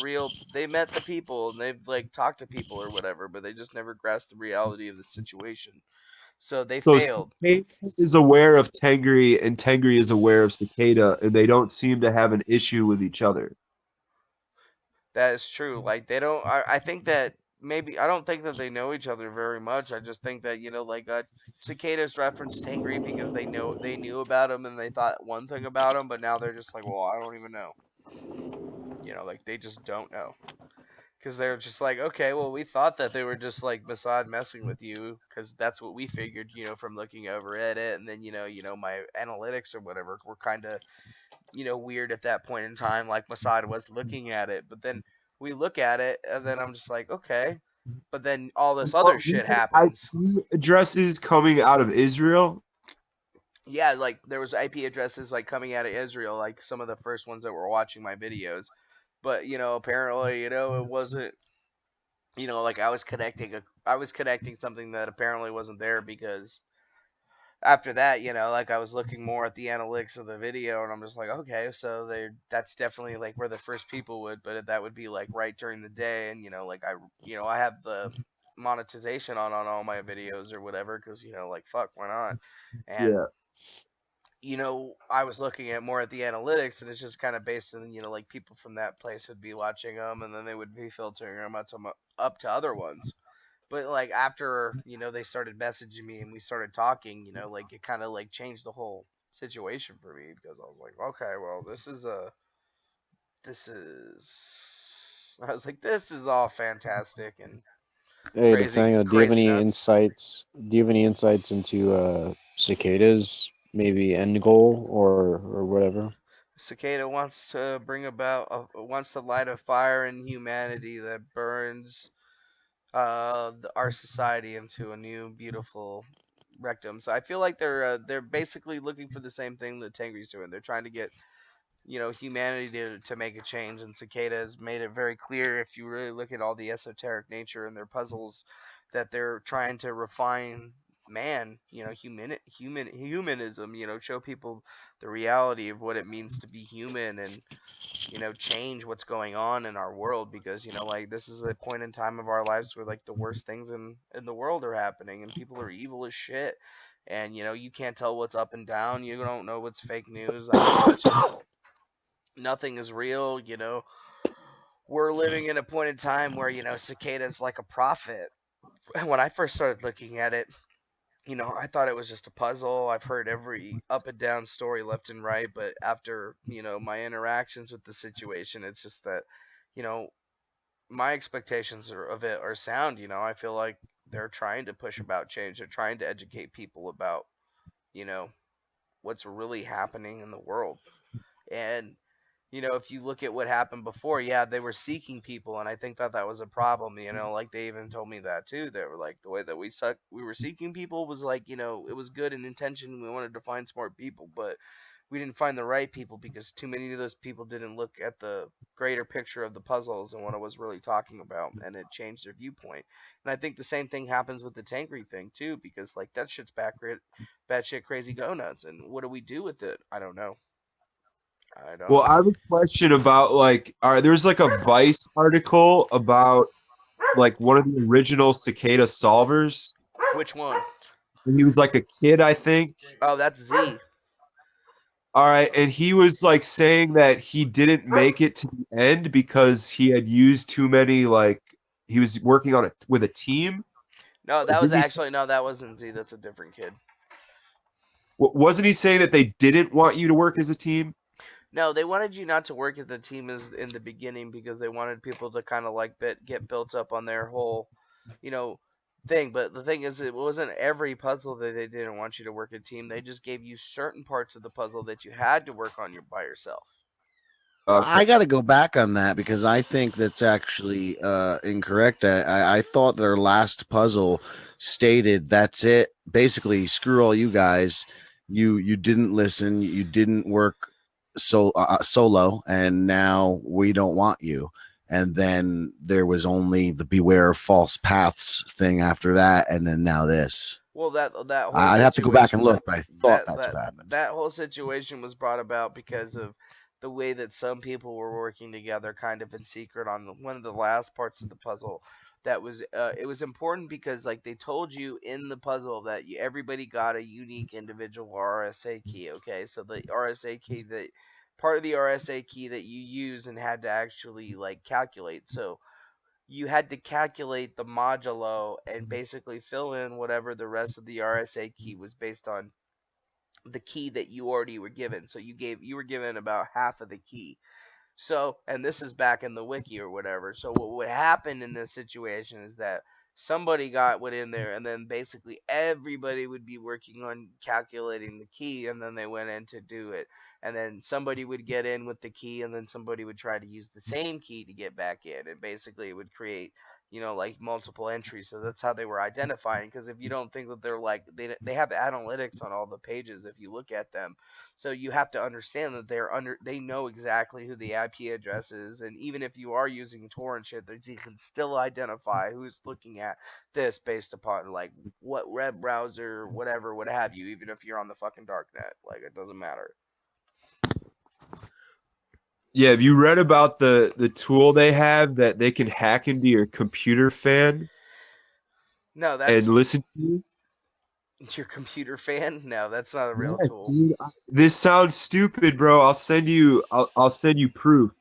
people, and they've like talked to people or whatever, but they just never grasped the reality of the situation. So they So failed. cicada is aware of Tengri, and Tengri is aware of cicada, and they don't seem to have an issue with each other. That is true. Like they don't. I think that maybe I don't think that they know each other very much. I just think that like cicadas referenced Tangri because they knew about him and they thought one thing about him, but now they're just like, well, I don't even know. Like they just don't know because they're just like, okay, well, we thought that they were just like Mossad messing with you because that's what we figured, from looking over at it, and then my analytics or whatever were kind of weird at that point in time, like Mossad was looking at it, but then we look at it, and then I'm just like, okay, but then all this other What shit weird happens. IP addresses coming out of Israel? Yeah, like there was IP addresses like coming out of Israel, like some of the first ones that were watching my videos, but apparently it wasn't. Like I was connecting something that apparently wasn't there because after that, like I was looking more at the analytics of the video, and I'm just like, okay, so that's definitely like where the first people would, but that would be like right during the day, and like I have the monetization on all my videos or whatever, because like fuck, why not? And Yeah. I was looking at more at the analytics, and it's just kind of based on like people from that place would be watching them, and then they would be filtering them up to other ones. But like after they started messaging me and we started talking, like it kind of like changed the whole situation for me because I was like, okay, well I was like, this is all fantastic and Hey, DeFango, crazy nuts. do you have any insights into cicadas, maybe end goal or whatever? Cicada wants to bring about wants to light a fire in humanity that burns our society into a new beautiful rectum. So I feel like they're basically looking for the same thing that Tangri's doing. They're trying to get humanity to make a change, and Cicada has made it very clear if you really look at all the esoteric nature in their puzzles that they're trying to refine man, humanism, show people the reality of what it means to be human, and change what's going on in our world, because like this is a point in time of our lives where like the worst things in the world are happening, and people are evil as shit, and you can't tell what's up and down, you don't know what's fake news. I mean, it's just nothing is real. We're living in a point in time where cicada's like a prophet. When I first started looking at it, I thought it was just a puzzle. I've heard every up and down story left and right, but after, my interactions with the situation, it's just that, you know, my expectations of it are sound. I feel like they're trying to push about change. They're trying to educate people about, you know, what's really happening in the world. And if you look at what happened before, yeah, they were seeking people, and I think that that was a problem. Like they even told me that too. They were like, the way that we were seeking people was like, it was good in intention. We wanted to find smart people, but we didn't find the right people because too many of those people didn't look at the greater picture of the puzzles and what it was really talking about, and it changed their viewpoint. And I think the same thing happens with the Tangri thing too, because like that shit's batshit crazy go nuts. And what do we do with it? I don't know. I don't Well, know. I have a question about like, there's like a Vice article about like one of the original cicada solvers. Which one? And he was like a kid, I think. Oh, that's Z. All right, and he was like saying that he didn't make it to the end because he had used too many like he was working on it with a team. No, Or that was did he, actually no, that wasn't Z. That's a different kid. wasn't he saying that they didn't want you to work as a team? No, they wanted you not to work at the team as in the beginning because they wanted people to kind of like get built up on their whole, you know, thing. But the thing is, it wasn't every puzzle that they didn't want you to work a team. They just gave you certain parts of the puzzle that you had to work on by yourself. I got to go back on that because I think that's actually incorrect. I thought their last puzzle stated that's it. Basically, screw all you guys. You didn't listen. You didn't work solo, and now we don't want you. And then there was only the beware of false paths thing after that, and then now this. Well, that whole I'd have to go back and look, but I thought that's that what happened. that whole situation was brought about because of the way that some people were working together, kind of in secret, on one of the last parts of the puzzle. That was it was important because like they told you in the puzzle that everybody got a unique individual RSA key. Okay, so the RSA key that part of the RSA key that you use and had to actually like calculate. So you had to calculate the modulo and basically fill in whatever the rest of the RSA key was based on the key that you already were given. So you were given about half of the key. So, and this is back in the wiki or whatever. So what would happen in this situation is that somebody went in there, and then basically everybody would be working on calculating the key, and then they went in to do it. And then somebody would get in with the key, and then somebody would try to use the same key to get back in. And basically it would create, like multiple entries. So that's how they were identifying. Because if you don't think that they're like, they have analytics on all the pages if you look at them. So you have to understand that they know exactly who the IP address is, and even if you are using Tor and shit, they can still identify who's looking at this based upon like what web browser, whatever, what have you. Even if you're on the fucking darknet, like it doesn't matter. Yeah, have you read about the tool they have that they can hack into your computer fan No, and that's listen to you? your computer fan. No, that's not a real Yeah, tool. dude, this sounds stupid, bro. I'll send you proof.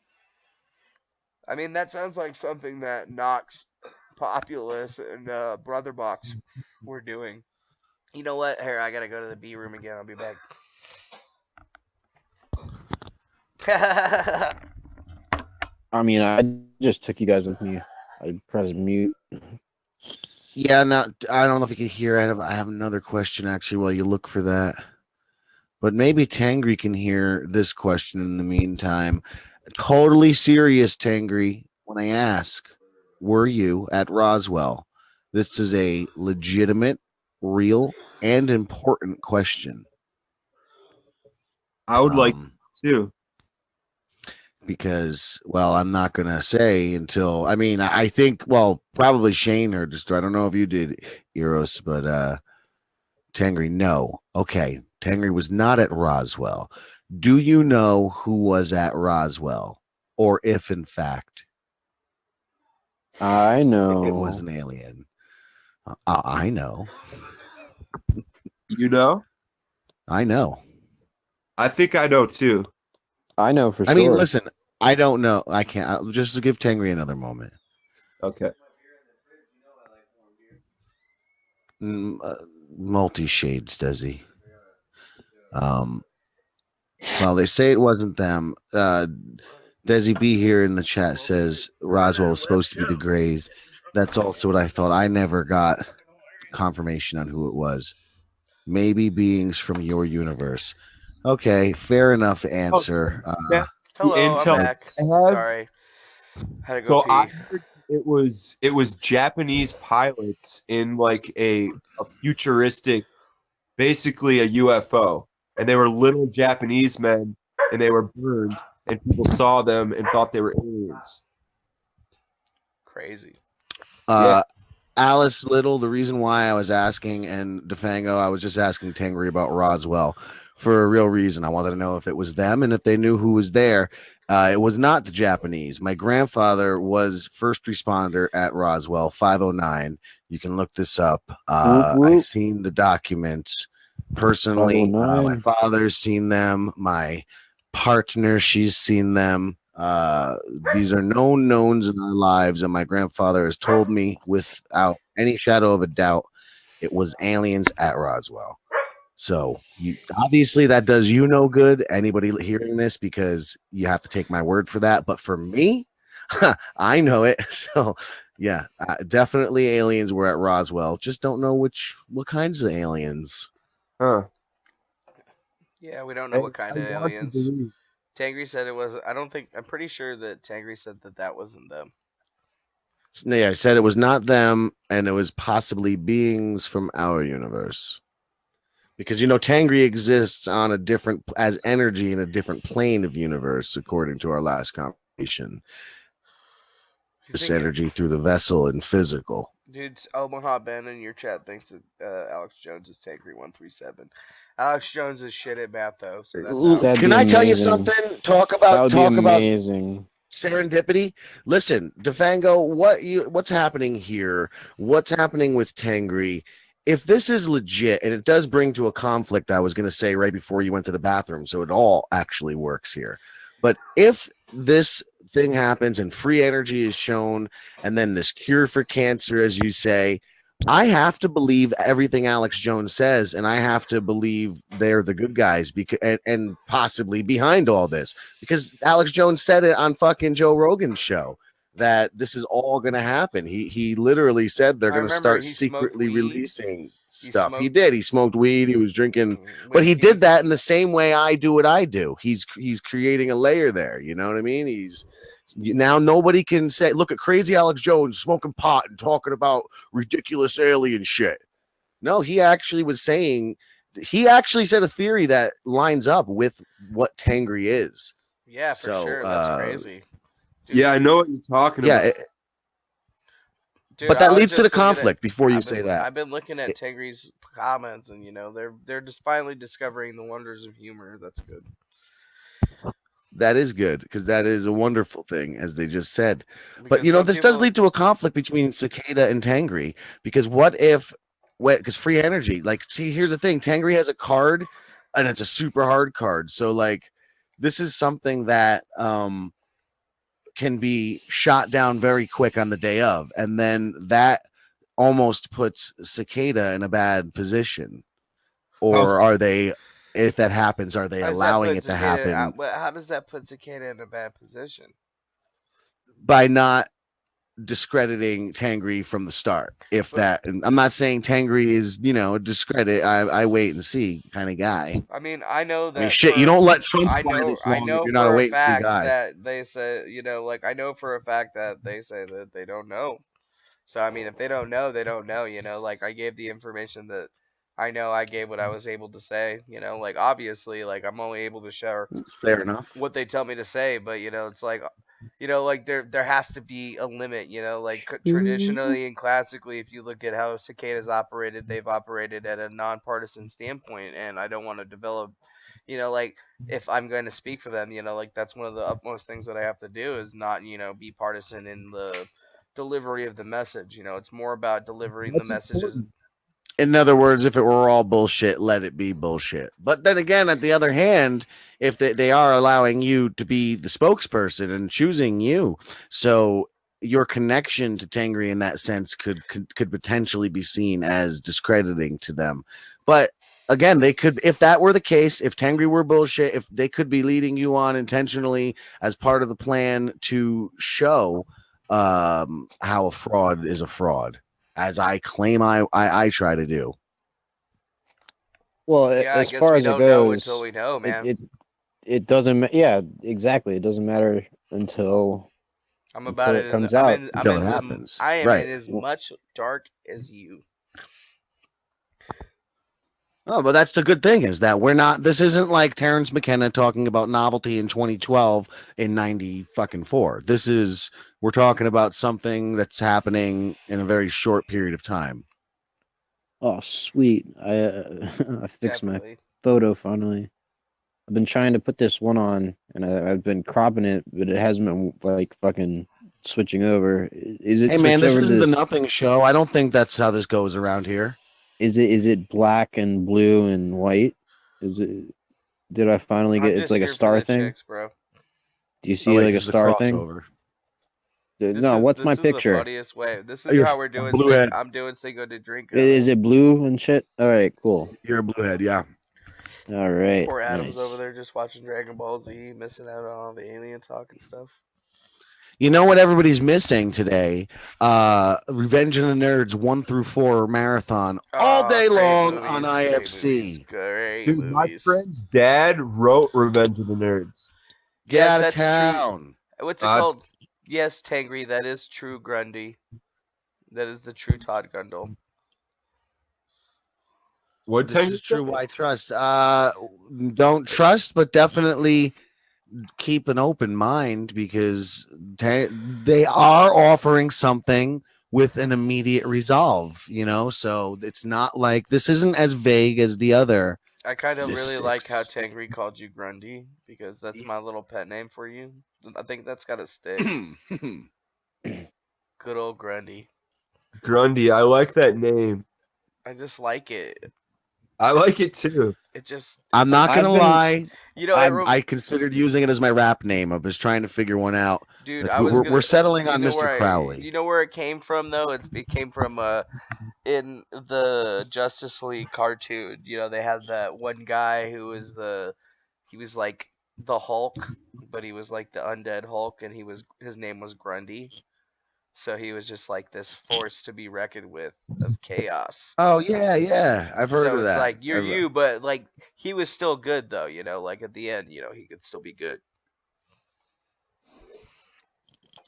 I mean, that sounds like something that Nox, Populous, and Brotherbox were doing. You know what? Here, I gotta go to the B room again. I'll be back. I mean, I just took you guys with me. I pressed mute. Yeah, now I don't know if you can hear. I have another question actually while you look for that. But maybe Tangri can hear this question in the meantime. Totally serious, Tangri. When I ask, were you at Roswell? This is a legitimate, real, and important question. I would like to. because, well, I'm not going to say until, I mean, I think, well, probably Shane heard the story. I don't know if you did, Eros, but Tangri, no. Okay. Tangri was not at Roswell. Do you know who was at Roswell? Or if, in fact, I know. it was an alien? I know. You know? I know. I think I know too. I know for I sure. mean, listen, I don't know. I can't. I'll just give Tangri another moment. Okay. Multi shades, does he? Well, they say it wasn't them. Desi B here in the chat says Roswell was supposed to be the Greys. That's also what I thought. I never got confirmation on who it was. Maybe beings from your universe. Okay, fair enough answer. The Hello, I'm intel back. I have. Sorry. Had to go So I pee. heard it was Japanese pilots in like a futuristic, basically a UFO, and they were little Japanese men, and they were burned, and people saw them and thought they were aliens. Crazy. Yeah. Alice Little, the reason why I was asking, and DeFango, I was just asking Tangri about Roswell for a real reason. I wanted to know if it was them and if they knew who was there. It was not the Japanese. My grandfather was first responder at Roswell, 509. You can look this up. I've seen the documents personally. My 509. father's seen them. My partner, she's seen them. These are known knowns in our lives, and my grandfather has told me without any shadow of a doubt it was aliens at Roswell. So you obviously that does you no good, anybody hearing this, because you have to take my word for that. But for me, I know it. So yeah, definitely aliens were at Roswell. Just don't know what kinds of aliens. Huh. Yeah, we don't know what kind I of want to aliens. believe. Tangri said it was. I don't think. I'm pretty sure that Tangri said that that wasn't them. Yeah, I said it was not them, and it was possibly beings from our universe. Because Tangri exists on a different as energy in a different plane of universe, according to our last conversation. This energy through the vessel and physical. Dude, Omaha Ben in your chat thinks that Alex Jones is Tangri 137. Alex Jones is shit at math though, so that's out. Can I tell you something? Talk about amazing. Serendipity. Listen, DeFango, what's happening here? What's happening with Tangri? If this is legit, and it does bring to a conflict, I was going to say right before you went to the bathroom, so it all actually works here. But if this thing happens and free energy is shown, and then this cure for cancer, as you say, I have to believe everything Alex Jones says, and I have to believe they're the good guys and possibly behind all this, because Alex Jones said it on fucking Joe Rogan's show that this is all going to happen. He literally said they're going to start secretly releasing stuff. He did. He smoked weed. He was drinking, but he did that in the same way I do what I do. He's creating a layer there. You know what I mean? Now nobody can say, look at crazy Alex Jones smoking pot and talking about ridiculous alien shit. No, he actually said a theory that lines up with what Tangri is. Yeah, for sure. That's crazy. Yeah, I know what you're talking about. Dude, but that leads to the conflict before you say that. I've been looking at Tangri's comments, and they're just finally discovering the wonders of humor. That's good. That is good, because that is a wonderful thing, as they just said. Because But this does lead to a conflict between Cicada and Tangri, because because free energy, see, here's the thing: Tangri has a card, and it's a super hard card. So this is something that can be shot down very quick on the day of, and then that almost puts Cicada in a bad position. Or are they? If that happens, are they allowing it to happen? How does that put Cicada in a bad position? By not discrediting Tangri from the start. I'm not saying Tangri is, a discredit. I wait and see kind of guy. I mean, I know that. Shit, you don't let Trump fly this long. I know You're not a wait and see guy. That they say, I know for a fact that they say that they don't know. So I mean, if they don't know, they don't know. I gave the information that I know I gave what I was able to say. You know, like obviously, like I'm only able to share Fair enough. what they tell me to say, but you know, it's like, you know, like there has to be a limit. You know, like traditionally and classically, if you look at how cicadas operated, they've operated at a nonpartisan standpoint, and I don't want to develop, you know, like if I'm going to speak for them, you know, like that's one of the utmost things that I have to do is not, you know, be partisan in the delivery of the message. You know, it's more about delivering the That's messages. important. In other words, if it were all bullshit, let it be bullshit. But then again, at the other hand, if they are allowing you to be the spokesperson and choosing you, so your connection to Tangri in that sense could potentially be seen as discrediting to them. But again, they could, if that were the case, if Tangri were bullshit, if they could be leading you on intentionally as part of the plan to show how a fraud is a fraud, as I claim I try to do. Well, Yeah, I as guess far we as it don't know until goes, we know, man. it doesn't. Yeah, exactly. It doesn't matter until I'm about it it. comes out. Until it happens. I am Right. in as much dark as you. Oh, but that's the good thing is that we're not. This isn't like Terrence McKenna talking about novelty in 2012 in 90 fucking 4. This is we're talking about something that's happening in a very short period of time. Oh, sweet! I fixed my Definitely. photo finally. I've been trying to put this one on, and I've been cropping it, but it hasn't been like fucking switching over. Is it Hey man, switched this over isn't to? the nothing show. I don't think that's how this goes around here. Is it black and blue and white? Is it? Did I finally I'm get? It's just like a here for star the thing. chicks, bro. Do you Oh see wait, like a this is a star thing? crossover. This No, is what's my this is the picture? funniest way. This is You're how we're a doing. blue head. I'm doing Cinco de Drinko. Is it blue and shit? All right, cool. You're a blue head, yeah. All right, Poor Adam's nice. over there just watching Dragon Ball Z, missing out on all the alien talk and stuff. You know what everybody's missing today? Revenge of the Nerds 1 through 4 marathon all day Great long movies, on great movies, IFC. great Dude, my movies. friend's dad wrote Revenge of the Nerds. Get Yes, out of that's town. true. What's it called? Yes, Tangri, that is true Grundy. That is the true Todd Gundle. What This is true. Why trust? Don't trust, but definitely keep an open mind because they are offering something with an immediate resolve. You know, so it's not like this isn't as vague as the other. I kind of really like how mystics. Tangri called you Grundy because that's my little pet name for you. I think that's got to stick. Good old Grundy. Grundy, I like that name. I just like it. I like it too. It just. I'm not gonna lie. You know, I considered using it as my rap name. I was trying to figure one out. dude, I was gonna. We're settling You on know Mr. where Crowley. you know where it came from though? It came from in the Justice League cartoon. You know, they had that one guy who was he was like the Hulk, but he was like the undead Hulk, and his name was Grundy. So he was just like this force to be reckoned with of chaos. Oh yeah, I've heard So of it's that. like you're you, but like he was still good though. You know, like at the end, you know, he could still be good.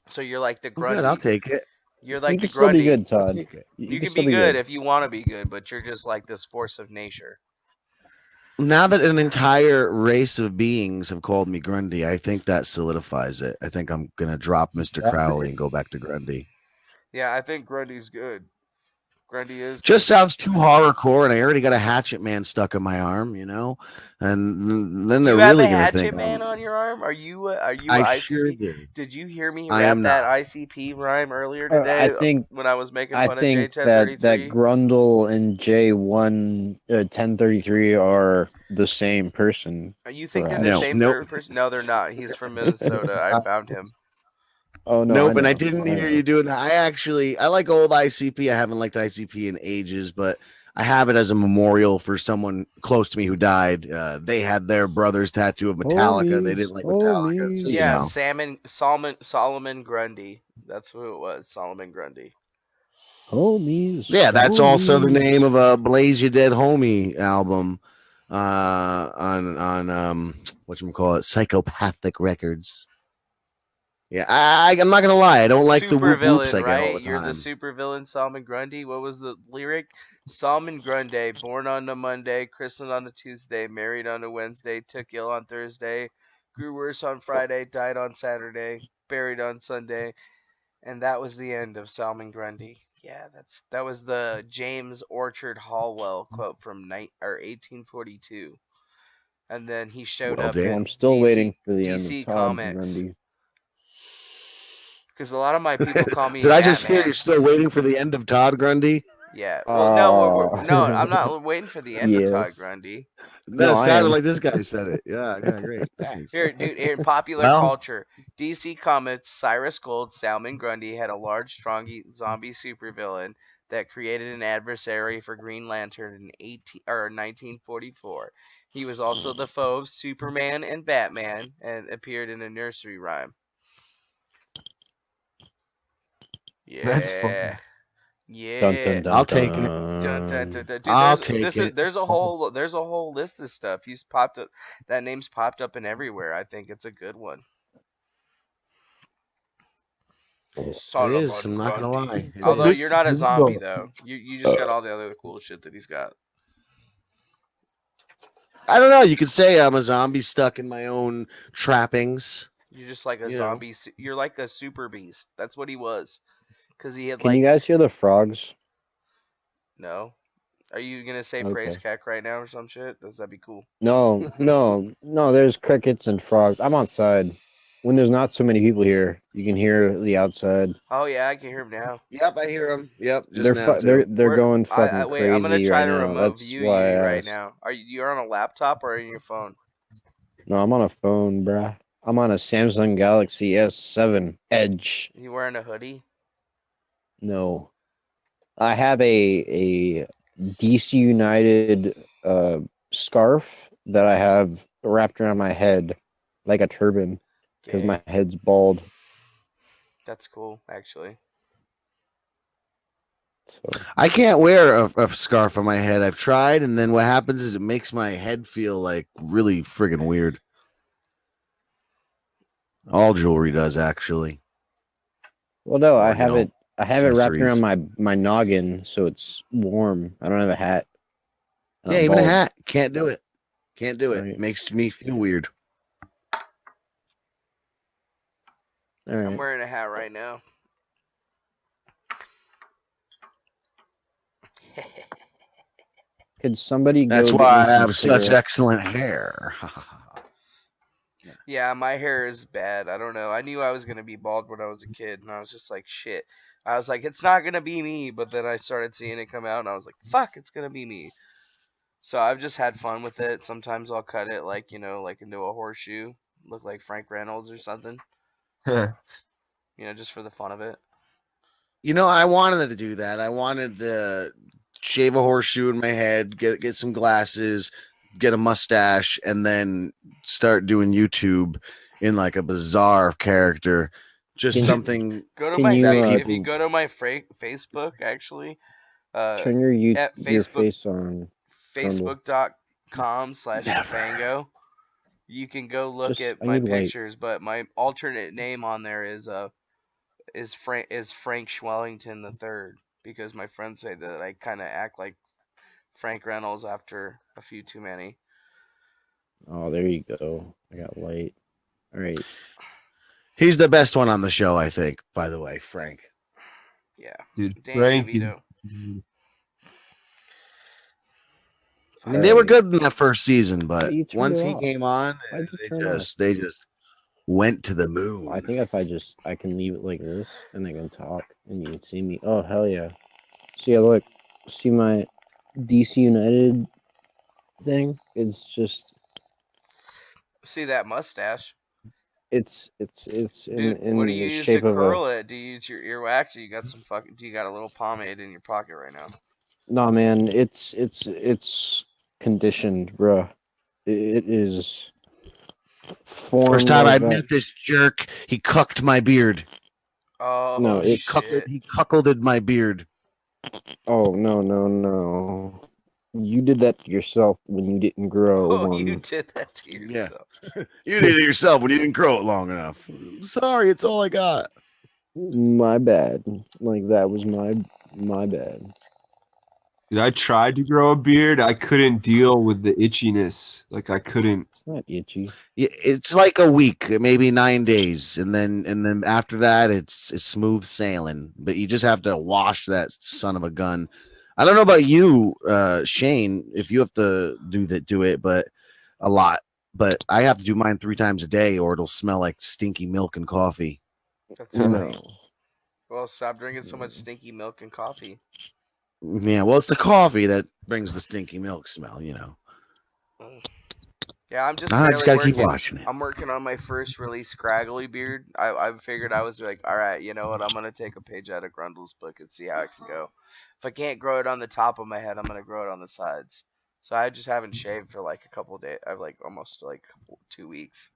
So you're like the Oh, Grundy. good, I'll take it. You're You like can the still be Grundy. good, Todd. Take it. You can can still be be good good. if you want to be good, but you're just like this force of nature. Now that an entire race of beings have called me Grundy, I think that solidifies it. I think I'm gonna drop Mr. Crowley and go back to Grundy. Yeah, I think Grundy's good. Grundy is Just good. sounds too horrorcore, and I already got a Hatchet Man stuck in my arm, you know. And then they're You have really a gonna Hatchet think Man on your arm? Are you I ICP? sure do. Did you hear me I rap am that not. ICP rhyme earlier today I think when I was making I fun of think that J1033? Grundle and J1 1033 are the same person. You think they're the Perhaps. same person? No, they're not. He's from Minnesota. I found him. Oh no, I Nope, and I know. didn't I hear know. you doing that. I like old ICP. I haven't liked ICP in ages, but I have it as a memorial for someone close to me who died. They had their brother's tattoo of Metallica. They didn't like Metallica, so you Yeah, know. Solomon Grundy. That's who it was. Solomon Grundy. Homies. Yeah, that's also the name of a Blaze You Dead Homie album on whatchamacallit, Psychopathic Records. Yeah, I'm not gonna lie. I don't like the Super whoop whoops villain, I get all right? the You're the time. super villain, Salmon Grundy. What was the lyric? Salmon Grundy, born on a Monday, christened on a Tuesday, married on a Wednesday, took ill on Thursday, grew worse on Friday, died on Saturday, buried on Sunday, and that was the end of Salmon Grundy. Yeah, that was the James Orchard Hallwell quote from 1842. And then he showed Well, up damn. I'm in still waiting for the end of DC Todd Comics. Grundy. Because a lot of my people call me Did I just hear Batman. you're still waiting for the end of Todd Grundy? Yeah. Well, no, no, I'm Uh, not waiting for the end of Todd yes. Grundy. No, No, it I sounded am. like this guy said it. Yeah, great. Thanks. Here, dude, in popular Well, culture, DC Comics, Cyrus Gold, Salmon Grundy had a large, strong zombie supervillain that created an adversary for Green Lantern in 1944. He was also the foe of Superman and Batman and appeared in a nursery rhyme. That's fun. Yeah. Dun dun Yeah. dun I'll take it. Dun, dun, dun. dun, dun. Dude, I'll take it. there's a whole list of stuff. He's popped up. That name's popped up in everywhere. I think it's a good one. It is. Solomon I'm not gonna lie. Grundy. It So Although is. you're Mr. not a zombie Bingo. though. You just got all the other cool shit that he's got. I don't know. You could say I'm a zombie stuck in my own trappings. You're just like a You know. zombie. You're like a super beast. That's what he was. Cause he had Can you like guys hear the frogs? no. Are you gonna say praise Okay. cack right now or some shit? Does that be cool? No. There's crickets and frogs. I'm outside. When there's not so many people here, you can hear the outside. Oh yeah, I can hear him now. Yep, I hear him. Yep, just now They're too. going I fucking wait. I'm gonna crazy try right to now. remote That's view why you I right asked. now. Are you're on a laptop or on your phone? No, I'm on a phone, bruh. I'm on a Samsung Galaxy S7 Edge. You wearing a hoodie? No, I have a DC United scarf that I have wrapped around my head like a turban because Gay. my head's bald. That's cool, actually. So I can't wear a scarf on my head. I've tried, and then what happens is it makes my head feel like really friggin' weird. All jewelry does, actually. well, no, Or, you know, I have it wrapped around accessories. my noggin, so it's warm. I don't have a hat. And Yeah, I'm even a bald. hat. Can't do it. Can't do it. Right. Makes me feel weird. All right. I'm wearing a hat right now. Could somebody That's go get why me I some have such cigarettes? excellent hair. Yeah, my hair is bad. I don't know. I knew I was gonna be bald when I was a kid, and I was just like, shit. I was like, it's not gonna be me. But then I started seeing it come out, and I was like, fuck, it's gonna be me. So I've just had fun with it. Sometimes I'll cut it like like into a horseshoe, look like Frank Reynolds or something. Just for the fun of it. I wanted to do that. I wanted to shave a horseshoe in my head, get some glasses, get a mustache, and then start doing YouTube in like a bizarre character. Just Can- something Go to Can my you if you go to my Facebook actually, turn at your face on? Trundle? Facebook.com/DEFANGO. You can go look Just at I my need light. pictures, but my alternate name on there is Frank Schwellington III because my friends say that I kind of act like Frank Reynolds after a few too many. Oh, there you go. I got light. All right. He's the best one on the show, I think, by the way, Frank. Yeah. Dude, Danny Frank DeVito. I mean, they were Alright. good in that first season, but You turned once it he off. came on, Why'd you they turn it off? they just went to the moon. I think if I can leave it like this and I can talk and you can see me. Oh hell yeah. See, look. See my DC United thing? It's just See that mustache? it's Dude, what do in you the use to shape of a curl it? Do you use your earwax or do you got a little pomade in your pocket right now? no man, it's conditioned, bruh. It is First formed time I like that. met this jerk, he cucked my beard. Oh No, He it's shit. cuckolded my beard. oh no. You did that to yourself when you didn't grow Oh, long you enough. did that to Yeah. yourself. You did it yourself when you didn't grow it long enough. Sorry, it's all I got. My bad. Like that was my bad. Dude, I tried to grow a beard. I couldn't deal with the itchiness. Like I couldn't. It's not itchy. It's like a week, maybe 9 days, and then after that, it's smooth sailing. But you just have to wash that son of a gun. I don't know about you, Shane, if you have to do it, but a lot. But I have to do mine 3 times a day, or it'll smell like stinky milk and coffee. That's funny. No. Well, stop drinking so much stinky milk and coffee. Yeah, well, it's the coffee that brings the stinky milk smell, you know. Yeah, I'm just I just barely gotta keep working. washing it. I'm working on my first really scraggly beard. I figured I was like, all right, you know what? I'm gonna take a page out of Grundle's book and see how it can go. If I can't grow it on the top of my head, I'm gonna grow it on the sides. So I just haven't shaved for like a couple of days. I've like almost like 2 weeks.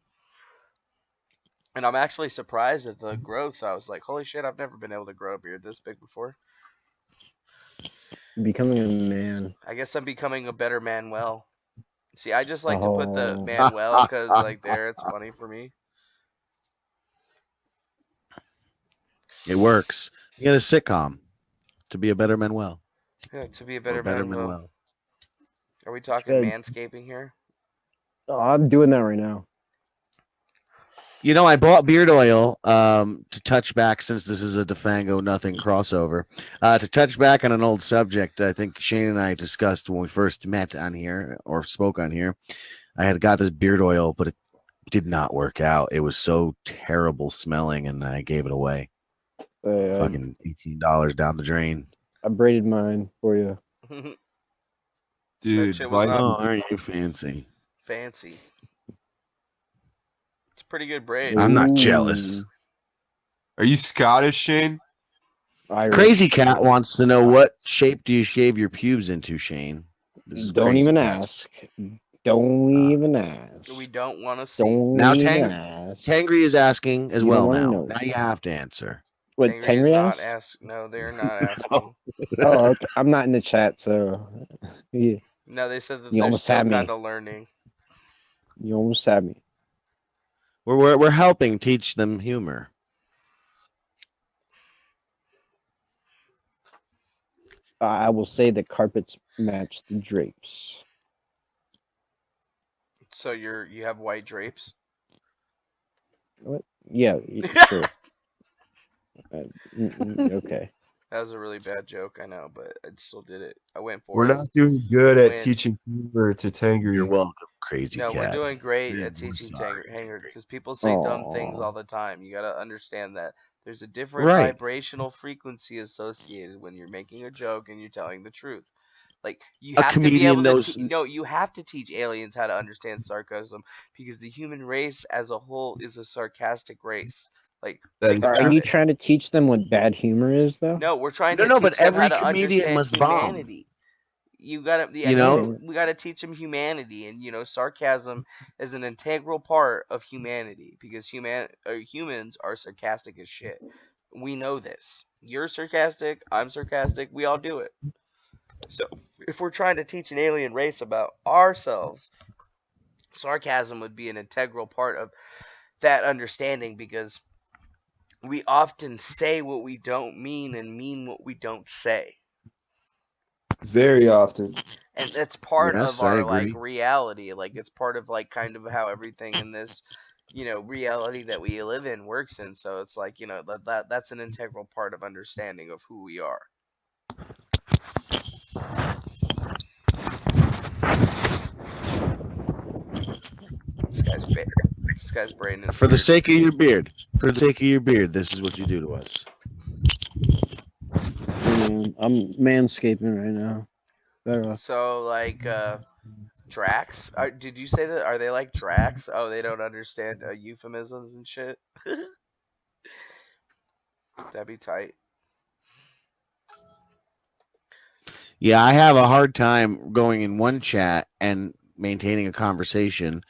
And I'm actually surprised at the growth. I was like, holy shit, I've never been able to grow a beard this big before. Becoming a man. I guess I'm becoming a better Manuel. See, I just like to put the Oh. Manuel because like there, it's funny for me. It works. You get a sitcom to be a better Manuel. Yeah, to be a Or better better Manuel. Manuel. Are we talking manscaping here? Oh, I'm doing that right now. You know, I bought beard oil to touch back, since this is a DeFango nothing crossover. To touch back on an old subject, I think Shane and I discussed when we first met on here or spoke on here. I had got this beard oil, but it did not work out. It was so terrible smelling, and I gave it away. Fucking $18 down the drain. I braided mine for you. Dude, shit was why- not Oh, aren't you fancy? fancy. It's a pretty good braid. I'm not jealous. Are you Scottish, Shane? Crazy Cat wants to know, what shape do you shave your pubes into, Shane? This is Don't Crazy even Cat. ask. Don't even ask. We don't want to see. Don't Now, even ask. Tangri is asking as You well don't wanna now. know. Now you have to answer. What, Tangri is Tangri not asked? No, they're not asking. Oh, okay. I'm not in the chat, so yeah. No, they said that You they're almost still had me. kind of learning. You almost had me. We're helping teach them humor. I will say the carpets match the drapes. So you have white drapes. What? Yeah, sure. Okay. That was a really bad joke, I know, but I still did it. I went for We're it. not doing good at Win. teaching humor to Tangri. You're welcome, Crazy No, we're Cat. doing great Yeah, at teaching we're sorry. hanger because people say dumb things Aw. all the time. You gotta understand that there's a different Right. vibrational frequency associated when you're making a joke and you're telling the truth. Like you A have to be comedian able knows- to no, you have to teach aliens how to understand sarcasm because the human race as a whole is a sarcastic race. Like think Are about you it. trying to teach them what bad humor is, though? No, we're trying No, to no, teach but them how every to comedian understand must bomb. humanity. You gotta, yeah, You know? we gotta teach them humanity, and sarcasm is an integral part of humanity because humans are sarcastic as shit. We know this. You're sarcastic. I'm sarcastic. We all do it. So if we're trying to teach an alien race about ourselves, sarcasm would be an integral part of that understanding because we often say what we don't mean and mean what we don't say. Very often. And that's part Yes, of I our agree. reality. Like it's part of like kind of how everything in this reality that we live in works in. So it's like that's an integral part of understanding of who we are. This guy's brain is For the weird. sake of your beard. For the sake of your beard, this is what you do to us. I'm manscaping right now. Better off. So like Drax, did you say that? Are they like Drax? Oh, they don't understand euphemisms and shit. That'd be tight. Yeah, I have a hard time going in one chat and maintaining a conversation.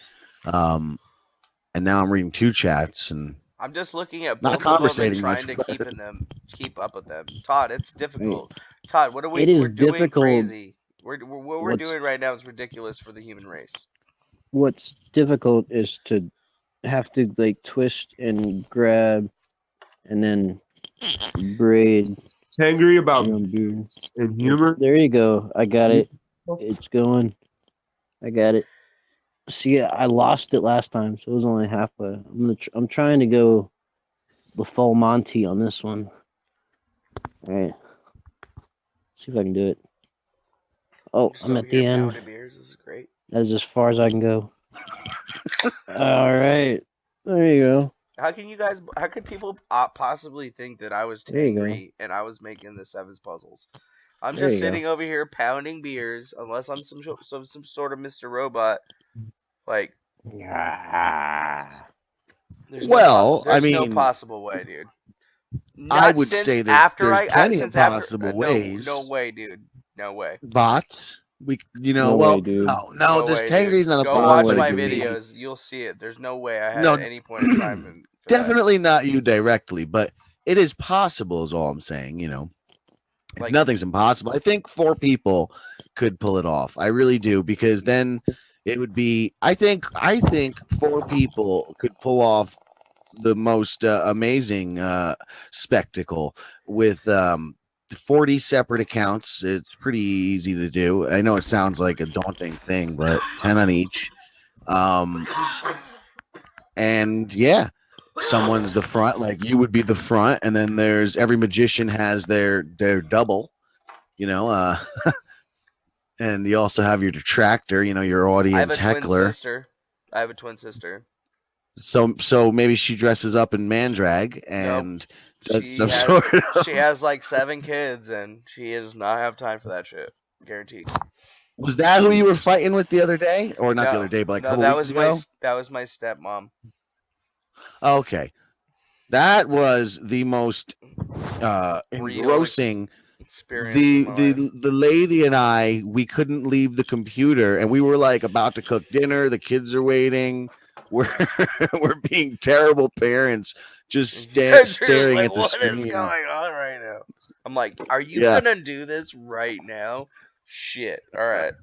And now I'm reading 2 chats, and I'm just looking at Not both of them and conversating trying much, to keep up with them. Todd, it's difficult. Todd, what are we? It is We're doing difficult. crazy. What we're What's doing right now is ridiculous for the human race. what's difficult is to have to like twist and grab and then braid. Angry about your own beard. and humor. There you go. I got it. It's going. I got it. See, I lost it last time, so it was only halfway. I'm trying to go the full Monty on this one. All right. See if I can do it. Oh, Just I'm over at the here end. pounding beers. This is great. That is as far as I can go. All right. There you go. How can you guys? How could people possibly think that I was There you go. Tangry and I was making the sevens puzzles? I'm There just you go. sitting over here pounding beers, unless I'm some sort of Mr. Robot. Like, there's Well, I there's no mean, possible way, dude. I Not would since say after there's plenty of since after possible no ways. way, dude. No way. Bots, No way, well, dude. no, No this way, dude. Tangry's not a Go bot, watch but it my could be. videos. You'll see it. There's no way I had No, at any point in time for that. definitely not you directly, but it is possible. Is all I'm saying. Like, Nothing's impossible. I think 4 people could pull it off. I really do, because then it would be. I think 4 people could pull off the most amazing spectacle with 40 separate accounts. It's pretty easy to do. I know it sounds like a daunting thing, but 10 on each. And yeah, someone's the front, like you would be the front, and then there's every magician has their double, you know, and you also have your detractor, your I have audience a twin heckler. sister. I have a twin sister. So maybe she dresses up in man drag Nope. and does She some has sort of. she has like 7 kids, and she does not have time for that shit. Guaranteed. Was that who you were fighting with the other day, or not the No, other day, but like a no, couple that weeks was my ago? that was my stepmom. Okay, that was the most Real engrossing. experience The of my the life. the lady and I, we couldn't leave the computer, and we were like about to cook dinner. The kids are waiting. We're we're being terrible parents, just You're just staring like, at the what is screen. going on right now? I'm like, are you Yeah. gonna do this right now? Shit. All right.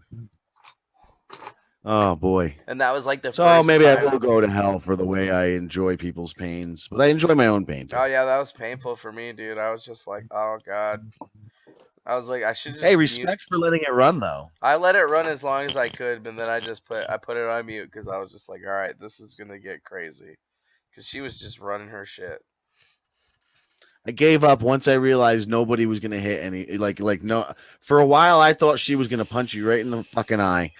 Oh boy. And that was like the So first maybe I time. will go to hell for the way I enjoy people's pains, but I enjoy my own pain too. Oh yeah, that was painful for me, dude. I was just like, oh god. I was like, I should just Hey, mute. respect for letting it run though. I let it run as long as I could, but then I put it on mute because I was just like, all right, this is gonna get crazy, because she was just running her shit. I gave up once I realized nobody was gonna hit any. Like no. For a while, I thought she was gonna punch you right in the fucking eye.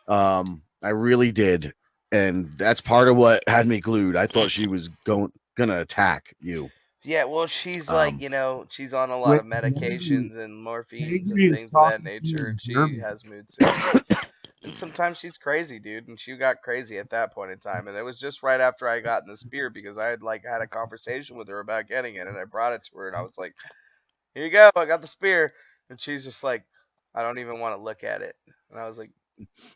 I really did, and that's part of what had me glued. I thought she was gonna attack you. Yeah, well, she's like, she's on a lot When of medications and morphines and Angry is things of that talking to nature, you and she German. has mood swings. And sometimes she's crazy, dude, and she got crazy at that point in time. And it was just right after I got in the spear, because I had had a conversation with her about getting it, and I brought it to her, and I was like, here you go, I got the spear. And she's just like, I don't even want to look at it. And I was like,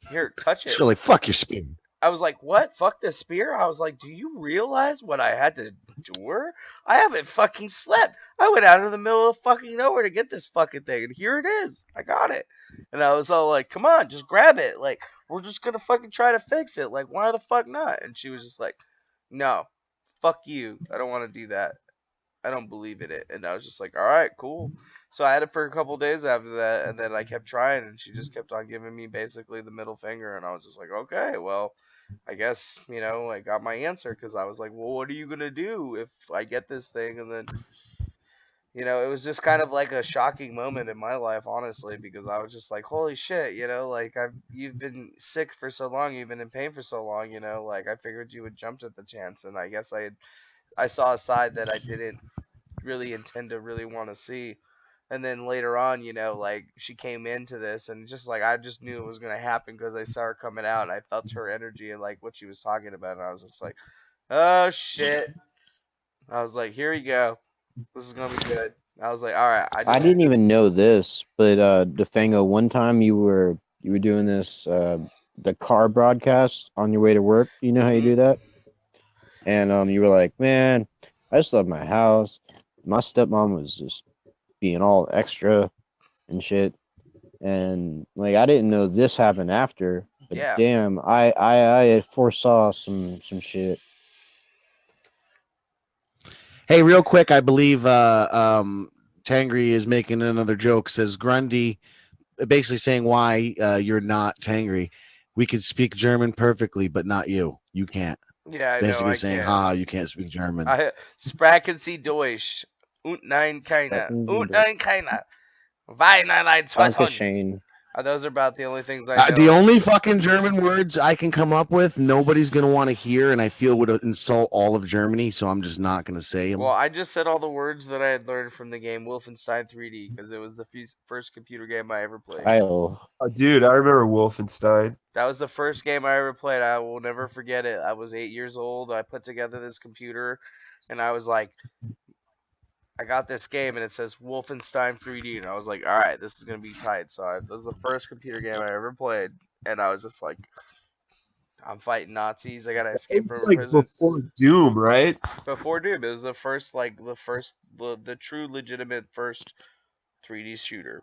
here, touch it. She's like, fuck your spin. I was like, what? Fuck this spear? I was like, do you realize what I had to endure? I haven't fucking slept. I went out in the middle of fucking nowhere to get this fucking thing, and here it is. I got it. And I was all like, come on, just grab it. Like, we're just gonna fucking try to fix it. Like, why the fuck not? And she was just like, no, fuck you. I don't want to do that. I don't believe in it. And I was just like, all right, cool. So I had it for a couple days after that, and then I kept trying, and she just kept on giving me basically the middle finger, and I was just like, okay, well, I guess, I got my answer, because I was like, well, what are you going to do if I get this thing? And then, it was just kind of like a shocking moment in my life, honestly, because I was just like, holy shit, like you've been sick for so long, you've been in pain for so long, like I figured you would jump at the chance. And I guess I saw a side that I didn't really intend to really want to see. And then later on, like she came into this, and just like I just knew it was gonna happen, because I saw her coming out, and I felt her energy and like what she was talking about, and I was just like, oh shit. I was like, here we go. This is gonna be good. I was like, all right. I didn't even know this, but DeFango, one time you were doing this the car broadcast on your way to work. You know how you do that? And you were like, man, I just love my house. My stepmom was just being all extra and shit. and like I didn't know this happened after. But Yeah. damn, I foresaw some shit. Hey, real quick, I believe Tangri is making another joke. Says Grundy, basically saying why you're not Tangri. We could speak German perfectly, but not you. You can't. Yeah, I know. Basically I saying, can't. ha, you can't speak German. I Sprachen Sie Deutsch? Und nein, keiner. Und nein, keiner. Weinerlein zwei Tonnen. Shane. Those are about the only things I know. The only fucking German words I can come up with, nobody's gonna want to hear, and I feel would insult all of Germany, so I'm just not gonna say them. Well, I just said all the words that I had learned from the game Wolfenstein 3D because it was the first computer game I ever played. Dude, I remember Wolfenstein. That was the first game I ever played. I will never forget it. I was 8 years old. I put together this computer, and I was like, I got this game, and it says Wolfenstein 3D, and I was like, all right, this is gonna be tight. So this was the first computer game I ever played, and I was just like, I'm fighting Nazis. I gotta escape from It's a like prison. before Doom, right? Before Doom, it was the first, the true legitimate first 3D shooter.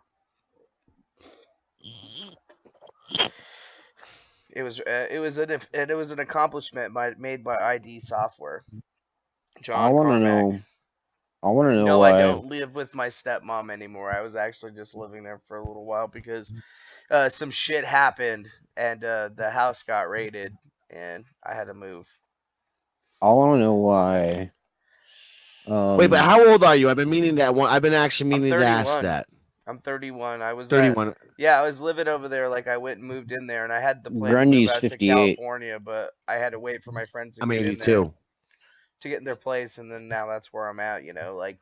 It was an accomplishment made by ID Software. I John want to Carmack. know. I want to know No, why. I don't live with my stepmom anymore. I was actually just living there for a little while because some shit happened and the house got raided and I had to move. I want to know why. Wait, but how old are you? I've been meaning that one. I've been actually meaning to ask 31. that. I'm 31. I was 31. Yeah, I was living over there. Like I went and moved in there, and I had the plan to move Grundy's out to 58. California, but I had to wait for my friends to I'm get in there 82. to get in their place, and then now that's where I'm at. Like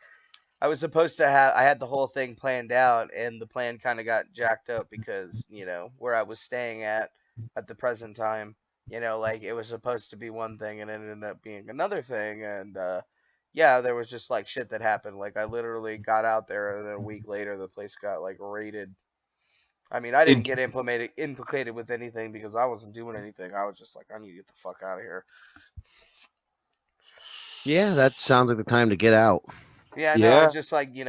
I was supposed to have. I had the whole thing planned out, and the plan kind of got jacked up because where I was staying at the present time. Like it was supposed to be one thing, and it ended up being another thing, and yeah, there was just like shit that happened. Like I literally got out there, and then a week later, the place got like raided. I mean, I didn't get implicated with anything because I wasn't doing anything. I was just like, I need to get the fuck out of here. Yeah, that sounds like the time to get out. Yeah, no, I was just like, I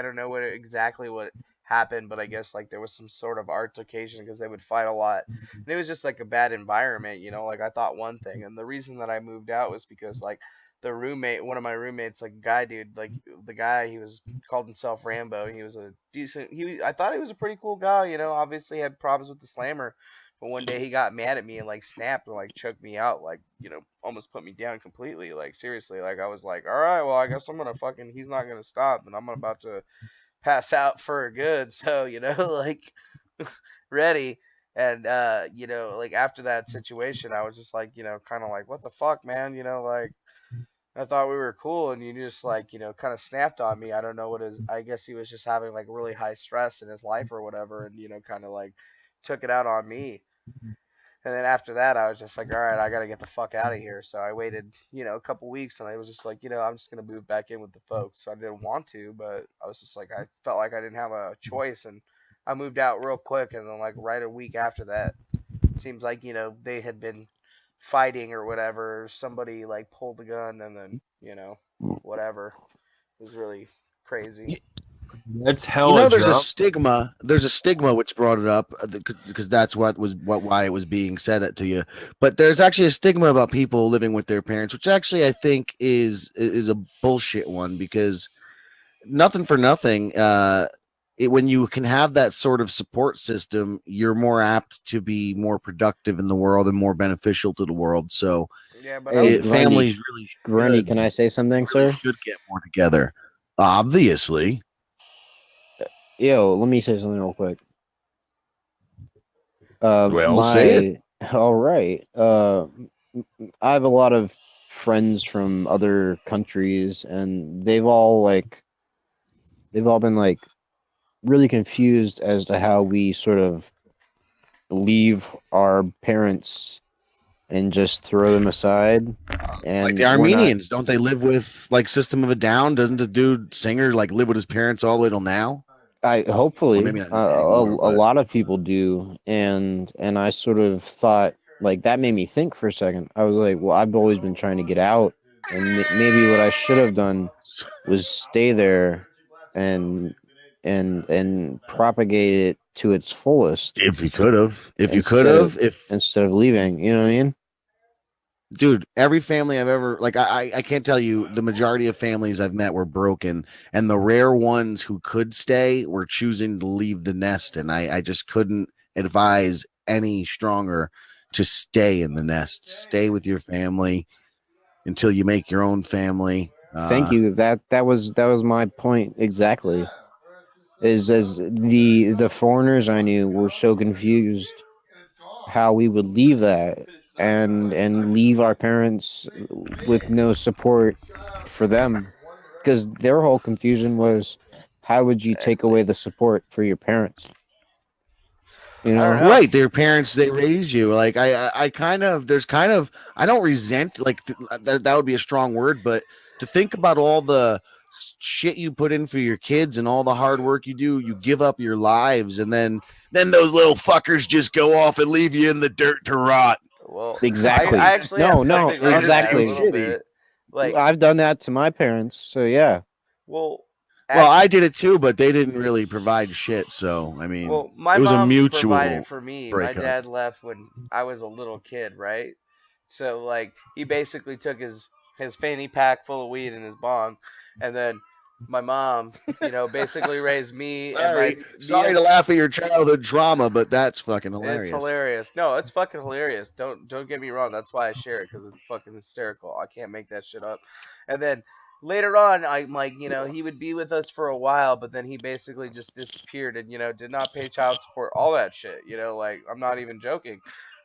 don't know exactly what happened, but I guess like there was some sort of altercation because they would fight a lot, and it was just like a bad environment. Like I thought one thing, and the reason that I moved out was because like one of my roommates, like a guy, dude, like the guy, he called himself Rambo. He was a decent. I thought he was a pretty cool guy. Obviously had problems with the slammer. But one day he got mad at me and like snapped and like choked me out, like almost put me down completely. Like seriously, like I was like, all right, well I guess I'm gonna fucking. He's not gonna stop, and I'm about to pass out for good. So like ready. And like after that situation, I was just like, kind of like, what the fuck, man? Like I thought we were cool, and you just like, kind of snapped on me. I don't know what is. I guess he was just having like really high stress in his life or whatever, and kind of like took it out on me. And then after that, I was just like, all right, I got to get the fuck out of here. So I waited, a couple weeks, and I was just like, I'm just going to move back in with the folks. So I didn't want to, but I was just like, I felt like I didn't have a choice. And I moved out real quick. And then, like, right a week after that, it seems like, they had been fighting or whatever. Somebody, like, pulled the gun, and then, whatever. It was really crazy. That's hella there's a drunk. stigma. There's a stigma which brought it up because that's why it was being said to you. But there's actually a stigma about people living with their parents, which actually I think is a bullshit one because nothing for nothing. When you can have that sort of support system, you're more apt to be more productive in the world and more beneficial to the world. So, yeah, but families really, Grundy, can I say something, really sir? should get more together. Obviously. Yo, let me say something real quick. Say it. All right. I have a lot of friends from other countries, and they've all been like really confused as to how we sort of leave our parents and just throw them aside. And like the Armenians, don't they live with like System of a Down? Doesn't the dude singer like live with his parents all the way till now? Hopefully Or maybe not a anymore, but- lot of people do, and I sort of thought like that made me think for a second. I was like, well, I've always been trying to get out, and maybe what I should have done was stay there and and propagate it to its fullest. If you could have, if instead of leaving, you know what I mean? dude, every family I've ever like, I can't tell you the majority of families I've met were broken, and the rare ones who could stay were choosing to leave the nest, and I just couldn't advise any stronger to stay in the nest, stay with your family until you make your own family. Thank you. That was my point exactly. Is as the foreigners I knew were so confused how we would leave that and leave our parents with no support for them, because their whole confusion was, how would you take away the support for your parents? You know, Right, their parents, they raise you. Like I kind of, there's kind of, I don't resent, like that would be a strong word, but to think about all the shit you put in for your kids and all the hard work you do, you give up your lives, and then those little fuckers just go off and leave you in the dirt to rot. Well, exactly. I actually No, have no, something on that a exactly. little bit. Like, I've done that to my parents, so yeah. well, Well, I did it too, but they didn't really provide shit. So I mean, well, my it was a mom mutual provided for me. My breakup. dad left when I was a little kid, right? So like he basically took his fanny pack full of weed in his bong, and then my mom, basically raised me and Sorry to laugh at your childhood trauma, but that's fucking It's hilarious. hilarious. No, it's fucking hilarious. Don't get me wrong. That's why I share it, because it's fucking hysterical. I can't make that shit up. And then later on, I'm like, he would be with us for a while, but then he basically just disappeared and did not pay child support, all that shit. Like I'm not even joking.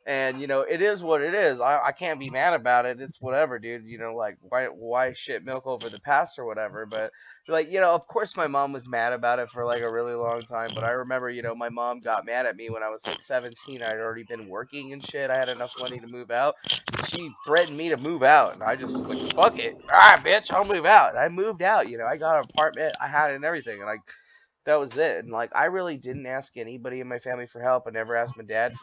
And it is what it is. I can't be mad about it. It's whatever, dude. Like why shit milk over the past or whatever. But like of course my mom was mad about it for like a really long time. But I remember my mom got mad at me when I was like 17. I'd already been working and shit. I had enough money to move out, and she threatened me to move out, and I just was like, fuck it, all right, bitch, I'll move out. And I moved out. I got an apartment, I had it and everything, and like that was it. And like I really didn't ask anybody in my family for help. I never asked my dad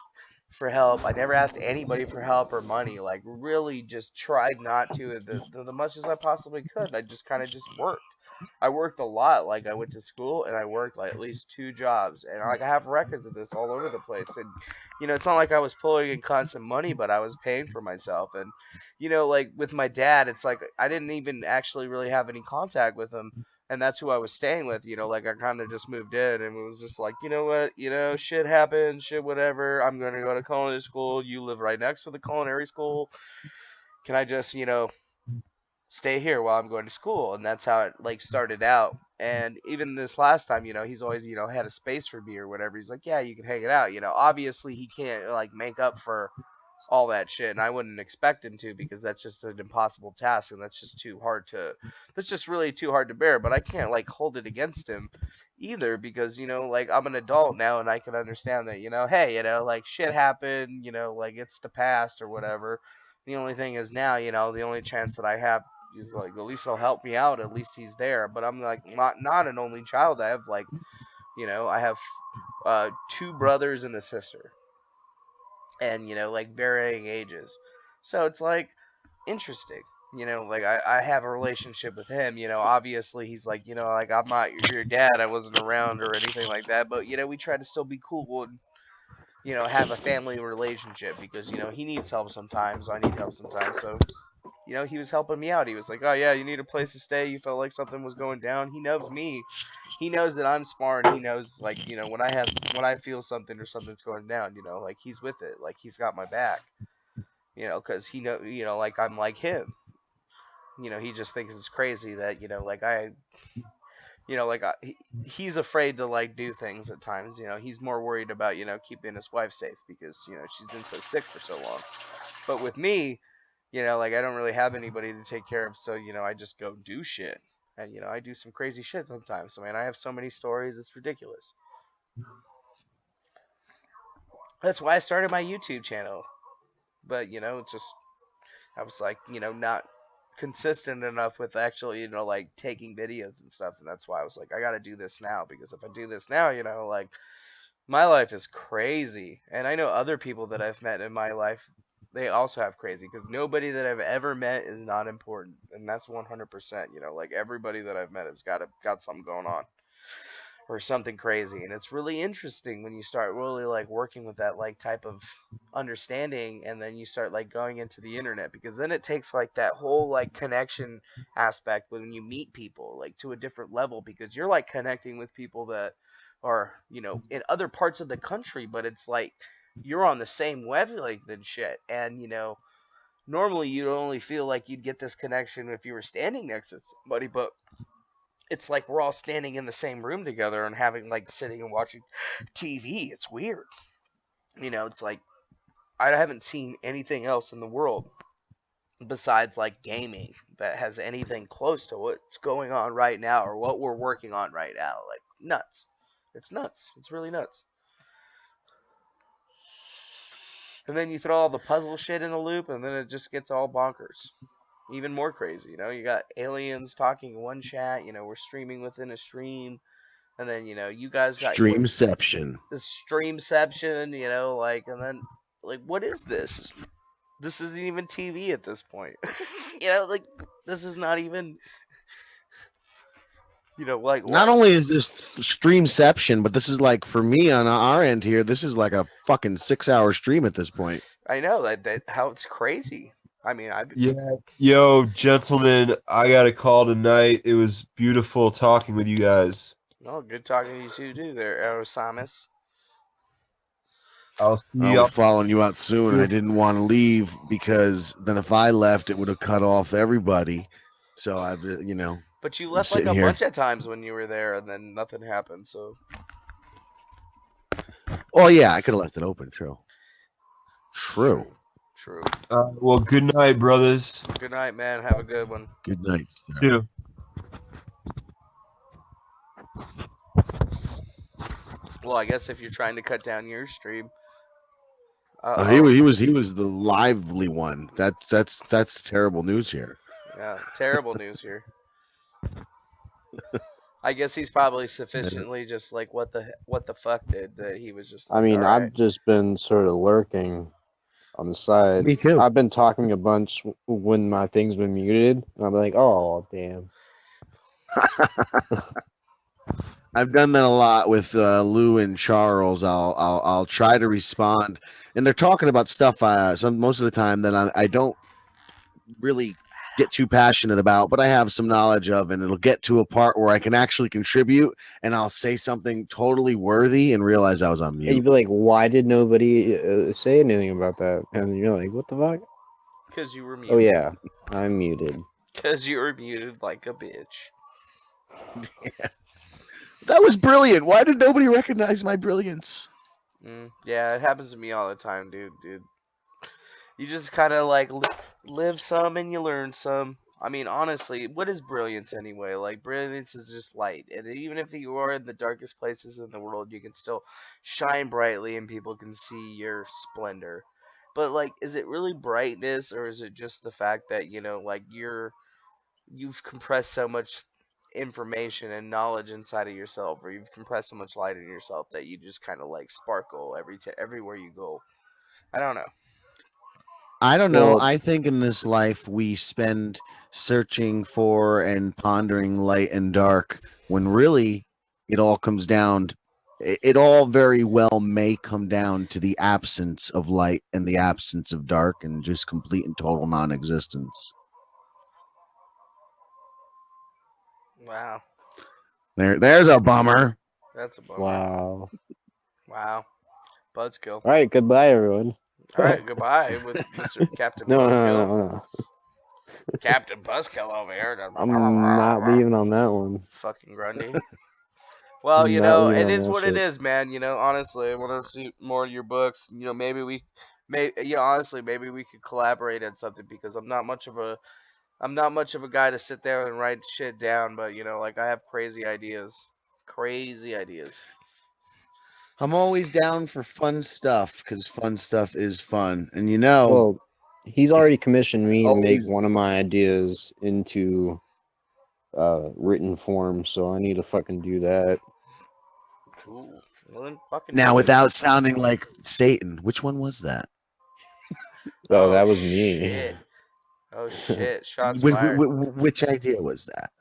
for help. I never asked anybody for help or money. Like really just tried not to the much as I possibly could. I just kind of just worked. I worked a lot. Like I went to school and I worked like at least 2 jobs, and like I have records of this all over the place. And it's not like I was pulling in constant money, but I was paying for myself. And like with my dad, it's like I didn't even actually really have any contact with him, and that's who I was staying with. Like I kind of just moved in, and it was just like, you know what, shit happens, shit whatever. I'm gonna go to culinary school. You live right next to the culinary school. Can I just stay here while I'm going to school? And that's how it like started out. And even this last time, he's always had a space for me or whatever. He's like, yeah, you can hang it out. Obviously he can't like make up for all that shit, and I wouldn't expect him to, because that's just an impossible task, and that's just really too hard to bear. But I can't like hold it against him either, because like I'm an adult now, and I can understand that hey, like shit happened, like it's the past or whatever. The only thing is now, the only chance that I have is like at least he'll help me out, at least he's there. But I'm like not an only child. I have like I have 2 brothers and a sister, and like varying ages. So it's like interesting. Like I have a relationship with him. Obviously he's like, like I'm not your dad. I wasn't around or anything like that. But we try to still be cool and have a family relationship, because he needs help sometimes. I need help sometimes. So he was helping me out. He was like, oh yeah, you need a place to stay. You felt like something was going down. He knows me. He knows that I'm smart. And he knows like when I feel something or something's going down. Like he's with it. Like he's got my back. Because he like I'm like him. He just thinks it's crazy that like like he's afraid to like do things at times. He's more worried about keeping his wife safe, because she's been so sick for so long. But with me, like I don't really have anybody to take care of, so I just go do shit, and I do some crazy shit sometimes. I mean, I have so many stories, it's ridiculous. That's why I started my YouTube channel. But it's just I was like not consistent enough with actually like taking videos and stuff, and that's why I was like, I got to do this now, because if I do this now, like my life is crazy. And I know other people that I've met in my life, they also have crazy, because nobody that I've ever met is not important, and that's 100%. Like everybody that I've met has got something going on. or something crazy. And it's really interesting when you start really like working with that like type of understanding, and then you start like going into the internet, because then it takes like that whole like connection aspect when you meet people like to a different level, because you're like connecting with people that are, you know, in other parts of the country, but it's like you're on the same wavelength and shit. And you know, normally you'd only feel like you'd get this connection if you were standing next to somebody, but it's like we're all standing in the same room together and having like sitting and watching TV. It's weird. You know, it's like I haven't seen anything else in the world besides like gaming that has anything close to what's going on right now or what we're working on right now. Like nuts. It's nuts. It's really nuts. And then you throw all the puzzle shit in a loop, and then it just gets all bonkers. Even more crazy, you know. You got aliens talking in one chat. You know, we're streaming within a stream, and then you know, you guys got Streamception. the streamception. You know, like, and then like, what is this? This isn't even TV at this point. You know, like this is not even. You know, like Not only is this streamception, but this is like for me on our end here. This is like a fucking 6-hour stream at this point. I know that how it's crazy. I mean, Yeah. Yo, gentlemen, I got a call tonight. It was beautiful talking with you guys. Oh, good talking to you too, there, Aerosamus. I'll see I'll y'all. be following you out soon, and I didn't want to leave because then if I left, it would have cut off everybody. So I've, you know. But you I'm left like sitting a here. bunch of times when you were there, and then nothing happened. So. Oh yeah, I could have left it open. True. True. Well, good night, brothers. Good night, man. Have a good one. Good night. Too. Well, I guess if you're trying to cut down your stream. He was the lively one. That's terrible news here. Yeah, terrible news here. I guess he's probably sufficiently just like what the fuck did that he was just. Like, I mean, all right. I've just been sort of lurking on the side. Me too. I've been talking a bunch when my thing's been muted, and I'm like, oh damn. I've done that a lot with Lou and Charles. I'll try to respond, and they're talking about stuff most of the time that I don't really get too passionate about, but I have some knowledge of, and it'll get to a part where I can actually contribute, and I'll say something totally worthy and realize I was on mute. And you'd be like, why did nobody say anything about that? And you're like, what the fuck? Because you were muted. Oh yeah, I'm muted. Because you were muted like a bitch. Yeah. That was brilliant. Why did nobody recognize my brilliance? Yeah, it happens to me all the time, dude. You just kind of like live some and you learn some. I mean, honestly, what is brilliance anyway? Like, brilliance is just light. And even if you are in the darkest places in the world, you can still shine brightly and people can see your splendor. But, like, is it really brightness, or is it just the fact that, you know, like, you've compressed so much information and knowledge inside of yourself, or you've compressed so much light in yourself that you just kind of, like, sparkle everywhere you go? I don't know. I don't know. I think in this life we spend searching for and pondering light and dark, when really it all comes down. It all very well may come down to the absence of light and the absence of dark, and just complete and total non-existence. Wow. There's a bummer. That's a bummer. Wow. Wow. Buzzkill. All right, goodbye, everyone. All right, goodbye with Mr. Captain No, Buzzkill. no. Captain Buzzkill over here. I'm not leaving on that one. Fucking Grundy. Well, you Not know, leaving it on is that what it shit. is, man. You know, honestly, I want to see more of your books. You know, maybe honestly, maybe we could collaborate on something, because I'm not much of a guy to sit there and write shit down, but you know, like, I have crazy ideas. Crazy ideas. I'm always down for fun stuff, because fun stuff is fun. And you know, Well, he's already commissioned me to make always- one of my ideas into written form, so I need to fucking do that. Cool. Well, then fucking now do it. without sounding like Satan, which one was that? Oh, that was me. Shit. Oh shit! Shots Which, fired. which idea was that?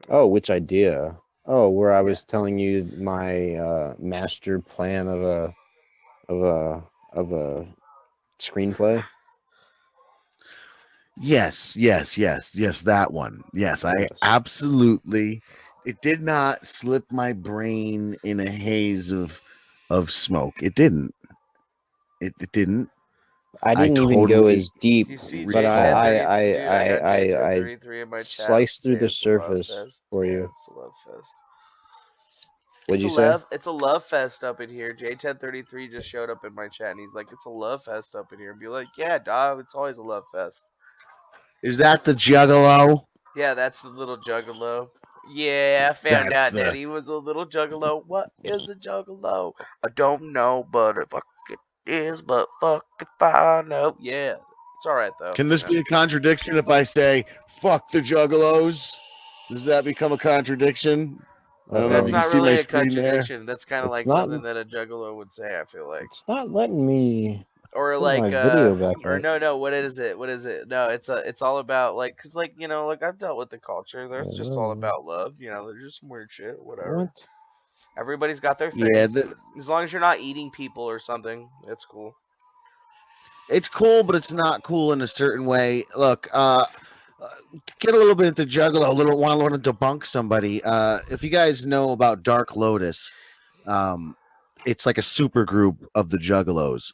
Oh, which idea? Oh, where I Yeah. was telling you my master plan of a screenplay. Yes, that one. Yes, I Yes. absolutely. It did not slip my brain in a haze of smoke. It didn't. It didn't. I I didn't even go totally as deep, You see but J1030, dude. I got I J1033 in my chat sliced through saying the it's a love surface fest. for Yeah, you. it's a love fest. What'd you say? It's a love fest up in here. J1033 just showed up in my chat and he's like, it's a love fest up in here. Be like, yeah, dog, it's always a love fest. Is that the Juggalo? Yeah, that's the little juggalo. Yeah, I found That's out that the. he was a little juggalo. What is a juggalo? I don't know, but fuck it is, but fuck if I know. Yeah, it's alright though. Can this be a contradiction if I say "fuck the Juggalos"? Does that become a contradiction? I don't know. That's If you can not see my really a screen there. contradiction. That's kind of It's like not. something that a juggalo would say, I feel like. It's not letting me Or put my like video back or in. no, what is it? What is it? No, it's all about like cuz like, like I've dealt with the culture. There's just all about love, there's just some weird shit, whatever. What? Everybody's got their Yeah, thing. As long as you're not eating people or something, it's cool. it's cool, but it's not cool in a certain way. Look, get a little bit into Juggalo. A little want to learn to debunk somebody. If you guys know about Dark Lotus, it's like a super group of the Juggalos.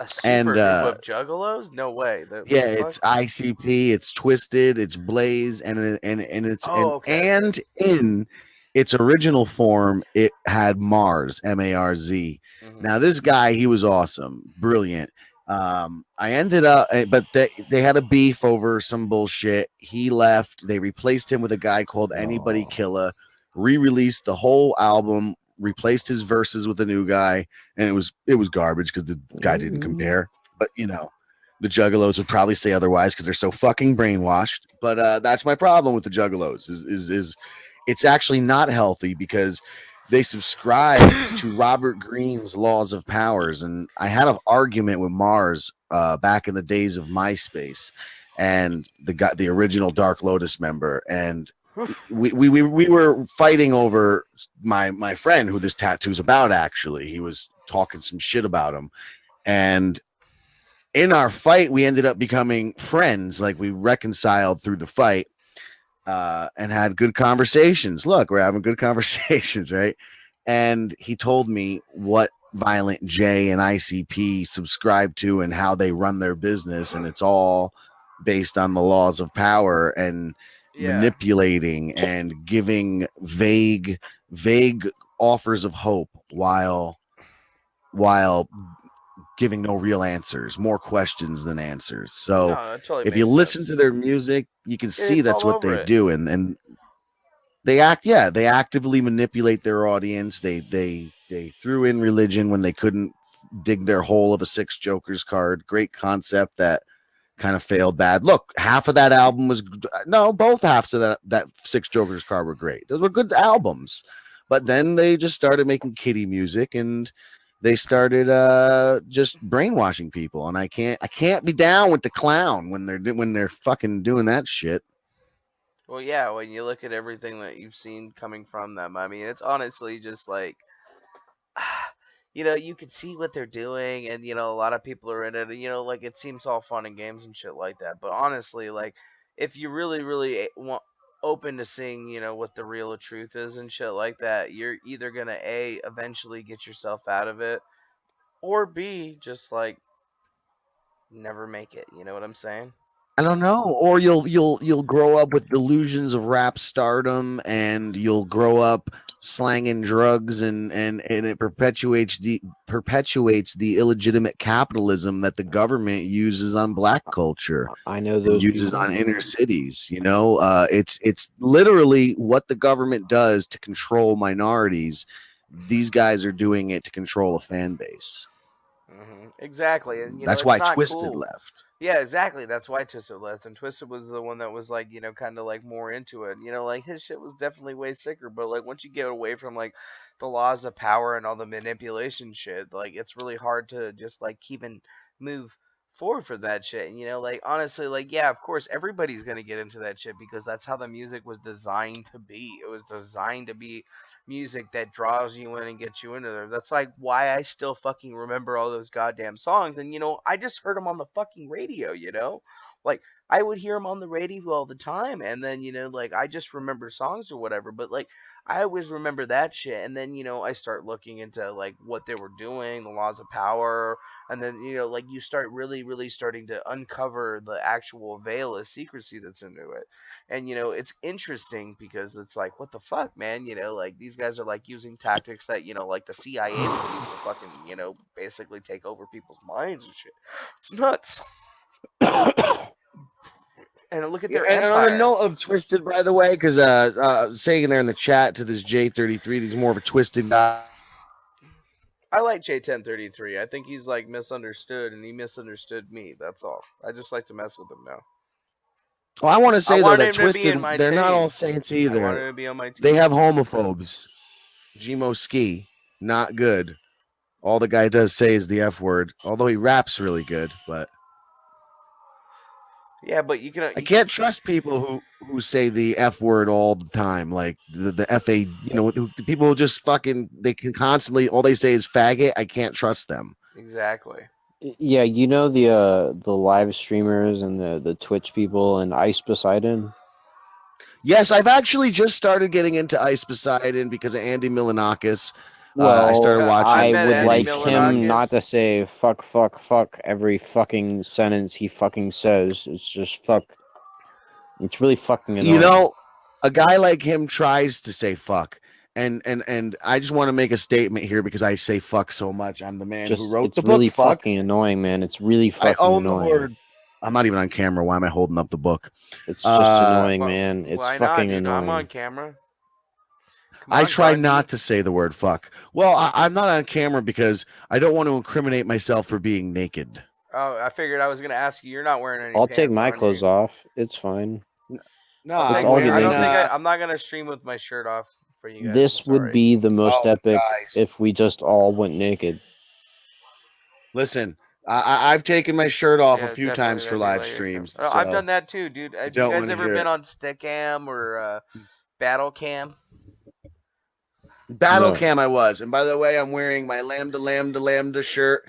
A super And group of juggalos? No way. What yeah, the fuck? it's ICP, it's Twisted, it's Blaze, and it's Oh, okay. and in its original form, it had Mars, Marz. Mhm. Now this guy, he was awesome, brilliant. I ended up, but they had a beef over some bullshit. He left. They replaced him with a guy called Anybody Killer. Re-released the whole album, replaced his verses with a new guy, and it was garbage because the guy didn't compare. But the Juggalos would probably say otherwise because they're so fucking brainwashed. But that's my problem with the Juggalos is it's actually not healthy because they subscribe to Robert Greene's laws of powers. And I had an argument with Mars back in the days of MySpace and the original Dark Lotus member, and we were fighting over my friend who this tattoo's about. Actually, he was talking some shit about him, and in our fight, we ended up becoming friends. Like we reconciled through the fight and had good conversations. Look, we're having good conversations, right? And he told me what Violent J and ICP subscribe to and how they run their business, and it's all based on the laws of power and Yeah. manipulating and giving vague offers of hope while giving no real answers, more questions than answers. No, So that totally if you makes listen sense. to their music, you can see It's that's all what over they it. do, and they actively manipulate their audience. They threw in religion when they couldn't dig their hole of a six jokers card. Great concept that kind of failed bad. Look, half of that album was no, both halves of that six jokers card were great. Those were good albums. But then they just started making kiddie music and they started just brainwashing people, and I can't be down with the clown when they're fucking doing that shit. Well, yeah, when you look at everything that you've seen coming from them, I mean, it's honestly just like you could see what they're doing, and a lot of people are in it, and like it seems all fun and games and shit like that. But honestly, like if you really, really want open to seeing, what the real truth is and shit like that, you're either gonna A, eventually get yourself out of it, or B, just like never make it. You know what I'm saying? I don't know. Or you'll grow up with delusions of rap stardom, and you'll grow up slanging drugs, and it perpetuates the illegitimate capitalism that the government uses on black culture I know and those uses people. on inner cities. It's literally what the government does to control minorities. These guys are doing it to control a fan base. Exactly, and That's it's why not Twisted cool. left. Yeah, exactly. That's why Twisted left, and Twisted was the one that was like, kind of like more into it. Like his shit was definitely way sicker. But like once you get away from like the laws of power and all the manipulation shit, like it's really hard to just like keep and move forward for that shit. And, like, honestly, like, yeah, of course, everybody's gonna get into that shit because that's how the music was designed to be. It was designed to be music that draws you in and gets you into there. That's like why I still fucking remember all those goddamn songs. And, I just heard them on the fucking radio. Like, I would hear them on the radio all the time, and then, like, I just remember songs or whatever. But, like, I always remember that shit, and then, I start looking into, like, what they were doing, the laws of power, and then, like, you start really, really starting to uncover the actual veil of secrecy that's into it. And, it's interesting because it's like, what the fuck, man? Like, these guys are, like, using tactics that, like, the CIA would use to fucking, basically take over people's minds and shit. It's nuts. And look at their And on the empire. note of Twisted, by the way, because saying there in the chat to this J33, he's more of a Twisted guy. I like J1033. I think he's, like, misunderstood, and he misunderstood me. That's all. I just like to mess with him now. Well, I want to say, though, want that him to be Twisted, in my they're not team. all saints I want him either. to be on my team. They have homophobes. Gmo Ski, not good. All the guy does say is the F word, although he raps really good, but yeah, but you can. I can't trust people who say the F word all the time, like the FA. The people who just fucking they can constantly all they say is faggot. I can't trust them. Exactly. Yeah, the live streamers and the Twitch people and Ice Poseidon. Yes, I've actually just started getting into Ice Poseidon because of Andy Milanakis. Well, I started watching. I would like him not to say fuck, fuck, fuck every fucking sentence he fucking says. It's just fuck. It's really fucking annoying. A guy like him tries to say fuck. And I just want to make a statement here because I say fuck so much. I'm the man who wrote the book. It's really Fuck. fucking annoying, man. It's really fucking I own annoying. the word. I'm not even on camera. Why am I holding up the book? It's just annoying, man. It's why fucking not, dude? annoying. I'm on camera. I try not to say the word fuck. Well, I'm not on camera because I don't want to incriminate myself for being naked. Oh, I figured I was gonna ask you. You're not wearing any. I'll take pants, my are clothes you? off. It's fine. No, it's I all don't good. think I'm not gonna stream with my shirt off for you guys. This would be the most epic guys. if we just all went naked. Listen, I've taken my shirt off a few definitely, times for that'd be live like- streams. Oh, I've done that too, dude. Have you don't guys wanna ever hear been it. on Stickam or Battle Cam? Battle No. Cam I was. And by the way, I'm wearing my Lambda shirt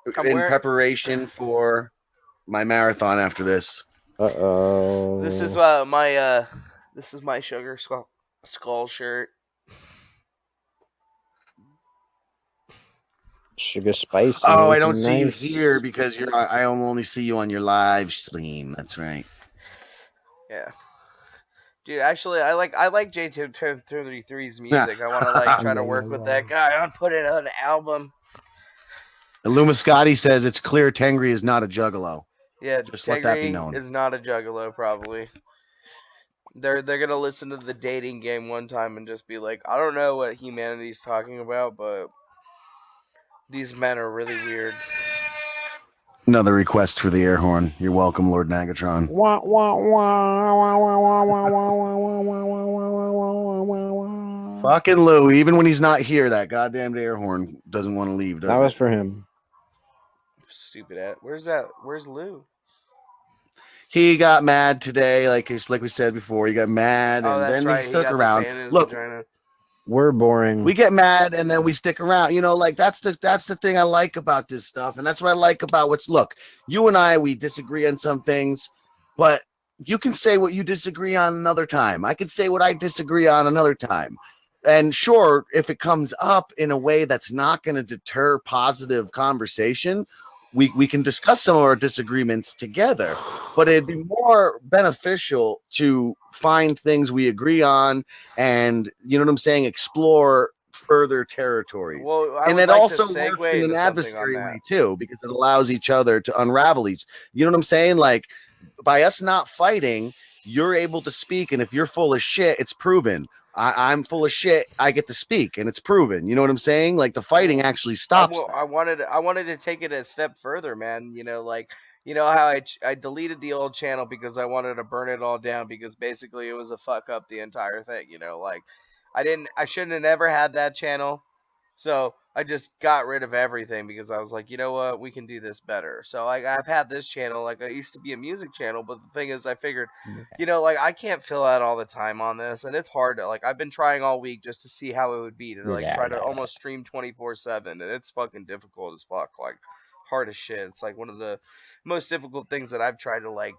in preparation for my marathon after this. Uh-oh. This is my sugar skull shirt. Sugar spice. Oh, I anything don't see you nice? here because I only see you on your live stream. That's right. Yeah. Dude, actually, I like J233's music. I want to like try to work with that guy on putting out an album. Illumiscati says it's clear Tengri is not a juggalo. Yeah, Just let that be Tegri known. is not a juggalo, probably. They're gonna listen to the dating game one time and just be like, I don't know what humanity's talking about, but these men are really weird. Another request for the air horn. You're welcome, Lord Nagatron. Wah, wah, wah, wah, wah, wah, wah, wah, wah, wah, wah, wah, wah, wah, wah. Fucking Lou, even when he's not here, that goddamn air horn doesn't want to leave, does That was it? for him. Stupid ass. Where's Lou? He got mad today, like we said before. He got mad, and that's then right. he stuck got around. The sand in his Look, vagina. We're boring. we get mad, and then we stick around. Like that's the thing I like about this stuff, and that's what I like about what's. Look, you and I, we disagree on some things, but you can say what you disagree on another time. I can say what I disagree on another time. And sure, if it comes up in a way that's not going to deter positive conversation, we can discuss some of our disagreements together. But it'd be more beneficial to find things we agree on and, you know what I'm saying, explore further territories. Well, I and would it like also to segue works in into an something adversary on that. way too, because it allows each other to unravel each. You know what I'm saying? Like by us not fighting, you're able to speak, and if you're full of shit, it's proven. I'm full of shit. I get to speak, and it's proven. You know what I'm saying? Like the fighting actually stops. I wanted to take it a step further, man. How I deleted the old channel because I wanted to burn it all down because basically it was a fuck up the entire thing. I shouldn't have never had that channel. So I just got rid of everything because I was like, you know what, we can do this better. So like I've had this channel, like I used to be a music channel, but the thing is I figured, you know, like I can't fill out all the time on this, and it's hard to like I've been trying all week just to see how it would be to like try to almost stream 24/7, and it's fucking difficult as fuck, like hard as shit. It's like one of the most difficult things that I've tried to like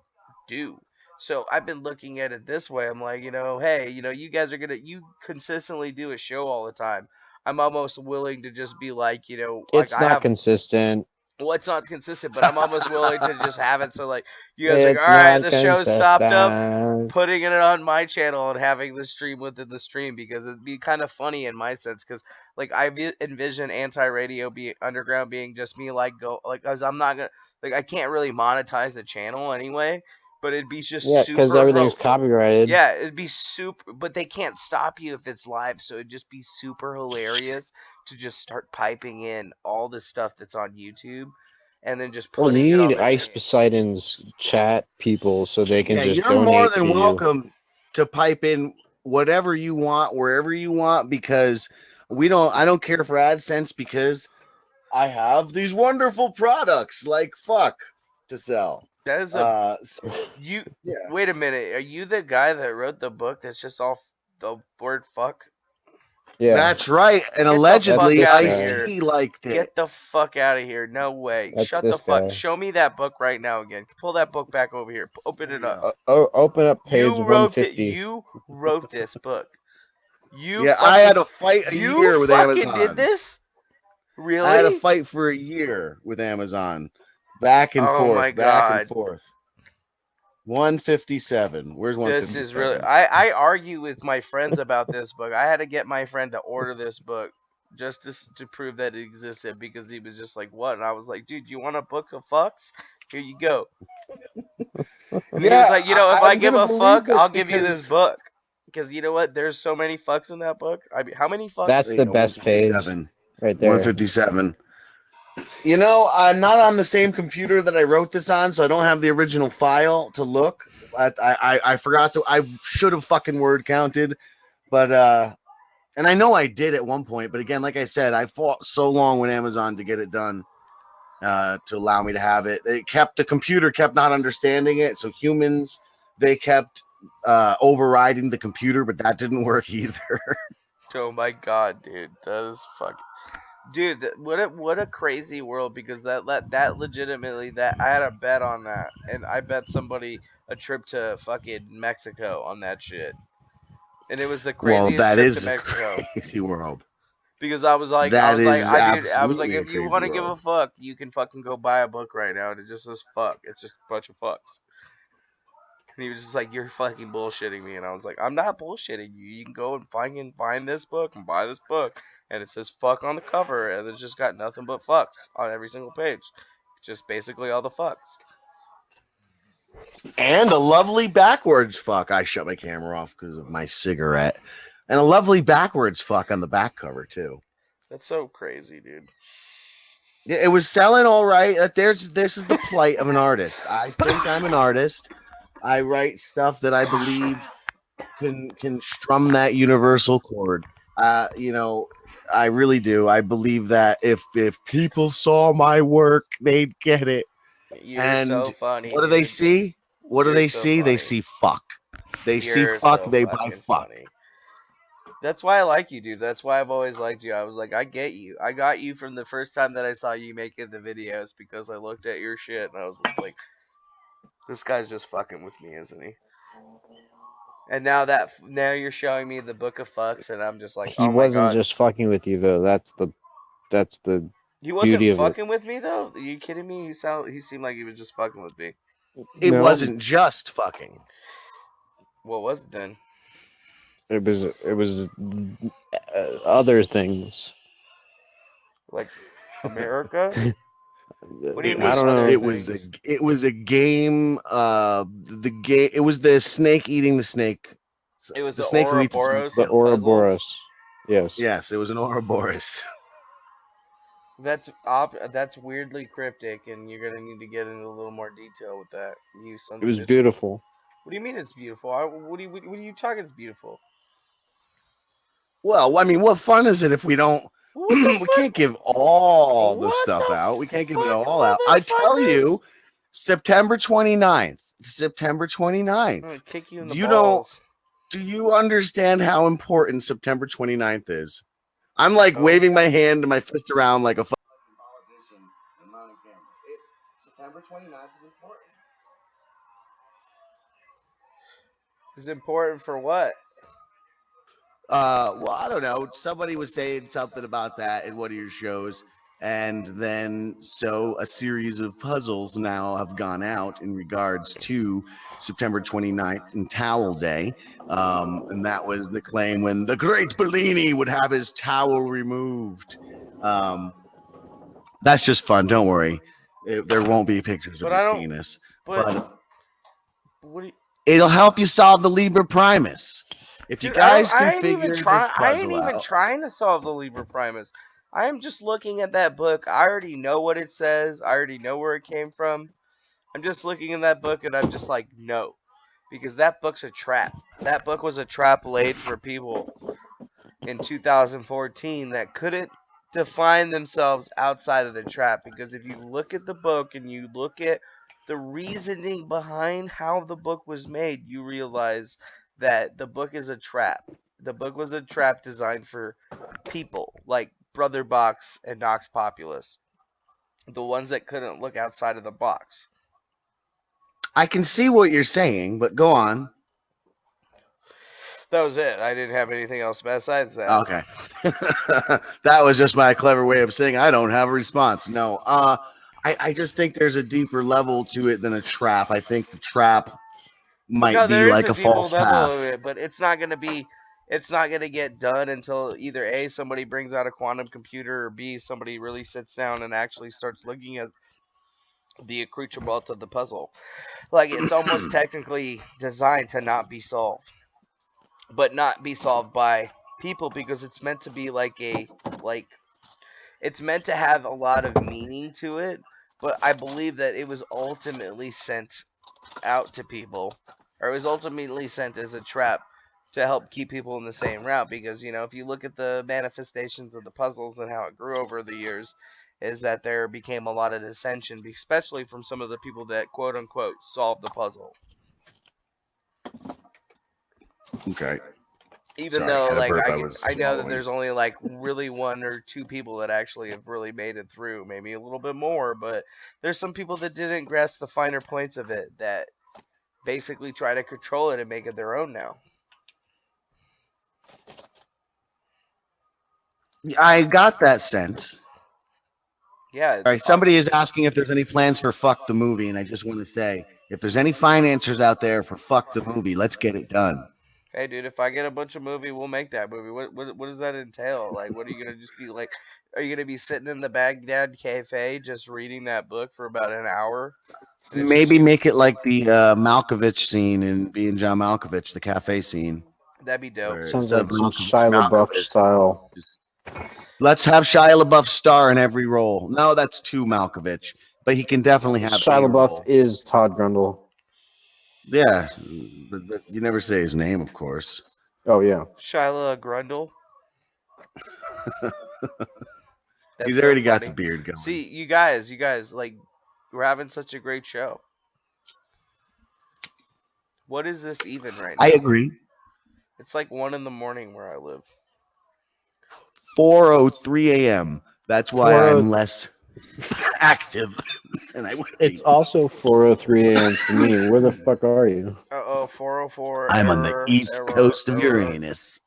do. So I've been looking at it this way. I'm like, you know, hey, you know, you guys are you consistently do a show all the time. I'm almost willing to just be like, you know, like It's I not have. consistent. Well, it's not consistent, but I'm almost willing to just have it so like you guys are like, all It's right, not the show's stopped up, consistent. putting it on my channel and having the stream within the stream because it'd be kind of funny in my sense because like envision anti-radio be underground being just me like go like because I'm not gonna like I can't really monetize the channel anyway, but it'd be just Yeah, because super everything's copyrighted. yeah, it'd be super, but they can't stop you if it's live, so it'd just be super hilarious to just start piping in all the stuff that's on YouTube and then just Well, putting it you on need the Ice channel. Poseidon's chat people so they can Yeah, just you're more donate to than you. welcome to pipe in whatever you want, wherever you want, because I don't care for AdSense because I have these wonderful products like fuck to sell. That is a So, you. yeah. Wait a minute, are you the guy that wrote the book that's just all the word fuck? Yeah. That's right. And Get the fuck allegedly out of Ice-T here. liked it. Get the fuck out of here. No way. That's Shut the this fuck. guy. Show me that book right now again. Pull that book back over here. Open it up. Open up page You wrote it. 150. You wrote this book. You Yeah, fucking, I had a fight a you year with fucking Amazon. did this? Really? I had a fight for a year with Amazon. Back and Oh forth, my back and God. forth. 157. Where's 157? This is really. I argue with my friends about this book. I had to get my friend to order this book just to prove that it existed because he was just like, "What?" And I was like, "Dude, you want a book of fucks? Here you go." And he was like, "You know, if I I'm give gonna a believe fuck, this I'll give you this because book." Because you know what? There's so many fucks in that book. I mean, how many fucks? That's the best page 157. right there. 157. You know, I'm not on the same computer that I wrote this on, so I don't have the original file to look. I forgot to. I should have fucking word counted, but and I know I did at one point. But again, like I said, I fought so long with Amazon to get it done, to allow me to have it. The computer kept not understanding it, so humans they kept overriding the computer, but that didn't work either. Oh my God, dude, that is fucking. Dude, what a crazy world because that legitimately that I had a bet on that and I bet somebody a trip to fucking Mexico on that shit. And it was the Well, craziest that trip is to a Mexico crazy world. because I was like That is I was like absolutely a if you crazy want to give a world. fuck, you can fucking go buy a book right now and it just says fuck. It's just a bunch of fucks. And he was just like, "You're fucking bullshitting me," and I was like, "I'm not bullshitting you. You can go and find this book and buy this book, and it says fuck on the cover, and it's just got nothing but fucks on every single page, just basically all the fucks." And a lovely backwards fuck. I shut my camera off because of my cigarette. And a lovely backwards fuck on the back cover too. That's so crazy, dude. Yeah, it was selling all right. This is the plight of an artist. I think I'm an artist. I write stuff that I believe can strum that universal chord. You know, I really do. I believe that if people saw my work, they'd get it. You're And so funny. what do they dude. see? What do You're they so see? They funny. see fuck. They see You're fuck. so They buy fucking fuck. funny. That's why I like you, dude. That's why I've always liked you. I was like, I get you. I got you from the first time that I saw you making the videos because I looked at your shit and I was just like, this guy's just fucking with me, isn't he? And now you're showing me the book of fucks, and I'm just like, He oh my wasn't God. just fucking with you though. That's the He beauty wasn't of it. fucking with me though. Are you kidding me? He seemed like he was just fucking with me. It No. wasn't just fucking. What was it then? It was other things. Like America? What do you It mean was. other It was things? it was a game. The game. It was the snake eating the snake. It was the the snake who eats the snake. Ouroboros The of puzzles. Ouroboros. Yes. Yes, it was an Ouroboros. That's weirdly cryptic, and you're gonna need to get into a little more detail with that. You sons It of was bitches. beautiful. What do you mean it's beautiful? What are you talking? It's beautiful. Well, I mean, what fun is it if we don't We can't give all the stuff out. We can't give it all out. I tell you, September 29th. September 29th. I'm gonna kick you in the You balls. do you understand how important September 29th is? I'm like waving my hand and my fist around like a fucking politician and not a camera. September 29th is important. It's important for what? Well, I don't know. Somebody was saying something about that in one of your shows, and then so a series of puzzles now have gone out in regards to September 29th and Towel Day. And that was the claim when the great Bellini would have his towel removed. That's just fun. Don't worry. There won't be pictures of But I your don't. penis. But what do you? It'll help you solve the Liber Primus. If you Dude, guys I can ain't even figure this I ain't puzzle even out, trying to solve the Liber Primus. I am just looking at that book. I already know what it says. I already know where it came from. I'm just looking in that book and I'm just like, no. Because that book's a trap. That book was a trap laid for people in 2014 that couldn't define themselves outside of the trap. Because if you look at the book and you look at the reasoning behind how the book was made, you realize that the book is a trap. The book was a trap designed for people like Brother Box and Nox Populus, the ones that couldn't look outside of the box. I can see what you're saying, but go on. That was it. I didn't have anything else besides that. Okay. That was just my clever way of saying I don't have a response. No. I just think there's a deeper level to it than a trap. I think the trap might No, be there is like a a deeper false level path. of it, but it's not gonna get done until either A, somebody brings out a quantum computer, or B, somebody really sits down and actually starts looking at the accoutrement of the puzzle. Like, it's almost technically designed to not be solved. But not be solved by people, because it's meant to be it's meant to have a lot of meaning to it, but I believe that it was ultimately sent out to people, or it was ultimately sent as a trap to help keep people in the same route. Because, if you look at the manifestations of the puzzles and how it grew over the years, is that there became a lot of dissension, especially from some of the people that quote unquote solved the puzzle. Okay. Even Sorry, though, had a like, burp, I I was know that swallowing. there's only like really one or two people that actually have really made it through, maybe a little bit more, but there's some people that didn't grasp the finer points of it, that basically try to control it and make it their own now. I got that sense. Yeah. All right. Somebody is asking if there's any plans for Fuck the Movie, and I just want to say, if there's any financiers out there for Fuck the Movie, let's get it done. Hey, dude, if I get a bunch of movie, we'll make that movie. What does that entail? Like, what are you gonna just be like? Are you gonna be sitting in the Baghdad Cafe just reading that book for about an hour? And it's just Maybe you? make it like the Malkovich scene in Being John Malkovich, the cafe scene. That'd be dope. Where Sounds instead of like some Malkovich, Shia LaBeouf Malkovich, style. let's have Shia LaBeouf star in every role. No, that's too Malkovich, but he can definitely have Shia a LaBeouf role. is Todd Grundle. Yeah, but you never say his name, of course. Oh yeah. Shyla Grundle. He's That's so already got funny. the beard going. See, you guys, like, we're having such a great show. What is this even right now? I agree. It's like 1 in the morning where I live. 4:03 a.m. That's why 40 I'm less active than I would be. It's also 4:03 a.m. for me. Where the fuck are you? 404. I'm error, on the east error, coast of error. Uranus.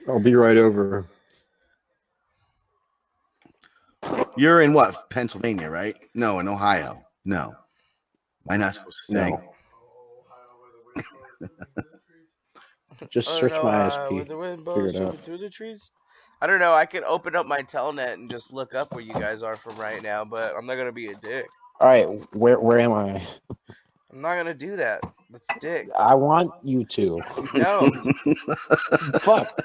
I'll be right over. You're in what? Pennsylvania, right? No, in Ohio. No. Am I not supposed to say? No. Just search my ISP. Where the wind Figure blows it out. through the trees. I don't know. I can open up my telnet and just look up where you guys are from right now, but I'm not gonna be a dick. All right, where am I? I'm not gonna do that. That's dick. I want you to. No. Fuck.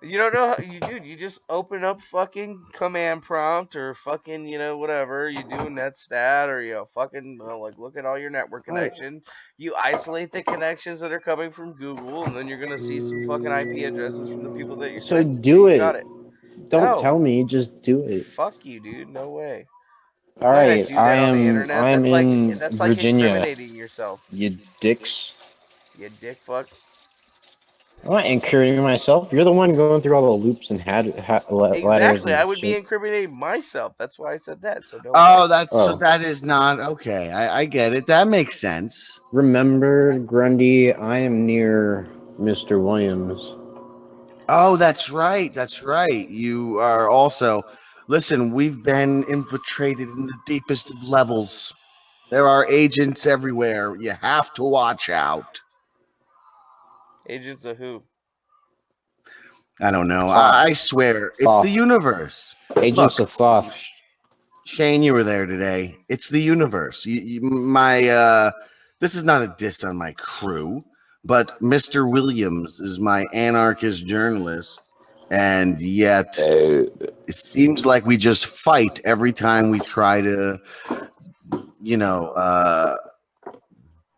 You don't know how you dude, you just open up fucking command prompt or fucking, whatever, you do netstat or fucking like look at all your network Right. connection. You isolate the connections that are coming from Google and then you're gonna see some fucking IP addresses from the people that you're So connected to. do You got it. it. Don't No. tell me. Just do it. Fuck you, dude. No way. All I'm not gonna right. do I that on the am. internet. I am That's like in Virginia. incriminating yourself. You dicks. You dick fuck. I'm not incriminating myself. You're the one going through all the loops and letters Exactly. I and would be shit. incriminating myself. That's why I said that. So no Oh, way. that is not okay. I get it. That makes sense. Remember, Grundy, I am near Mr. Williams. Oh, that's right. That's right. You are also. Listen, we've been infiltrated in the deepest of levels. There are agents everywhere. You have to watch out. Agents of who? I don't know. Thoth. I swear, it's the Thoth. universe. Agents Look, of Thoth. Shane, you were there today. It's the universe. This is not a diss on my crew, but Mr. Williams is my anarchist journalist, and yet it seems like we just fight every time we try to,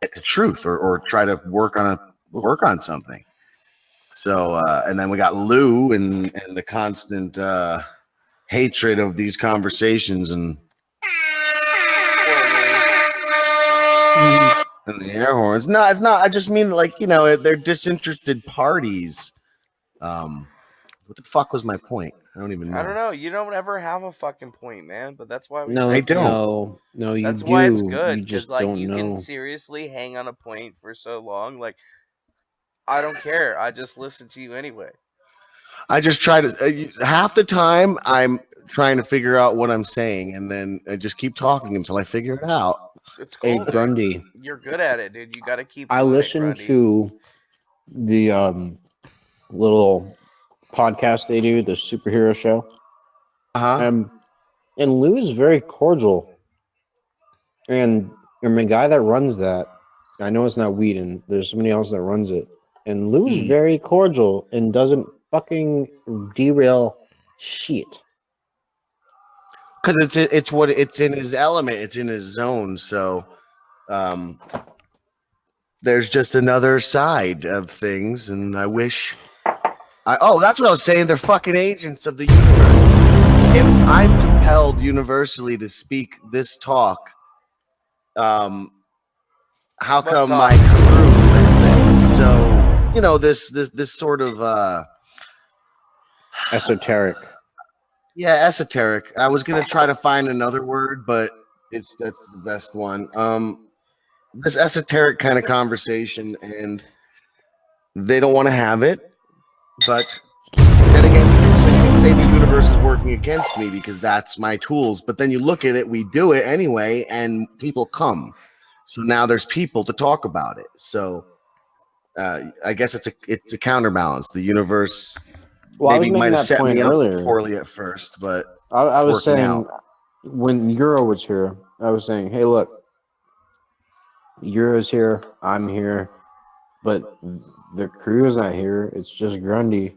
get the truth or try to work on something. So, and then we got Lou and the constant hatred of these conversations and the air horns. No, it's not. I just mean they're disinterested parties. What the fuck was my point? I don't even I don't know. know. You don't ever have a fucking point, man. But that's why we No, I fucking don't. talk. no, you That's why it's do. good, You because just like don't you can know. seriously hang on a point for so long. Like I don't care. I just listen to you anyway. I just try to. Half the time, I'm trying to figure out what I'm saying, and then I just keep talking until I figure it out. It's Hey, cool, dude. Grundy, You're good at it, dude. You got to keep I doing it, listened Grundy. to the little podcast they do, the superhero show. Uh-huh. And Lou is very cordial. And the guy that runs that, I know it's not Whedon. There's somebody else that runs it. And Lou is very cordial and doesn't fucking derail shit. Because it's in his element, it's in his zone. So, there's just another side of things, and I wish. That's what I was saying. They're fucking agents of the universe. If I'm compelled universally to speak this talk, how What come talk? my crew? So this sort of esoteric. Yeah, esoteric. I was gonna try to find another word, but that's the best one. This esoteric kind of conversation, and they don't want to have it. But then again, you can say the universe is working against me because that's my tools. But then you look at it, we do it anyway, and people come. So now there's people to talk about it. So I guess it's a counterbalance. The universe maybe might have set me up poorly at first, but I it's was working saying out. when Euro was here, I was saying, hey, look, Euro's here, I'm here, but the crew is not here. It's just Grundy.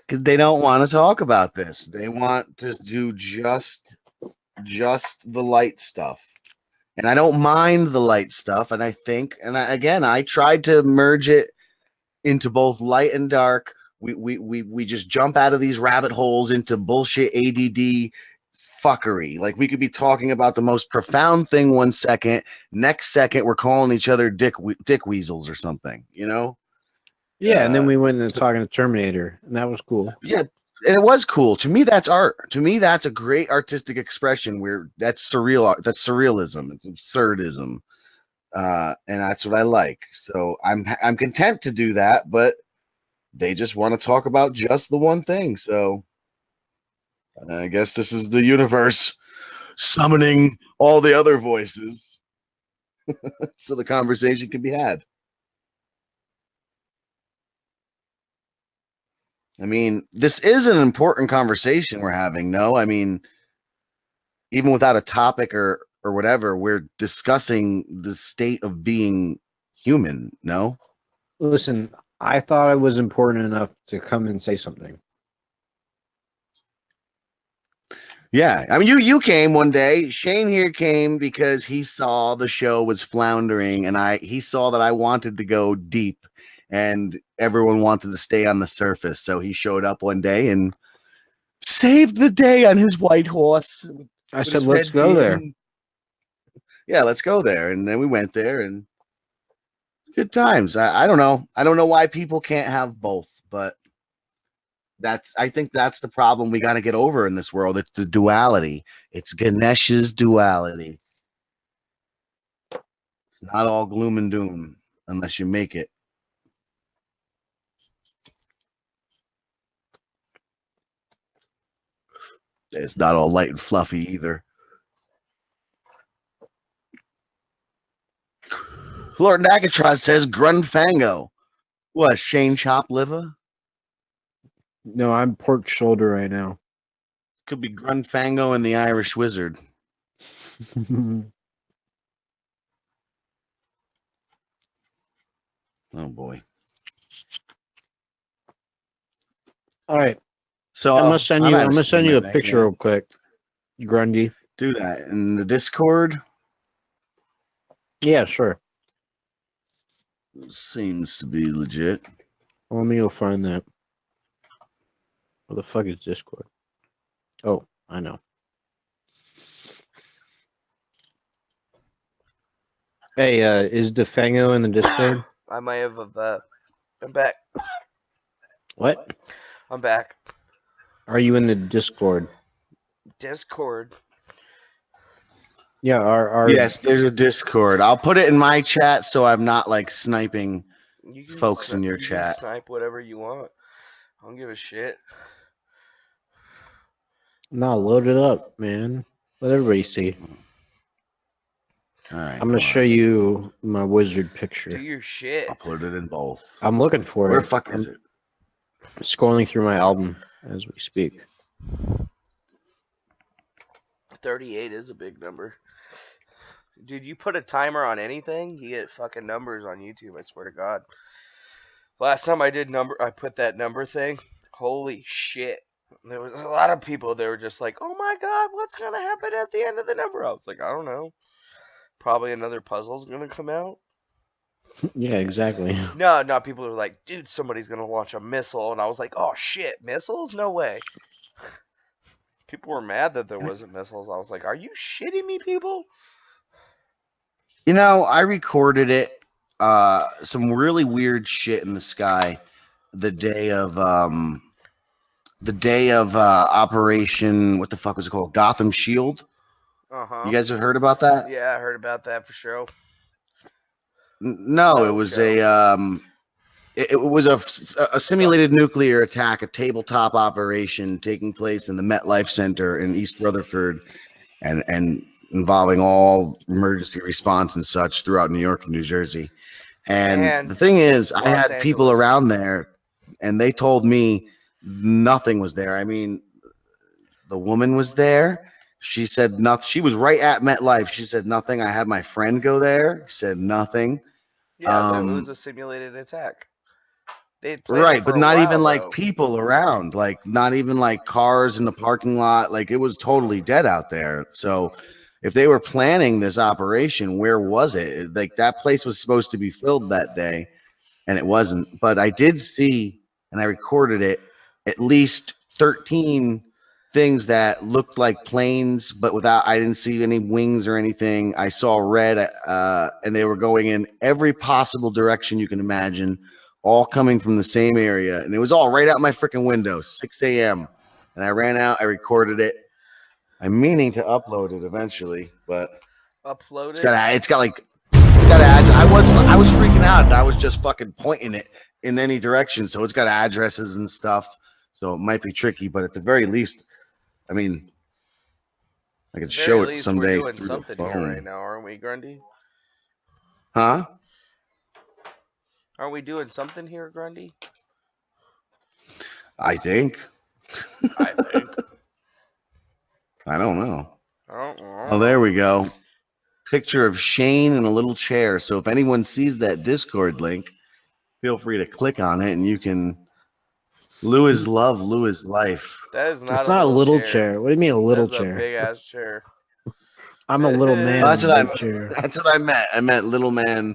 Because they don't want to talk about this. They want to do just the light stuff. And I don't mind the light stuff. And I think, I tried to merge it into both light and dark. We just jump out of these rabbit holes into bullshit ADD fuckery. Like we could be talking about the most profound thing one second, next second we're calling each other dick weasels or something, Yeah, and then we went into talking to Terminator, and that was cool. Yeah, and it was cool. To me, that's art. To me, that's a great artistic expression where that's surreal art. That's surrealism. It's absurdism. And that's what I like. So I'm content to do that, but they just want to talk about just the one thing. So I guess this is the universe summoning all the other voices so the conversation can be had. I mean, this is an important conversation we're having. No, I mean, even without a topic or whatever, we're discussing the state of being human. No. Listen, I thought I was important enough to come and say something. Yeah, I mean, you came one day. Shane here came because he saw the show was floundering, and he saw that I wanted to go deep, and everyone wanted to stay on the surface. So he showed up one day and saved the day on his white horse. I with said, his let's red go beard there. and- Yeah, let's go there, and then we went there, and good times. I don't know. I don't know why people can't have both, but I think that's the problem we got to get over in this world. It's the duality. It's Ganesh's duality. It's not all gloom and doom unless you make it. It's not all light and fluffy either. Lord Nagatron says Grunfango. What, Shane Chop liver? No, I'm pork shoulder right now. Could be Grunfango and the Irish Wizard. Oh boy. All right. So I'm gonna send you. I'm gonna send you a I picture real quick, Grundy. Do that in the Discord. Yeah, sure. Seems to be legit. Let me go find that. Where the fuck is Discord? Oh, I know. Hey, is DeFango in the Discord? I might have. I'm back. What? I'm back. Are you in the Discord? Discord. Yeah, our Yes, there's a Discord. I'll put it in my chat so I'm not like sniping You can folks in your you chat. Can snipe whatever you want. I don't give a shit. Nah, load it up, man. Let everybody see. All right, I'm gonna show you my wizard picture. Do your shit. I'll put it in both. I'm looking for Where it. the fuck is it? Scrolling through my album as we speak. 38 is a big number. Dude, you put a timer on anything, you get fucking numbers on YouTube, I swear to God. Last time I put that number thing, holy shit. There was a lot of people, they were just like, oh my God, what's going to happen at the end of the number? I was like, I don't know. Probably another puzzle's going to come out. Yeah, exactly. No, people are like, dude, somebody's going to launch a missile. And I was like, oh shit, missiles? No way. People were mad that there wasn't missiles. I was like, are you shitting me, people? You know, I recorded it. Some really weird shit in the sky the day of Operation, what the fuck was it called? Gotham Shield. Uh-huh. You guys have heard about that? Yeah, I heard about that for sure. No, it was it was a simulated nuclear attack, a tabletop operation taking place in the MetLife Center in East Rutherford, and involving all emergency response and such throughout New York and New Jersey. And the thing is, I had people around there, and they told me nothing was there. I mean, the woman was there. She said nothing. She was right at MetLife. She said nothing. I had my friend go there. Said nothing. Yeah, it was a simulated attack. Right, but not even like people around, like not even like cars in the parking lot. Like it was totally dead out there. So if they were planning this operation, where was it? Like that place was supposed to be filled that day, and it wasn't. But I did see, and I recorded it, at least 13 things that looked like planes, but I didn't see any wings or anything. I saw red, and they were going in every possible direction you can imagine, all coming from the same area. And it was all right out my freaking window, 6 a.m. And I ran out, I recorded it. I'm meaning to upload it eventually, but upload it. It's got ads. I was freaking out. I was just fucking pointing it in any direction. So it's got addresses and stuff. So it might be tricky, but at the very least, I mean, I could show it someday we're doing through something the phone. here right now, aren't we, Grundy? Huh? Aren't we doing something here, Grundy? I think. I think. I don't know. Oh, there we go. Picture of Shane in a little chair. So if anyone sees that Discord link, feel free to click on it, and you can. Lou is love, Lou is life. That is not It's a not a little little chair. What do you mean a little That's a chair? big ass chair. I'm a little man. That's in a what big I. chair. That's what I meant. I meant little man,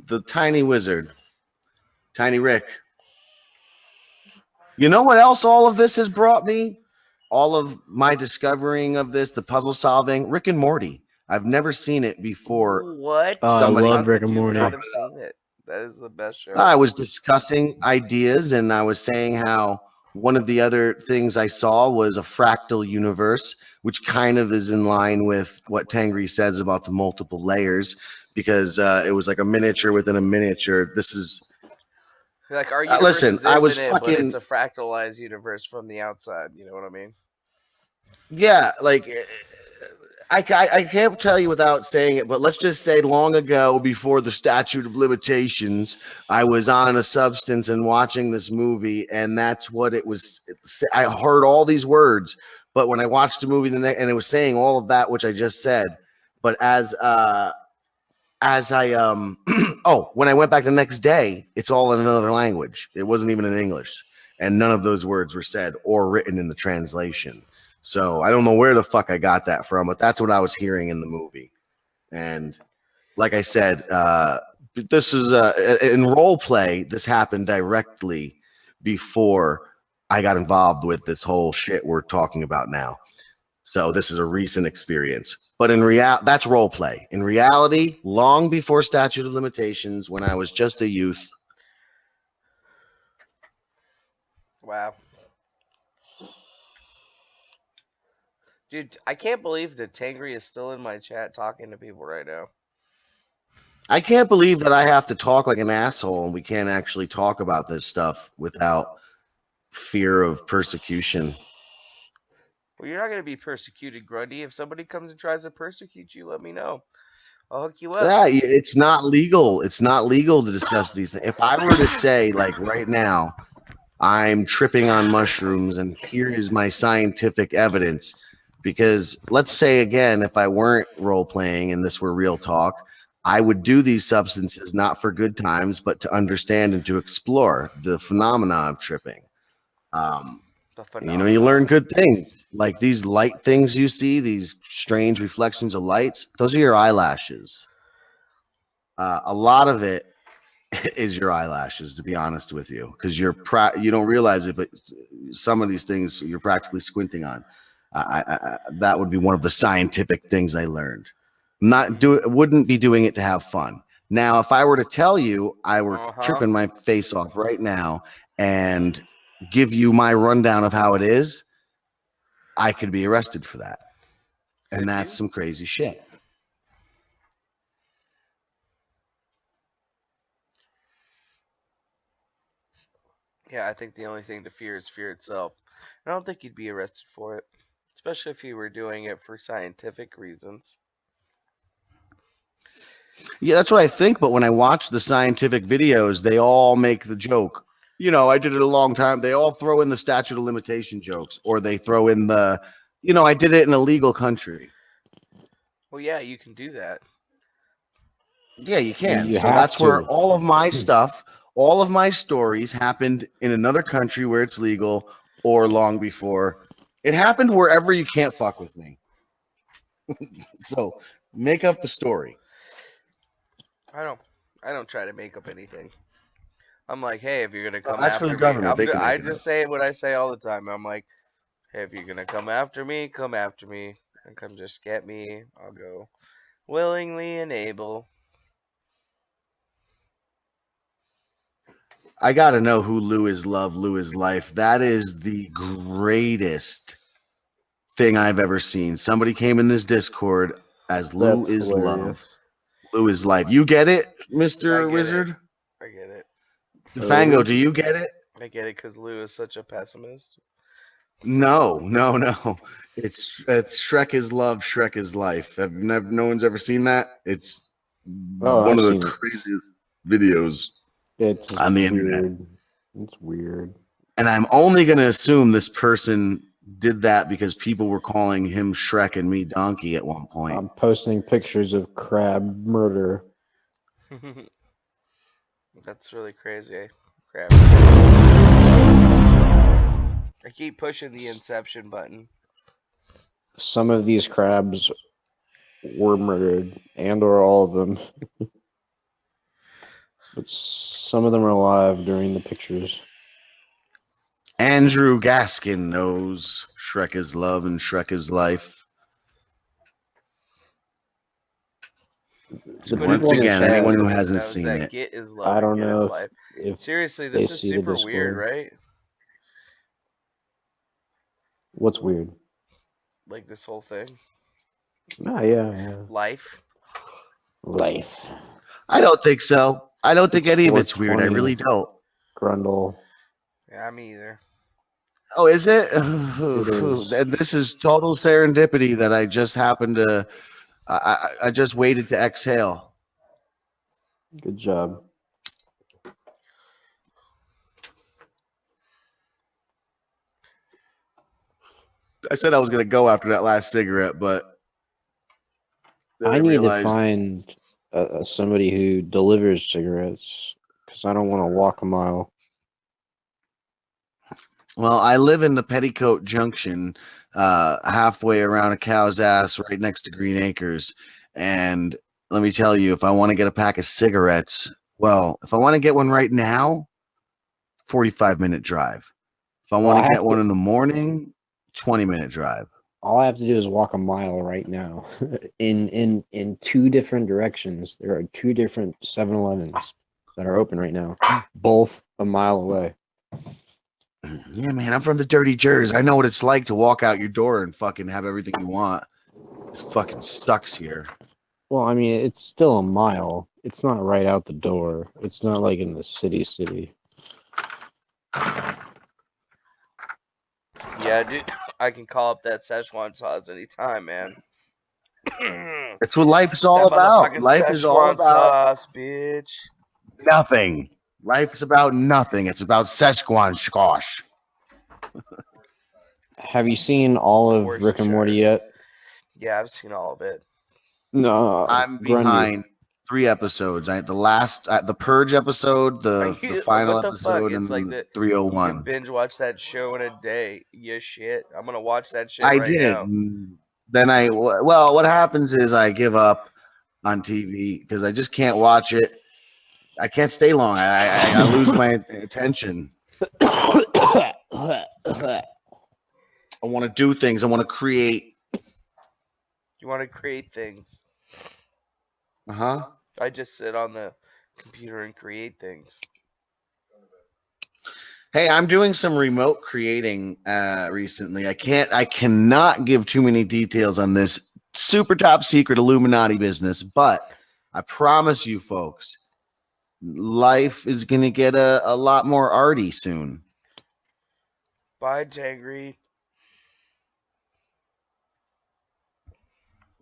the tiny wizard, Tiny Rick. You know what else all of this has brought me? All of my discovering of this, the puzzle solving, Rick and Morty. I've never seen it before. What? Oh, I Somebody love Rick Could and you Morty. not have seen it? That is the best show. I was discussing ideas, and I was saying how one of the other things I saw was a fractal universe, which kind of is in line with what Tangri says about the multiple layers, because it was like a miniature within a miniature. This is Like our universe listen, is I was infinite, but it's fucking a fractalized universe from the outside. You know what I mean? yeah, like I can't tell you without saying it, but let's just say long ago, before the statute of limitations, I was on a substance and watching this movie, and that's what it was. I heard all these words, but when I watched the movie and it was saying all of that which I just said, but as I oh, when I went back the next day, it's all in another language. It wasn't even in English, and none of those words were said or written in the translation. So I don't know where the fuck I got that from, but that's what I was hearing in the movie. And like I said, this is in role play. This happened directly before I got involved with this whole shit we're talking about now. So this is a recent experience, but in reality, that's role play. In reality, long before statute of limitations, when I was just a youth. Wow. Dude, I can't believe that Tangri is still in my chat talking to people right now. I can't believe that I have to talk like an asshole and we can't actually talk about this stuff without fear of persecution. Well, you're not going to be persecuted, Grundy. If somebody comes and tries to persecute you, let me know. I'll hook you up. Yeah, it's not legal. It's not legal to discuss these things. If I were to say, like right now, I'm tripping on mushrooms and here is my scientific evidence, because let's say again, if I weren't role playing and this were real talk, I would do these substances not for good times, but to understand and to explore the phenomena of tripping. You learn good things like these light things you see, these strange reflections of lights. Those are your eyelashes. A lot of it is your eyelashes, to be honest with you, because you don't realize it, but some of these things you're practically squinting on. That would be one of the scientific things I learned. Wouldn't be doing it to have fun. Now, if I were to tell you I were tripping my face off right now and give you my rundown of how it is, I could be arrested for that. And that's some crazy shit. Yeah, I think the only thing to fear is fear itself. I don't think you'd be arrested for it, especially if you were doing it for scientific reasons. Yeah, that's what I think. But when I watch the scientific videos, they all make the joke. I did it a long time. They all throw in the statute of limitation jokes, or they throw in the, I did it in a legal country. Well, yeah, you can do that. Yeah, you can. You So have that's where to. all of my stuff, all of my stories happened in another country where it's legal or long before. It happened wherever you can't fuck with me. So make up the story. I don't try to make up anything. I'm like, hey, if you're gonna come That's for after the government. me, They can I make it just up. say what I say all the time. I'm like, hey, if you're gonna come after me, and come just get me. I'll go willingly and able. I got to know who Lou is love, Lou is life. That is the greatest thing I've ever seen. Somebody came in this Discord as Lou That's is love, hilarious. Lou is life. You get it, I Mr. get Wizard? it. I get it. DeFango, do you get it? I get it because Lou is such a pessimist. No. It's Shrek is love, Shrek is life. No one's ever seen that. It's one I've of the seen it. craziest videos It's on the weird. internet. It's weird. And I'm only going to assume this person did that because people were calling him Shrek and me Donkey at one point. I'm posting pictures of crab murder. That's really crazy. Crap. I keep pushing the inception button. Some of these crabs were murdered, and or all of them. But some of them are alive during the pictures. Andrew Gaskin knows Shrek is love and Shrek is life. The Once people in the again, chat, anyone who Exodus hasn't knows seen that it, Git is love I and don't Git know is life. if Seriously, they this is see the super weird, Discord. right? What's weird? Like this whole thing. Ah, yeah. Life. Life. I don't think so. I don't think It's any of it's weird. I 420. really don't. Grundle. Yeah, me either. Oh, is it? It is. And this is total serendipity that I just happened to. I just waited to exhale. Good job. I said I was going to go after that last cigarette, but then I need to realized. find somebody who delivers cigarettes because I don't want to walk a mile. Well, I live in the Petticoat Junction, halfway around a cow's ass, right next to Green Acres. And let me tell you, if I want to get a pack of cigarettes, well, if I want to get one right now, 45-minute drive. If I Well, want to get one in the morning, 20-minute drive. All I have to do is walk a mile right now. in two different directions, there are two different 7-Elevens that are open right now, both a mile away. Yeah, man, I'm from the dirty Jersey. I know what it's like to walk out your door and fucking have everything you want. It fucking sucks here. Well, I mean, it's still a mile. It's not right out the door. It's not like in the city. Yeah, dude. I can call up that Szechuan sauce anytime, man. That's what life is all That about. motherfucking Life is all Szechuan about sauce, bitch. nothing. Life is about nothing. It's about Szechuan squash. Have you seen all of For Rick and Morty sure. yet? Yeah, I've seen all of it. No, I'm Grundy. behind 3 episodes. The Purge episode, the final What the fuck? episode, It's and like that. You 301. can binge watch that show in a day. You shit. I'm gonna watch that shit I right did. now. Then what happens is I give up on TV because I just can't watch it. I can't stay long. I lose my attention. I want to do things. I want to create. You want to create things. Uh-huh. I just sit on the computer and create things. Hey, I'm doing some remote creating recently. I cannot give too many details on this super top secret Illuminati business, but I promise you folks, life is going to get a lot more arty soon. Bye, Tangry.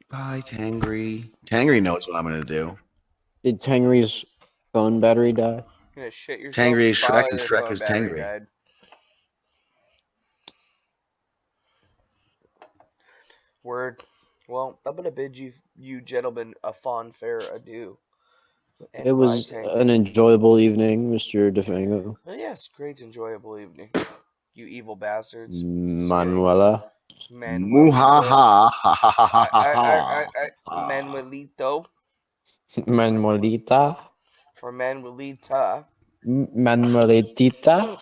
Bye, Tangry. Tangry knows what I'm going to do. Did Tangry's phone battery die? You're gonna shit yourself. Tangry is Shrek Probably and their Shrek phone is battery Tangry. died. Word. Well, I'm gonna bid you gentlemen a fond fair adieu. And It was bye, Tangry. an enjoyable evening, Mr. DeFango. Oh, yes, great, enjoyable evening. You evil bastards. Manuela. Muhaha. Manuelito. Manuelita. Or Manuelita. Manuelitita.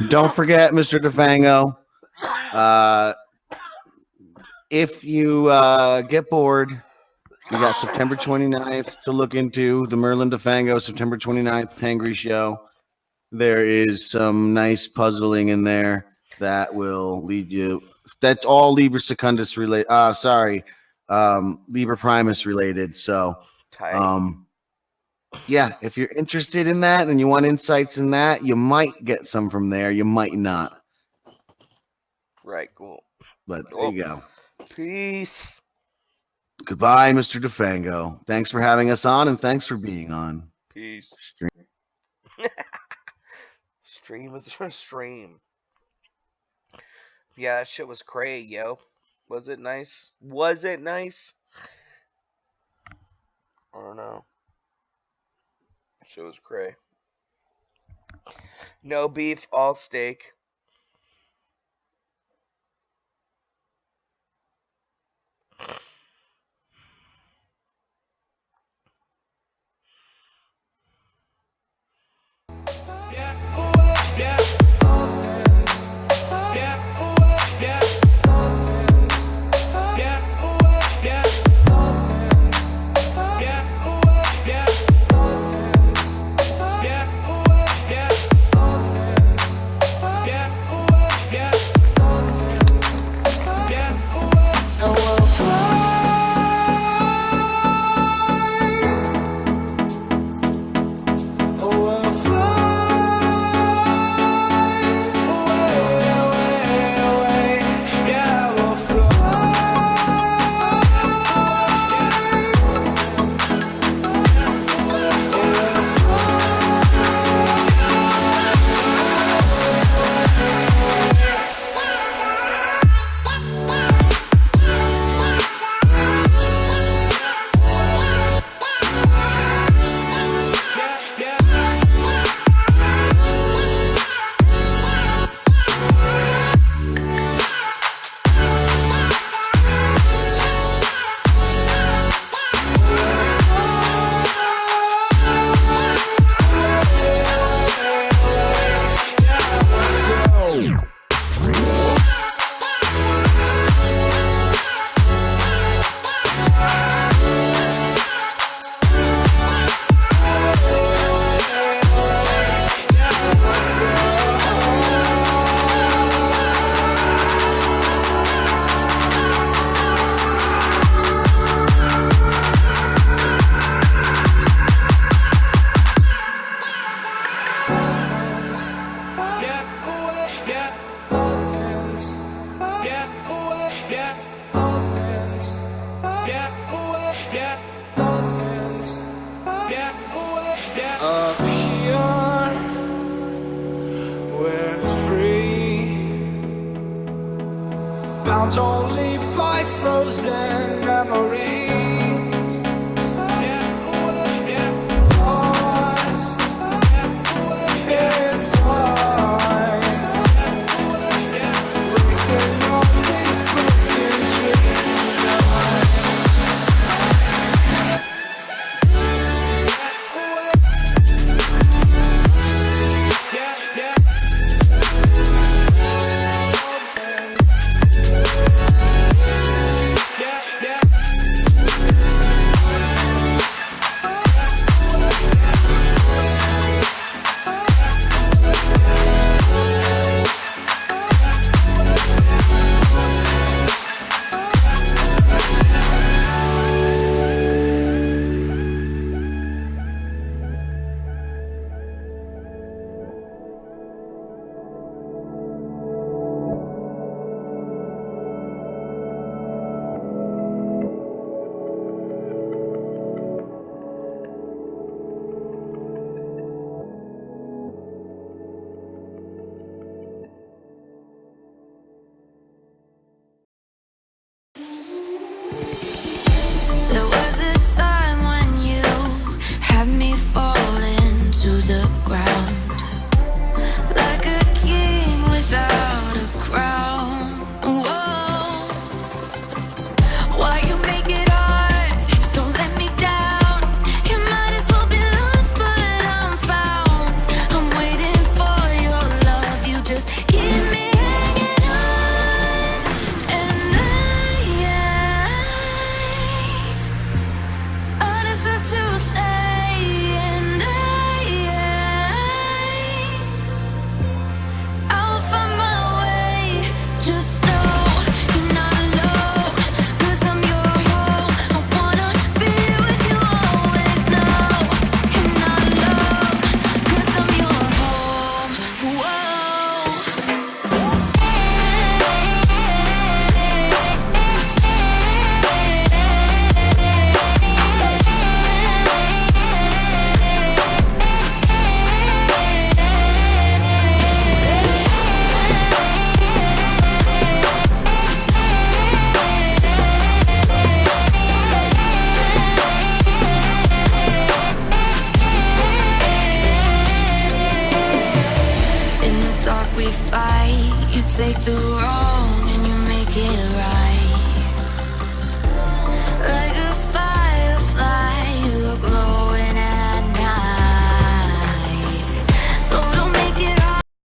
Don't forget, Mr. DeFango. If you get bored, we got September 29th to look into the Merlin DeFango September 29th Tangry show. There is some nice puzzling in there that will lead you. That's all Liber Secundus related. Liber Primus related. So, yeah, if you're interested in that and you want insights in that, you might get some from there. You might not. Right, cool. But there you go. Peace. Goodbye, Mr. DeFango. Thanks for having us on, and thanks for being on. Peace. Stream with stream. Yeah, that shit was cray, yo. Was it nice? Was it nice? I don't know. Shit was cray. No beef, all steak. Up here, we're free, bound only by frozen memories. Lost inside, racing on these broken dreams tonight. There was a time when you had me falling to the ground, like a king without a crown. Whoa, why you make it hard? Don't let me down. You might as well be lost, but I'm found. I'm waiting for your love. You just keep me hanging on, and I deserve to stay, and wrong and you make it right.